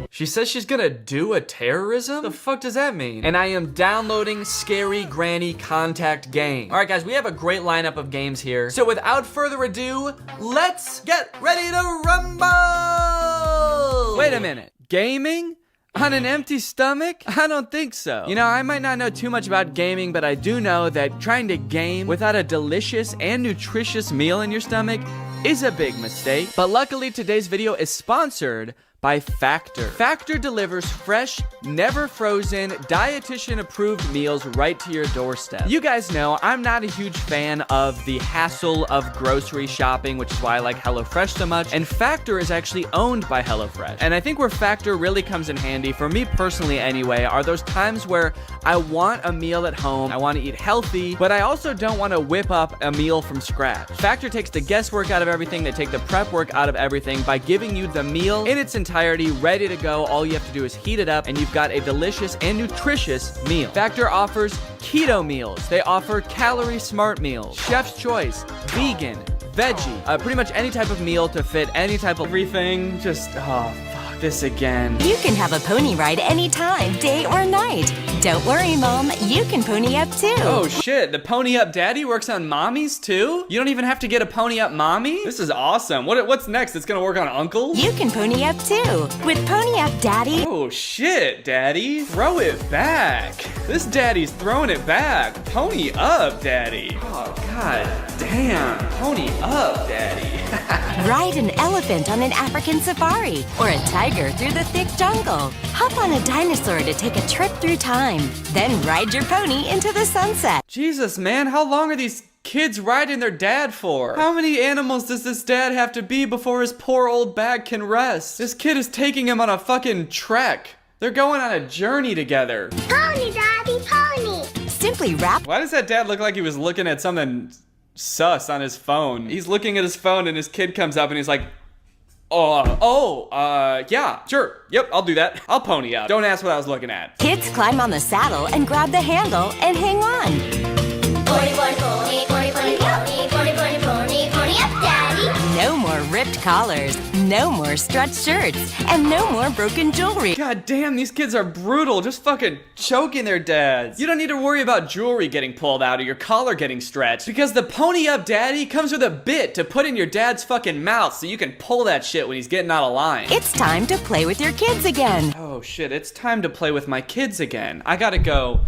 She says she's gonna do a terrorism? The fuck does that mean? And I am downloading Scary Granny Contact Game. All right, guys, we have a great lineup of games here. So without further ado, let's get ready to rumble! Wait a minute, gaming? On an empty stomach? I don't think so. You know, I might not know too much about gaming, but I do know that trying to game without a delicious and nutritious meal in your stomach is a big mistake. But luckily, today's video is sponsored by Factor. Factor delivers fresh, never frozen, dietitian approved meals right to your doorstep. You guys know I'm not a huge fan of the hassle of grocery shopping, which is why I like HelloFresh so much. And Factor is actually owned by HelloFresh. And I think where Factor really comes in handy, for me personally anyway, are those times where I want a meal at home, I want to eat healthy, but I also don't want to whip up a meal from scratch. Factor takes the guesswork out of everything, they take the prep work out of everything by giving you the meal in its entirety, ready to go. All you have to do is heat it up and you've got a delicious and nutritious meal. Factor offers keto meals. They offer calorie smart meals, chef's choice, vegan, veggie, pretty much any type of meal to fit any type of everything. Just, oh, fuck this again. You can have a pony ride anytime, day or night. Don't worry, Mom. You can pony up too. Oh shit, the Pony Up Daddy works on mommies too? You don't even have to get a Pony Up mommy? This is awesome. What's next? It's gonna work on uncles? You can pony up too with Pony Up Daddy. Oh shit, Daddy. Throw it back. This daddy's throwing it back. Pony up, Daddy. Oh god damn. Pony up, Daddy. Ride an elephant on an African safari or a tiger through the thick jungle. Hop on a dinosaur to take a trip through time. Then ride your pony into the sunset. Jesus, man, how long are these kids riding their dad for? How many animals does this dad have to be before his poor old back can rest? This kid is taking him on a fucking trek. They're going on a journey together. Pony, Daddy, pony. Simply wrap. Why does that dad look like he was looking at something sus on his phone? He's looking at his phone and his kid comes up and he's like, yeah, sure. Yep, I'll do that. I'll pony up. Don't ask what I was looking at. Kids climb on the saddle and grab the handle and hang on. Pony, pony, pony, pony, pony, pony, pony, pony, pony, pony up, Daddy. No more ripped collars. No more stretched shirts and no more broken jewelry. God damn, these kids are brutal, just fucking choking their dads. You don't need to worry about jewelry getting pulled out or your collar getting stretched, because the Pony Up Daddy comes with a bit to put in your dad's fucking mouth so you can pull that shit when he's getting out of line. It's time to play with your kids again. Oh shit, it's time to play with my kids again. I gotta go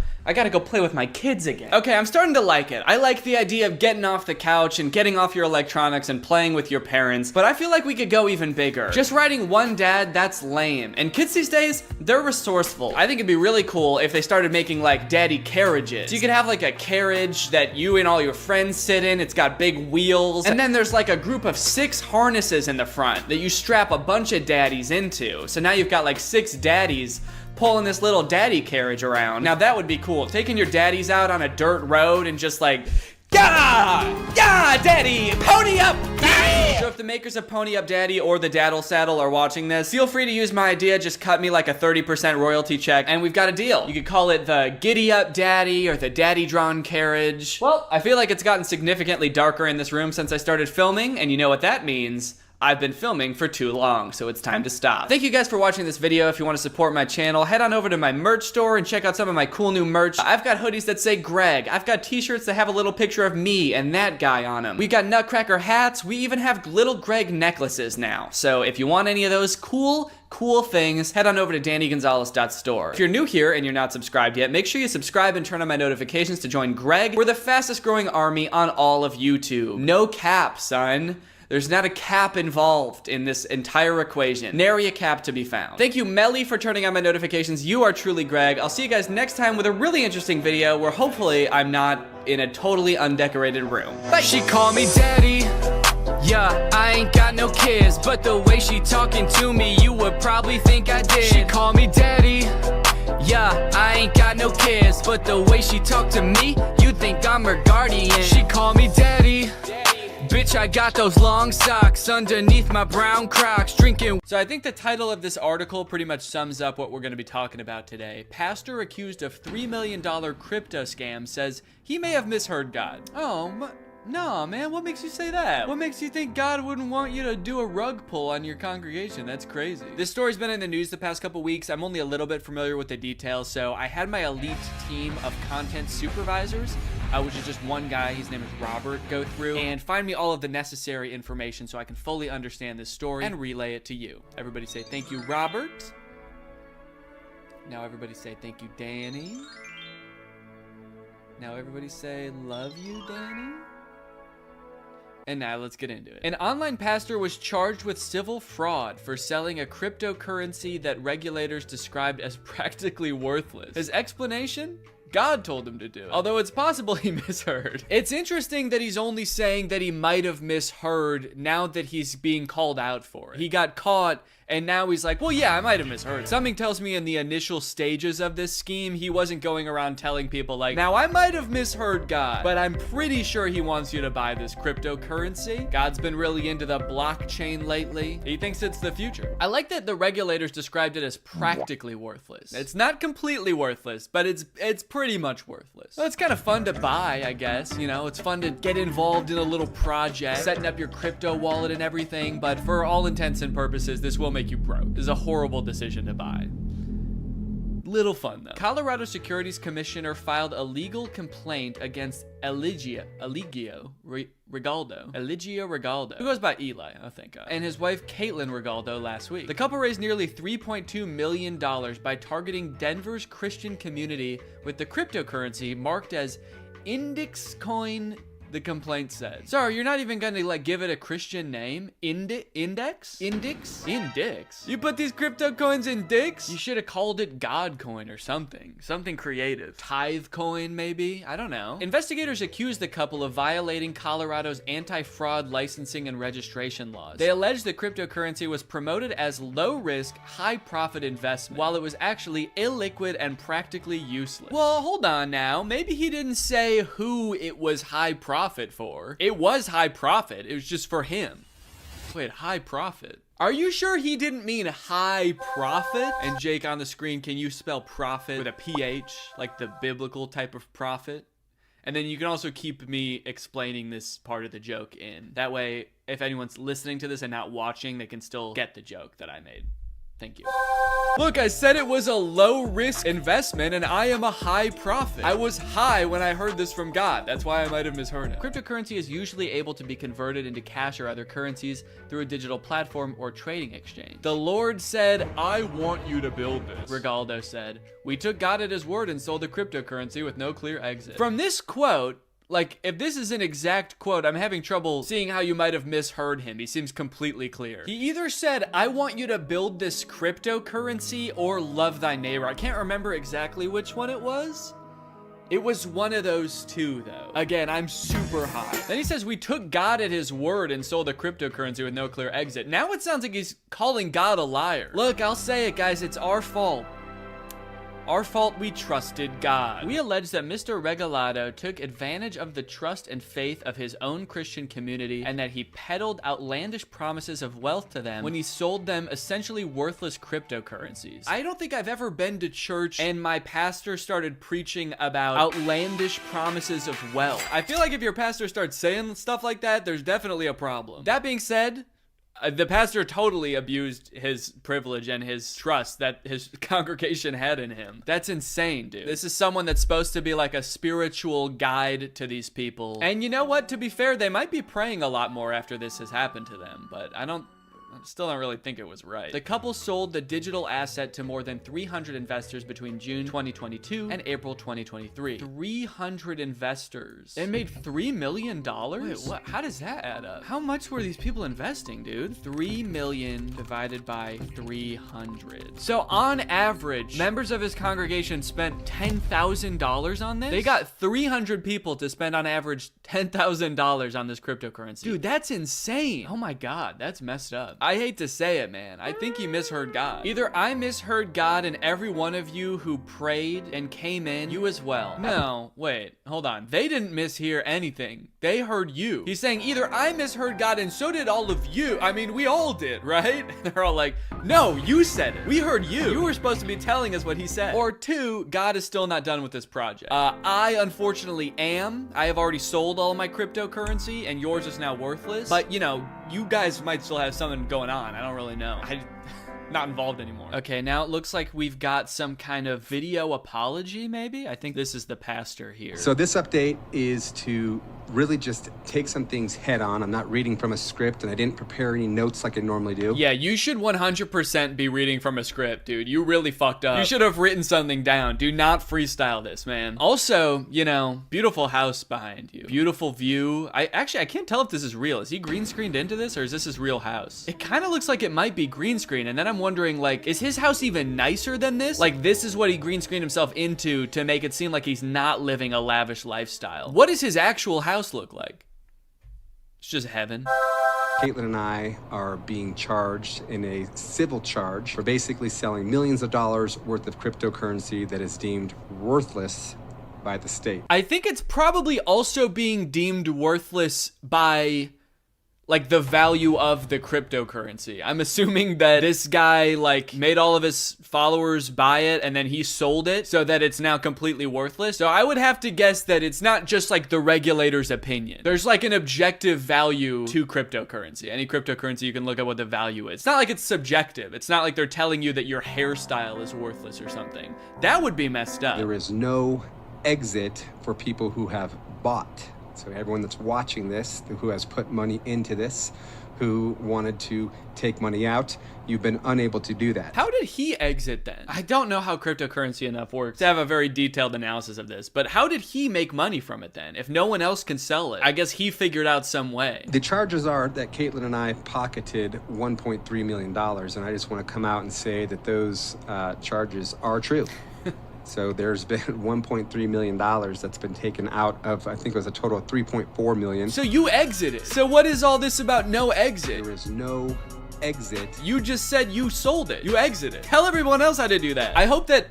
play with my kids again. Okay, I'm starting to like it. I like the idea of getting off the couch and getting off your electronics and playing with your parents, but I feel like we could go even bigger. Just writing one dad, that's lame. And kids these days, they're resourceful. I think it'd be really cool if they started making like daddy carriages. So you could have like a carriage that you and all your friends sit in. It's got big wheels. And then there's like a group of 6 harnesses in the front that you strap a bunch of daddies into. So now you've got like 6 daddies pulling this little daddy carriage around. Now that would be cool. Taking your daddies out on a dirt road and just like, yeah, daddy, pony up, yeah! So if the makers of Pony Up Daddy or the Daddle Saddle are watching this, feel free to use my idea. Just cut me like a 30% royalty check and we've got a deal. You could call it the Giddy Up Daddy or the Daddy Drawn Carriage. Well, I feel like it's gotten significantly darker in this room since I started filming, and you know what that means. I've been filming for too long, so it's time to stop. Thank you guys for watching this video. If you want to support my channel, head on over to my merch store and check out some of my cool new merch. I've got hoodies that say Greg. I've got t-shirts that have a little picture of me and that guy on them. We got Nutcracker hats. We even have little Greg necklaces now. So if you want any of those cool things, head on over to DannyGonzalez.store. If you're new here and you're not subscribed yet, make sure you subscribe and turn on my notifications to join Greg. We're the fastest growing army on all of YouTube. No cap, son. There's not a cap involved in this entire equation. Nary a cap to be found. Thank you, Melly, for turning on my notifications. You are truly Greg. I'll see you guys next time with a really interesting video where hopefully I'm not in a totally undecorated room. Bye. She call me daddy. Yeah, I ain't got no kids, but the way she talking to me, you would probably think I did. She call me daddy. Yeah, I ain't got no kids, but the way she talk to me, you'd think I'm her guardian. She call me daddy. Bitch, I got those long socks underneath my brown Crocs, drinking. So I think the title of this article pretty much sums up what we're going to be talking about today. Pastor accused of $3 million crypto scam says he may have misheard God. Oh, no, man, what makes you say that? What makes you think God wouldn't want you to do a rug pull on your congregation? That's crazy. This story's been in the news the past couple weeks. I'm only a little bit familiar with the details, so I had my elite team of content supervisors, which is just one guy, his name is Robert, go through and find me all of the necessary information so I can fully understand this story and relay it to you. Everybody say thank you, Robert. Now everybody say thank you, Danny. Now everybody say love you, Danny. And now let's get into it. An online pastor was charged with civil fraud for selling a cryptocurrency that regulators described as practically worthless. His explanation? God told him to do it. Although it's possible he misheard. It's interesting that he's only saying that he might have misheard now that he's being called out for it. He got caught and now he's like, well, yeah, I might have misheard. Something tells me in the initial stages of this scheme, he wasn't going around telling people like, now I might have misheard God, but I'm pretty sure he wants you to buy this cryptocurrency. God's been really into the blockchain lately. He thinks it's the future. I like that the regulators described it as practically worthless. It's not completely worthless, but it's pretty much worthless. Well, it's kind of fun to buy, I guess. You know, it's fun to get involved in a little project, setting up your crypto wallet and everything, but for all intents and purposes, this will make you broke. This is a horrible decision to buy. Little fun though. Colorado Securities Commissioner filed a legal complaint against Eligio Regaldo, who goes by Eli, I think, and his wife Caitlin Regaldo last week. The couple raised nearly $3.2 million by targeting Denver's Christian community with the cryptocurrency marked as Index Coin. The complaint said. Sorry, you're not even gonna like give it a Christian name? Index? You put these crypto coins in dicks? You should have called it God Coin or something. Something creative. Tithe Coin, maybe? I don't know. Investigators accused the couple of violating Colorado's anti-fraud licensing and registration laws. They alleged the cryptocurrency was promoted as low-risk, high-profit investment, while it was actually illiquid and practically useless. Well, hold on now. Maybe he didn't say who it was high profit for. It was high profit. It was just for him. Wait, high profit? Are you sure he didn't mean high profit? And Jake on the screen, can you spell profit with a PH, like the biblical type of profit? And then you can also keep me explaining this part of the joke in. That way, if anyone's listening to this and not watching, they can still get the joke that I made. Thank you. Look, I said it was a low-risk investment, and I am a high profit. I was high when I heard this from God. That's why I might have misheard it. Cryptocurrency is usually able to be converted into cash or other currencies through a digital platform or trading exchange. The Lord said, I want you to build this. Regaldo said, we took God at his word and sold the cryptocurrency with no clear exit. From this quote, like, if this is an exact quote, I'm having trouble seeing how you might have misheard him. He seems completely clear. He either said, I want you to build this cryptocurrency, or love thy neighbor. I can't remember exactly which one it was. It was one of those two, though. Again, I'm super high. Then he says, we took God at his word and sold the cryptocurrency with no clear exit. Now it sounds like he's calling God a liar. Look, I'll say it, guys. It's our fault. Our fault we trusted God. We allege that Mr. Regalado took advantage of the trust and faith of his own Christian community and that he peddled outlandish promises of wealth to them when he sold them essentially worthless cryptocurrencies. I don't think I've ever been to church and my pastor started preaching about outlandish promises of wealth. I feel like if your pastor starts saying stuff like that, there's definitely a problem. That being said, the pastor totally abused his privilege and his trust that his congregation had in him. That's insane, dude. This is someone that's supposed to be like a spiritual guide to these people. And you know what? To be fair, they might be praying a lot more after this has happened to them, but I still don't really think it was right. The couple sold the digital asset to more than 300 investors between June 2022 and April 2023. 300 investors. They made $3 million? Wait, what? How does that add up? How much were these people investing, dude? 3 million divided by 300. So on average, members of his congregation spent $10,000 on this? They got 300 people to spend on average $10,000 on this cryptocurrency. Dude, that's insane. Oh my God, that's messed up. I hate to say it, man. I think you misheard God. Either I misheard God and every one of you who prayed and came in, you as well. No, wait, hold on. They didn't mishear anything. They heard you. He's saying either I misheard God and so did all of you. I mean, we all did, right? They're all like, no, you said it. We heard you. You were supposed to be telling us what he said. Or two, God is still not done with this project. I unfortunately am. I have already sold all my cryptocurrency and yours is now worthless. But you know, you guys might still have something going on. I don't really know. Not involved anymore. Okay, now it looks like we've got some kind of video apology, maybe? I think this is the pastor here. So this update is to really just take some things head on. I'm not reading from a script and I didn't prepare any notes like I normally do. Yeah, you should 100% be reading from a script, dude. You really fucked up. You should have written something down. Do not freestyle this, man. Also, you know, beautiful house behind you. Beautiful view. I can't tell if this is real. Is he green screened into this or is this his real house? It kind of looks like it might be green screen, and then I'm wondering, like, is his house even nicer than this? Like, this is what he green screened himself into to make it seem like he's not living a lavish lifestyle. What does his actual house look like? It's just heaven. Caitlin and I are being charged in a civil charge for basically selling millions of dollars worth of cryptocurrency that is deemed worthless by the state. I think it's probably also being deemed worthless by, like, the value of the cryptocurrency. I'm assuming that this guy, like, made all of his followers buy it and then he sold it so that it's now completely worthless. So I would have to guess that it's not just like the regulator's opinion. There's like an objective value to cryptocurrency. Any cryptocurrency, you can look at what the value is. It's not like it's subjective. It's not like they're telling you that your hairstyle is worthless or something. That would be messed up. There is no exit for people who have bought. So everyone that's watching this, who has put money into this, who wanted to take money out, you've been unable to do that. How did he exit then? I don't know how cryptocurrency enough works to have a very detailed analysis of this, but how did he make money from it then? If no one else can sell it, I guess he figured out some way. The charges are that Caitlin and I pocketed $1.3 million, and I just want to come out and say that those charges are true. So there's been $1.3 million that's been taken out of, I think it was a total of $3.4 million. So you exited. So what is all this about no exit? There is no exit. You just said you sold it. You exited. Tell everyone else how to do that. I hope that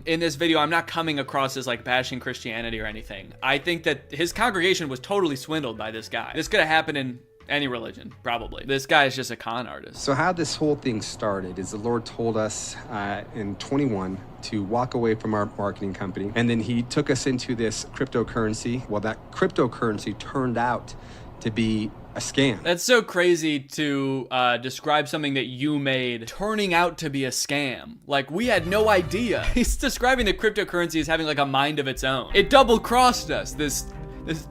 in this video, I'm not coming across as like bashing Christianity or anything. I think that his congregation was totally swindled by this guy. This could have happened in any religion, probably. This guy is just a con artist. So how this whole thing started is the Lord told us in 21 to walk away from our marketing company. And then he took us into this cryptocurrency. Well, that cryptocurrency turned out to be a scam. That's so crazy to describe something that you made turning out to be a scam. Like, we had no idea. He's describing the cryptocurrency as having like a mind of its own. It double-crossed us, this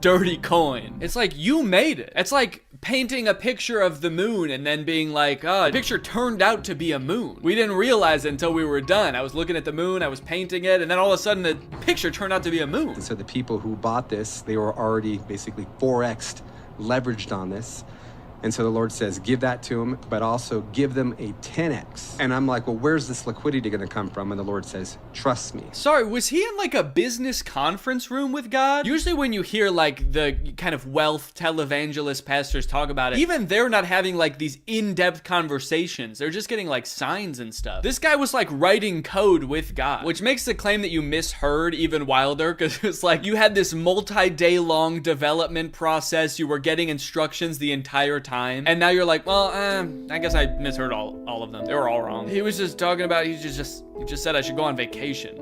dirty coin. It's like, you made it. It's like painting a picture of the moon and then being like, oh, the picture turned out to be a moon. We didn't realize it until we were done. I was looking at the moon, I was painting it, and then all of a sudden the picture turned out to be a moon. And so the people who bought this, they were already basically 4x'd, leveraged on this. And so the Lord says, give that to them, but also give them a 10x. And I'm like, well, where's this liquidity gonna come from? And the Lord says, trust me. Sorry, was he in like a business conference room with God? Usually when you hear like the kind of wealth televangelist pastors talk about it, even they're not having like these in-depth conversations. They're just getting like signs and stuff. This guy was like writing code with God, which makes the claim that you misheard even wilder, because it's like you had this multi-day long development process. You were getting instructions the entire time. And now you're like, well, I guess I misheard all of them. They were all wrong. He was just talking about, he just said I should go on vacation.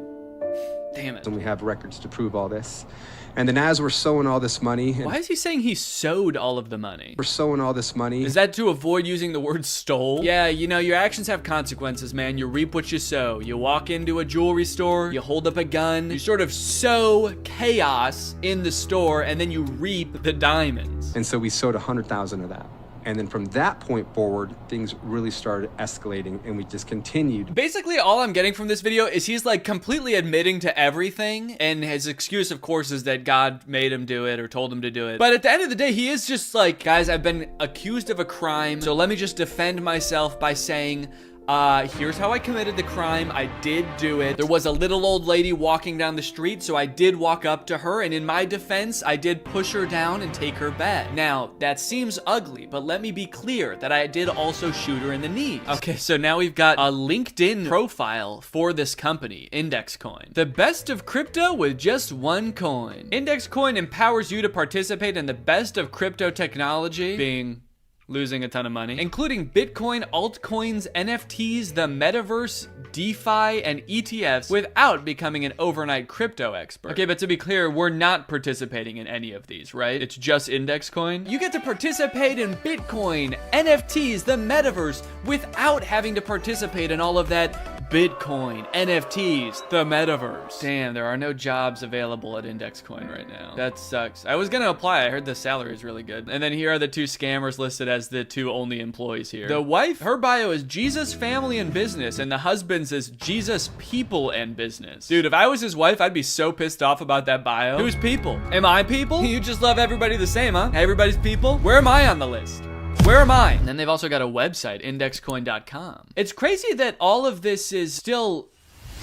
Damn it. And we have records to prove all this. And then as we're sowing all this money. Why is he saying he sowed all of the money? We're sowing all this money. Is that to avoid using the word stole? Yeah, you know, your actions have consequences, man. You reap what you sow. You walk into a jewelry store, you hold up a gun, you sort of sow chaos in the store, and then you reap the diamonds. And so we sowed 100,000 of that. And then from that point forward, things really started escalating and we just continued. Basically, all I'm getting from this video is he's like completely admitting to everything. And his excuse, of course, is that God made him do it or told him to do it. But at the end of the day, he is just like, guys, I've been accused of a crime. So let me just defend myself by saying, here's how I committed the crime. I did do it. There was a little old lady walking down the street, so I did walk up to her, and in my defense, I did push her down and take her bed. Now, that seems ugly, but let me be clear that I did also shoot her in the knees. Okay, so now we've got a LinkedIn profile for this company, Index Coin. The best of crypto with just one coin. Index Coin empowers you to participate in the best of crypto technology, being losing a ton of money, including Bitcoin, altcoins, NFTs, the metaverse, DeFi, and ETFs without becoming an overnight crypto expert. Okay, but to be clear, we're not participating in any of these, right? It's just Index Coin. You get to participate in Bitcoin, NFTs, the metaverse without having to participate in all of that Bitcoin, NFTs, the metaverse. Damn, there are no jobs available at Index Coin right now. That sucks. I was gonna apply. I heard the salary is really good. And then here are the two scammers listed as the two only employees here. The wife, her bio is Jesus, family, and business, and the husband's is Jesus, people, and business. Dude, if I was his wife, I'd be so pissed off about that bio. Who's people? Am I people? You just love everybody the same, huh? Everybody's people? Where am I on the list? Where am I? And then they've also got a website, indexcoin.com. It's crazy that all of this is still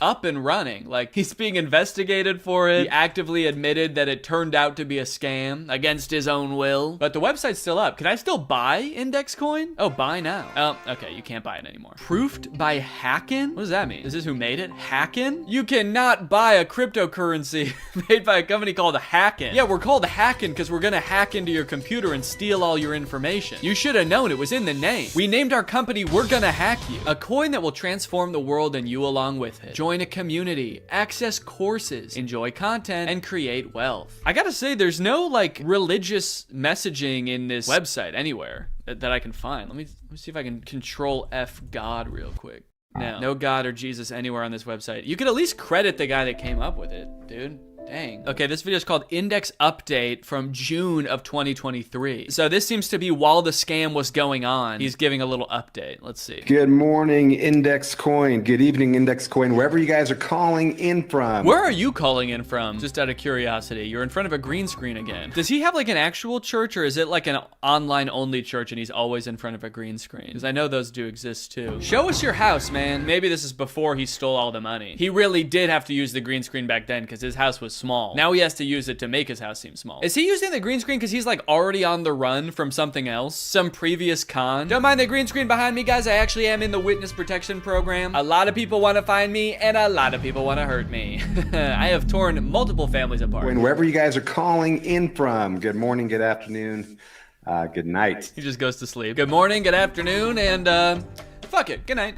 up and running. Like, he's being investigated for it. He actively admitted that it turned out to be a scam against his own will. But the website's still up. Can I still buy Index Coin? Oh, buy now. Oh, okay, you can't buy it anymore. Proofed by Hackin? What does that mean? Is this who made it? Hackin? You cannot buy a cryptocurrency made by a company called Hackin. Yeah, we're called Hackin because we're gonna hack into your computer and steal all your information. You should have known, it was in the name. We named our company We're Gonna Hack You. A coin that will transform the world and you along with it. Join a community, access courses, enjoy content, and create wealth. I gotta say, there's no like religious messaging in this website anywhere that I can find. Let me see if I can control F God real quick. No God or Jesus anywhere on this website. You could at least credit the guy that came up with it, dude. Dang. Okay, this video is called Index Update from June of 2023. So this seems to be while the scam was going on. He's giving a little update. Let's see. Good morning, Index Coin. Good evening, Index Coin. Wherever you guys are calling in from. Where are you calling in from? Just out of curiosity. You're in front of a green screen again. Does he have like an actual church, or is it like an online only church and he's always in front of a green screen? Because I know those do exist too. Show us your house, man. Maybe this is before he stole all the money. He really did have to use the green screen back then because his house was small. Now he has to use it to make his house seem small. Is he using the green screen because he's like already on the run from something else? Some previous con? Don't mind the green screen behind me, guys. I actually am in the witness protection program. A lot of people want to find me and a lot of people want to hurt me. I have torn multiple families apart. Wherever you guys are calling in from. Good morning, good afternoon. Good night. He just goes to sleep. Good morning, good afternoon, and fuck it. Good night.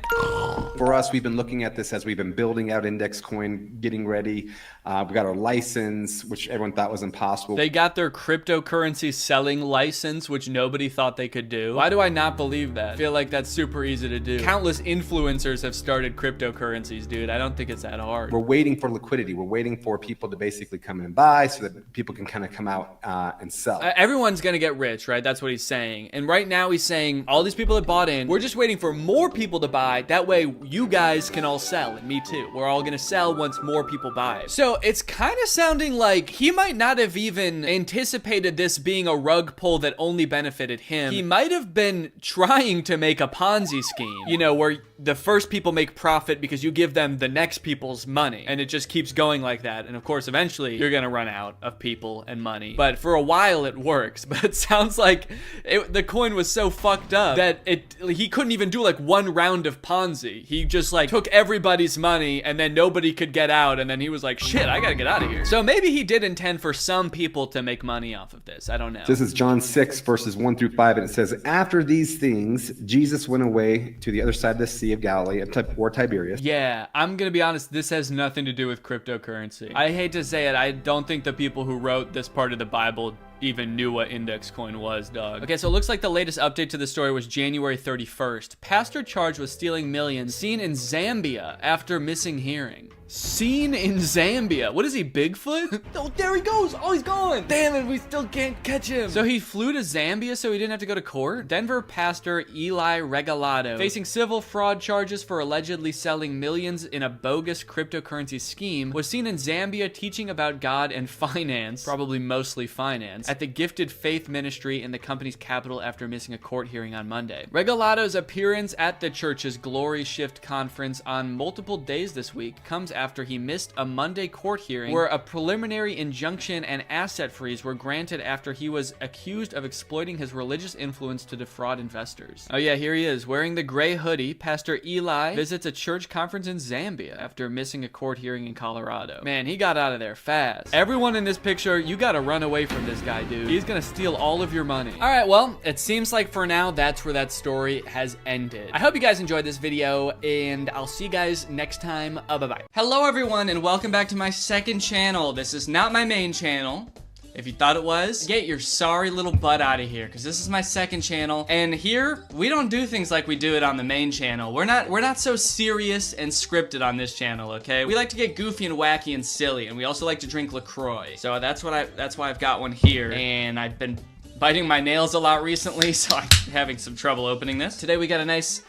For us, we've been looking at this as we've been building out Index Coin, getting ready. We got our license, which everyone thought was impossible. They got their cryptocurrency selling license, which nobody thought they could do. Why do I not believe that? I feel like that's super easy to do. Countless influencers have started cryptocurrencies, dude. I don't think it's that hard. We're waiting for liquidity. We're waiting for people to basically come in and buy so that people can kind of come out and sell. Everyone's gonna get rich, right? That's what he's saying. And right now he's saying all these people that bought in, we're just waiting for more people to buy. That way you guys can all sell, and me too. We're all gonna sell once more people buy. So it's kind of sounding like he might not have even anticipated this being a rug pull that only benefited him. He might have been trying to make a Ponzi scheme, you know, where the first people make profit because you give them the next people's money, and it just keeps going like that. And of course, eventually you're gonna run out of people and money. But for a while it works. But it sounds like the coin was so fucked up that he couldn't even do like one round of Ponzi. He just like took everybody's money and then nobody could get out, and then he was like, shit, I gotta get out of here. So maybe he did intend for some people to make money off of this. I don't know. This is John 6 verses 1 through 5, and it says, after these things, Jesus went away to the other side of the Sea of Galilee, or Tiberias. Yeah, I'm gonna be honest, this has nothing to do with cryptocurrency. I hate to say it, I don't think the people who wrote this part of the Bible even knew what Index Coin was, dog. Okay, so it looks like the latest update to the story was January 31st. Pastor charged with stealing millions, seen in Zambia after missing hearing. Seen in Zambia. What is he, Bigfoot? Oh, there he goes. Oh, he's gone. Damn it, we still can't catch him. So he flew to Zambia so he didn't have to go to court? Denver pastor Eli Regalado, facing civil fraud charges for allegedly selling millions in a bogus cryptocurrency scheme, was seen in Zambia teaching about God and finance, probably mostly finance, at the Gifted Faith Ministry in the company's capital after missing a court hearing on Monday. Regalado's appearance at the church's Glory Shift conference on multiple days this week comes after he missed a Monday court hearing where a preliminary injunction and asset freeze were granted after he was accused of exploiting his religious influence to defraud investors. Oh yeah, here he is, wearing the gray hoodie. Pastor Eli visits a church conference in Zambia after missing a court hearing in Colorado. Man, he got out of there fast. Everyone in this picture, you gotta run away from this guy, dude. He's gonna steal all of your money. All right, well, it seems like for now, that's where that story has ended. I hope you guys enjoyed this video, and I'll see you guys next time. Bye-bye. Hello everyone, and welcome back to my second channel. This is not my main channel. If you thought it was, get your sorry little butt out of here, because this is my second channel, and here we don't do things like we do it on the main channel. We're not so serious and scripted on this channel, okay? We like to get goofy and wacky and silly, and we also like to drink LaCroix. So that's why I've got one here, and I've been biting my nails a lot recently, so I'm having some trouble opening this. Today we got a nice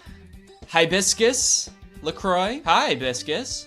hibiscus LaCroix. Hi, hibiscus.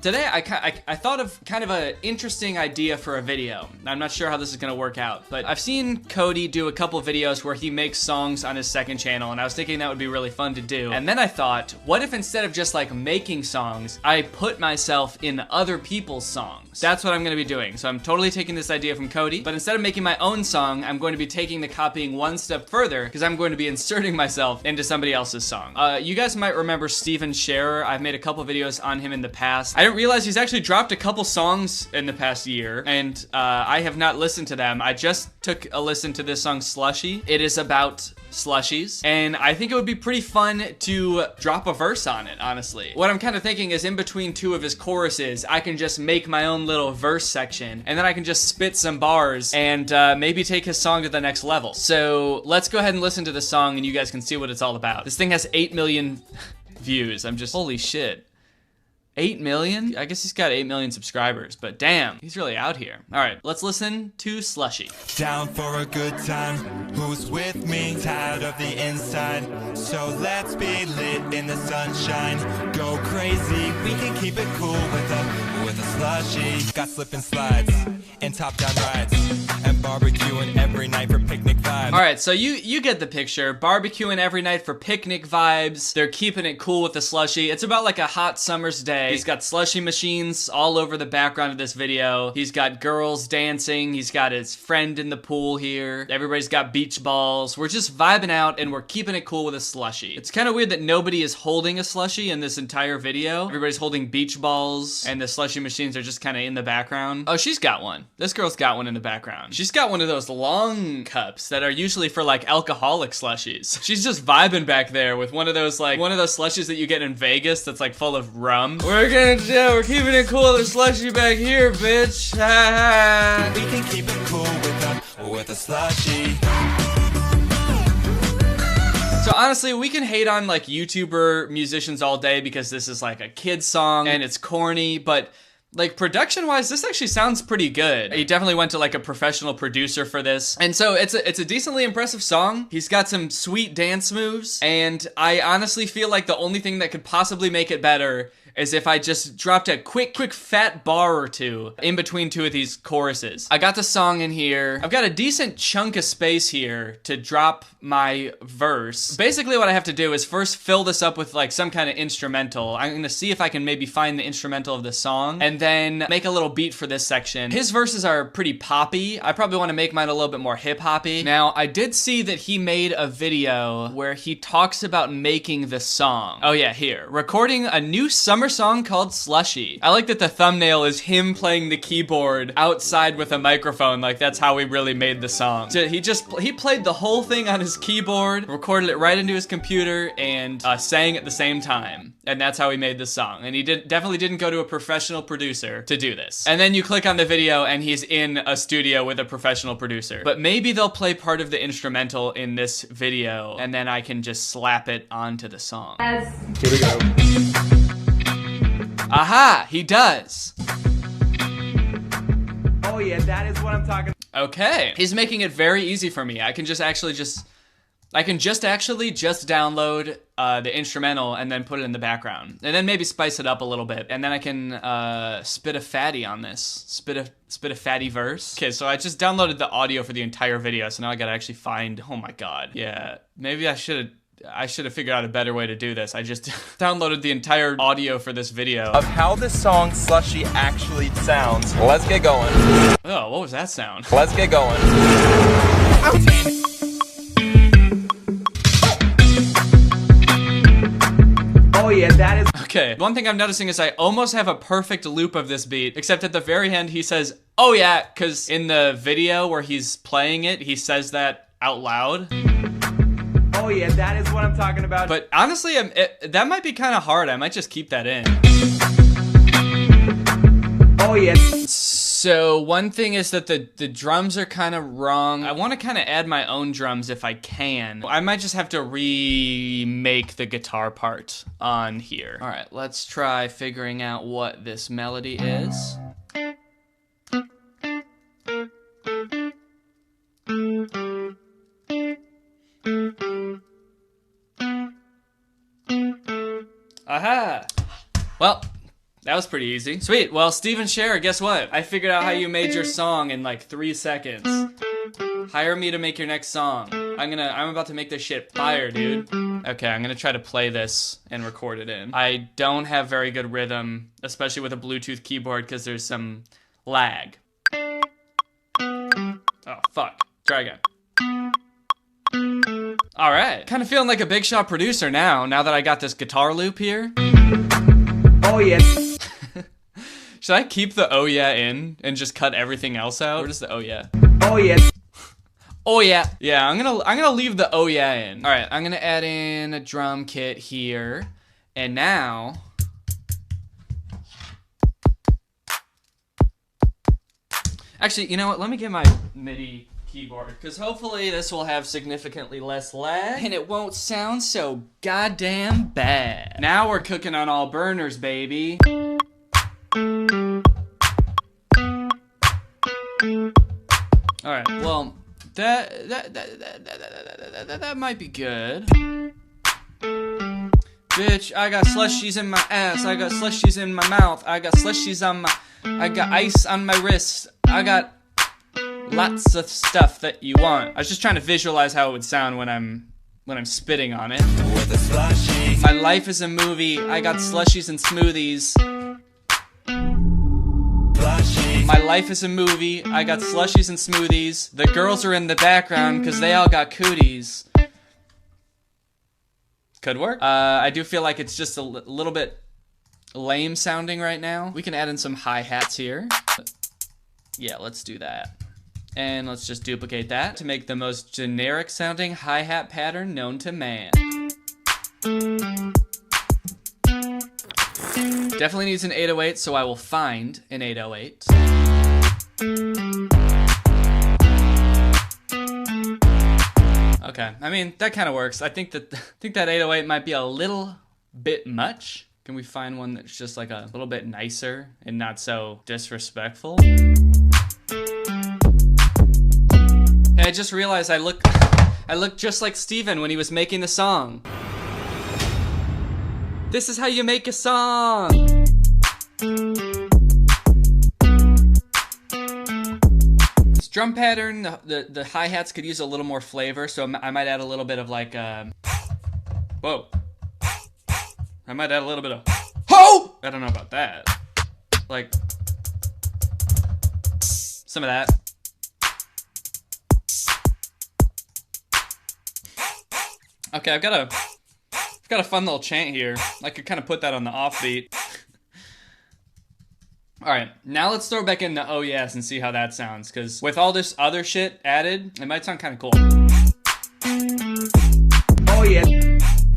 Today, I thought of kind of an interesting idea for a video. I'm not sure how this is gonna work out, but I've seen Cody do a couple videos where he makes songs on his second channel, and I was thinking that would be really fun to do. And then I thought, what if instead of just like making songs, I put myself in other people's songs? That's what I'm gonna be doing. So I'm totally taking this idea from Cody, but instead of making my own song, I'm going to be taking the copying one step further, because I'm going to be inserting myself into somebody else's song. You guys might remember Steven Scherer. I've made a couple videos on him in the past. I didn't realize he's actually dropped a couple songs in the past year, and I have not listened to them. I just took a listen to this song, Slushy. It is about slushies, and I think it would be pretty fun to drop a verse on it, honestly. What I'm kind of thinking is in between two of his choruses, I can just make my own little verse section, and then I can just spit some bars and maybe take his song to the next level. So let's go ahead and listen to the song, and you guys can see what it's all about. This thing has 8 million views. I'm just, holy shit. 8 million? I guess he's got 8 million subscribers, but damn, he's really out here. All right, let's listen to Slushy. Down for a good time, who's with me? Tired of the inside, so let's be lit in the sunshine. Go crazy, we can keep it cool with a slushy. Got slip and slides, and top-down rides, and barbecuing every night for picnic vibes. All right, so you get the picture. Barbecuing every night for picnic vibes. They're keeping it cool with the slushy. It's about like a hot summer's day. He's got slushy machines all over the background of this video. He's got girls dancing. He's got his friend in the pool here. Everybody's got beach balls. We're just vibing out, and we're keeping it cool with a slushy. It's kind of weird that nobody is holding a slushy in this entire video. video. Everybody's holding beach balls and the slushy machines are just kind of in the background. Oh, she's got one. This girl's got one in the background. She's got one of those long cups that are usually for like alcoholic slushies. She's just vibing back there with one of those slushies that you get in Vegas that's like full of rum. We're keeping it cool. There's slushy back here, bitch. We can keep it cool with a slushy. So honestly, we can hate on like YouTuber musicians all day because this is like a kid's song and it's corny, but like production-wise, this actually sounds pretty good. He definitely went to like a professional producer for this. And so it's a decently impressive song. He's got some sweet dance moves, and I honestly feel like the only thing that could possibly make it better is if I just dropped a quick fat bar or two in between two of these choruses. I got the song in here. I've got a decent chunk of space here to drop my verse. Basically what I have to do is first fill this up with like some kind of instrumental. I'm gonna see if I can maybe find the instrumental of the song and then make a little beat for this section. His verses are pretty poppy. I probably wanna make mine a little bit more hip hoppy. Now, I did see that he made a video where he talks about making the song. Oh yeah, here. Recording a new summer song called Slushy. I like that the thumbnail is him playing the keyboard outside with a microphone, like that's how we really made the song. So he played the whole thing on his keyboard, recorded it right into his computer, and sang at the same time. And that's how he made the song. And he definitely didn't go to a professional producer to do this. And then you click on the video and he's in a studio with a professional producer. But maybe they'll play part of the instrumental in this video and then I can just slap it onto the song. Here we go. Aha, he does. Oh yeah, that is what I'm talking about. Okay, he's making it very easy for me. I can just download the instrumental and then put it in the background. And then maybe spice it up a little bit. And then I can spit a fatty on this. Spit a fatty verse. Okay, so I just downloaded the audio for the entire video, so now I gotta actually find, oh my god. Yeah, maybe I should have figured out a better way to do this. I just downloaded the entire audio for this video. Of how this song Slushy actually sounds. Let's get going. Oh, what was that sound? Let's get going. Oh yeah, that is... Okay, one thing I'm noticing is I almost have a perfect loop of this beat, except at the very end he says, oh yeah, because in the video where he's playing it, he says that out loud. Oh yeah, that is what I'm talking about. But honestly, that might be kind of hard. I might just keep that in. Oh yeah. So one thing is that the drums are kind of wrong. I want to kind of add my own drums if I can. I might just have to remake the guitar part on here. All right, let's try figuring out what this melody is. Aha! Well, that was pretty easy. Sweet, well, Steven Scherer, guess what? I figured out how you made your song in like 3 seconds. Hire me to make your next song. I'm about to make this shit fire, dude. Okay, I'm gonna try to play this and record it in. I don't have very good rhythm, especially with a Bluetooth keyboard, because there's some lag. Oh, fuck. Try again. Alright, kind of feeling like a big shot producer now that I got this guitar loop here. Oh yeah. Should I keep the oh yeah in and just cut everything else out? Where does the oh yeah? Oh yeah. Oh yeah. Yeah, I'm gonna leave the oh yeah in. Alright, I'm gonna add in a drum kit here. And now actually, you know what? Let me get my MIDI keyboard, because hopefully this will have significantly less lag and it won't sound so goddamn bad. Now we're cooking on all burners, baby. Alright, well, that might be good. Bitch, I got slushies in my ass, I got slushies in my mouth, I got slushies on my... I got ice on my wrist, I got lots of stuff that you want. I was just trying to visualize how it would sound when I'm spitting on it. My life is a movie, I got slushies and smoothies. My life is a movie, I got slushies and smoothies. The girls are in the background because they all got cooties. Could work. I do feel like it's just a little bit lame sounding right now. We can add in some hi-hats here. Yeah, let's do that. And let's just duplicate that to make the most generic sounding hi-hat pattern known to man. Definitely needs an 808, so I will find an 808. Okay, I mean, that kind of works. I think that 808 might be a little bit much. Can we find one that's just like a little bit nicer and not so disrespectful? I just realized I look just like Steven when he was making the song. This is how you make a song. This drum pattern, the hi-hats could use a little more flavor, so I might add a little bit of like, whoa. I might add a little bit of, ho! I don't know about that. Like, some of that. Okay, I've got a fun little chant here. I could kind of put that on the offbeat. Alright, now let's throw back into Oh Yes and see how that sounds, because with all this other shit added, it might sound kind of cool. Oh yeah.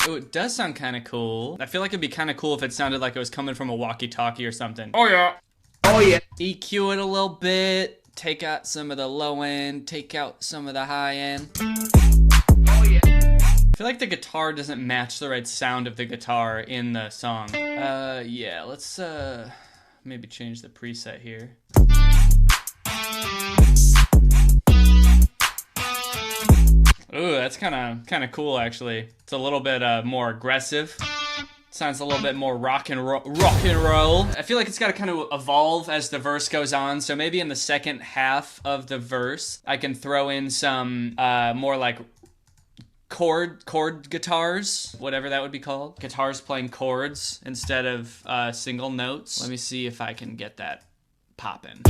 Oh, it does sound kind of cool. I feel like it'd be kind of cool if it sounded like it was coming from a walkie-talkie or something. Oh yeah. Oh yeah. EQ it a little bit, take out some of the low end, take out some of the high end. I feel like the guitar doesn't match the right sound of the guitar in the song. Yeah, let's maybe change the preset here. Ooh, that's kind of cool actually. It's a little bit more aggressive. Sounds a little bit more rock and roll. I feel like it's got to kind of evolve as the verse goes on. So maybe in the second half of the verse, I can throw in some more like chord guitars, whatever that would be called. Guitars playing chords instead of single notes. Let me see if I can get that poppin'.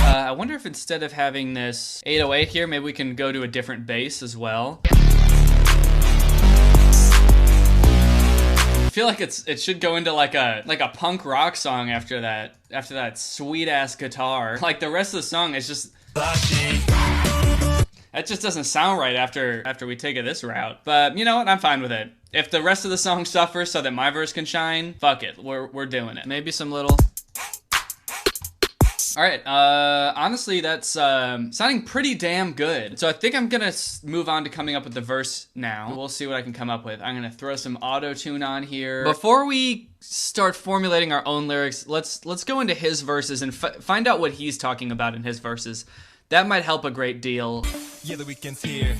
I wonder if instead of having this 808 here, maybe we can go to a different bass as well. I feel like it should go into like a punk rock song after that sweet ass guitar. Like the rest of the song is just that just doesn't sound right after we take it this route. But you know what? I'm fine with it. If the rest of the song suffers so that my verse can shine, fuck it. We're doing it. Maybe some little. All right, honestly, that's sounding pretty damn good. So I think I'm gonna move on to coming up with the verse now. We'll see what I can come up with. I'm gonna throw some auto-tune on here. Before we start formulating our own lyrics, let's go into his verses and find out what he's talking about in his verses. That might help a great deal. Yeah, the weekend's here,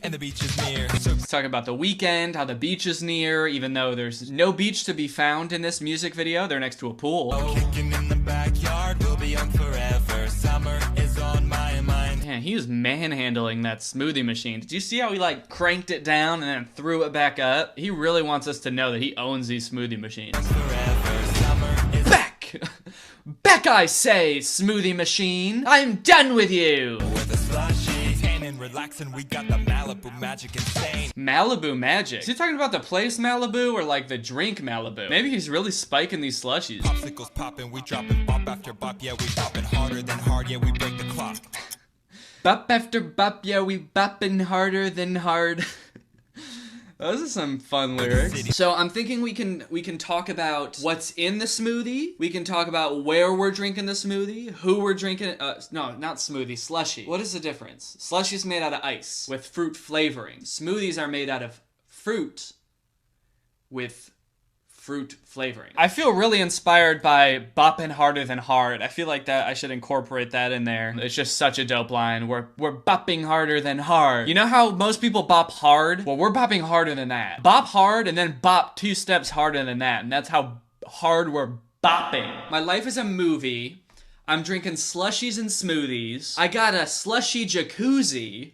and the beach is near. He's talking about the weekend, how the beach is near, even though there's no beach to be found in this music video. They're next to a pool. Kicking in the backyard, we'll be young forever. Summer is on my mind. Man, he was manhandling that smoothie machine. Did you see how he like cranked it down and then threw it back up? He really wants us to know that he owns these smoothie machines. Back! Back, I say, smoothie machine! I'm done with you! With a slushy, tan and relaxing, we got the Malibu Magic insane. Malibu Magic? Is he talking about the place Malibu or like the drink Malibu? Maybe he's really spiking these slushies. Popsicles popping, we dropping bop after bop, yeah, we bopping harder than hard, yeah, we break the clock. Bop after bop, yeah, we bopping harder than hard. Those are some fun lyrics. So I'm thinking we can talk about what's in the smoothie. We can talk about where we're drinking the smoothie, who we're drinking. No, not smoothie, slushy. What is the difference? Slushy is made out of ice with fruit flavoring. Smoothies are made out of fruit with fruit flavoring. I feel really inspired by bopping harder than hard. I feel like that I should incorporate that in there. It's just such a dope line. We're bopping harder than hard. You know how most people bop hard? Well, we're bopping harder than that. Bop hard and then bop 2 steps harder than that. And that's how hard we're bopping. My life is a movie. I'm drinking slushies and smoothies. I got a slushy jacuzzi.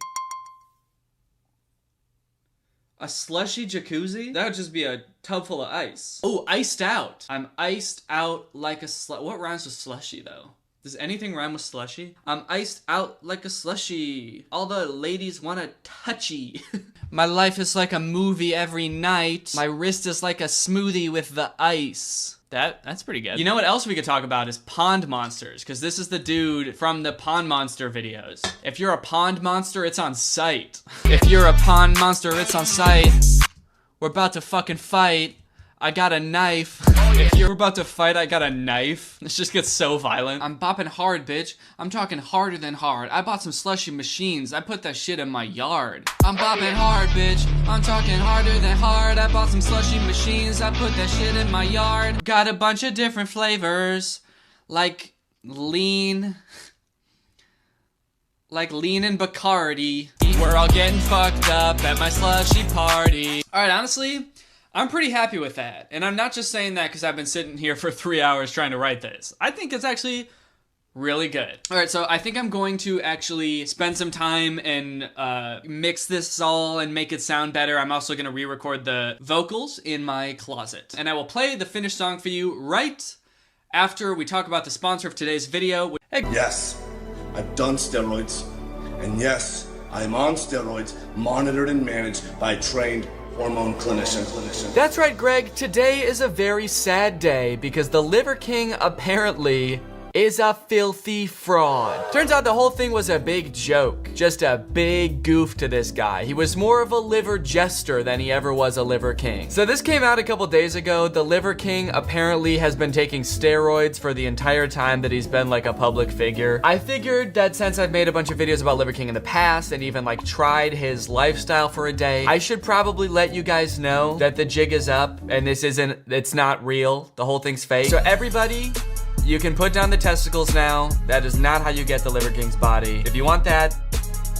A slushy jacuzzi? That would just be a tub full of ice. Oh, iced out. I'm iced out like a what rhymes with slushy, though? Does anything rhyme with slushy? I'm iced out like a slushy. All the ladies want a touchy. My life is like a movie every night. My wrist is like a smoothie with the ice. That's pretty good. You know what else we could talk about is pond monsters, because this is the dude from the pond monster videos. If you're a pond monster, it's on sight. If you're a pond monster, it's on sight. We're about to fucking fight. I got a knife. If you're about to fight, I got a knife. This just gets so violent. I'm bopping hard, bitch. I'm talking harder than hard. I bought some slushy machines. I put that shit in my yard. I'm bopping hard, bitch. I'm talking harder than hard. I bought some slushy machines. I put that shit in my yard. Got a bunch of different flavors. Like lean and Bacardi. We're all getting fucked up at my slushy party. Alright, honestly, I'm pretty happy with that. And I'm not just saying that because I've been sitting here for 3 hours trying to write this. I think it's actually really good. All right, so I think I'm going to actually spend some time and mix this all and make it sound better. I'm also going to re-record the vocals in my closet. And I will play the finished song for you right after we talk about the sponsor of today's video. Yes, I've done steroids. And yes, I'm on steroids, monitored and managed by a trained hormone clinician. That's right, Greg. Today is a very sad day because the Liver King apparently is a filthy fraud. Turns out the whole thing was a big joke, just a big goof to this guy. He was more of a liver jester than he ever was a Liver King. So this came out a couple days ago. The Liver King apparently has been taking steroids for the entire time that he's been like a public figure. I figured that since I've made a bunch of videos about Liver King in the past and even like tried his lifestyle for a day, I should probably let you guys know that the jig is up and it's not real. The whole thing's fake. So everybody, you can put down the testicles now. That is not how you get the Liver King's body. If you want that,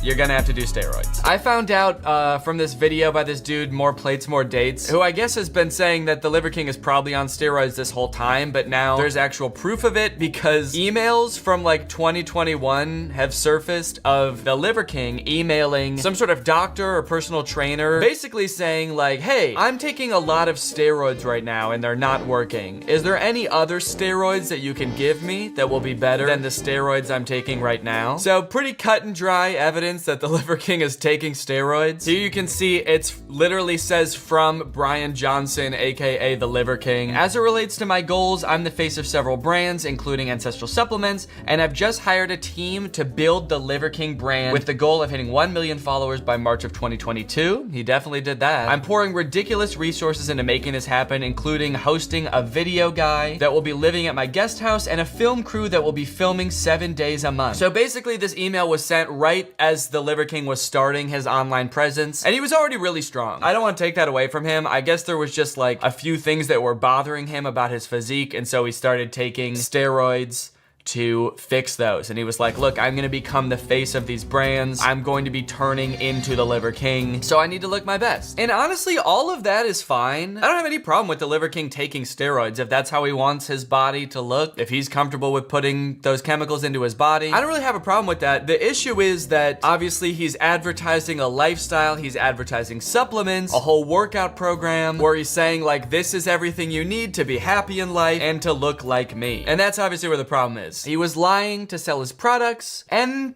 you're gonna have to do steroids. I found out from this video by this dude, More Plates, More Dates, who I guess has been saying that the Liver King is probably on steroids this whole time, but now there's actual proof of it because emails from like 2021 have surfaced of the Liver King emailing some sort of doctor or personal trainer, basically saying like, hey, I'm taking a lot of steroids right now and they're not working. Is there any other steroids that you can give me that will be better than the steroids I'm taking right now? So pretty cut and dry evidence that the Liver King is taking steroids. Here you can see it's literally says from Brian Johnson, aka the Liver King. As it relates to my goals, I'm the face of several brands, including ancestral supplements, and I've just hired a team to build the Liver King brand with the goal of hitting 1 million followers by March of 2022. He definitely did that. I'm pouring ridiculous resources into making this happen, including hosting a video guy that will be living at my guest house and a film crew that will be filming 7 days a month. So basically this email was sent right as the Liver King was starting his online presence, and he was already really strong. I don't want to take that away from him. I guess there was just like a few things that were bothering him about his physique, and so he started taking steroids to fix those. And he was like, look, I'm gonna become the face of these brands. I'm going to be turning into the Liver King, so I need to look my best. And honestly, all of that is fine. I don't have any problem with the Liver King taking steroids if that's how he wants his body to look, if he's comfortable with putting those chemicals into his body. I don't really have a problem with that. The issue is that obviously he's advertising a lifestyle, he's advertising supplements, a whole workout program where he's saying like, this is everything you need to be happy in life and to look like me. And that's obviously where the problem is. He was lying to sell his products, and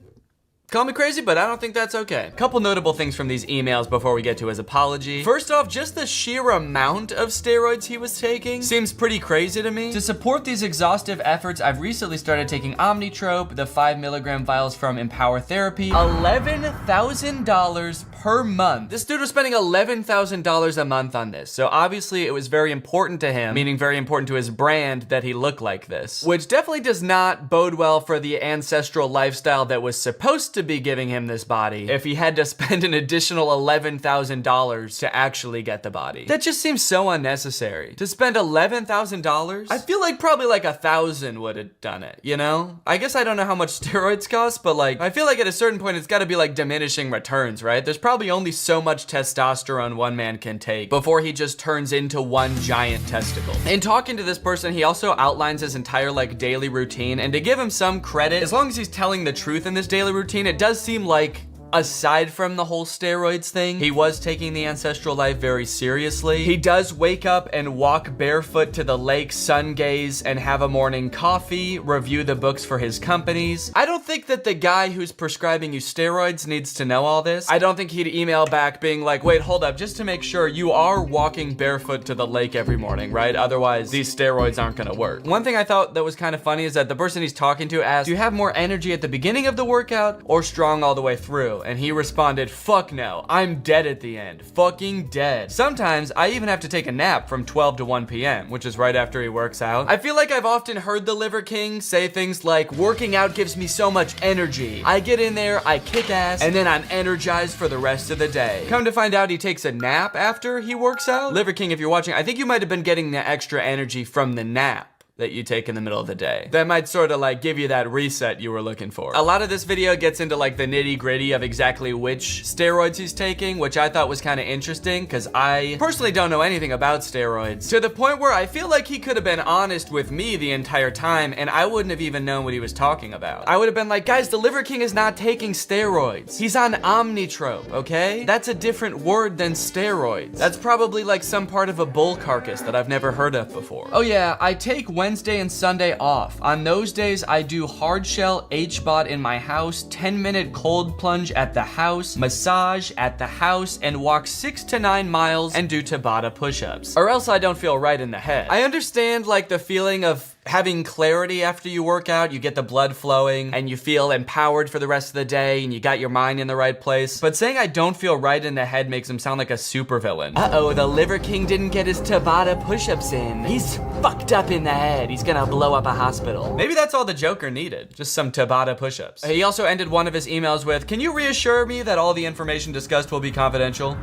call me crazy, but I don't think that's okay. Couple notable things from these emails before we get to his apology. First off, just the sheer amount of steroids he was taking seems pretty crazy to me. To support these exhaustive efforts, I've recently started taking Omnitrope, the 5 milligram vials from Empower Therapy. $11,000 per month. This dude was spending $11,000 a month on this. So obviously it was very important to him, meaning very important to his brand, that he look like this, which definitely does not bode well for the ancestral lifestyle that was supposed to be giving him this body if he had to spend an additional $11,000 to actually get the body. That just seems so unnecessary. To spend $11,000? I feel like probably like 1,000 would have done it, you know? I guess I don't know how much steroids cost, but like, I feel like at a certain point it's gotta be like diminishing returns, right? There's probably only so much testosterone one man can take before he just turns into one giant testicle. In talking to this person, he also outlines his entire like daily routine, and to give him some credit, as long as he's telling the truth in this daily routine, it does seem like aside from the whole steroids thing, he was taking the ancestral life very seriously. He does wake up and walk barefoot to the lake, sun gaze, and have a morning coffee, review the books for his companies. I don't think that the guy who's prescribing you steroids needs to know all this. I don't think he'd email back being like, wait, hold up, just to make sure you are walking barefoot to the lake every morning, right? Otherwise, these steroids aren't gonna work. One thing I thought that was kind of funny is that the person he's talking to asked, do you have more energy at the beginning of the workout or strong all the way through? And he responded, fuck no, I'm dead at the end. Fucking dead. Sometimes I even have to take a nap from 12 to 1 p.m., which is right after he works out. I feel like I've often heard the Liver King say things like, working out gives me so much energy. I get in there, I kick ass, and then I'm energized for the rest of the day. Come to find out he takes a nap after he works out. Liver King, if you're watching, I think you might have been getting the extra energy from the nap that you take in the middle of the day. That might sort of like give you that reset you were looking for. A lot of this video gets into like the nitty gritty of exactly which steroids he's taking, which I thought was kind of interesting because I personally don't know anything about steroids, to the point where I feel like he could have been honest with me the entire time and I wouldn't have even known what he was talking about. I would have been like, guys, the Liver King is not taking steroids. He's on Omnitrope, okay? That's a different word than steroids. That's probably like some part of a bull carcass that I've never heard of before. Oh yeah, I take Wednesday and Sunday off. On those days, I do hard shell H-bot in my house, 10-minute cold plunge at the house, massage at the house, and walk 6 to 9 miles and do Tabata push-ups. Or else I don't feel right in the head. I understand like the feeling of having clarity after you work out, you get the blood flowing and you feel empowered for the rest of the day and you got your mind in the right place. But saying I don't feel right in the head makes him sound like a supervillain. Uh-oh, the Liver King didn't get his Tabata push-ups in. He's fucked up in the head. He's gonna blow up a hospital. Maybe that's all the Joker needed, just some Tabata push-ups. He also ended one of his emails with, can you reassure me that all the information discussed will be confidential?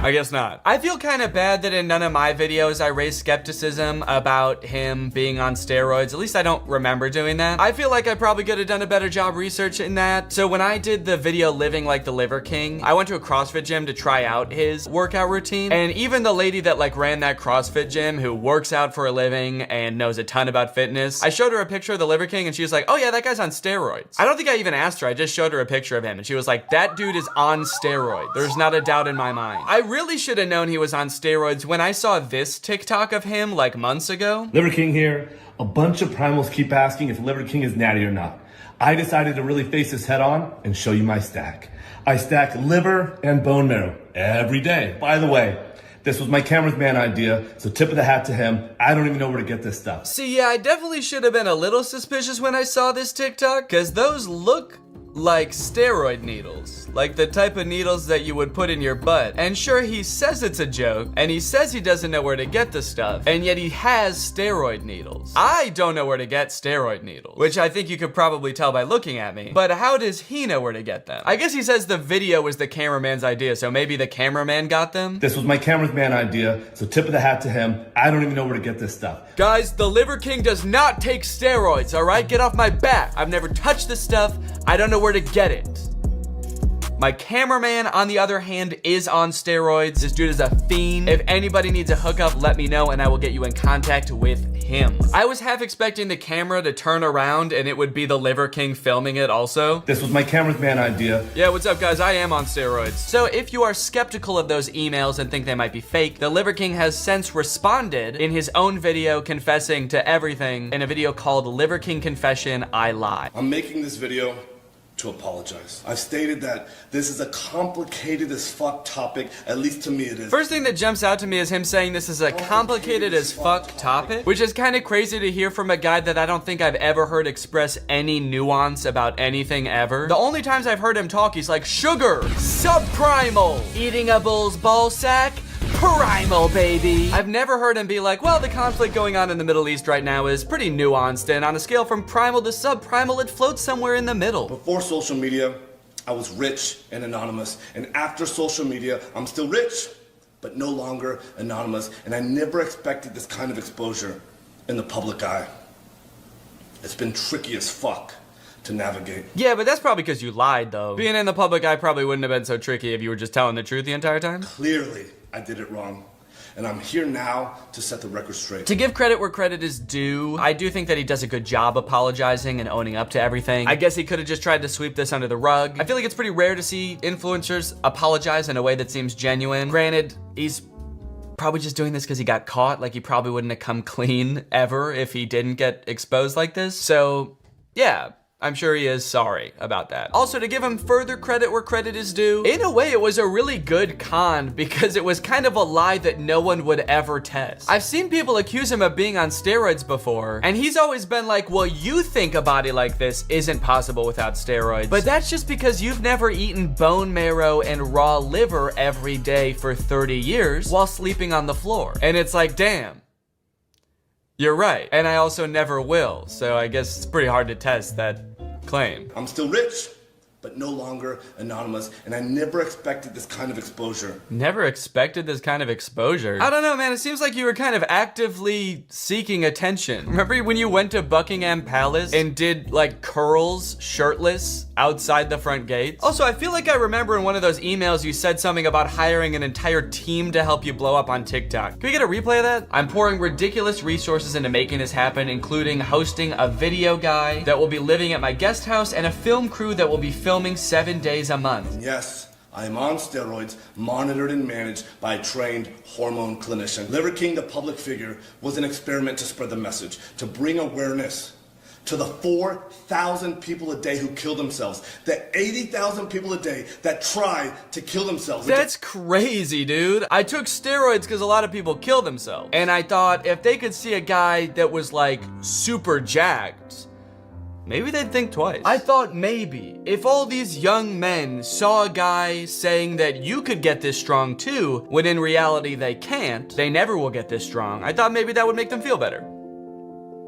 I guess not. I feel kind of bad that in none of my videos I raise skepticism about him being on steroids. At least I don't remember doing that. I feel like I probably could have done a better job researching that. So when I did the video Living Like the Liver King, I went to a CrossFit gym to try out his workout routine. And even the lady that like ran that CrossFit gym who works out for a living and knows a ton about fitness, I showed her a picture of the Liver King and she was like, oh yeah, that guy's on steroids. I don't think I even asked her. I just showed her a picture of him and she was like, that dude is on steroids. There's not a doubt in my mind. I really should have known he was on steroids when I saw this TikTok of him like months ago. Liver King here. A bunch of primals keep asking if Liver King is natty or not. I decided to really face this head on and show you my stack. I stack liver and bone marrow every day. By the way, this was my cameraman idea, so tip of the hat to him. I don't even know where to get this stuff. See, yeah, I definitely should have been a little suspicious when I saw this TikTok, because those look like steroid needles, like the type of needles that you would put in your butt. And sure, he says it's a joke, and he says he doesn't know where to get the stuff, and yet he has steroid needles. I don't know where to get steroid needles, which I think you could probably tell by looking at me, but how does he know where to get them? I guess he says the video was the cameraman's idea, so maybe the cameraman got them? This was my cameraman idea, so tip of the hat to him. I don't even know where to get this stuff. Guys, the Liver King does not take steroids, all right? Get off my back. I've never touched this stuff. I don't know where to get it. My cameraman, on the other hand, is on steroids. This dude is a fiend. If anybody needs a hookup, let me know and I will get you in contact with him. I was half expecting the camera to turn around and it would be the Liver King filming it also. This was my cameraman idea. Yeah, what's up guys? I am on steroids. So if you are skeptical of those emails and think they might be fake, the Liver King has since responded in his own video confessing to everything in a video called Liver King Confession, I Lie. I'm making this video to apologize. I've stated that this is a complicated as fuck topic, at least to me it is. First thing that jumps out to me is him saying this is a complicated as fuck topic, which is kind of crazy to hear from a guy that I don't think I've ever heard express any nuance about anything ever. The only times I've heard him talk, he's like, sugar, subprimal, eating a bull's ball sack, primal, baby. I've never heard him be like, well, the conflict going on in the Middle East right now is pretty nuanced, and on a scale from primal to subprimal, it floats somewhere in the middle. Before social media, I was rich and anonymous, and after social media, I'm still rich, but no longer anonymous, and I never expected this kind of exposure in the public eye. It's been tricky as fuck to navigate. Yeah, but that's probably because you lied, though. Being in the public eye probably wouldn't have been so tricky if you were just telling the truth the entire time. Clearly, I did it wrong. And I'm here now to set the record straight. To give credit where credit is due, I do think that he does a good job apologizing and owning up to everything. I guess he could have just tried to sweep this under the rug. I feel like it's pretty rare to see influencers apologize in a way that seems genuine. Granted, he's probably just doing this because he got caught. Like, he probably wouldn't have come clean ever if he didn't get exposed like this. So, yeah. I'm sure he is sorry about that. Also, to give him further credit where credit is due, in a way it was a really good con because it was kind of a lie that no one would ever test. I've seen people accuse him of being on steroids before, and he's always been like, well, you think a body like this isn't possible without steroids, but that's just because you've never eaten bone marrow and raw liver every day for 30 years while sleeping on the floor. And it's like, damn. You're right. And I also never will, so I guess it's pretty hard to test that claim. I'm still rich, but no longer anonymous, and I never expected this kind of exposure. Never expected this kind of exposure? I don't know, man. It seems like you were kind of actively seeking attention. Remember when you went to Buckingham Palace and did like curls shirtless outside the front gates? Also, I feel like I remember in one of those emails you said something about hiring an entire team to help you blow up on TikTok. Can we get a replay of that? I'm pouring ridiculous resources into making this happen, including hosting a video guy that will be living at my guest house and a film crew that will be filming 7 days a month. And yes, I am on steroids, monitored and managed by a trained hormone clinician. Liver King, the public figure, was an experiment to spread the message, to bring awareness to the 4,000 people a day who kill themselves, the 80,000 people a day that try to kill themselves. That's crazy, dude. I took steroids because a lot of people kill themselves. And I thought if they could see a guy that was like super jacked, maybe they'd think twice. I thought maybe if all these young men saw a guy saying that you could get this strong too, when in reality they can't, they never will get this strong, I thought maybe that would make them feel better.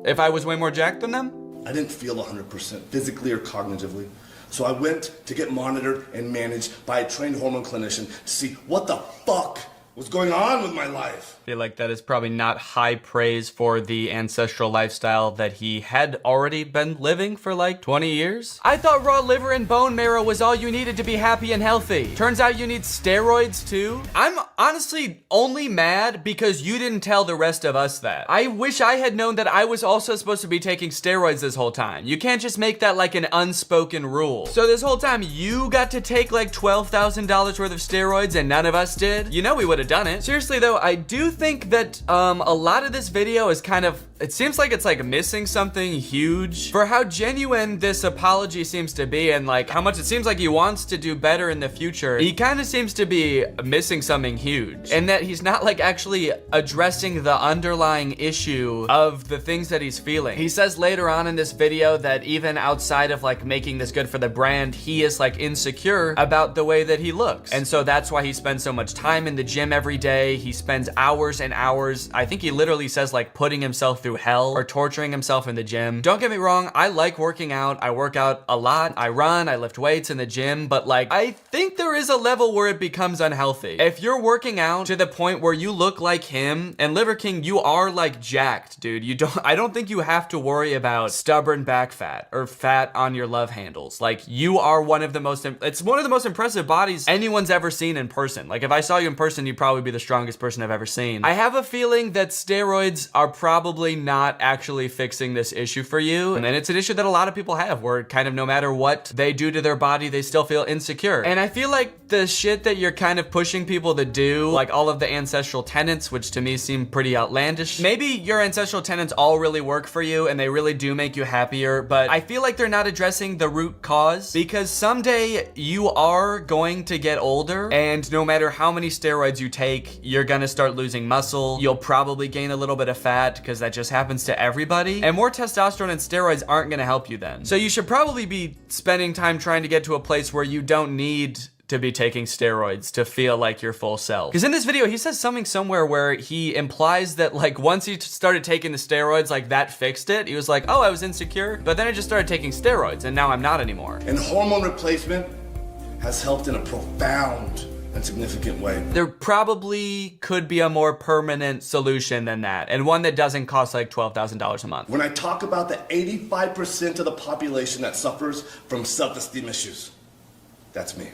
If I was way more jacked than them? I didn't feel 100% physically or cognitively. So I went to get monitored and managed by a trained hormone clinician to see what the fuck was going on with my life. I feel like that is probably not high praise for the ancestral lifestyle that he had already been living for like 20 years. I thought raw liver and bone marrow was all you needed to be happy and healthy. Turns out you need steroids too. I'm honestly only mad because you didn't tell the rest of us that. I wish I had known that I was also supposed to be taking steroids this whole time. You can't just make that like an unspoken rule. So this whole time you got to take like $12,000 worth of steroids and none of us did? You know we would have done it. Seriously though, I do think that a lot of this video is kind of, it seems like it's like missing something huge. For how genuine this apology seems to be and like how much it seems like he wants to do better in the future, he kind of seems to be missing something huge. And that he's not like actually addressing the underlying issue of the things that he's feeling. He says later on in this video that even outside of like making this good for the brand, he is like insecure about the way that he looks. And so that's why he spends so much time in the gym every day. He spends hours and hours, I think he literally says like putting himself through hell or torturing himself in the gym. Don't get me wrong, I like working out. I work out a lot. I run, I lift weights in the gym, but like I think there is a level where it becomes unhealthy. If you're working out to the point where you look like him, and Liver King, you are like jacked, dude. I don't think you have to worry about stubborn back fat or fat on your love handles. Like you are it's one of the most impressive bodies anyone's ever seen in person. Like if I saw you in person, you'd probably be the strongest person I've ever seen. I have a feeling that steroids are probably not actually fixing this issue for you. And it's an issue that a lot of people have where kind of no matter what they do to their body, they still feel insecure. And I feel like the shit that you're kind of pushing people to do, like all of the ancestral tenets, which to me seem pretty outlandish. Maybe your ancestral tenets all really work for you and they really do make you happier, but I feel like they're not addressing the root cause because someday you are going to get older and no matter how many steroids you take, you're gonna start losing muscle. You'll probably gain a little bit of fat because that just happens to everybody. And more testosterone and steroids aren't gonna help you then. So you should probably be spending time trying to get to a place where you don't need to be taking steroids to feel like your full self. Because in this video, he says something somewhere where he implies that like once he started taking the steroids, like that fixed it. He was like, oh, I was insecure, but then I just started taking steroids and now I'm not anymore. And hormone replacement has helped in a profound and significant way. There probably could be a more permanent solution than that, and one that doesn't cost like $12,000 a month. When I talk about the 85% of the population that suffers from self-esteem issues, that's me.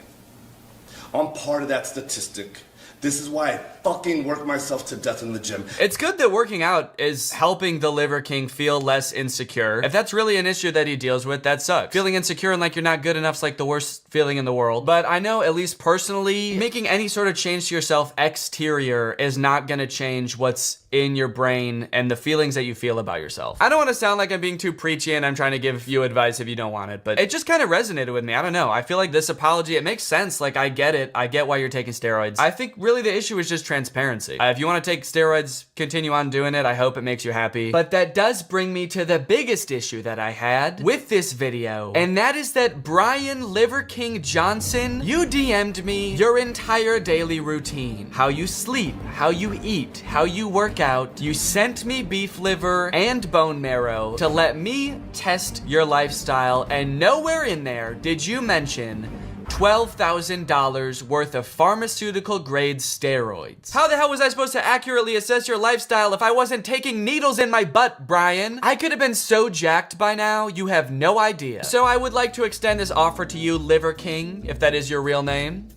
I'm part of that statistic This is why I fucking work myself to death in the gym. It's good that working out is helping the Liver King feel less insecure. If that's really an issue that he deals with, that sucks. Feeling insecure and like you're not good enough's like the worst feeling in the world. But I know, at least personally, making any sort of change to yourself exterior is not gonna change what's in your brain and the feelings that you feel about yourself. I don't want to sound like I'm being too preachy and I'm trying to give you advice if you don't want it, but it just kind of resonated with me. I don't know. I feel like this apology, it makes sense. Like, I get it. I get why you're taking steroids. I think really the issue is just transparency. If you want to take steroids, continue on doing it. I hope it makes you happy. But that does bring me to the biggest issue that I had with this video, and that is that Brian Liver King Johnson, you DM'd me your entire daily routine. How you sleep, how you eat, how you work out. You sent me beef liver and bone marrow to let me test your lifestyle, and nowhere in there did you mention $12,000 worth of pharmaceutical grade steroids. How the hell was I supposed to accurately assess your lifestyle if I wasn't taking needles in my butt, Brian? I could have been so jacked by now, you have no idea. So I would like to extend this offer to you, Liver King, if that is your real name.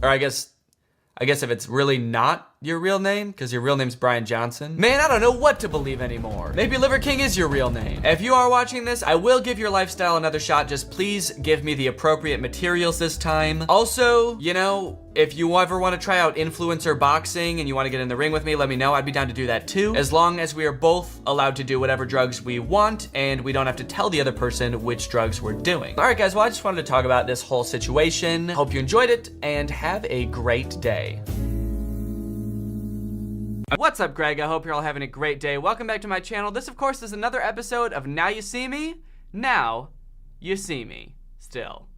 Or I guess if it's really not your real name, because your real name's Brian Johnson. Man, I don't know what to believe anymore. Maybe Liver King is your real name. If you are watching this, I will give your lifestyle another shot. Just please give me the appropriate materials this time. Also, you know, if you ever want to try out influencer boxing and you want to get in the ring with me, let me know. I'd be down to do that too. As long as we are both allowed to do whatever drugs we want and we don't have to tell the other person which drugs we're doing. All right, guys, well, I just wanted to talk about this whole situation. Hope you enjoyed it and have a great day. What's up, Greg? I hope you're all having a great day. Welcome back to my channel. This, of course, is another episode of Now You See Me. Now you see me. Still.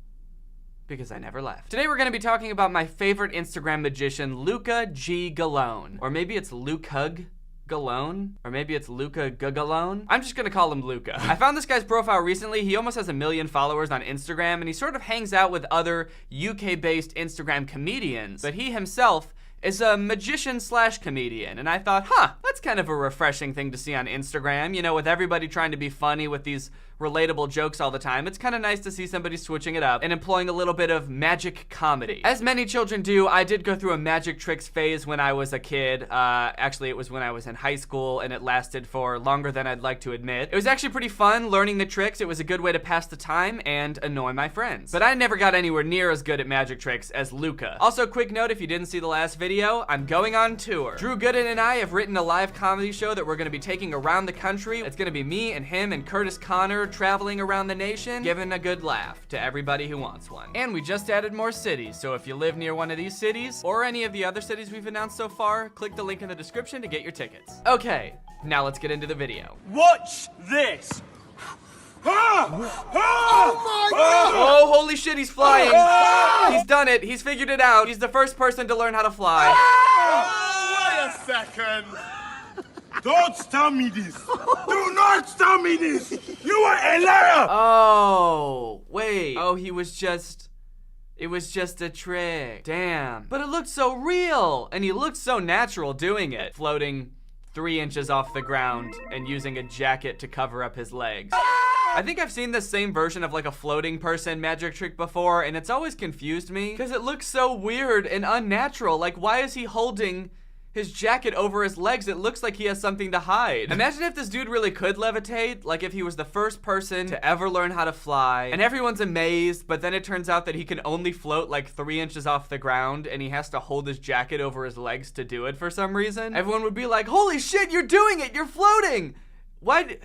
Because I never left. Today we're going to be talking about my favorite Instagram magician, Luca G. Galone. Or maybe it's Lucug Galone? Or maybe it's Luca Galone? I'm just gonna call him Luca. I found this guy's profile recently. He almost has 1 million followers on Instagram, and he sort of hangs out with other UK-based Instagram comedians, but he himself is a magician slash comedian, and I thought, that's kind of a refreshing thing to see on Instagram, you know, with everybody trying to be funny with these relatable jokes all the time. It's kind of nice to see somebody switching it up and employing a little bit of magic comedy. As many children do, I did go through a magic tricks phase when I was a kid. Actually, it was when I was in high school, and it lasted for longer than I'd like to admit. It was actually pretty fun learning the tricks. It was a good way to pass the time and annoy my friends. But I never got anywhere near as good at magic tricks as Luca. Also, quick note, if you didn't see the last video, I'm going on tour. Drew Gooden and I have written a live comedy show that we're gonna be taking around the country. It's gonna be me and him and Curtis Connor traveling around the nation, giving a good laugh to everybody who wants one. And we just added more cities, so if you live near one of these cities, or any of the other cities we've announced so far, click the link in the description to get your tickets. Okay, now let's get into the video. Watch this. Oh my God! Oh, holy shit, he's flying. He's done it. He's figured it out. He's the first person to learn how to fly. Wait a second. Don't tell me this. Do not tell me this. You are a liar. Oh, wait. Oh, it was just a trick. Damn. But it looked so real, and he looked so natural doing it. Floating 3 inches off the ground and using a jacket to cover up his legs. I think I've seen the same version of like a floating person magic trick before, and it's always confused me because it looks so weird and unnatural. Like, why is he holding his jacket over his legs? It looks like he has something to hide. Imagine if this dude really could levitate, like if he was the first person to ever learn how to fly, and everyone's amazed, but then it turns out that he can only float like 3 inches off the ground, and he has to hold his jacket over his legs to do it for some reason. Everyone would be like, holy shit, you're doing it, you're floating! Why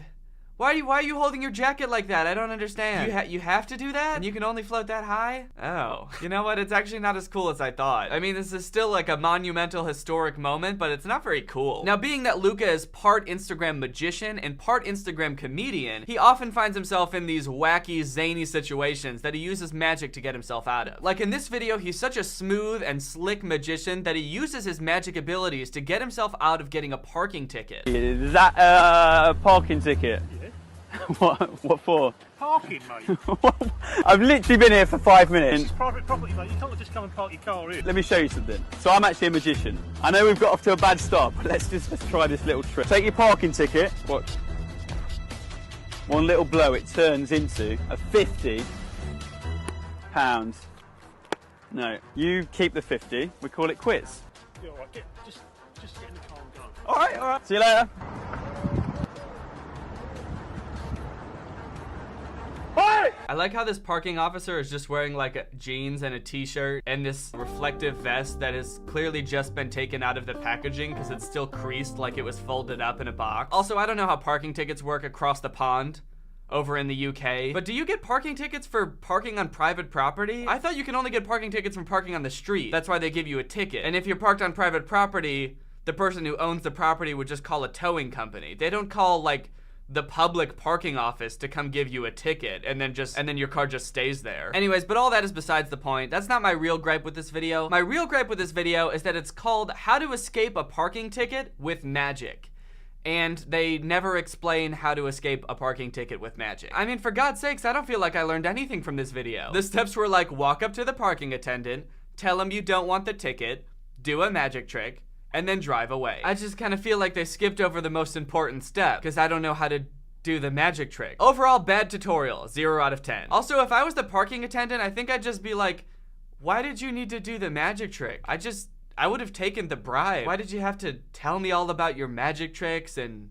are you holding your jacket like that? I don't understand. You have to do that? And you can only float that high? Oh. You know what? It's actually not as cool as I thought. I mean, this is still like a monumental historic moment, but it's not very cool. Now, being that Luca is part Instagram magician and part Instagram comedian, he often finds himself in these wacky, zany situations that he uses magic to get himself out of. Like in this video, he's such a smooth and slick magician that he uses his magic abilities to get himself out of getting a parking ticket. Is that a parking ticket? What for? Parking, mate. I've literally been here for 5 minutes. It's private property, mate. You can't just come and park your car here. Let me show you something. So I'm actually a magician. I know we've got off to a bad start, but let's try this little trick. Take your parking ticket. Watch. One little blow, it turns into a £50. No, you keep the 50. We call it quits. Yeah, all right, just get in the car and go. All right. See you later. I like how this parking officer is just wearing like jeans and a t-shirt and this reflective vest that has clearly just been taken out of the packaging because it's still creased like it was folded up in a box. Also, I don't know how parking tickets work across the pond over in the UK, but do you get parking tickets for parking on private property? I thought you can only get parking tickets from parking on the street. That's why they give you a ticket. And if you're parked on private property, the person who owns the property would just call a towing company. They don't call like the public parking office to come give you a ticket and then your car just stays there. Anyways, but all that is besides the point. That's not my real gripe with this video. My real gripe with this video is that it's called How to Escape a Parking Ticket with Magic. And they never explain how to escape a parking ticket with magic. I mean, for God's sakes, I don't feel like I learned anything from this video. The steps were like, walk up to the parking attendant, tell him you don't want the ticket, do a magic trick, and then drive away. I just kind of feel like they skipped over the most important step because I don't know how to do the magic trick. Overall, bad tutorial, 0 out of 10. Also, if I was the parking attendant, I think I'd just be like, why did you need to do the magic trick? I would have taken the bribe. Why did you have to tell me all about your magic tricks and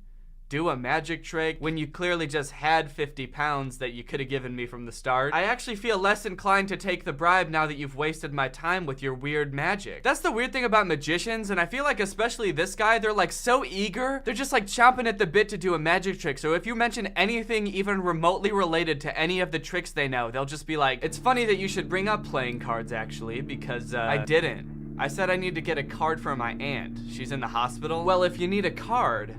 do a magic trick when you clearly just had 50 pounds that you could have given me from the start? I actually feel less inclined to take the bribe now that you've wasted my time with your weird magic. That's the weird thing about magicians, and I feel like especially this guy, they're like so eager. They're just like chomping at the bit to do a magic trick. So if you mention anything even remotely related to any of the tricks they know, they'll just be like, it's funny that you should bring up playing cards actually, because I didn't. I said I need to get a card from my aunt. She's in the hospital. Well, if you need a card,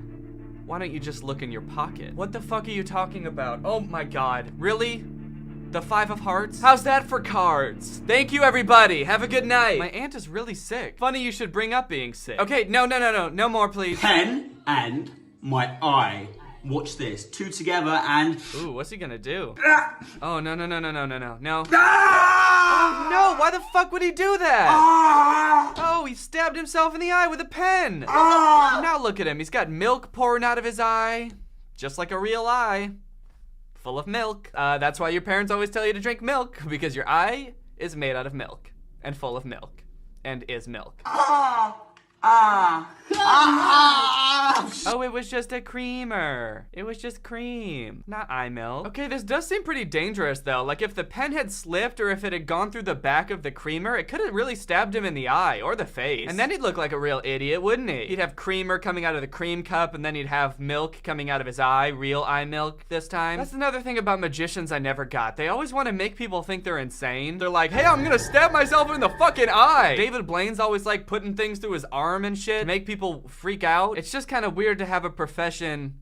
why don't you just look in your pocket? What the fuck are you talking about? Oh my God, really? The 5 of hearts? How's that for cards? Thank you, everybody. Have a good night. My aunt is really sick. Funny you should bring up being sick. Okay, no more, please. Pen and my eye. Watch this. 2 together and... Ooh, what's he gonna do? Oh, no. No. Oh, no, why the fuck would he do that? Oh, he stabbed himself in the eye with a pen. Now look at him. He's got milk pouring out of his eye. Just like a real eye. Full of milk. That's why your parents always tell you to drink milk, because your eye is made out of milk and full of milk and is milk. Oh, it was just a creamer. It was just cream, not eye milk. Okay, this does seem pretty dangerous though. Like if the pen had slipped or if it had gone through the back of the creamer, it could have really stabbed him in the eye or the face. And then he'd look like a real idiot, wouldn't he? He'd have creamer coming out of the cream cup and then he'd have milk coming out of his eye, real eye milk this time. That's another thing about magicians I never got. They always want to make people think they're insane. They're like, hey, I'm gonna stab myself in the fucking eye. David Blaine's always like putting things through his arm and shit to make people freak out. It's just kind of weird to have a profession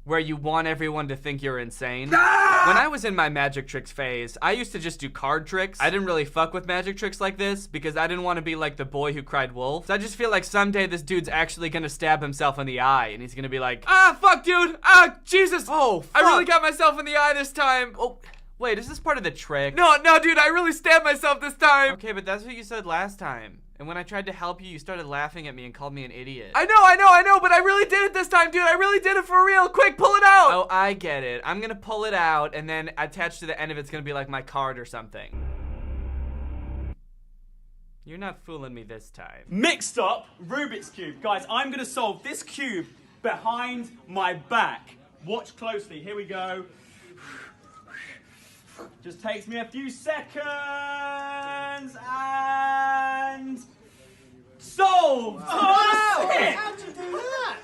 where you want everyone to think you're insane. When I was in my magic tricks phase, I used to just do card tricks. I didn't really fuck with magic tricks like this because I didn't want to be like the boy who cried wolf. So I just feel like someday this dude's actually gonna stab himself in the eye and he's gonna be like, ah, fuck, dude. Ah, Jesus. Oh, fuck. I really got myself in the eye this time. Oh, wait, is this part of the trick? No, dude, I really stabbed myself this time. Okay, but that's what you said last time. And when I tried to help you, you started laughing at me and called me an idiot. I know, but I really did it this time, dude. I really did it for real. Quick, pull it out. Oh, I get it. I'm gonna pull it out, and then attached to the end of it's gonna be like my card or something. You're not fooling me this time. Mixed up Rubik's Cube. Guys, I'm gonna solve this cube behind my back. Watch closely. Here we go. Just takes me a few seconds and solved! Oh, that's it! How'd you do that?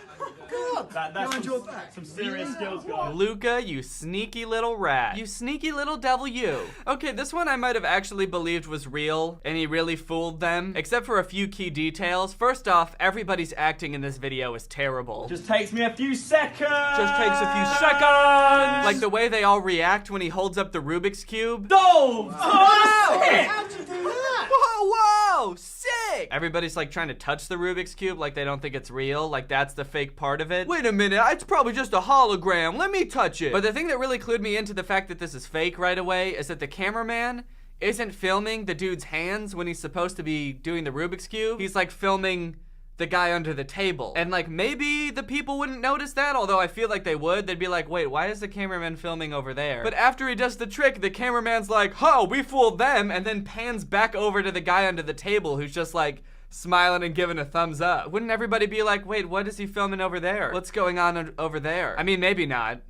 God, that's some serious skills, guys. Luca, you sneaky little rat. You sneaky little devil, you. Okay, this one I might have actually believed was real, and he really fooled them, except for a few key details. First off, everybody's acting in this video is terrible. Just takes me a few seconds! Just takes a few seconds! Like the way they all react when he holds up the Rubik's Cube. Solved! Oh, that's it! How'd you do that? Whoa, sick! Everybody's like trying to touch the Rubik's Cube like they don't think it's real, like that's the fake part of it. Wait a minute, it's probably just a hologram, let me touch it. But the thing that really clued me into the fact that this is fake right away is that the cameraman isn't filming the dude's hands when he's supposed to be doing the Rubik's Cube. He's like filming the guy under the table. And like maybe the people wouldn't notice that, although I feel like they would. They'd be like, wait, why is the cameraman filming over there? But after he does the trick, the cameraman's like, oh, we fooled them, and then pans back over to the guy under the table who's just like smiling and giving a thumbs up. Wouldn't everybody be like, wait, what is he filming over there? What's going on over there? I mean, maybe not.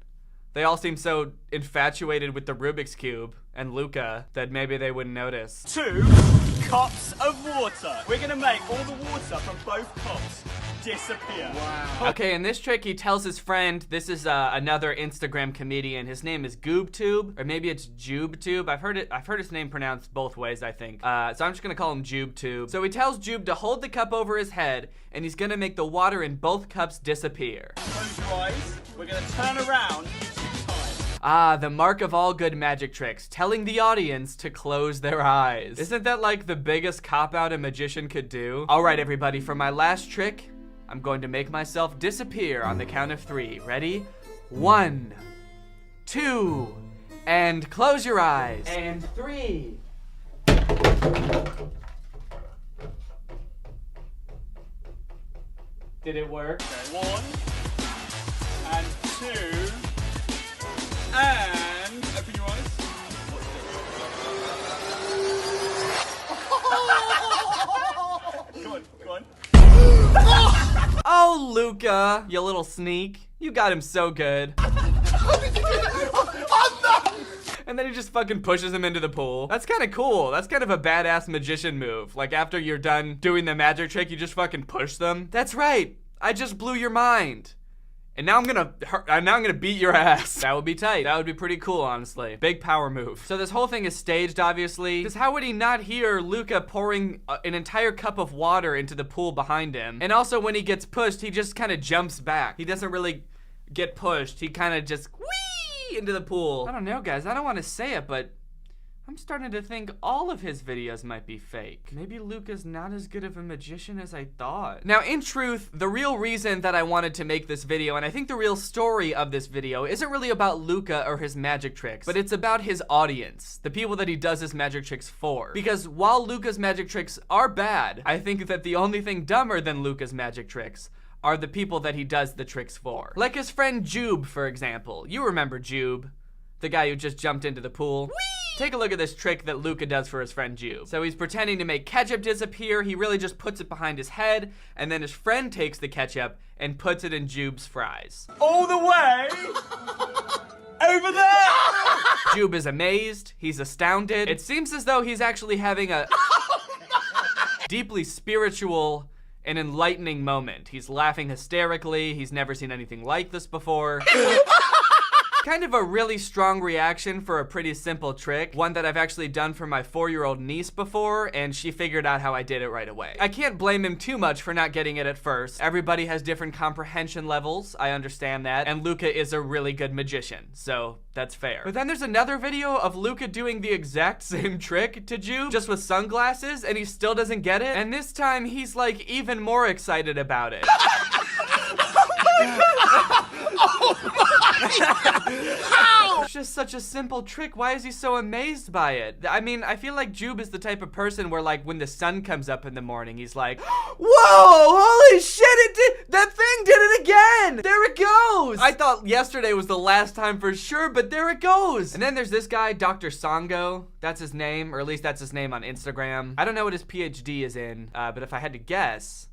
They all seem so infatuated with the Rubik's Cube and Luca that maybe they wouldn't notice. 2 cups of water. We're gonna make all the water from both cups disappear. Wow. Okay, in this trick, he tells his friend, this is another Instagram comedian. His name is GoobTube, or maybe it's JubeTube. I've heard his name pronounced both ways, I think. So I'm just gonna call him JubeTube. So he tells Jube to hold the cup over his head, and he's gonna make the water in both cups disappear. Close your eyes. We're gonna turn around. Ah, the mark of all good magic tricks, telling the audience to close their eyes. Isn't that like the biggest cop-out a magician could do? All right, everybody, for my last trick, I'm going to make myself disappear on the count of 3. Ready? 1, 2, and close your eyes. And 3. Did it work? Okay, 1 and 2. And open your eyes. Go on, go on. Oh, Luca, you little sneak. You got him so good. And then he just fucking pushes him into the pool. That's kind of cool. That's kind of a badass magician move. Like after you're done doing the magic trick, you just fucking push them. That's right. I just blew your mind. And now I'm gonna beat your ass. That would be tight. That would be pretty cool, honestly. Big power move. So this whole thing is staged, obviously. Because how would he not hear Luca pouring an entire cup of water into the pool behind him? And also when he gets pushed, he just kind of jumps back. He doesn't really get pushed. He kind of just whee into the pool. I don't know, guys. I don't want to say it, but I'm starting to think all of his videos might be fake. Maybe Luca's not as good of a magician as I thought. Now, in truth, the real reason that I wanted to make this video, and I think the real story of this video, isn't really about Luca or his magic tricks, but it's about his audience, the people that he does his magic tricks for. Because while Luca's magic tricks are bad, I think that the only thing dumber than Luca's magic tricks are the people that he does the tricks for. Like his friend Jube, for example. You remember Jube, the guy who just jumped into the pool. Whee! Take a look at this trick that Luca does for his friend Jube. So he's pretending to make ketchup disappear. He really just puts it behind his head, and then his friend takes the ketchup and puts it in Jube's fries. All the way over there! Jube is amazed. He's astounded. It seems as though he's actually having a deeply spiritual and enlightening moment. He's laughing hysterically. He's never seen anything like this before. Kind of a really strong reaction for a pretty simple trick. One that I've actually done for my 4-year-old niece before, and she figured out how I did it right away. I can't blame him too much for not getting it at first. Everybody has different comprehension levels, I understand that, and Luca is a really good magician, so that's fair. But then there's another video of Luca doing the exact same trick to Jube, just with sunglasses, and he still doesn't get it, and this time he's like even more excited about it. It's just such a simple trick. Why is he so amazed by it? I mean, I feel like Jube is the type of person where, like, when the sun comes up in the morning, he's like, whoa, holy shit, that thing did it again. There it goes. I thought yesterday was the last time for sure, but there it goes. And then there's this guy, Dr. Songo. That's his name, or at least that's his name on Instagram. I don't know what his PhD is in, but if I had to guess,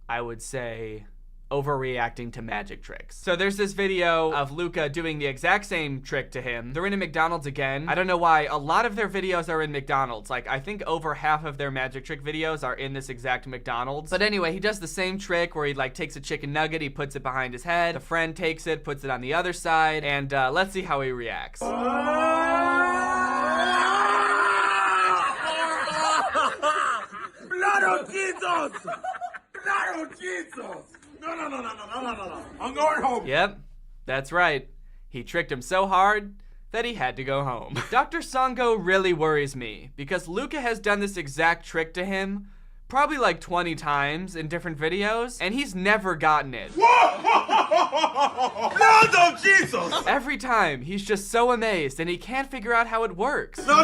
I would say overreacting to magic tricks. So there's this video of Luca doing the exact same trick to him. They're in a McDonald's again. I don't know why. A lot of their videos are in McDonald's. Like, I think over half of their magic trick videos are in this exact McDonald's. But anyway, he does the same trick where he like takes a chicken nugget, he puts it behind his head, the friend takes it, puts it on the other side, and let's see how he reacts. Blood of Jesus! Blood of Jesus! No. I'm going home. Yep, that's right. He tricked him so hard that he had to go home. Dr. Songo really worries me because Luca has done this exact trick to him probably like 20 times in different videos, and he's never gotten it. Blood of Jesus! Every time, he's just so amazed, and he can't figure out how it works. No.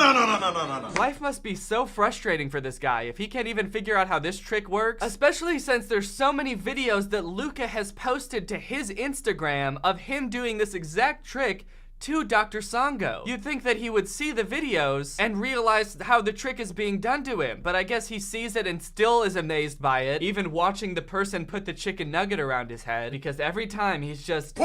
Life must be so frustrating for this guy if he can't even figure out how this trick works, especially since there's so many videos that Luca has posted to his Instagram of him doing this exact trick to Dr. Sango. You'd think that he would see the videos and realize how the trick is being done to him, but I guess he sees it and still is amazed by it, even watching the person put the chicken nugget around his head, because every time he's just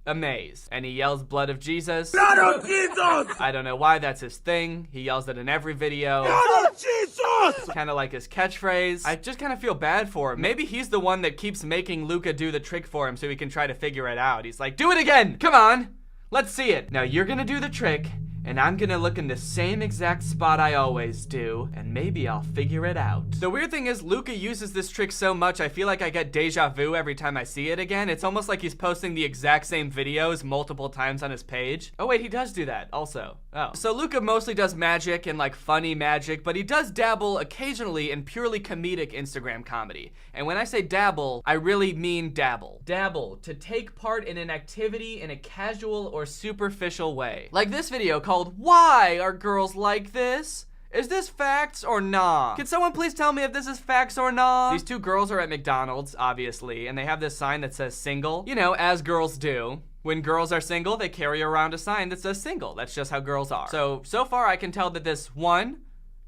amazed. And he yells blood of Jesus. Blood of Jesus! I don't know why that's his thing. He yells it in every video. Blood of Jesus! Kind of like his catchphrase. I just kind of feel bad for him. Maybe he's the one that keeps making Luca do the trick for him so he can try to figure it out. He's like, do it again! Come on! Let's see it. Now you're gonna do the trick, and I'm gonna look in the same exact spot I always do, and maybe I'll figure it out. The weird thing is, Luca uses this trick so much, I feel like I get deja vu every time I see it again. It's almost like he's posting the exact same videos multiple times on his page. Oh wait, he does do that also. Oh. So Luca mostly does magic and like funny magic, but he does dabble occasionally in purely comedic Instagram comedy. And when I say dabble, I really mean dabble. Dabble, to take part in an activity in a casual or superficial way. Like this video called Why Are Girls Like This? Is this facts or nah? Can someone please tell me if this is facts or nah? These two girls are at McDonald's, obviously, and they have this sign that says single. You know, as girls do. When girls are single, they carry around a sign that says single. That's just how girls are. So far I can tell that this 1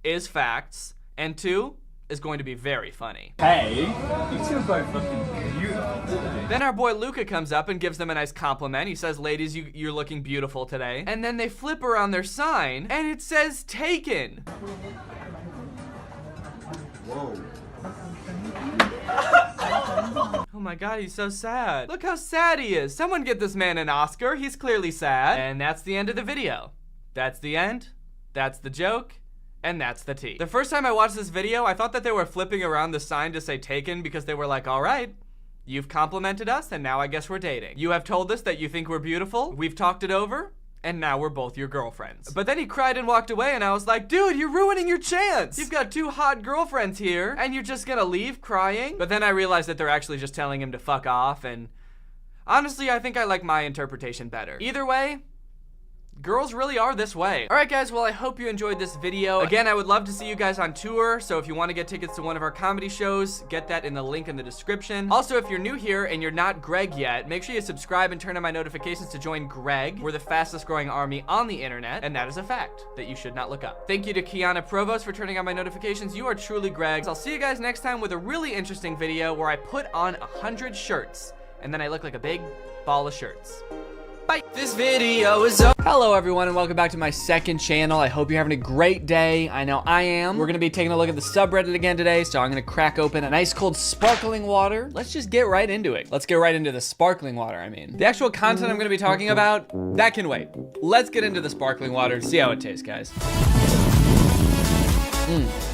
is facts, and 2 is going to be very funny. Hey, you two are both looking beautiful. Then our boy Luca comes up and gives them a nice compliment. He says, ladies, you're looking beautiful today. And then they flip around their sign and it says taken. Whoa. Oh my God, he's so sad. Look how sad he is. Someone get this man an Oscar. He's clearly sad. And that's the end of the video. That's the end. That's the joke. And that's the tea. The first time I watched this video, I thought that they were flipping around the sign to say taken because they were like, all right, you've complimented us and now I guess we're dating. You have told us that you think we're beautiful. We've talked it over. And now we're both your girlfriends. But then he cried and walked away and I was like, dude, you're ruining your chance. You've got 2 hot girlfriends here and you're just gonna leave crying? But then I realized that they're actually just telling him to fuck off, and honestly, I think I like my interpretation better. Either way, girls really are this way. All right, guys, well, I hope you enjoyed this video. Again, I would love to see you guys on tour, so if you want to get tickets to one of our comedy shows, get that in the link in the description. Also, if you're new here and you're not Greg yet, make sure you subscribe and turn on my notifications to join Greg. We're the fastest growing army on the internet, and that is a fact that you should not look up. Thank you to Kiana Provost for turning on my notifications. You are truly Greg. I'll see you guys next time with a really interesting video where I put on 100 shirts, and then I look like a big ball of shirts. Bye. This video is over. Hello everyone and welcome back to my second channel. I hope you're having a great day. I know I am. We're gonna be taking a look at the subreddit again today, so I'm gonna crack open a nice cold sparkling water. Let's just get right into it. Let's get right into the sparkling water, I mean. The actual content I'm gonna be talking about, that can wait. Let's get into the sparkling water, see how it tastes, guys.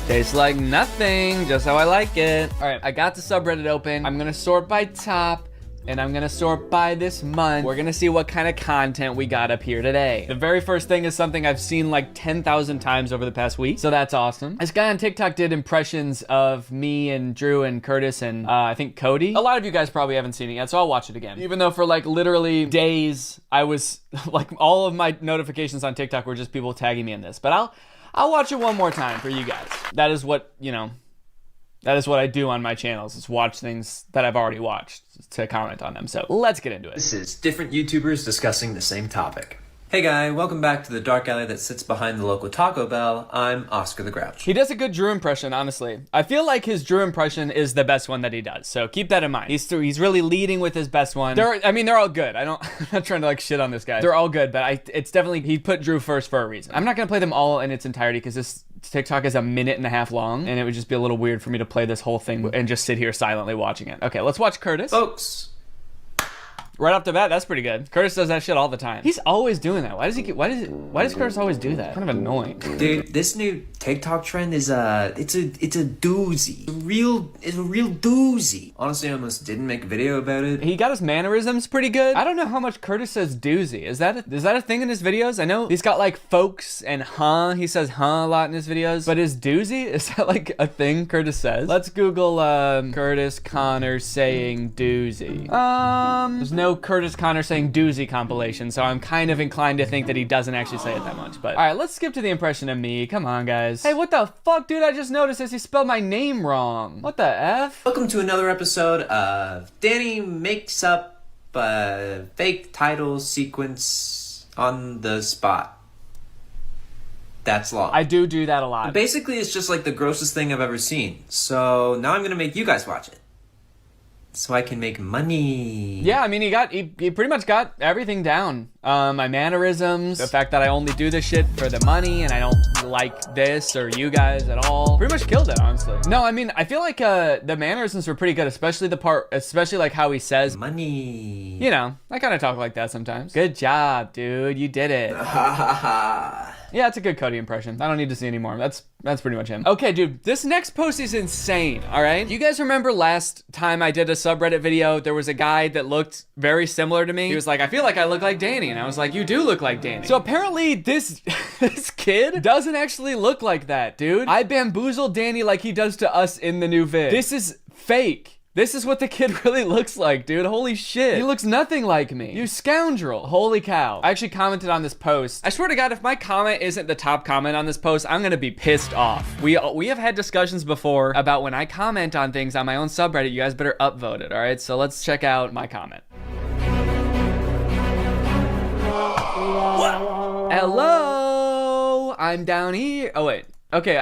Tastes like nothing, just how I like it. All right, I got the subreddit open. I'm gonna sort by top, and I'm gonna sort by this month. We're gonna see what kind of content we got up here today. The very first thing is something I've seen like 10,000 times over the past week, so that's awesome. This guy on TikTok did impressions of me and Drew and Curtis and I think Cody. A lot of you guys probably haven't seen it yet, so I'll watch it again. Even though for like literally days, I was like all of my notifications on TikTok were just people tagging me in this, but I'll watch it one more time for you guys. That is what, you know, that is what I do on my channels, is watch things that I've already watched to comment on them. So let's get into it. This is different YouTubers discussing the same topic. Hey guy, welcome back to the dark alley that sits behind the local Taco Bell. I'm Oscar the Grouch. He does a good Drew impression, honestly. I feel like his Drew impression is the best one that he does, so keep that in mind. He's really leading with his best one. I mean, they're all good. I'm not trying to like shit on this guy. They're all good, but it's definitely, he put Drew first for a reason. I'm not gonna play them all in its entirety because this TikTok is 1.5 minutes long, and it would just be a little weird for me to play this whole thing and just sit here silently watching it. Okay, let's watch Curtis. Folks. Right off the bat, that's pretty good. Curtis does that shit all the time. He's always doing that. Why does Curtis always do that? Kind of annoying. Dude, this new TikTok trend is it's a doozy. It's a real doozy. Honestly, I almost didn't make a video about it. He got his mannerisms pretty good. I don't know how much Curtis says doozy. Is that a thing in his videos? I know he's got like folks and huh. He says huh a lot in his videos. But is doozy, is that like a thing Curtis says? Let's Google Curtis Connor saying doozy. There's no Curtis Connor saying doozy compilation, so I'm kind of inclined to think that he doesn't actually say it that much. But all right, let's skip to the impression of me. Come on, guys. Hey, what the fuck, dude? I just noticed this. He spelled my name wrong. What the F? Welcome to another episode of Danny Makes Up fake title sequence on the spot. That's long. I do that a lot. Basically, it's just like the grossest thing I've ever seen. So now I'm gonna make you guys watch it, so I can make money. Yeah, I mean, he pretty much got everything down. My mannerisms, the fact that I only do this shit for the money and I don't like this or you guys at all. Pretty much killed it, honestly. No, I mean, I feel like the mannerisms were pretty good, especially like how he says money. You know, I kind of talk like that sometimes. Good job, dude. You did it. Yeah, it's a good Cody impression. I don't need to see any more. That's pretty much him. Okay, dude, this next post is insane, all right? You guys remember last time I did a subreddit video, there was a guy that looked very similar to me. He was like, I feel like I look like Danny. And I was like, you do look like Danny. So apparently this kid doesn't actually look like that, dude. I bamboozled Danny like he does to us in the new vid. This is fake. This is what the kid really looks like, dude. Holy shit. He looks nothing like me. You scoundrel. Holy cow. I actually commented on this post. I swear to God, if my comment isn't the top comment on this post, I'm gonna be pissed off. We have had discussions before about when I comment on things on my own subreddit, you guys better upvote it, all right? So let's check out my comment. Hello, I'm down here. Oh wait, okay,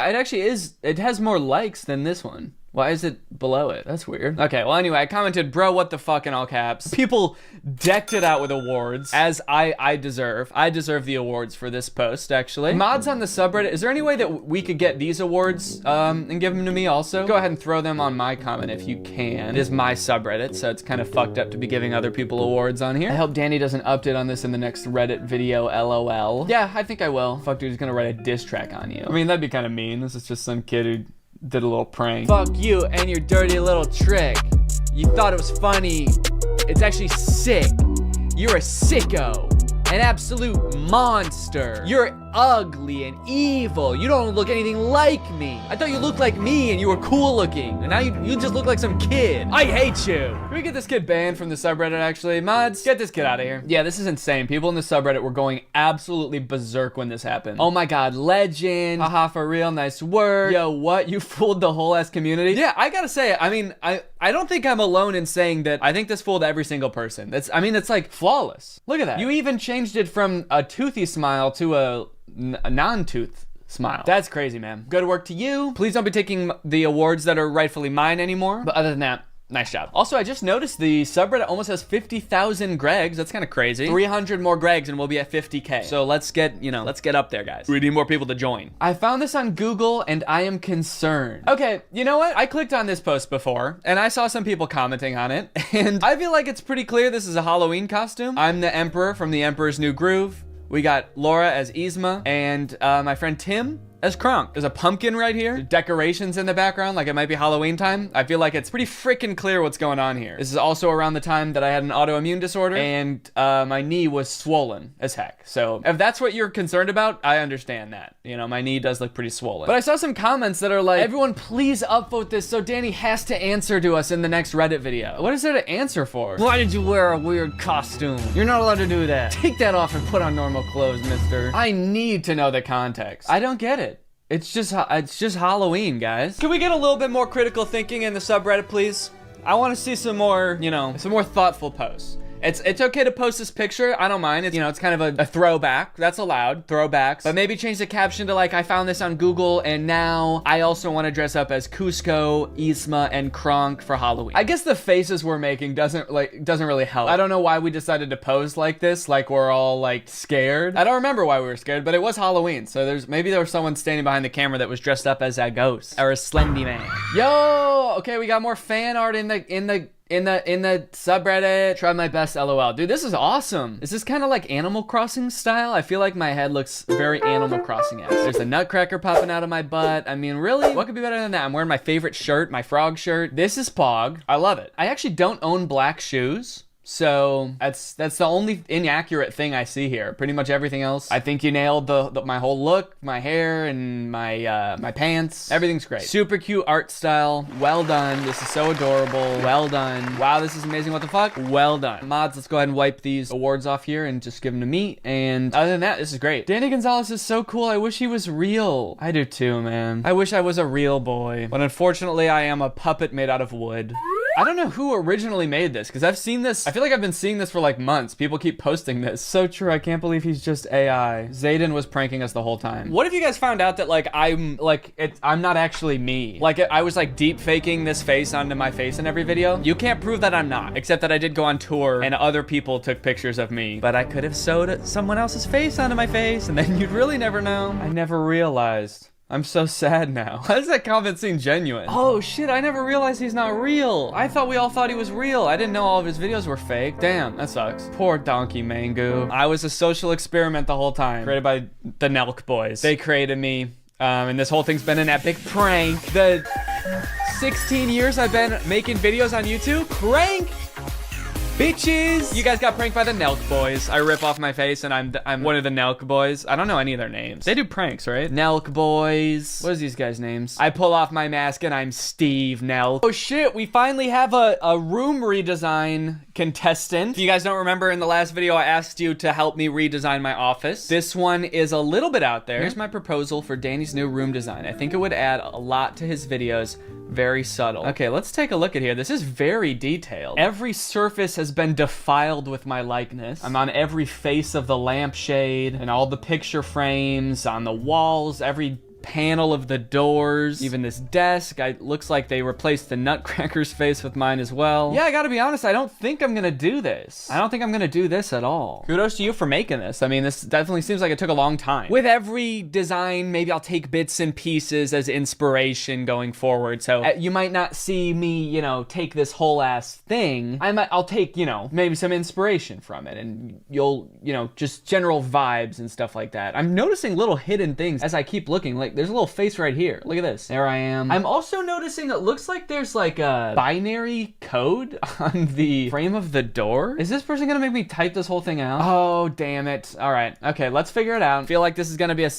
it has more likes than this one. Why is it below it? That's weird. Okay, well anyway, I commented, bro, what the fuck, in all caps. People decked it out with awards, as I deserve. I deserve the awards for this post, actually. Mods on the subreddit, is there any way that we could get these awards and give them to me also? Go ahead and throw them on my comment if you can. It is my subreddit, so it's kind of fucked up to be giving other people awards on here. I hope Danny doesn't update on this in the next Reddit video, LOL. Yeah, I think I will. Fuck, dude, he's gonna write a diss track on you. I mean, that'd be kind of mean. This is just some kid who did a little prank. Fuck you and your dirty little trick. You thought it was funny. It's actually sick. You're a sicko. An absolute monster. You're ugly and evil. You don't look anything like me. I thought you looked like me and you were cool looking. And now you just look like some kid. I hate you. Can we get this kid banned from the subreddit, actually? Mods, get this kid out of here. Yeah, this is insane. People in the subreddit were going absolutely berserk when this happened. Oh my God, legend. Haha, for real, nice work. Yo, what? You fooled the whole ass community? Yeah, I gotta say, I mean, I don't think I'm alone in saying that I think this fooled every single person. It's like flawless. Look at that. You even changed it from a toothy smile to a non-tooth smile. That's crazy, man. Good work to you. Please don't be taking the awards that are rightfully mine anymore. But other than that, nice job. Also, I just noticed the subreddit almost has 50,000 Gregs. That's kind of crazy. 300 more Gregs and we'll be at 50K. So let's get up there, guys. We need more people to join. I found this on Google and I am concerned. Okay, you know what? I clicked on this post before and I saw some people commenting on it and I feel like it's pretty clear this is a Halloween costume. I'm the Emperor from The Emperor's New Groove. We got Laura as Yzma and my friend Tim as Kronk. There's a pumpkin right here. Decorations in the background, like it might be Halloween time. I feel like it's pretty freaking clear what's going on here. This is also around the time that I had an autoimmune disorder and my knee was swollen as heck. So if that's what you're concerned about, I understand that. You know, my knee does look pretty swollen. But I saw some comments that are like, everyone please upvote this so Danny has to answer to us in the next Reddit video. What is there to answer for? Why did you wear a weird costume? You're not allowed to do that. Take that off and put on normal clothes, mister. I need to know the context. I don't get it. It's just Halloween, guys. Can we get a little bit more critical thinking in the subreddit, please? I want to see some more, some more thoughtful posts. It's okay to post this picture. I don't mind. It's kind of a throwback. That's allowed. Throwbacks. But maybe change the caption to like, I found this on Google and now I also want to dress up as Cusco, Yzma, and Kronk for Halloween. I guess the faces we're making doesn't really help. I don't know why we decided to pose like this, like we're all like scared. I don't remember why we were scared, but it was Halloween. So maybe there was someone standing behind the camera that was dressed up as a ghost or a Slendy Man. Yo, okay, we got more fan art in the subreddit. Try my best, LOL. Dude, this is awesome. Is this kind of like Animal Crossing style? I feel like my head looks very Animal Crossing-esque. There's a nutcracker popping out of my butt. I mean, really? What could be better than that? I'm wearing my favorite shirt, my frog shirt. This is Pog. I love it. I actually don't own black shoes. So that's the only inaccurate thing I see here. Pretty much everything else, I think you nailed my whole look, my hair, and my pants. Everything's great. Super cute art style. Well done. This is so adorable. Well done. Wow, this is amazing. What the fuck? Well done. Mods, let's go ahead and wipe these awards off here and just give them to me. And other than that, this is great. Danny Gonzalez is so cool. I wish he was real. I do too, man. I wish I was a real boy. But unfortunately, I am a puppet made out of wood. I don't know who originally made this, because I've seen this, I feel like I've been seeing this for like months. People keep posting this. So true, I can't believe he's just AI. Zayden was pranking us the whole time. What if you guys found out that like I'm not actually me? Like I was like deep faking this face onto my face in every video? You can't prove that I'm not, except that I did go on tour and other people took pictures of me. But I could have sewed someone else's face onto my face and then you'd really never know. I never realized. I'm so sad now. Why does that comment seem genuine? Oh shit, I never realized he's not real. I thought we all thought he was real. I didn't know all of his videos were fake. Damn, that sucks. Poor Donkey Mango. I was a social experiment the whole time. Created by the Nelk boys. They created me. And this whole thing's been an epic prank. The 16 years I've been making videos on YouTube, prank! Bitches! You guys got pranked by the Nelk boys. I rip off my face and I'm one of the Nelk boys. I don't know any of their names. They do pranks, right? Nelk boys. What is these guys' names? I pull off my mask and I'm Steve Nelk. Oh shit, we finally have a room redesign contestant. If you guys don't remember, in the last video I asked you to help me redesign my office. This one is a little bit out there. Here's my proposal for Danny's new room design. I think it would add a lot to his videos. Very subtle. Okay, let's take a look at here. This is very detailed. Every surface has been defiled with my likeness. I'm on every face of the lampshade and all the picture frames on the walls, every panel of the doors, even this desk. Looks like they replaced the Nutcracker's face with mine as well. Yeah, I gotta be honest, I don't think I'm gonna do this. I don't think I'm gonna do this at all. Kudos to you for making this. I mean, this definitely seems like it took a long time. With every design, maybe I'll take bits and pieces as inspiration going forward. So you might not see me, you know, take this whole ass thing. I'll take, you know, maybe some inspiration from it, and you'll, you know, just general vibes and stuff like that. I'm noticing little hidden things as I keep looking. Like, there's a little face right here. Look at this. There I am. I'm also noticing it looks like there's like a binary code on the frame of the door. Is this person gonna make me type this whole thing out? Oh, damn it. All right. Okay, let's figure it out. I feel like this is gonna be a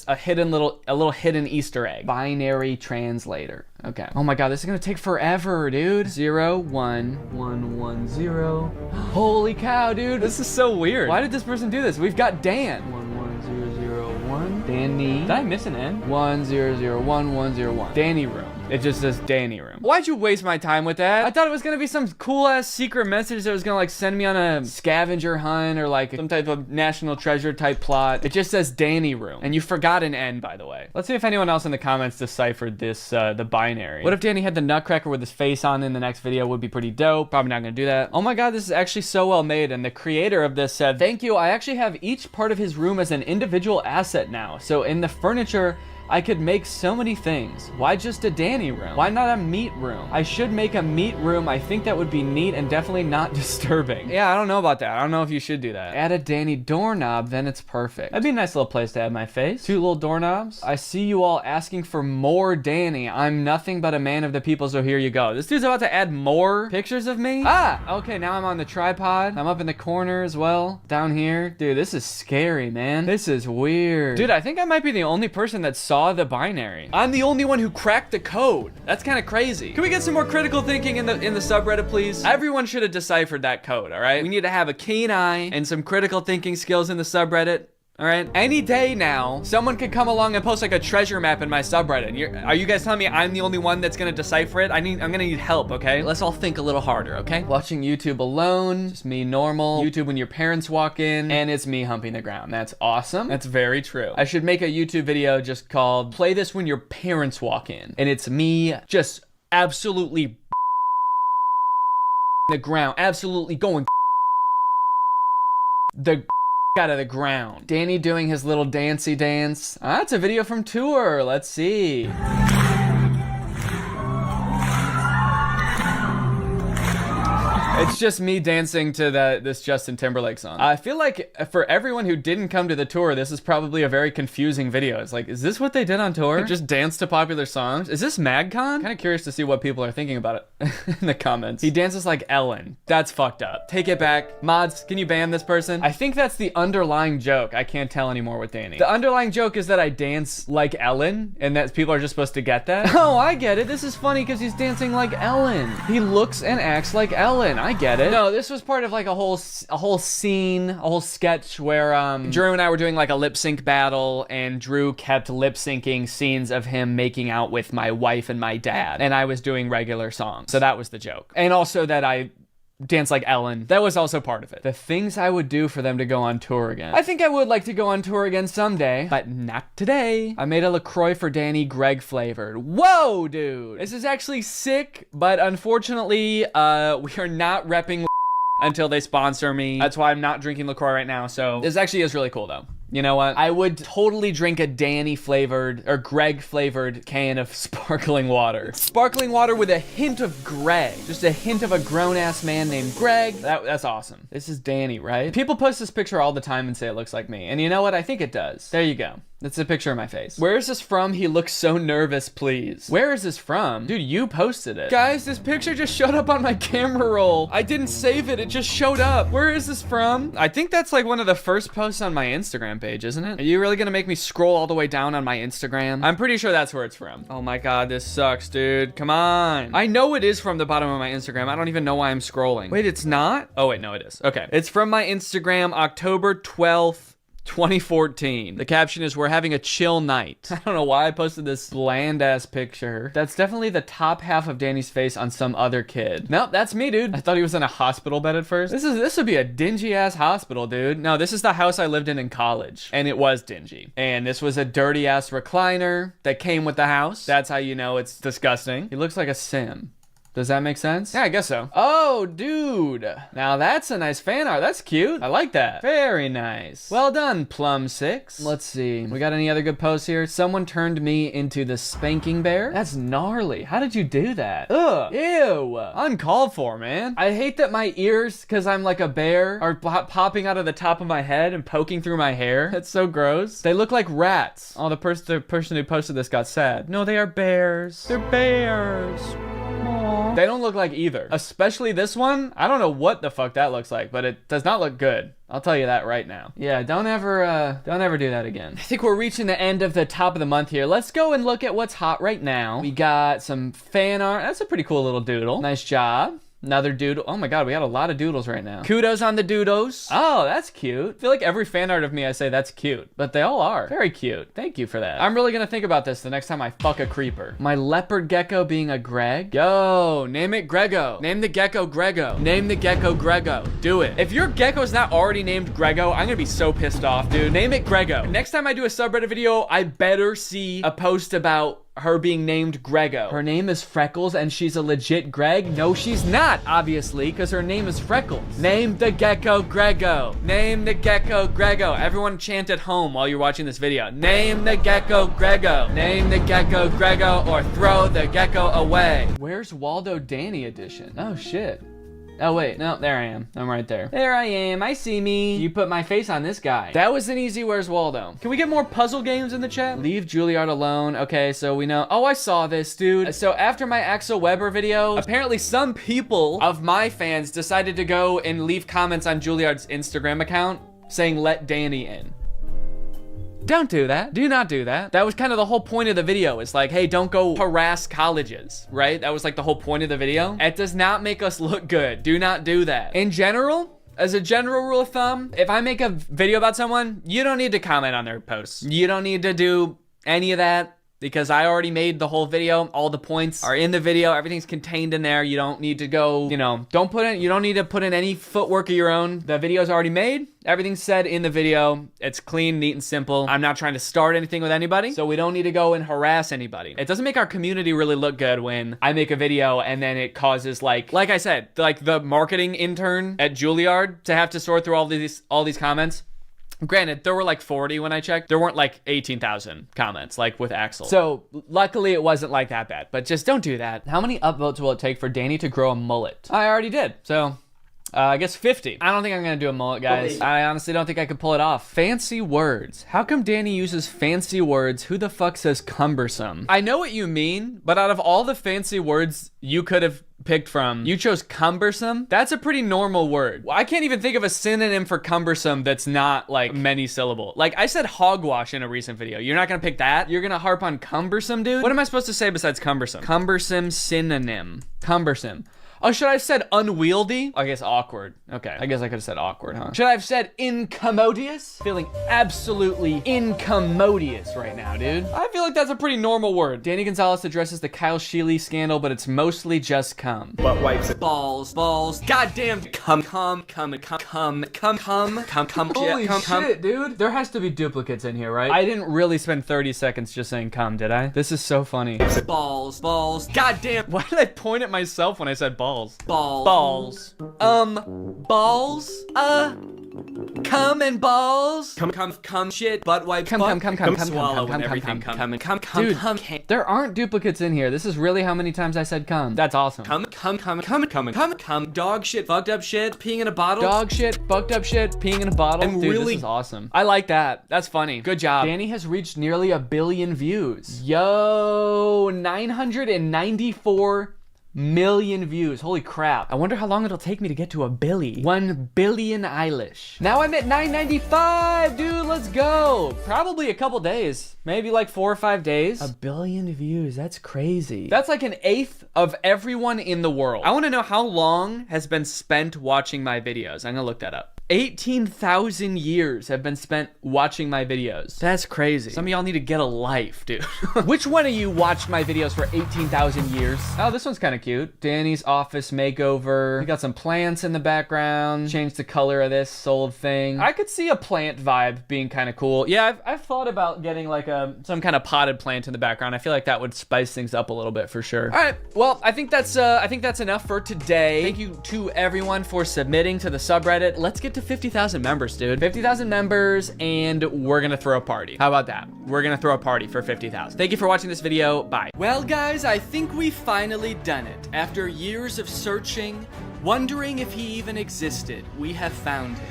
little hidden Easter egg. Binary translator. Okay. Oh my god, this is gonna take forever, dude. 0, 1, 1, 1, 0. Holy cow, dude. This is so weird. Why did this person do this? We've got Dan. 1, 1, 0, 0, 1. Danny. Did I miss an N? 1, 0, 0, 1, 1, 0, 1. Danny room. It just says Danny room. Why'd you waste my time with that? I thought it was gonna be some cool ass secret message that was gonna like send me on a scavenger hunt or like some type of national treasure type plot. It just says Danny room. And you forgot an N, by the way. Let's see if anyone else in the comments deciphered this, the binary. What if Danny had the Nutcracker with his face on in the next video? Would be pretty dope. Probably not gonna do that. Oh my god, this is actually so well made. And the creator of this said, thank you. I actually have each part of his room as an individual asset now. So in the furniture, I could make so many things. Why just a Danny room? Why not a meat room? I should make a meat room. I think that would be neat and definitely not disturbing. Yeah, I don't know about that. I don't know if you should do that. Add a Danny doorknob, then it's perfect. That'd be a nice little place to have my face. 2 little doorknobs. I see you all asking for more Danny. I'm nothing but a man of the people, so here you go. This dude's about to add more pictures of me? Ah, okay, now I'm on the tripod. I'm up in the corner as well. Down here. Dude, this is scary, man. This is weird. Dude, I think I might be the only person that saw the binary. I'm the only one who cracked the code. That's kind of crazy. Can we get some more critical thinking in the subreddit, please? Everyone should have deciphered that code, all right? We need to have a keen eye and some critical thinking skills in the subreddit. All right, any day now, someone could come along and post like a treasure map in my subreddit. Are you guys telling me I'm the only one that's gonna decipher it? I'm gonna need help, okay? Let's all think a little harder, okay? Watching YouTube alone, just me normal. YouTube when your parents walk in, and it's me humping the ground. That's awesome. That's very true. I should make a YouTube video just called "Play This When Your Parents Walk In," and it's me just absolutely the ground, absolutely going the out of the ground. Danny doing his little dancey dance. Ah, it's a video from tour. Let's see. It's just me dancing to this Justin Timberlake song. I feel like for everyone who didn't come to the tour, this is probably a very confusing video. It's like, is this what they did on tour? Just dance to popular songs? Is this MagCon? Kind of curious to see what people are thinking about it in the comments. He dances like Ellen. That's fucked up. Take it back. Mods, can you ban this person? I think that's the underlying joke. I can't tell anymore with Danny. The underlying joke is that I dance like Ellen, and that people are just supposed to get that. Oh, I get it. This is funny because he's dancing like Ellen. He looks and acts like Ellen. I I get it. No, this was part of like a whole scene, a whole sketch where Drew and I were doing like a lip sync battle, and Drew kept lip syncing scenes of him making out with my wife and my dad, and I was doing regular songs. So that was the joke. And also that I dance like Ellen. That was also part of it. The things I would do for them to go on tour again. I think I would like to go on tour again someday, but not today. I made a LaCroix for Danny, Greg flavored. Whoa, dude. This is actually sick, but unfortunately, we are not repping until they sponsor me. That's why I'm not drinking LaCroix right now. So this actually is really cool though. You know what? I would totally drink a Danny flavored or Greg flavored can of sparkling water. Sparkling water with a hint of Greg. Just a hint of a grown-ass man named Greg. That's awesome. This is Danny, right? People post this picture all the time and say it looks like me. And you know what? I think it does. There you go. That's a picture of my face. Where is this from? He looks so nervous, please. Where is this from? Dude, you posted it. Guys, this picture just showed up on my camera roll. I didn't save it. It just showed up. Where is this from? I think that's like one of the first posts on my Instagram page, isn't it? Are you really gonna make me scroll all the way down on my Instagram? I'm pretty sure that's where it's from. Oh my God, this sucks, dude. Come on. I know it is from the bottom of my Instagram. I don't even know why I'm scrolling. Wait, it's not? Oh wait, no, it is. Okay. It's from my Instagram, October 12th. 2014. The caption is, "We're having a chill night." I don't know why I posted this bland ass picture. That's definitely the top half of Danny's face on some other kid. Nope, that's me, dude. I thought he was in a hospital bed at first. This would be a dingy ass hospital, dude. No, this is the house I lived in college, and it was dingy. And this was a dirty ass recliner that came with the house. That's how you know it's disgusting. He looks like a sim. Does that make sense? Yeah, I guess so. Oh, dude. Now that's a nice fan art. That's cute. I like that. Very nice. Well done, Plum6. Let's see. We got any other good posts here? Someone turned me into the spanking bear. That's gnarly. How did you do that? Ugh. Ew. Uncalled for, man. I hate that my ears, because I'm like a bear, are popping out of the top of my head and poking through my hair. That's so gross. They look like rats. Oh, the person who posted this got sad. No, they are bears. They're bears. Aww. They don't look like either. Especially this one. I don't know what the fuck that looks like, but it does not look good. I'll tell you that right now. Yeah, don't ever do that again. I think we're reaching the end of the top of the month here. Let's go and look at what's hot right now. We got some fan art. That's a pretty cool little doodle. Nice job. Another doodle. Oh my God, we got a lot of doodles right now. Kudos on the doodles. Oh, that's cute. I feel like every fan art of me I say that's cute, but they all are. Very cute. Thank you for that. I'm really gonna think about this the next time I fuck a creeper. My leopard gecko being a Greg? Yo, name it Grego. Name the gecko Grego. Name the gecko Grego. Do it. If your gecko's not already named Grego, I'm gonna be so pissed off, dude. Name it Grego. Next time I do a subreddit video, I better see a post about her being named Grego. Her name is Freckles and she's a legit Greg? No, she's not, obviously, because her name is Freckles. Name the gecko Grego. Name the gecko Grego. Everyone chant at home while you're watching this video. Name the gecko Grego. Name the gecko Grego or throw the gecko away. Where's Waldo Danny edition? Oh shit. Oh wait, no, there I am. I'm right there. There I am, I see me. You put my face on this guy. That was an easy Where's Waldo. Can we get more puzzle games in the chat? Leave Juilliard alone. Okay, so we know. Oh, I saw this, dude. So after my Axel Weber video, apparently some people of my fans decided to go and leave comments on Juilliard's Instagram account saying, "Let Danny in." Don't do that. Do not do that. That was kind of the whole point of the video. It's like, hey, don't go harass colleges, right? That was like the whole point of the video. It does not make us look good. Do not do that. In general, as a general rule of thumb, if I make a video about someone, you don't need to comment on their posts. You don't need to do any of that, because I already made the whole video. All the points are in the video. Everything's contained in there. You don't need to go, you don't need to put in any footwork of your own. The video's already made. Everything's said in the video. It's clean, neat, and simple. I'm not trying to start anything with anybody, so we don't need to go and harass anybody. It doesn't make our community really look good when I make a video and then it causes like I said, like the marketing intern at Juilliard to have to sort through all these comments. Granted, there were like 40 when I checked. There weren't like 18,000 comments like with Axel. So luckily it wasn't like that bad, but just don't do that. How many upvotes will it take for Danny to grow a mullet? I already did. So I guess 50. I don't think I'm gonna do a mullet, guys. I honestly don't think I could pull it off. Fancy words. How come Danny uses fancy words? Who the fuck says cumbersome? I know what you mean, but out of all the fancy words you could have picked from, you chose cumbersome. That's a pretty normal word. I can't even think of a synonym for cumbersome that's not like many syllable. Like I said hogwash in a recent video. You're not gonna pick that? You're gonna harp on cumbersome, dude? What am I supposed to say besides cumbersome? Cumbersome synonym. Cumbersome. Oh, should I have said unwieldy? I guess awkward. Okay, I guess I could have said awkward, huh? Should I have said incommodious? Feeling absolutely incommodious right now, dude. I feel like that's a pretty normal word. Danny Gonzalez addresses the Kyle Sheely scandal, but it's mostly just cum. Butt wipes it. Balls, goddamn cum. Holy shit, dude. There has to be duplicates in here, right? I didn't really spend 30 seconds just saying cum, did I? This is so funny. Balls, goddamn. Why did I point at myself when I said balls? Balls. Cum and balls. Cum shit, butt wipes, come, swallow and everything, come. Dude, there aren't duplicates in here. This is really how many times I said cum. That's awesome. Cum, dog shit, fucked up shit, peeing in a bottle. Dog shit, fucked up shit, peeing in a bottle. Dude, really, this is awesome. I like that. That's funny. Good job. Danny has reached nearly 1 billion views. Yo, 994 million views. Holy crap. I wonder how long it'll take me to get to 1 billion. 1 billion Eilish. Now I'm at 995, dude. Let's go. Probably a couple days. Maybe like 4 or 5 days. 1 billion views. That's crazy. That's like 1/8 of everyone in the world. I want to know how long has been spent watching my videos. I'm gonna look that up. 18,000 years have been spent watching my videos. That's crazy. Some of y'all need to get a life, dude. Which one of you watched my videos for 18,000 years? Oh, this one's kind of cute. Danny's office makeover. We got some plants in the background. Changed the color of this sold thing. I could see a plant vibe being kind of cool. Yeah, I've thought about getting like some kind of potted plant in the background. I feel like that would spice things up a little bit for sure. All right, well, I think that's enough for today. Thank you to everyone for submitting to the subreddit. Let's get to 50,000 members, dude. 50,000 members, and we're gonna throw a party. How about that? We're gonna throw a party for 50,000. Thank you for watching this video. Bye. Well, guys, I think we've finally done it. After years of searching, wondering if he even existed, we have found him.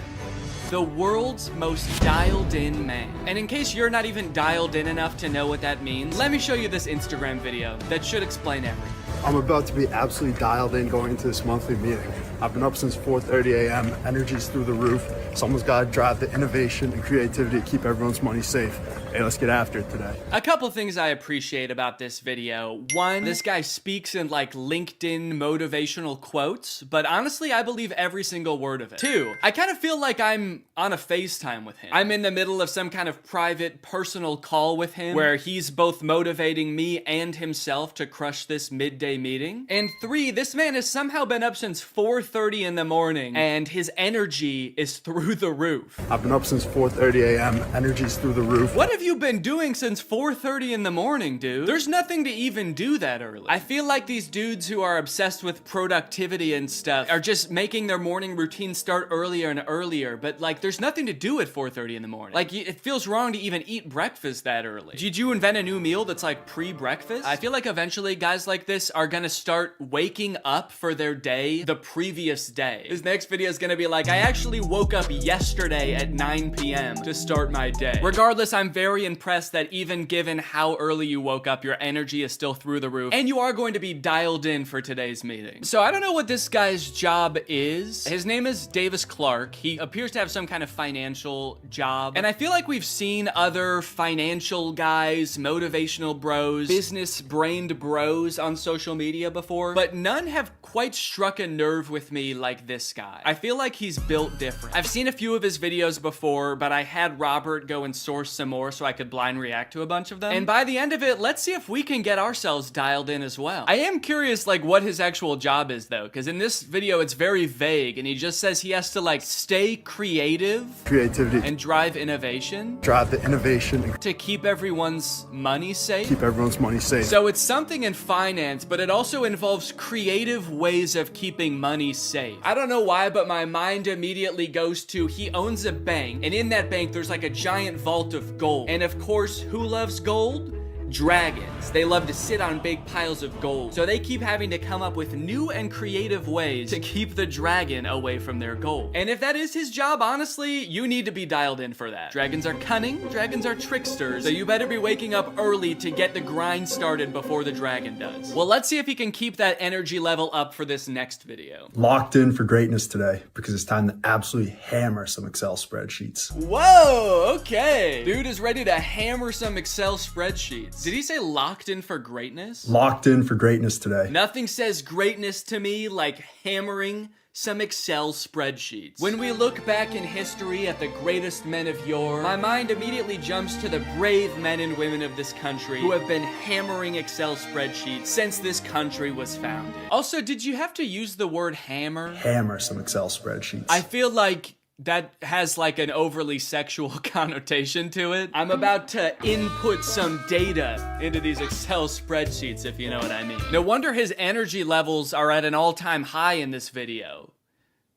The world's most dialed in man. And in case you're not even dialed in enough to know what that means, let me show you this Instagram video that should explain everything. I'm about to be absolutely dialed in going into this monthly meeting. I've been up since 4:30 a.m. Energy's through the roof. Someone's got to drive the innovation and creativity to keep everyone's money safe. Hey, let's get after it today. A couple things I appreciate about this video. One, this guy speaks in like LinkedIn motivational quotes, but honestly, I believe every single word of it. Two, I kind of feel like I'm on a FaceTime with him. I'm in the middle of some kind of private personal call with him where he's both motivating me and himself to crush this midday meeting. And three, this man has somehow been up since 4:30 in the morning and his energy is through the roof. I've been up since 4:30 a.m. Energy's through the roof. What have you been doing since 4:30 in the morning, dude? There's nothing to even do that early. I feel like these dudes who are obsessed with productivity and stuff are just making their morning routine start earlier and earlier, but like there's nothing to do at 4:30 in the morning. Like it feels wrong to even eat breakfast that early. Did you invent a new meal that's like pre-breakfast? I feel like eventually guys like this are gonna start waking up for their day the previous day. This next video is gonna be like, I actually woke up yesterday at 9 p.m. to start my day. Regardless, I'm very impressed that even given how early you woke up, your energy is still through the roof, and you are going to be dialed in for today's meeting. So I don't know what this guy's job is. His name is Davis Clark. He appears to have some kind of financial job, and I feel like we've seen other financial guys, motivational bros, business-brained bros on social media before, but none have quite struck a nerve with me like this guy. I feel like he's built different. I've seen a few of his videos before, but I had Robert go and source some more so I could blind react to a bunch of them. And by the end of it, let's see if we can get ourselves dialed in as well. I am curious like what his actual job is though, because in this video it's very vague and he just says he has to like stay creative, creativity, and drive innovation. Drive the innovation to keep everyone's money safe. Keep everyone's money safe. So it's something in finance, but it also involves creative ways of keeping money safe. I don't know why, but my mind immediately goes to he owns a bank, and in that bank there's like a giant vault of gold. And of course, who loves gold? Dragons. They love to sit on big piles of gold. So they keep having to come up with new and creative ways to keep the dragon away from their gold. And if that is his job, honestly, you need to be dialed in for that. Dragons are cunning, dragons are tricksters, so you better be waking up early to get the grind started before the dragon does. Well, let's see if he can keep that energy level up for this next video. Locked in for greatness today because it's time to absolutely hammer some Excel spreadsheets. Whoa, okay. Dude is ready to hammer some Excel spreadsheets. spreadsheets. Did he say locked in for greatness? Locked in for greatness today. Nothing says greatness to me like hammering some Excel spreadsheets. When we look back in history at the greatest men of yore, my mind immediately jumps to the brave men and women of this country who have been hammering Excel spreadsheets since this country was founded. Also, did you have to use the word hammer? Hammer some Excel spreadsheets. I feel like that has like an overly sexual connotation to it. I'm about to input some data into these Excel spreadsheets, if you know what I mean. No wonder his energy levels are at an all-time high in this video.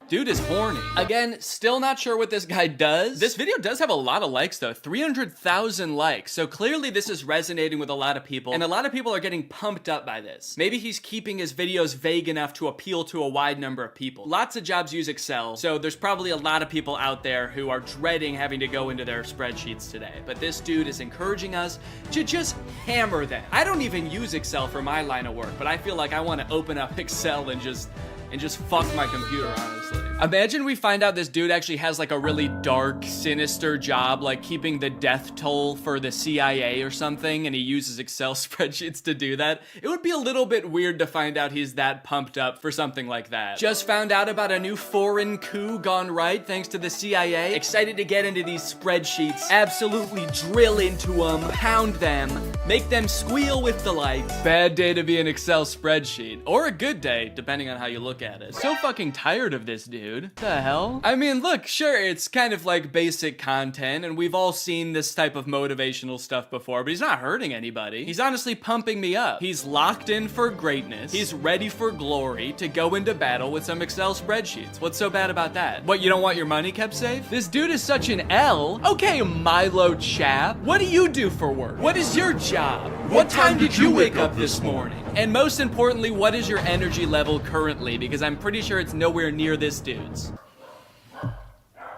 Dude is horny. Again, still not sure what this guy does. This video does have a lot of likes though, 300,000 likes. So clearly this is resonating with a lot of people, and a lot of people are getting pumped up by this. Maybe he's keeping his videos vague enough to appeal to a wide number of people. Lots of jobs use Excel, so there's probably a lot of people out there who are dreading having to go into their spreadsheets today. But this dude is encouraging us to just hammer them. I don't even use Excel for my line of work, but I feel like I want to open up Excel and just fuck my computer, honestly. Imagine we find out this dude actually has like a really dark, sinister job, like keeping the death toll for the CIA or something, and he uses Excel spreadsheets to do that. It would be a little bit weird to find out he's that pumped up for something like that. Just found out about a new foreign coup gone right thanks to the CIA. Excited to get into these spreadsheets, absolutely drill into them, pound them, make them squeal with delight. Bad day to be an Excel spreadsheet, or a good day, depending on how you look at it. So fucking tired of this dude. The hell? I mean, look, sure, it's kind of like basic content, and we've all seen this type of motivational stuff before, but he's not hurting anybody. He's honestly pumping me up. He's locked in for greatness. He's ready for glory to go into battle with some Excel spreadsheets. What's so bad about that? What, you don't want your money kept safe? This dude is such an L. Okay, Milo chap. What do you do for work? What is your job? What time did you wake up this morning? And most importantly, what is your energy level currently? Because I'm pretty sure it's nowhere near this dude's.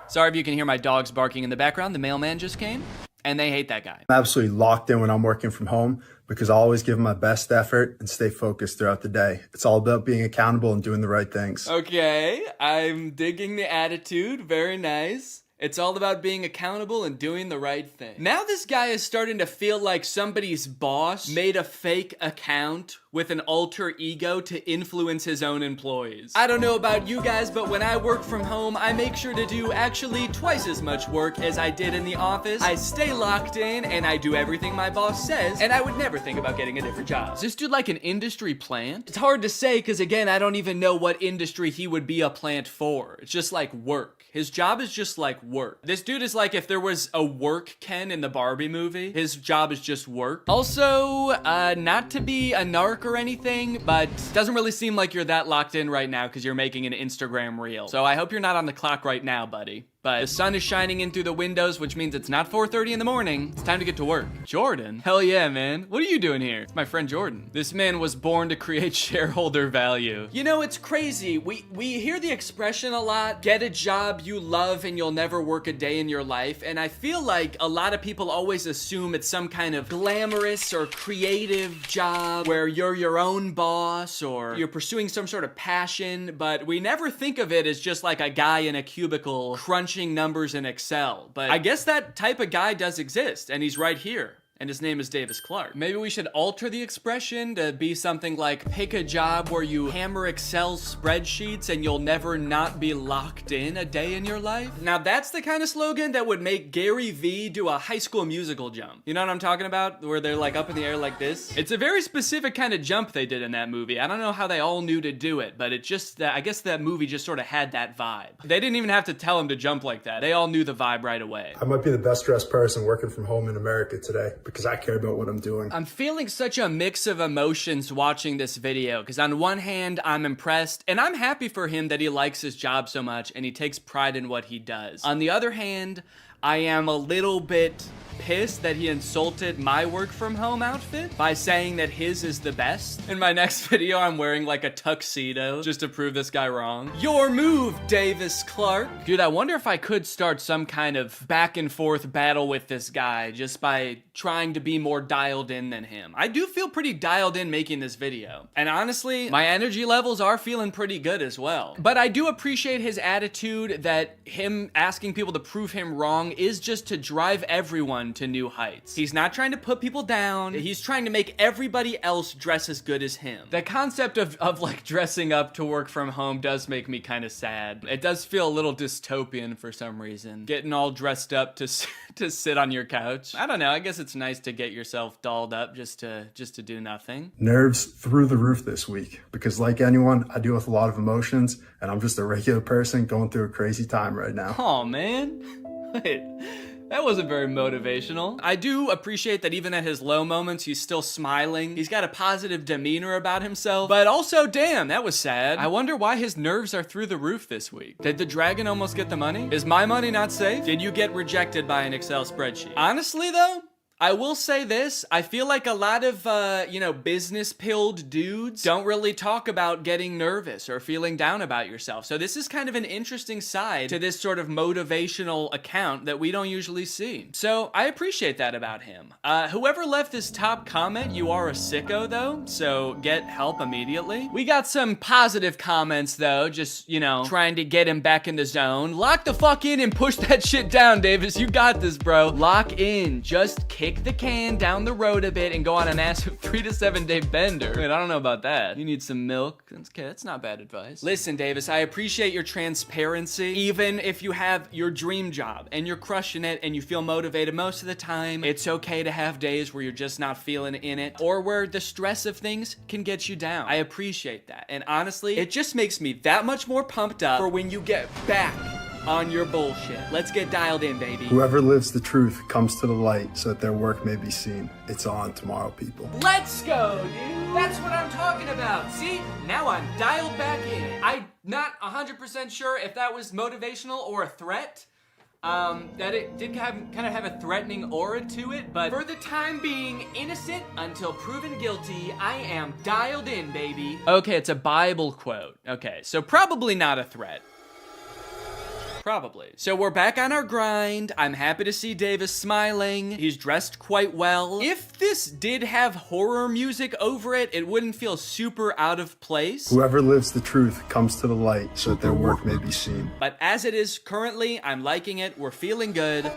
Sorry if you can hear my dogs barking in the background. The mailman just came, and they hate that guy. I'm absolutely locked in when I'm working from home because I always give my best effort and stay focused throughout the day. It's all about being accountable and doing the right things. Okay, I'm digging the attitude. Very nice. It's all about being accountable and doing the right thing. Now this guy is starting to feel like somebody's boss made a fake account with an alter ego to influence his own employees. I don't know about you guys, but when I work from home, I make sure to do actually twice as much work as I did in the office. I stay locked in and I do everything my boss says, and I would never think about getting a different job. Is this dude like an industry plant? It's hard to say because again, I don't even know what industry he would be a plant for. It's just like work. His job is just like work. This dude is like if there was a work Ken in the Barbie movie, his job is just work. Also, not to be a narc or anything, but doesn't really seem like you're that locked in right now because you're making an Instagram reel. So I hope you're not on the clock right now, buddy. But the sun is shining in through the windows, which means it's not 4:30 in the morning. It's time to get to work. Jordan? Hell yeah, man. What are you doing here? It's my friend Jordan. This man was born to create shareholder value. You know, it's crazy. We hear the expression a lot, get a job you love and you'll never work a day in your life. And I feel like a lot of people always assume it's some kind of glamorous or creative job where you're your own boss or you're pursuing some sort of passion, but we never think of it as just like a guy in a cubicle crunching numbers in Excel. But I guess that type of guy does exist, and he's right here. And his name is Davis Clark. Maybe we should alter the expression to be something like, pick a job where you hammer Excel spreadsheets and you'll never not be locked in a day in your life. Now that's the kind of slogan that would make Gary Vee do a High School Musical jump. You know what I'm talking about? Where they're like up in the air like this. It's a very specific kind of jump they did in that movie. I don't know how they all knew to do it, but it just, I guess that movie just sort of had that vibe. They didn't even have to tell him to jump like that. They all knew the vibe right away. I might be the best dressed person working from home in America today because I care about what I'm doing. I'm feeling such a mix of emotions watching this video because on one hand, I'm impressed and I'm happy for him that he likes his job so much and he takes pride in what he does. On the other hand, I am a little bit pissed that he insulted my work from home outfit by saying that his is the best. In my next video, I'm wearing like a tuxedo just to prove this guy wrong. Your move, Davis Clark. Dude, I wonder if I could start some kind of back and forth battle with this guy just by trying to be more dialed in than him. I do feel pretty dialed in making this video. And honestly, my energy levels are feeling pretty good as well. But I do appreciate his attitude that him asking people to prove him wrong is just to drive everyone to new heights. He's not trying to put people down. He's trying to make everybody else dress as good as him. The concept of like dressing up to work from home does make me kind of sad. It does feel a little dystopian for some reason. Getting all dressed up to sit on your couch. I don't know. I guess it's nice to get yourself dolled up just to do nothing. Nerves through the roof this week because, like anyone, I deal with a lot of emotions, and I'm just a regular person going through a crazy time right now. Oh man. Wait. That wasn't very motivational. I do appreciate that even at his low moments, he's still smiling. He's got a positive demeanor about himself. But also, damn, that was sad. I wonder why his nerves are through the roof this week. Did the dragon almost get the money? Is my money not safe? Did you get rejected by an Excel spreadsheet? Honestly, though, I will say this, I feel like a lot of, business-pilled dudes don't really talk about getting nervous or feeling down about yourself. So this is kind of an interesting side to this sort of motivational account that we don't usually see. So I appreciate that about him. Whoever left this top comment, you are a sicko though, so get help immediately. We got some positive comments though, just, trying to get him back in the zone. Lock the fuck in and push that shit down, Davis. You got this, bro. Lock in. Just kick the can down the road a bit and go on a massive 3 to 7 day bender. Wait, I don't know about that. You need some milk. Okay, that's not bad advice. Listen, Davis, I appreciate your transparency. Even if you have your dream job and you're crushing it and you feel motivated most of the time, it's okay to have days where you're just not feeling in it or where the stress of things can get you down. I appreciate that. And honestly, it just makes me that much more pumped up for when you get back on your bullshit. Let's get dialed in, baby. Whoever lives the truth comes to the light so that their work may be seen. It's on tomorrow, people. Let's go, dude. That's what I'm talking about. See, now I'm dialed back in. I'm not 100% sure if that was motivational or a threat. That it did kind of have a threatening aura to it, but for the time being, innocent until proven guilty, I am dialed in, baby. Okay, it's a Bible quote. Okay, so probably not a threat. Probably. So we're back on our grind. I'm happy to see Davis smiling. He's dressed quite well. If this did have horror music over it, it wouldn't feel super out of place. Whoever lives the truth comes to the light so that their work may be seen. But as it is currently, I'm liking it. We're feeling good.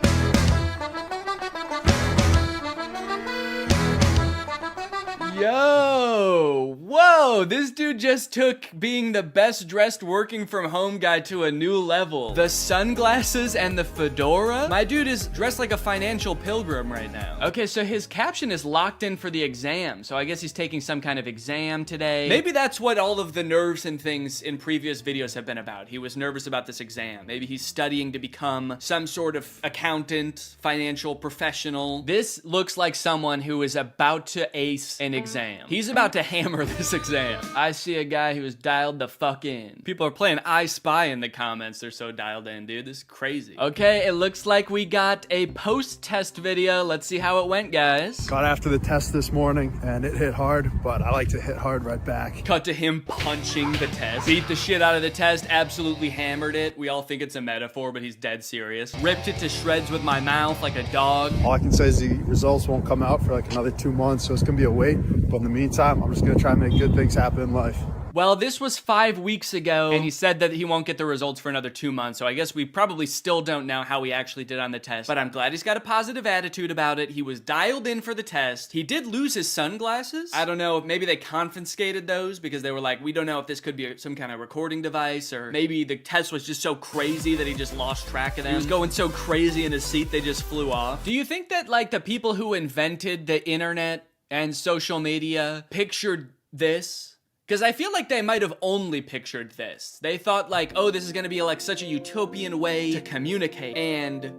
Yo, whoa, this dude just took being the best dressed working from home guy to a new level. The sunglasses and the fedora. My dude is dressed like a financial pilgrim right now. Okay, so his caption is locked in for the exam. So I guess he's taking some kind of exam today. Maybe that's what all of the nerves and things in previous videos have been about. He was nervous about this exam. Maybe he's studying to become some sort of accountant, financial professional. This looks like someone who is about to ace an exam. He's about to hammer this exam. I see a guy who is dialed the fuck in. People are playing I Spy in the comments. They're so dialed in, dude. This is crazy. Okay, it looks like we got a post-test video. Let's see how it went, guys. Got after the test this morning, and it hit hard, but I like to hit hard right back. Cut to him punching the test. Beat the shit out of the test. Absolutely hammered it. We all think it's a metaphor, but he's dead serious. Ripped it to shreds with my mouth like a dog. All I can say is the results won't come out for like another 2 months, so it's gonna be a wait. But in the meantime, I'm just gonna try and make good things happen in life. Well, this was 5 weeks ago, and he said that he won't get the results for another 2 months, so I guess we probably still don't know how he actually did on the test, but I'm glad he's got a positive attitude about it. He was dialed in for the test. He did lose his sunglasses. I don't know, maybe they confiscated those because they were like, we don't know if this could be some kind of recording device, or maybe the test was just so crazy that he just lost track of them. He was going so crazy in his seat, they just flew off. Do you think that, like, the people who invented the internet and social media pictured this? Because I feel like they might have only pictured this. They thought like, oh, this is gonna be like such a utopian way to communicate and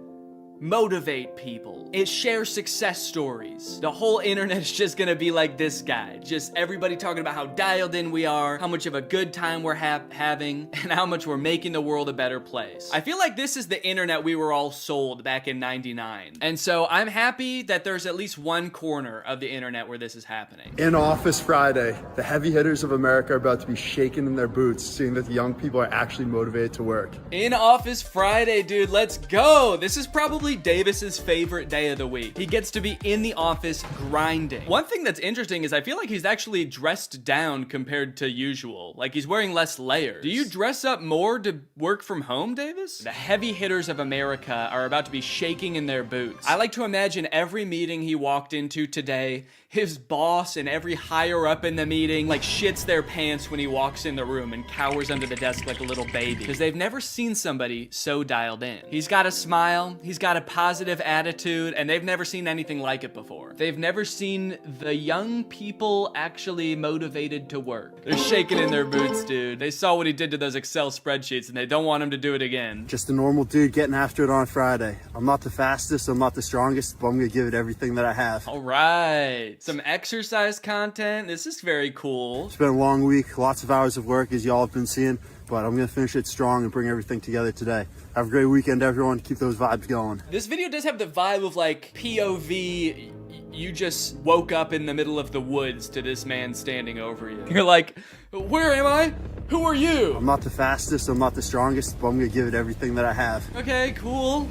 motivate people. It shares success stories. The whole internet is just gonna be like this guy. Just everybody talking about how dialed in we are, how much of a good time we're having, and how much we're making the world a better place. I feel like this is the internet we were all sold back in '99. And so I'm happy that there's at least one corner of the internet where this is happening. In Office Friday, the heavy hitters of America are about to be shaken in their boots, seeing that the young people are actually motivated to work. In Office Friday, dude, let's go. This is probably literally Davis's favorite day of the week. He gets to be in the office grinding. One thing that's interesting is I feel like he's actually dressed down compared to usual. Like he's wearing less layers. Do you dress up more to work from home, Davis? The heavy hitters of America are about to be shaking in their boots. I like to imagine every meeting he walked into today, his boss and every higher up in the meeting like shits their pants when he walks in the room and cowers under the desk like a little baby because they've never seen somebody so dialed in. He's got a smile, he's got a positive attitude, and they've never seen anything like it before. They've never seen the young people actually motivated to work. They're shaking in their boots, dude. They saw what he did to those Excel spreadsheets and they don't want him to do it again. Just a normal dude getting after it on Friday. I'm not the fastest, I'm not the strongest, but I'm gonna give it everything that I have. All right, some exercise content. This is very cool. It's been a long week, lots of hours of work as y'all have been seeing, but I'm gonna finish it strong and bring everything together today. Have a great weekend, everyone. Keep those vibes going. This video does have the vibe of like POV, you just woke up in the middle of the woods to this man standing over you. You're like, where am I? Who are you? I'm not the fastest, I'm not the strongest, but I'm gonna give it everything that I have. Okay, cool.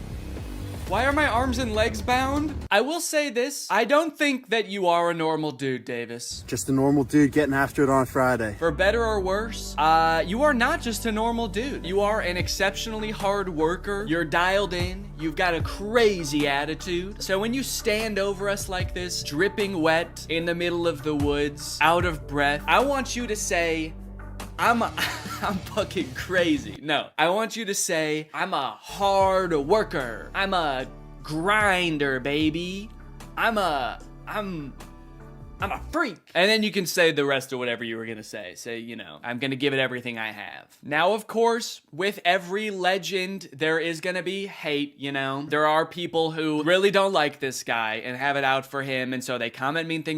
Why are my arms and legs bound? I will say this, I don't think that you are a normal dude, Davis. Just a normal dude getting after it on Friday. For better or worse, you are not just a normal dude. You are an exceptionally hard worker. You're dialed in. You've got a crazy attitude. So when you stand over us like this, dripping wet in the middle of the woods, out of breath, I want you to say, I'm fucking crazy. No, I want you to say, I'm a hard worker. I'm a grinder, baby. I'm a freak. And then you can say the rest of whatever you were gonna say. Say, you know, I'm gonna give it everything I have. Now, of course, with every legend, there is gonna be hate, you know? There are people who really don't like this guy and have it out for him, and so they comment mean things on